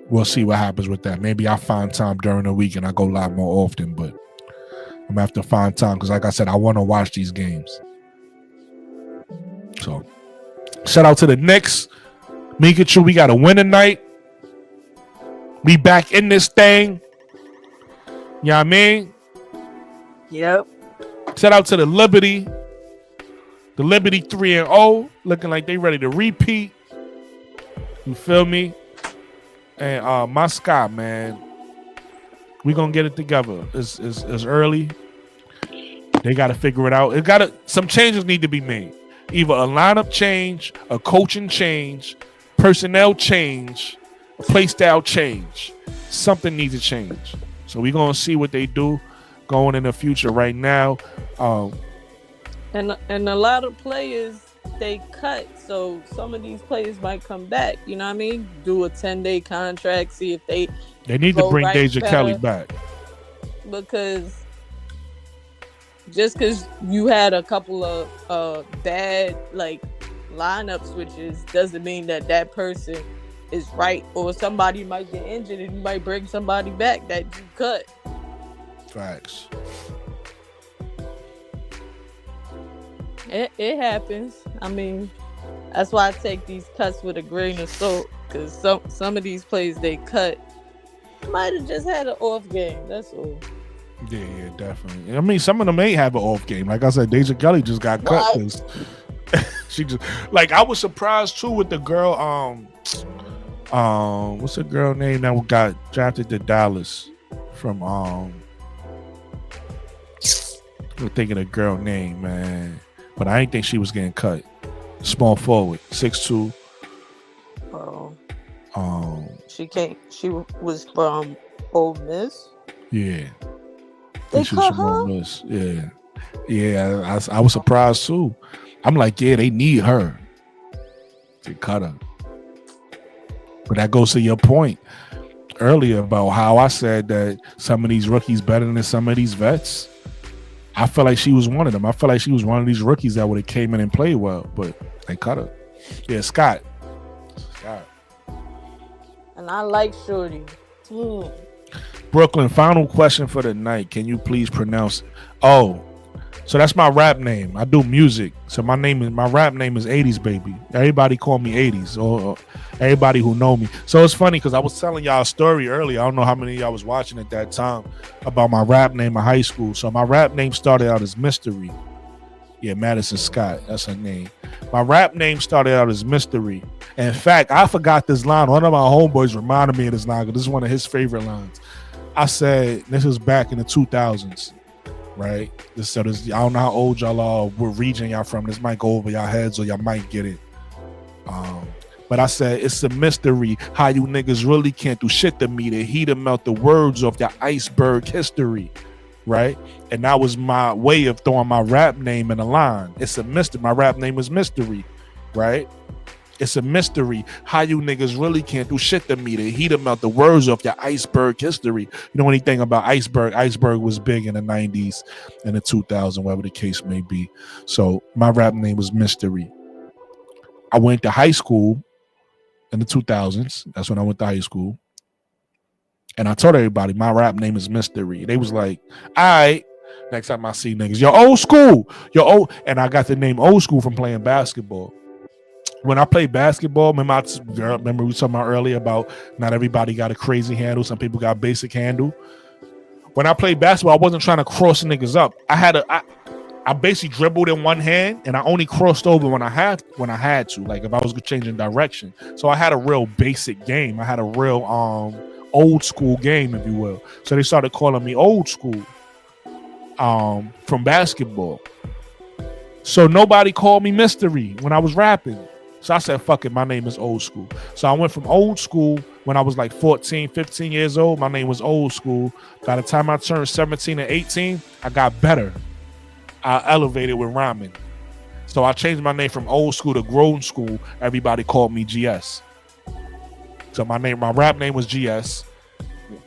We'll see what happens with that. Maybe I find time during the week and I go live more often, but I'm gonna have to find time because, like I said, I want to watch these games. So, shout out to the Knicks. Mikachu, we got a win tonight. We back in this thing. You know what I mean? Yep. Shout out to the Liberty. The Liberty 3-0, looking like they ready to repeat. You feel me? And my Scott, man, we gonna get it together. It's early. They gotta figure it out. Some changes need to be made. Either a lineup change, a coaching change, personnel change, a play style change. Something needs to change. So we gonna see what they do going in the future. Right now, and a lot of players they cut, so some of these players might come back. You know what I mean? Do a 10-day contract, see if they need to bring Deja Kelly back, because just because you had a couple of bad like lineup switches doesn't mean that person is right, or somebody might get injured and you might bring somebody back that you cut. Facts. It happens. I mean, that's why I take these cuts with a grain of salt, because some of these plays they cut might have just had an off game. That's all. Yeah, definitely. I mean, some of them may have an off game. Like I said, Deja Kelly just got cut. She just, like, I was surprised too with the girl. What's the girl name that got drafted to Dallas from? I'm thinking of the girl name, man. But I didn't think she was getting cut. Small forward, 6'2". She was from Ole Miss. Yeah. They cut her. Ole Miss. Yeah. I was surprised too. I'm like, yeah, they need her to cut her. But that goes to your point earlier about how I said that some of these rookies better than some of these vets. I feel like she was one of them. I feel like she was one of these rookies that would have came in and played well, but they cut her. Yeah, Scott. And I like Shorty. Brooklyn, final question for the night. Can you please pronounce? Oh, so that's my rap name. I do music. So my rap name is 80s Baby. Everybody call me 80s, or everybody who know me. So it's funny because I was telling y'all a story earlier. I don't know how many of y'all was watching at that time about my rap name in high school. So my rap name started out as Mystery. Yeah, Madison Scott. That's her name. My rap name started out as Mystery. In fact, I forgot this line. One of my homeboys reminded me of this line because this is one of his favorite lines. I said, this was back in the 2000s. Right, I don't know how old y'all are, what region y'all from. This might go over y'all heads, or y'all might get it. But I said it's a mystery how you niggas really can't do shit to me. The heat to melt the words off your iceberg history, right? And that was my way of throwing my rap name in a line. It's a mystery. My rap name is Mystery, right? It's a mystery how you niggas really can't do shit to me. The heat to melt the words off your iceberg history. You know anything about iceberg? Iceberg was big in the 90s and the 2000s, whatever the case may be. So my rap name was Mystery. I went to high school in the 2000s. That's when I went to high school. And I told everybody my rap name is Mystery. They was like, all right. Next time I see niggas, yo, old school. Yo, old. And I got the name Old School from playing basketball. When I played basketball, remember we were talking about earlier about not everybody got a crazy handle. Some people got basic handle. When I played basketball, I wasn't trying to cross niggas up. I basically dribbled in one hand, and I only crossed over when I had to, like if I was changing direction. So I had a real basic game. I had a real old school game, if you will. So they started calling me Old School. from basketball. So nobody called me Mystery when I was rapping. So I said, fuck it, my name is Old School. So I went from Old School when I was like 14, 15 years old. My name was Old School. By the time I turned 17 and 18, I got better. I elevated with rhyming. So I changed my name from Old School to Grown School. Everybody called me GS. So my rap name was GS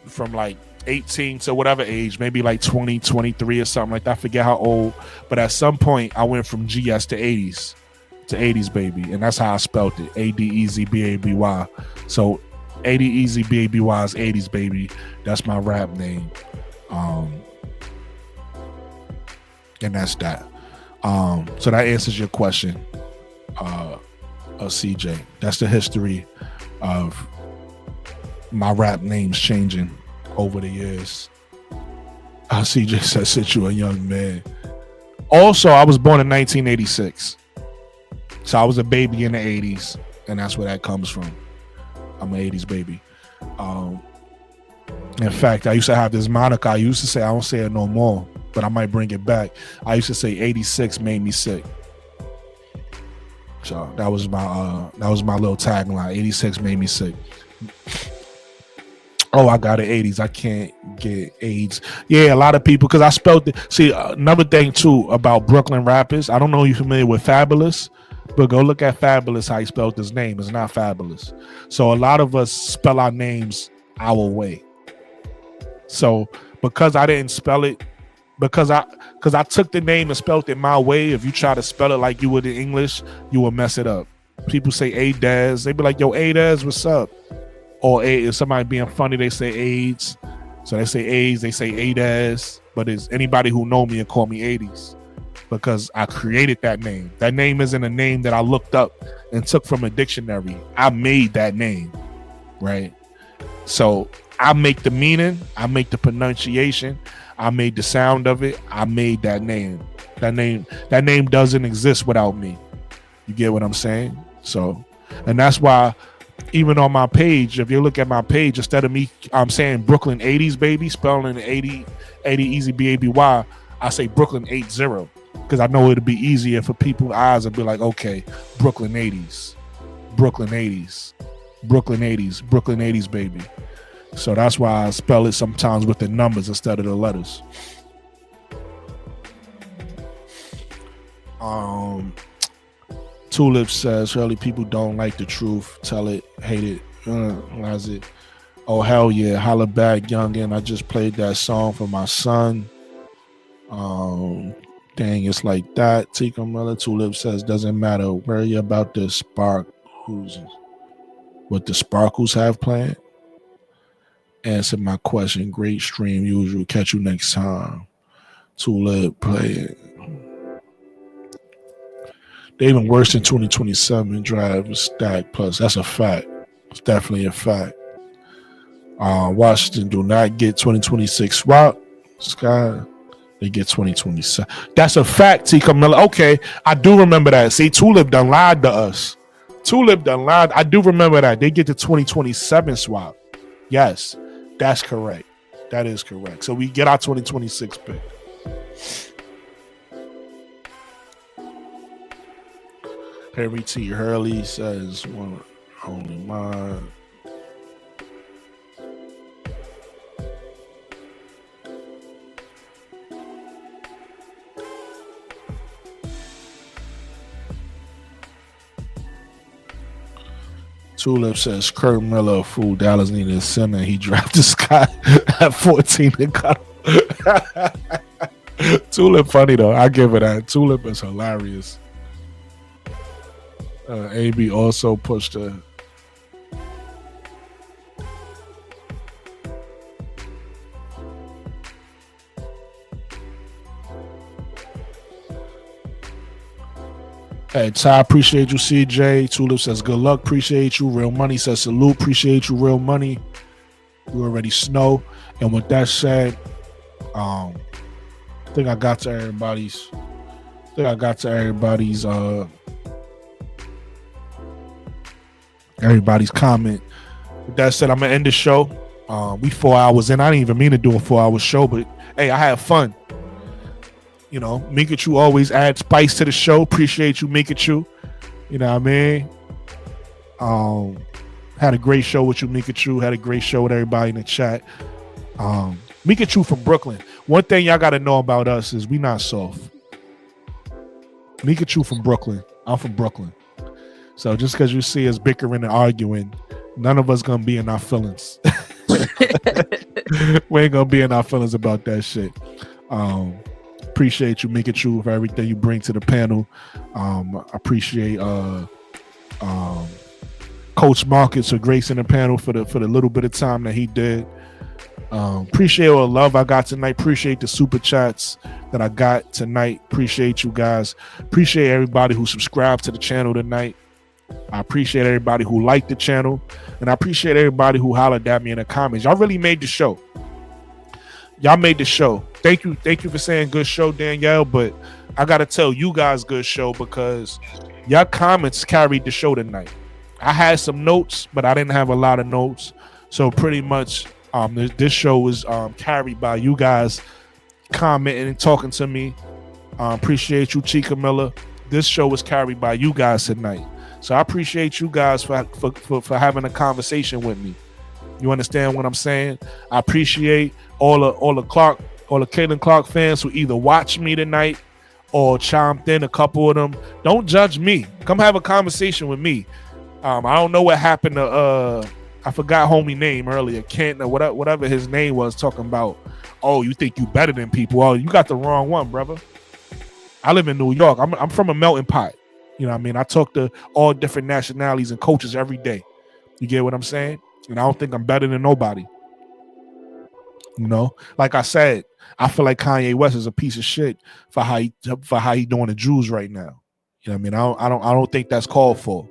from like 18 to whatever age, maybe like 20, 23 or something like that. I forget how old. But at some point, I went from GS to 80s. To 80s baby, and that's how I spelled it. ADEZBABY. So ADEZBABY is 80s baby. That's my rap name. And that's that. So that answers your question, CJ. That's the history of my rap names changing over the years. CJ says, "Since you a young man." Also, I was born in 1986. So I was a baby in the 80s, and that's where that comes from. I'm an 80s baby. In fact, I used to have this moniker. I used to say, I don't say it no more, but I might bring it back. I used to say 86 made me sick. So that was my little tagline. 86 made me sick. Oh, I got an 80s. I can't get AIDS. Yeah, a lot of people, because I spelled it. See, another thing too about Brooklyn rappers. I don't know if you're familiar with Fabulous. But go look at Fabulous, how he spelled his name. It's not Fabulous. So a lot of us spell our names our way. So because I didn't spell it, because I took the name and spelled it my way, if you try to spell it like you would in English, you will mess it up. People say A-Daz. They be like, yo, A-Daz, what's up? Or if somebody being funny, they say AIDS. So they say AIDS, they say A-Daz. But it's anybody who know me and call me 80s. Because I created that name. That name isn't a name that I looked up and took from a dictionary. I made that name, right? So I make the meaning, I make the pronunciation, I made the sound of it. I made that name. That name doesn't exist without me. You get what I'm saying? So, and that's why even on my page, if you look at my page, instead of me, I'm saying Brooklyn 80s baby, spelling 80 easy BABY, I say Brooklyn 80. Because I know it'll be easier for people's eyes to be like, okay, Brooklyn 80s, Brooklyn 80s, Brooklyn 80s, Brooklyn 80s, baby. So that's why I spell it sometimes with the numbers instead of the letters. Tulip says, surely people don't like the truth. Tell it, hate it. How's it? Oh, hell yeah. Holla back, youngin'. I just played that song for my son. Dang, it's like that. Tika Miller Tulip says, doesn't matter. Worry about the spark. What the Sparkles have planned. Answer my question. Great stream, usual. Catch you next time. Tulip, play it. They even worse than 2027 drive stack plus. That's a fact. It's definitely a fact. Washington do not get 2026 swap. Sky. They get 2027. That's a fact, T. Camilla. Okay, I do remember that. See, Tulip done lied to us. Tulip done lied. I do remember that. They get the 2027 swap. Yes, that's correct. That is correct. So we get our 2026 pick. Harry T. Hurley says, one only mine. Tulip says Kurt Miller, fool. Dallas needed a center. He drafted Scott at 14 and got him. Tulip funny though. I give it that. Tulip is hilarious. AB also pushed a. Hey, Ty, appreciate you, CJ. Tulip says, good luck, appreciate you. Real Money says, salute, appreciate you, Real Money. You already snow. And with that said, I think I got to everybody's comment. With that said, I'm gonna end the show. We 4 hours in. I didn't even mean to do a 4 hour show, but hey, I had fun. You know, Mikachu always adds spice to the show. Appreciate you, Mikachu. You know what I mean? Had a great show with you, Mikachu. Had a great show with everybody in the chat. Mikachu from Brooklyn. One thing y'all got to know about us is we not soft. Mikachu from Brooklyn. I'm from Brooklyn. So just because you see us bickering and arguing, none of us going to be in our feelings. We ain't going to be in our feelings about that shit. Appreciate you, Mikachu, for everything you bring to the panel. Appreciate Coach Marcus for gracing the panel for the little bit of time that he did. Appreciate all the love I got tonight. Appreciate the super chats that I got tonight. Appreciate you guys. Appreciate everybody who subscribed to the channel tonight. I appreciate everybody who liked the channel, and I appreciate everybody who hollered at me in the comments. Y'all really made the show. Y'all made the show. Thank you for saying good show, Danielle. But I gotta tell you guys good show because y'all comments carried the show tonight. I had some notes, but I didn't have a lot of notes. So pretty much this show was carried by you guys commenting and talking to me. Appreciate you, Chica Miller. This show was carried by you guys tonight. So I appreciate you guys for having a conversation with me. You understand what I'm saying? I appreciate all the Caitlin Clark fans who either watched me tonight or chimed in, a couple of them. Don't judge me. Come have a conversation with me. I don't know what happened to I forgot homie name earlier, Kent or whatever his name was, talking about, oh, you think you better than people. Oh, you got the wrong one, brother. I live in New York. I'm from a melting pot. You know what I mean? I talk to all different nationalities and coaches every day. You get what I'm saying? And I don't think I'm better than nobody. You know, like I said, I feel like Kanye West is a piece of shit for how he doing the Jews right now. You know what I mean? I don't think that's called for.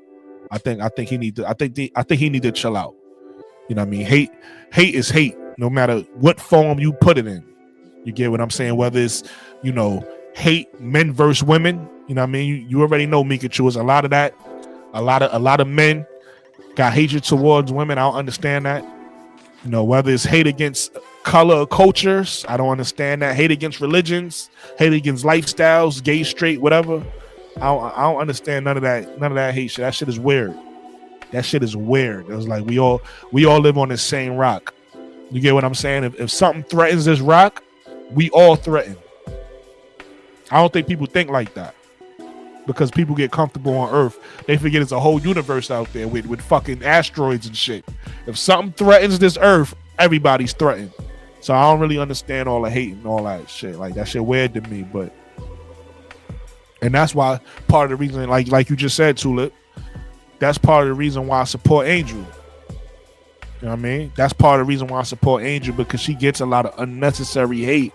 I think he need to chill out. You know what I mean? Hate is hate, no matter what form you put it in. You get what I'm saying? Whether it's, you know, hate men versus women. You know what I mean? You already know, Mikachu, is a lot of that. A lot of men got hatred towards women. I don't understand that. You know, whether it's hate against color or cultures, I don't understand that. Hate against religions, hate against lifestyles, gay, straight, whatever. I don't understand none of that hate shit. That shit is weird. That shit is weird. It was like we all live on the same rock. You get what I'm saying? If something threatens this rock, we all threaten. I don't think people think like that. Because people get comfortable on Earth, they forget it's a whole universe out there with fucking asteroids and shit. If something threatens this Earth, everybody's threatened. So I don't really understand all the hate and all that shit. Like, that shit weird to me, and that's why part of the reason, like you just said, Tulip, that's part of the reason why I support Angel. You know what I mean? That's part of the reason why I support Angel, because she gets a lot of unnecessary hate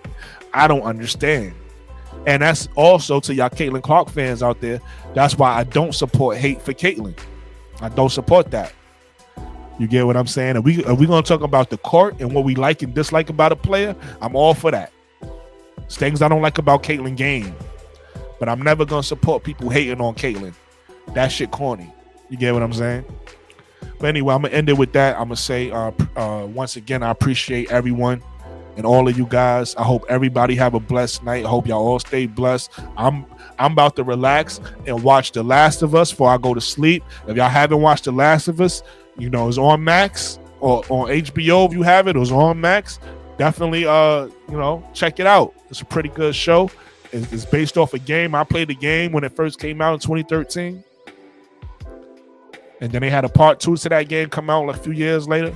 I don't understand. And that's also to y'all Caitlin Clark fans out there. That's why I don't support hate for Caitlin. I don't support that. You get what I'm saying? Are we going to talk about the court and what we like and dislike about a player? I'm all for that. It's things I don't like about Caitlin game. But I'm never going to support people hating on Caitlin. That shit corny. You get what I'm saying? But anyway, I'm going to end it with that. I'm going to say, once again, I appreciate everyone and all of you guys. I hope everybody have a blessed night. I hope y'all all stay blessed. I'm about to relax and watch The Last of Us before I go to sleep. If y'all haven't watched The Last of Us, you know, it's on Max or on HBO. If you have it, it was on Max. Definitely, check it out. It's a pretty good show. It's based off a game. I played the game when it first came out in 2013. And then they had a part 2 to that game come out like a few years later.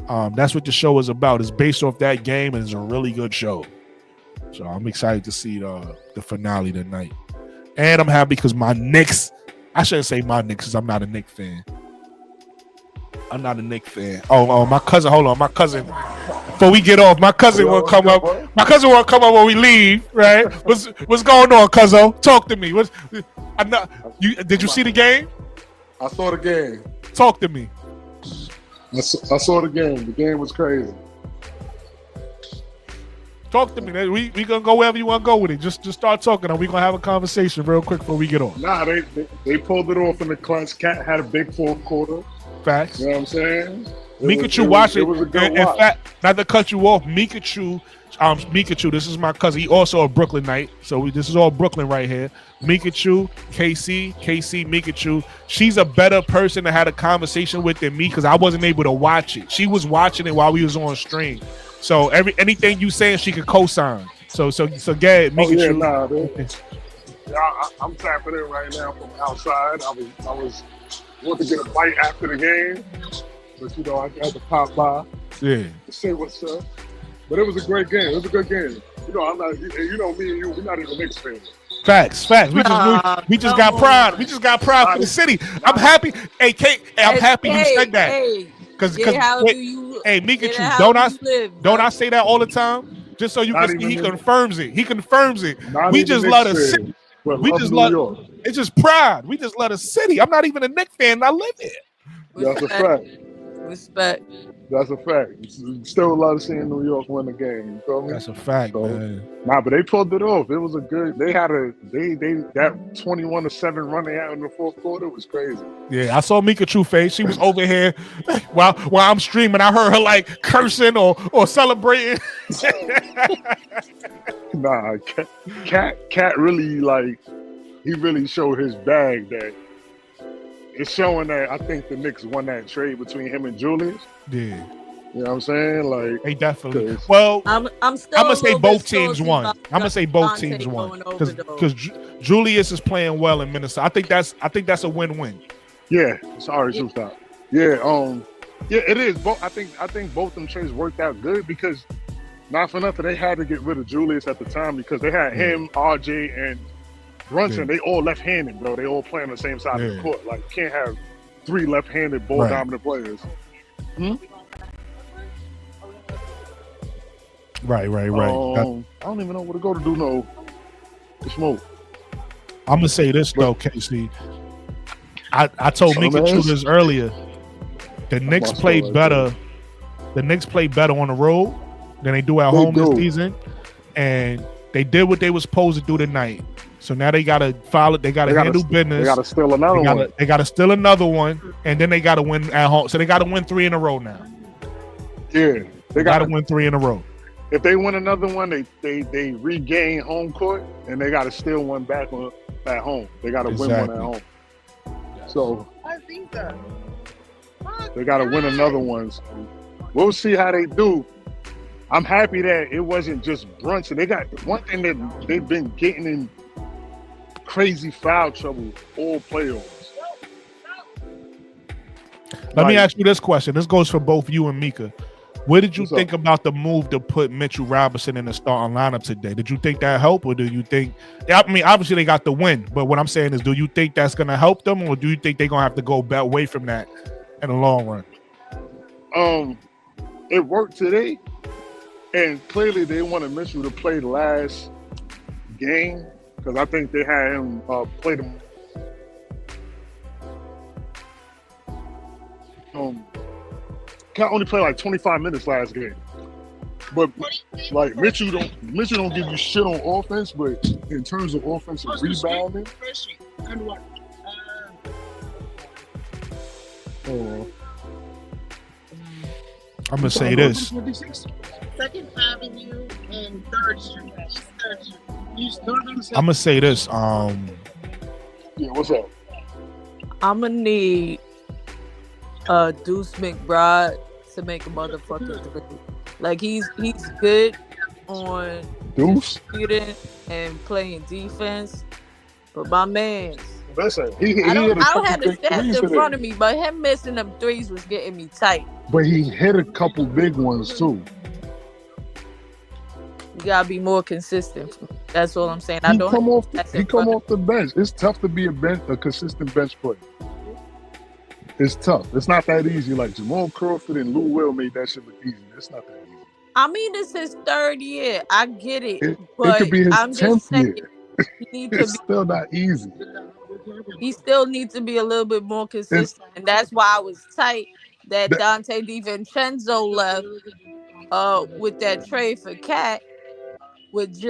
That's what the show is about. It's based off that game, and it's a really good show. So I'm excited to see the finale tonight. And I'm happy because my Knicks, I shouldn't say my Knicks because I'm not a Knicks fan. I'm not a Knicks fan. Oh, my cousin, hold on. My cousin, before we get off, my cousin will come up. My cousin will come up when we leave, right? What's going on, cuzzo? Talk to me. Did you see the game? I saw the game. Talk to me. I saw the game. The game was crazy. Talk to me. We gonna go wherever you want to go with it. Just start talking, and we gonna have a conversation real quick before we get off. Nah, they pulled it off in the clutch. Cat had a big fourth quarter. Facts. You know what I'm saying? Mikachu, watch it. It was a good In watch. fact, not to cut you off, Mikachu. This is my cousin. He also a Brooklynite, so this is all Brooklyn right here. Mikachu, KC, Mikachu. She's a better person to have a conversation with than me because I wasn't able to watch it. She was watching it while we was on stream. So anything you saying, she could co-sign. So get Mikachu. I'm tapping in right now from outside. I was want to get a bite after the game, but I had to pop by. Yeah. To say what's up. But it was a great game. It was a good game. I'm not. Me and you, we're not even Knicks fans. Facts. We just got pride. We just got pride for the city. I'm happy. Hey, Kate. I'm happy you said that. Because Mikachu, don't I say that all the time? Just so you can see, he confirms it. We just love the city. We just love. It's just pride. We just love the city. I'm not even a Knicks fan. I live here. That's a fact. Respect. That's a fact. Still a lot of seeing New York win the game. You feel me? That's a fact, man. Nah, but they pulled it off. It was a good. They had that 21-7 run they had in the fourth quarter was crazy. Yeah, I saw Mikachu face. She was over here while I'm streaming. I heard her like cursing or celebrating. Nah, Cat really he really showed his bag that. It's showing that I think the Knicks won that trade between him and Julius. Yeah. You know what I'm saying? They definitely. Well, I'm gonna say both teams won. I'm gonna say both teams won because Julius is playing well in Minnesota. I think that's a win-win. Yeah. Sorry, stop. Yeah. Yeah, it is. I think both them trades worked out good because not for nothing they had to get rid of Julius at the time because they had him, RJ, and Brunson, they all left-handed, bro. They all play on the same side of the court. Like, you can't have 3 left-handed ball-dominant players. Right. I don't even know where to go to do no smoke. I'm gonna say this though, Casey. I told Mikachu this earlier. The Knicks played better. The Knicks played better on the road than they do at home this season, and they did what they were supposed to do tonight. So now they gotta follow. They gotta handle business. They gotta steal another one. They gotta steal another one, and then they gotta win at home. So they gotta win 3 in a row now. Yeah, they gotta win 3 in a row. If they win another one, they regain home court, and they gotta steal one back at home. They gotta win one at home. So they gotta win another one. So we'll see how they do. I'm happy that it wasn't just Brunson. They got one thing that they've been getting in crazy foul trouble all playoffs. Let me ask you this question. This goes for both you and Mika. What did you think about the move to put Mitchell Robinson in the starting lineup today? Did you think that helped, or do you think? I mean, obviously they got the win, but what I'm saying is, do you think that's going to help them, or do you think they're going to have to go back away from that in the long run? It worked today, and clearly they wanted Mitchell to play the last game because I think they had him play them. Cat only played like 25 minutes last game, but like Mitchell don't give you shit on offense, but in terms of offensive rebounding, I'm gonna say this. 2nd Avenue and 3rd Street. I'm gonna say this. Yeah, what's up? I'm gonna need Deuce McBride to make a motherfucking three. Like he's good on shooting and playing defense, but my man's. Listen, I don't have the stats in front of me, but him missing them threes was getting me tight. But he hit a couple big ones too. You gotta be more consistent. That's all I'm saying. He come off the bench. It's tough to be a consistent bench player. It's tough. It's not that easy. Like Jamal Crawford and Lou Will made that shit look easy. It's not that easy. I mean, it's his 3rd year. I get it. But it could be his 10th year. It's still not easy. He still needs to be a little bit more consistent. And that's why I was tight that Dante DiVincenzo left with that trade for Cat with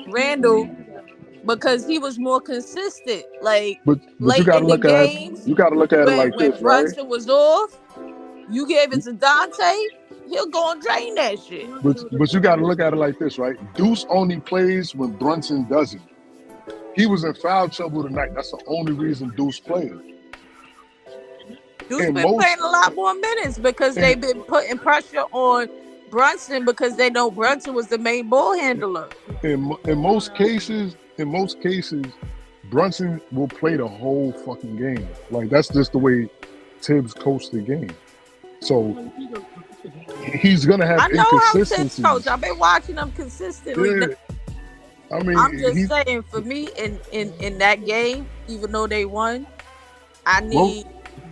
Randall, because he was more consistent. Like, but late you gotta in look the at games, you gotta look at it like when this, Brunson right? was off, You gave it to Dante, he'll go and drain that shit. But you got to look at it like this, right? Deuce only plays when Brunson doesn't. He was in foul trouble tonight. That's the only reason Deuce played. Deuce been playing a lot more minutes because they've been putting pressure on Brunson because they know Brunson was the main ball handler. In most cases, Brunson will play the whole fucking game. Like, that's just the way Tibbs coached the game. So he's gonna have inconsistencies. I know how Tibbs coach. I've been watching him consistently. Yeah. I mean, I'm just saying, for me, in that game, even though they won, I need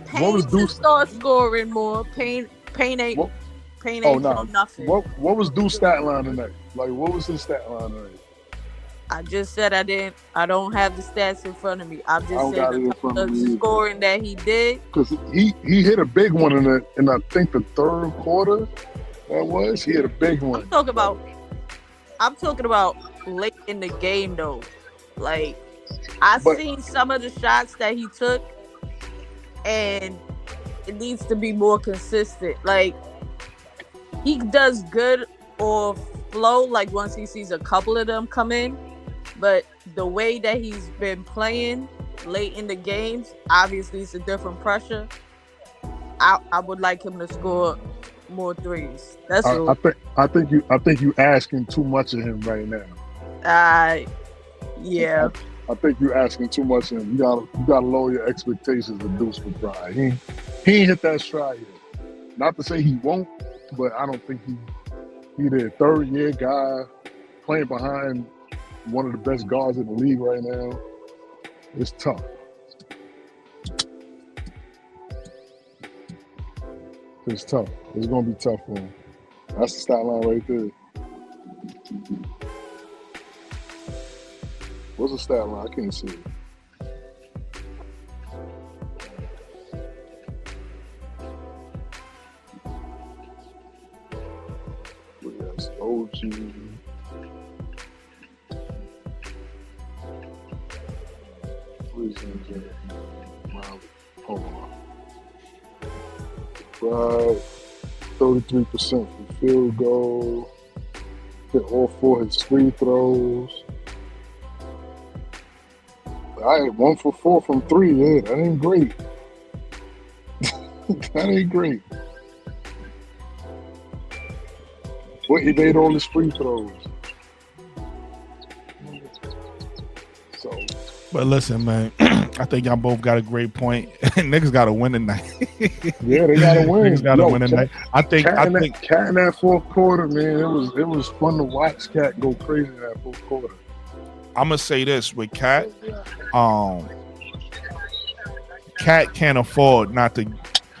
Paige to start scoring more. Pain ain't nothing. What was Deuce's stat line tonight? Like, what was his stat line tonight? I just said I don't have the stats in front of me. I'm just saying the scoring that he did. Because he hit a big one in I think the third quarter. He hit a big one. I'm talking about late in the game though. Like, I've seen some of the shots that he took, and it needs to be more consistent. Like, he does good off flow, like once he sees a couple of them come in. But the way that he's been playing late in the games, obviously it's a different pressure. I would like him to score more threes. That's all. I think you asking too much of him right now. Yeah. I think you asking too much of him. You gotta lower your expectations of Deuce McBride. He ain't hit that stride yet. Not to say he won't, but I don't think he did. Third year guy playing behind one of the best guards in the league right now. It's tough. It's tough. It's gonna be tough for him. That's the stat line right there. What's the stat line? I can't see it. Yes, OG. Hold on. Right, 33% from field goal. Hit all 4 his free throws. I had 1 for 4 from 3. Yeah, that ain't great. That ain't great. But he made all his free throws. So. But listen, man, I think y'all both got a great point. Niggas got to win tonight. Yeah, they got to win. Niggas got to win tonight. I think Cat in that fourth quarter, man, it was fun to watch Cat go crazy in that fourth quarter. I'm gonna say this with Cat. Cat can't afford not to.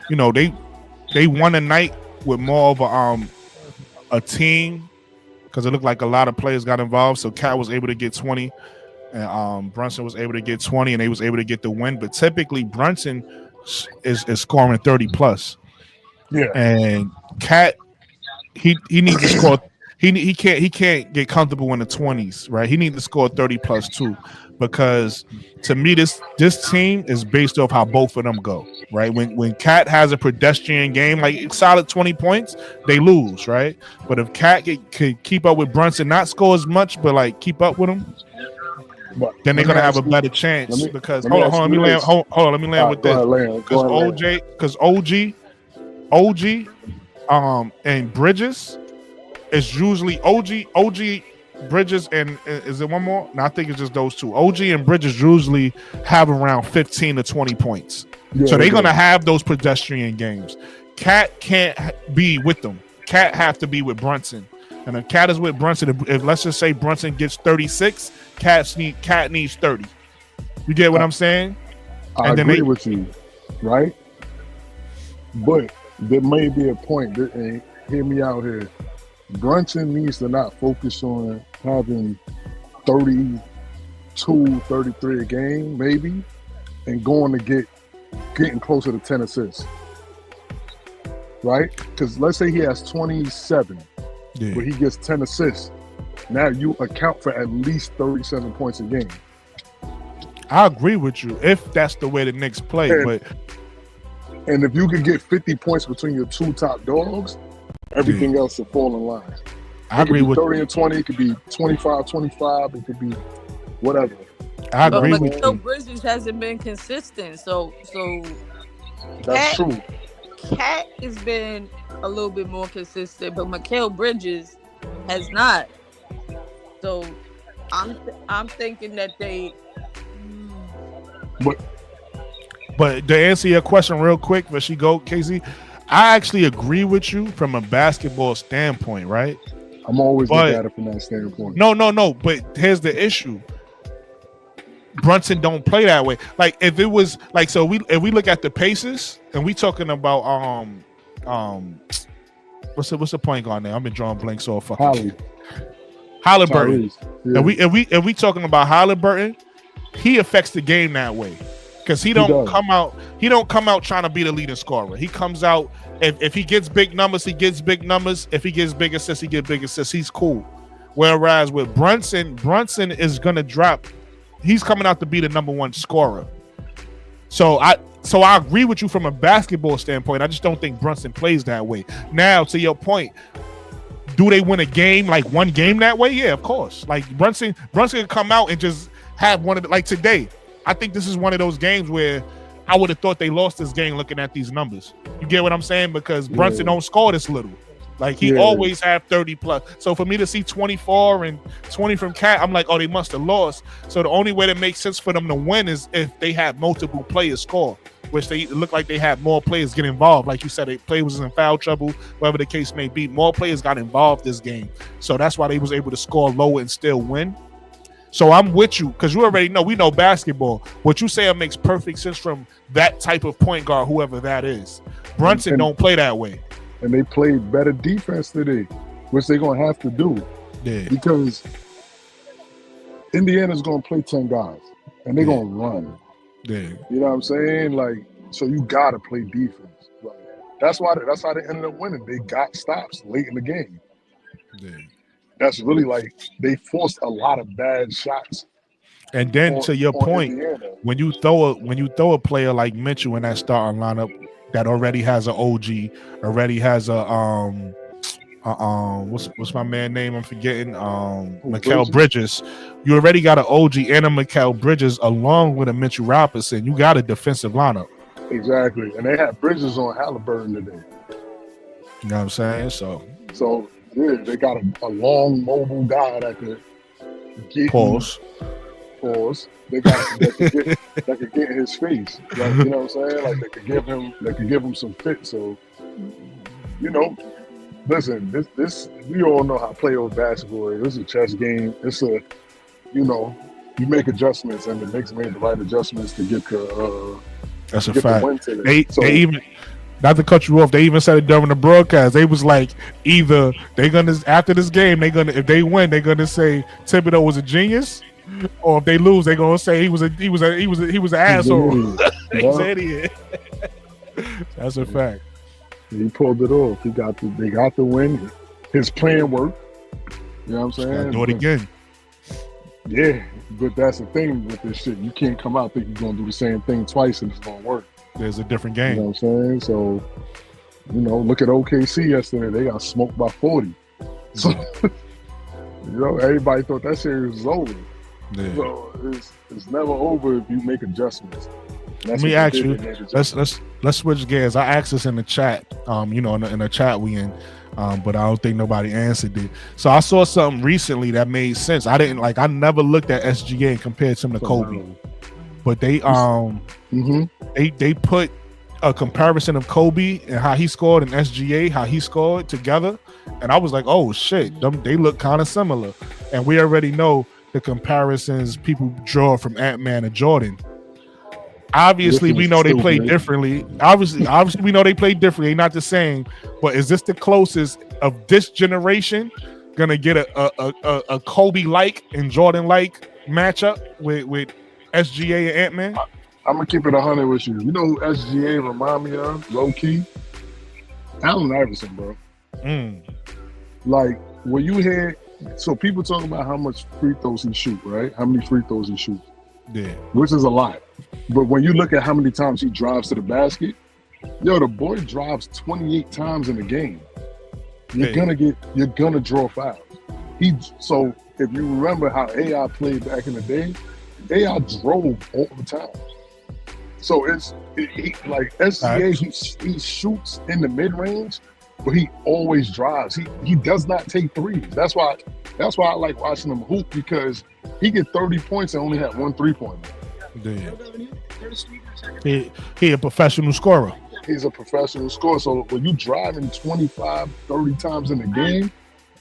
You know, they won a night with more of a team because it looked like a lot of players got involved. So Cat was able to get 20. And Brunson was able to get 20, and they was able to get the win. But typically, Brunson is scoring 30 plus. Yeah. And Cat, he needs to score. He can't get comfortable in the 20s, right? He needs to score 30 plus too, because to me this team is based off how both of them go, right? When Cat has a pedestrian game, like solid 20 points, they lose, right? But if Cat could keep up with Brunson, not score as much, but like keep up with him. Then they're gonna have a better chance because hold on, let me land with this. Because OG, and Bridges is usually OG Bridges and is it one more? No, I think it's just those two. OG and Bridges usually have around 15 to 20 points. Yeah, so they're gonna have those pedestrian games. Cat can't be with them. Cat have to be with Brunson. And if Cat is with Brunson, if let's just say Brunson gets 36, Cat needs 30. You get what I'm saying? I agree with you, right? But there may be a point, and hear me out here. Brunson needs to not focus on having 32, 33 a game, maybe, and going to getting closer to 10 assists. Right? Because let's say he has 27. Yeah. Where he gets 10 assists. Now you account for at least 37 points a game. I agree with you if that's the way the Knicks play, but And if you can get 50 points between your two top dogs, everything else will fall in line. I agree with 30 and 20. It could be 25-25. It could be whatever. I But agree with Mikal you. Bridges hasn't been consistent, so That's true. Cat has been a little bit more consistent, but Mikal Bridges has not. So I'm thinking that they. But to answer your question real quick, before she go, Casey, I actually agree with you from a basketball standpoint, right? I'm always looking at it from that standpoint. No. But here's the issue. Brunson don't play that way. Like if it was like so, if we look at the Pacers and we talking about what's the point guard now? I've been drawing blanks all fucking. Halliburton. Yeah. If we talking about Halliburton, he affects the game that way because he don't come out trying to be the leading scorer. He comes out if he gets big numbers, he gets big numbers. If he gets big assists, he gets big assists. He's cool. Whereas with Brunson is gonna drop. He's coming out to be the number one scorer. So I agree with you from a basketball standpoint. I just don't think Brunson plays that way. Now, to your point, do they win a game, like one game that way? Yeah, of course. Like Brunson can come out and just have one of the, like today. I think this is one of those games where I would have thought they lost this game looking at these numbers. You get what I'm saying? Because Brunson don't score this little. Like he always have 30 plus. So for me to see 24 and 20 from Cat, I'm like, oh, they must have lost. So the only way that makes sense for them to win is if they have multiple players score, which they look like they had more players get involved. Like you said, a player was in foul trouble, whatever the case may be. More players got involved this game. So that's why they was able to score low and still win. So I'm with you because you already know, we know basketball. What you say makes perfect sense from that type of point guard, whoever that is. Brunson don't play that way. And they played better defense today, which they're going to have to do. Yeah. Because Indiana's going to play 10 guys, and they're going to run. Yeah. You know what I'm saying? Like, so you got to play defense. Like, that's how they ended up winning. They got stops late in the game. Yeah. That's really like they forced a lot of bad shots. And then to your point, Indiana. when you throw a player like Mitchell in that starting lineup that already has an OG, already has a what's my man name? I'm forgetting. Mikal Bridges. You already got an OG and a Mikal Bridges along with a Mitchell Robinson. You got a defensive lineup. Exactly. And they had Bridges on Halliburton today. You know what I'm saying? So yeah, they got a long mobile guy that could get pause. They got that could get in his face. Like, you know what I'm saying? Like they could give him some fit. So, you know, listen, this we all know how playoff basketball is. It's a chess game. It's a, you know, you make adjustments and the Knicks made the right adjustments to get the that's a get fact. the win today. They even, not to cut you off, they even said it during the broadcast. They was like, either they gonna after this game, if they win, they're gonna say Thibodeau was a genius, or if they lose, they're gonna say he was an asshole. He's an idiot. That's a fact. He pulled it off. They got the win. His plan worked. You know what I'm saying? Do it again. Yeah, but that's the thing with this shit. You can't come out thinking you're gonna do the same thing twice and it's gonna work. There's a different game. You know what I'm saying? So, you know, look at OKC yesterday. They got smoked by 40. So, you know, everybody thought that series was over. Yeah. So it's never over if you make adjustments. Let me ask you. Let's switch gears. I asked this in the chat. You know, in the chat we in. But I don't think nobody answered it. So I saw something recently that made sense. I never looked at SGA and compared him to Kobe. But they they put a comparison of Kobe and how he scored and SGA, how he scored together. And I was like, oh shit, they look kind of similar. And we already know the comparisons people draw from Ant-Man and Jordan. Obviously, we know they play differently. Obviously, we know they play differently. They're not the same. But is this the closest of this generation gonna get a Kobe-like and Jordan-like matchup with SGA and Ant-Man? I'm gonna keep it 100 with you. You know who SGA remind me of, low key? Allen Iverson, bro. Like when you hear, so people talk about how much free throws he shoot, right? How many free throws he shoots? Yeah, which is a lot. But when you look at how many times he drives to the basket, Yo, the boy drives 28 times in the game. You're Yeah. gonna draw fouls. So if you remember how AI played back in the day, AI drove all the time. So like SGA, he shoots in the mid range, but he always drives. He does not take threes. That's why I like watching him hoop, because he get 30 points and only had 1 3-pointer. He a professional scorer. He's a professional scorer. So when you driving 25, 30 times in the game,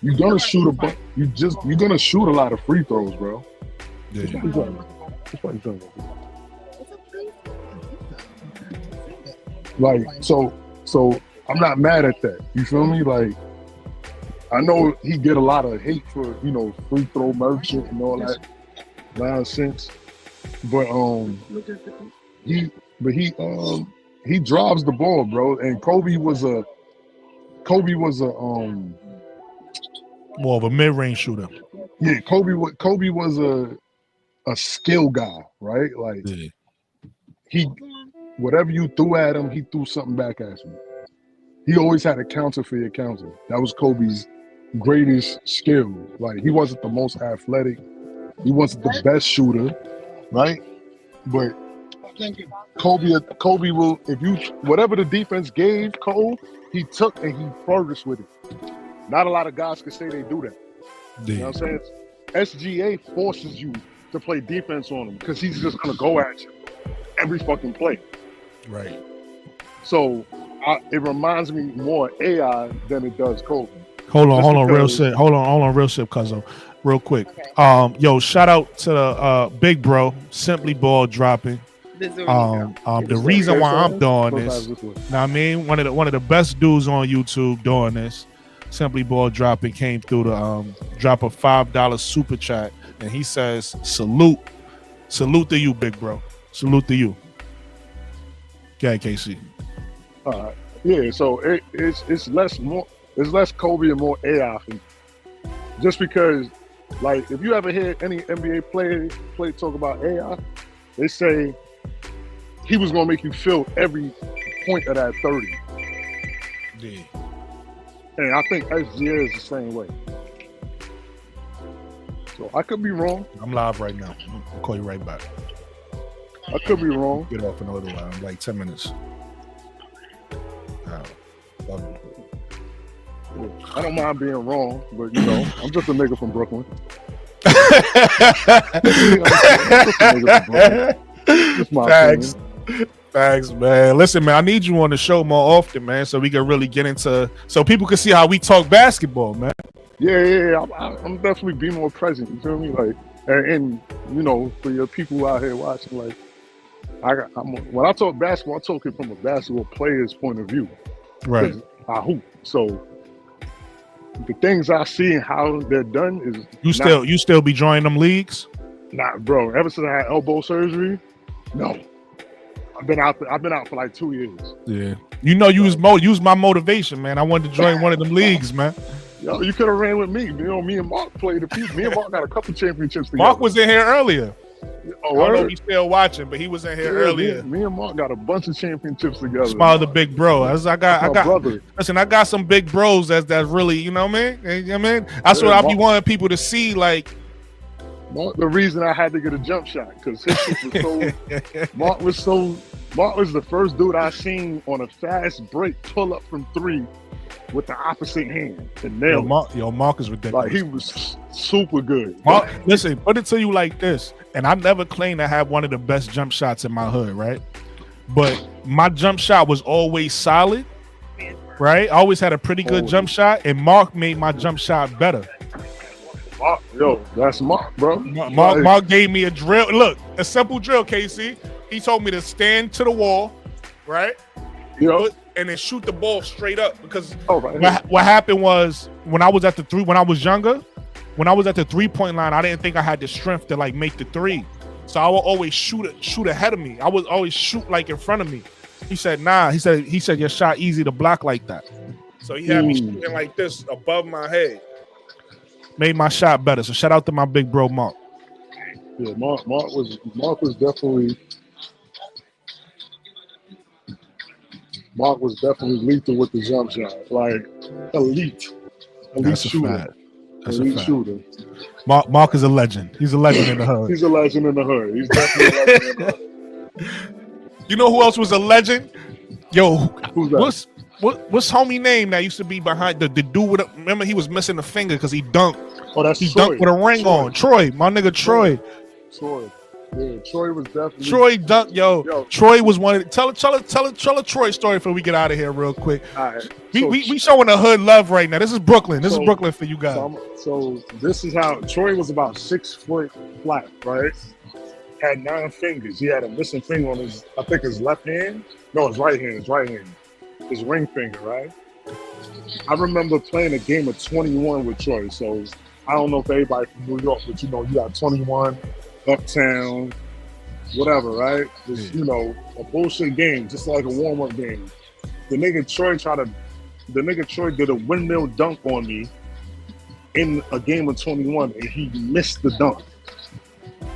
you're gonna shoot you're gonna shoot a lot of free throws, bro. Yeah. Like, so I'm not mad at that. You feel me? Like, I know he get a lot of hate for, free throw merchant and all that nonsense. But he drives the ball, bro. And Kobe was a more of a mid-range shooter. Yeah, Kobe was a skill guy, right? Like, whatever you threw at him, he threw something back at you. He always had a counter for your counter. That was Kobe's greatest skill. Like, he wasn't the most athletic. He wasn't the best shooter, right? But Kobe will, whatever the defense gave Cole, he took and he flourished with it. Not a lot of guys can say they do that. You know what I'm saying? SGA forces you to play defense on him because he's just gonna go at you every fucking play. Right. So it reminds me more of AI than it does Kobe. Hold on, real shit, cuzzo. Real quick. Okay. Yo, shout out to the big bro, Simply Ball dropping. The reason why I'm doing this, know what I mean, one of the best dudes on YouTube doing this, Simply Ball dropping, came through to drop a $5 super chat, and he says, salute to you, big bro, salute to you. Okay, KC. Yeah, so it's less Kobe and more AI. Just because, like, if you ever hear any NBA player talk about AI, they say he was gonna make you feel every point of that 30. Yeah. And I think SGA is the same way. So I could be wrong. I'm live right now. I'll call you right back. I could be wrong. Get off in a little while. I'm like 10 minutes. I don't mind being wrong, but I'm just a nigga from Brooklyn. Just my Facts. opinion. Thanks, man. Listen, man, I need you on the show more often, man, so we can really get into, so people can see how we talk basketball, man. Yeah. I'm definitely be more present. You feel me? Like, and for your people out here watching, like, when I talk basketball, I talk it from a basketball player's point of view. Right. I hoop. So the things I see and how they're done is you still be joining them leagues? Nah, bro. Ever since I had elbow surgery, no. I've been out for like 2 years. Yeah. Use my motivation, man. I wanted to join one of them leagues, man. Yo, you could have ran with me. Me and Mark played a few. Me and Mark got a couple championships together. Mark was in here earlier. Oh, I don't know if he's still watching, but he was in here earlier. Me and Mark got a bunch of championships together. Smile the big bro. I got some big bros that's really, you know what I mean? You know what I mean? That's what I be wanting people to see, like. Mark, the reason I had to get a jump shot, because his shit was so Mark was the first dude I seen on a fast break pull up from 3 with the opposite hand and nail. Mark is ridiculous. Like, he was super good. Mark, listen, put it to you like this, and I never claimed to have one of the best jump shots in my hood, right? But my jump shot was always solid, right? I always had a pretty good jump shot, and Mark made my jump shot better. Mark, that's Mark, bro. Mark gave me a drill. Look, a simple drill, KC. He told me to stand to the wall, right? And then shoot the ball straight up. Because what happened was when I was at the 3, when I was younger, when I was at the 3-point line, I didn't think I had the strength to like make the 3. So I would always shoot ahead of me. I would always shoot like in front of me. He said, nah. He said your shot easy to block like that. So he had me shooting like this above my head. Made my shot better. So shout out to my big bro Mark. Yeah, Mark was definitely Mark was definitely lethal with the jump shot. Like elite That's shooter. a fact. That's a Elite fact. shooter. Mark is a legend. He's a legend in the hood. He's a legend in the hood. He's definitely a legend in the hood. You know who else was a legend? Yo, Who's that? what's homie name that used to be behind the dude with remember he was missing a finger because he dunked. Oh, that's He Troy. dunked with a ring on. Troy, my nigga Troy. Troy. Yeah, Troy was definitely. Troy dunked, yo. Troy was one of the, tell a Troy story before we get out of here real quick. All right. We showing the hood love right now. This is Brooklyn. This is Brooklyn for you guys. So this is how Troy was about 6 foot flat, right? Had 9 fingers. He had a missing finger on his, I think his left hand. No, his right hand. His ring finger, right? I remember playing a game of 21 with Troy. So I don't know if everybody from New York, but you got 21, Uptown, whatever, right? Just, a bullshit game, just like a warm-up game. The nigga Troy did a windmill dunk on me in a game of 21, and he missed the dunk.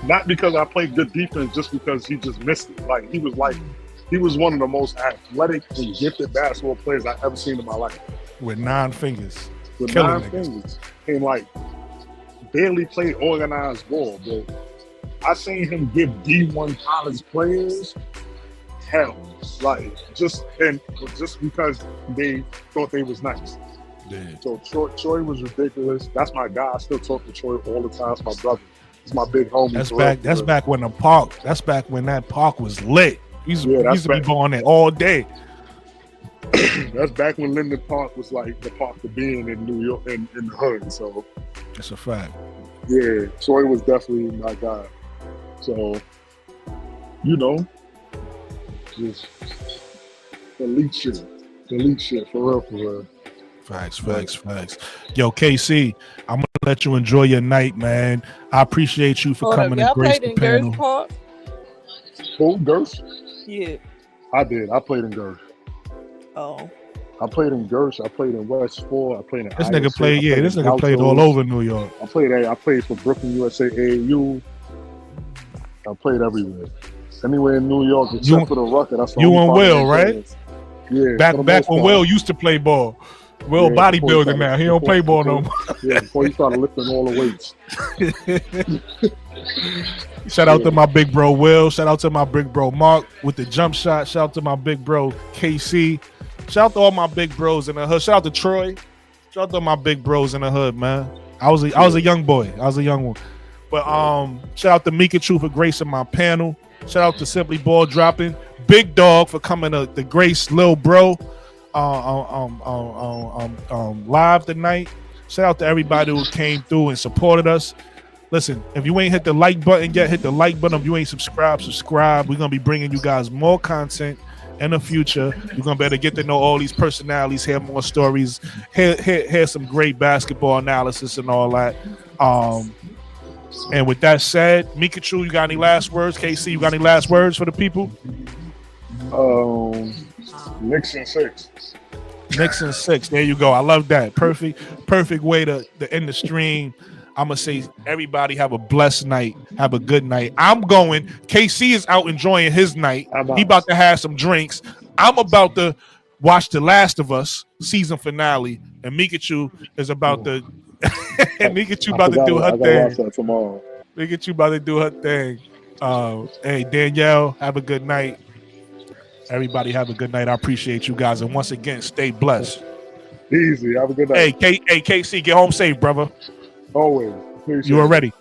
Not because I played good defense, just because he just missed it. He was one of the most athletic and gifted basketball players I've ever seen in my life. With 9 fingers. With Killing 9 fingers. And barely played organized ball, but I seen him give D1 college players hell. Just because they thought they was nice. Yeah. So Troy was ridiculous. That's my guy. I still talk to Troy all the time. It's my brother. He's my big homie. That's back when the park. That's back when that park was lit. He used to be going there all day. That's back when Linden Park was like the park to be in New York in the hood. So that's a fact. Yeah, Troy was definitely my guy. So, just elite shit for real. Facts. Yo, KC, I'm gonna let you enjoy your night, man. I appreciate you for coming and grace the panel. Park? Who, Gersh? Yeah. I did. I played in Gersh. Oh. I played in Gersh. I played in West 4. I played in This nigga played. Yeah, this nigga played all over New York. I played for Brooklyn USA AAU. I played everywhere. Anywhere in New York except for the Rucker. That's you and Will, right? Yeah. Back when Will used to play ball. Will bodybuilding now. He don't play ball no more. Yeah, before he started lifting all the weights. Shout out to my big bro Will. Shout out to my big bro Mark with the jump shot. Shout out to my big bro KC. Shout out to all my big bros in the hood. Shout out to Troy. Shout out to my big bros in the hood, man. I was a young boy. I was a young one. But shout out to Mikachu for gracing my panel. Shout out to Simply Ball Dropping. Big Dog for coming to the Grace Lil Bro live tonight. Shout out to everybody who came through and supported us. Listen, if you ain't hit the like button yet, hit the like button. If you ain't subscribed. We're going to be bringing you guys more content in the future. You're going to be able to get to know all these personalities, hear more stories, hear some great basketball analysis and all that. And with that said, Mikachu, you got any last words? KC, you got any last words for the people? Knicks and 6. Knicks and 6. There you go. I love that. Perfect way to end the stream. I'm going to say everybody have a blessed night. Have a good night. I'm going. KC is out enjoying his night. He about to have some drinks. I'm about to watch The Last of Us season finale. And Mikachu is about to Mikachu about to do her thing. Mikachu about to do her thing. Hey, Danielle, have a good night. Everybody have a good night. I appreciate you guys. And once again, stay blessed. Easy. Have a good night. Hey, KC, get home safe, brother. Always. You are ready.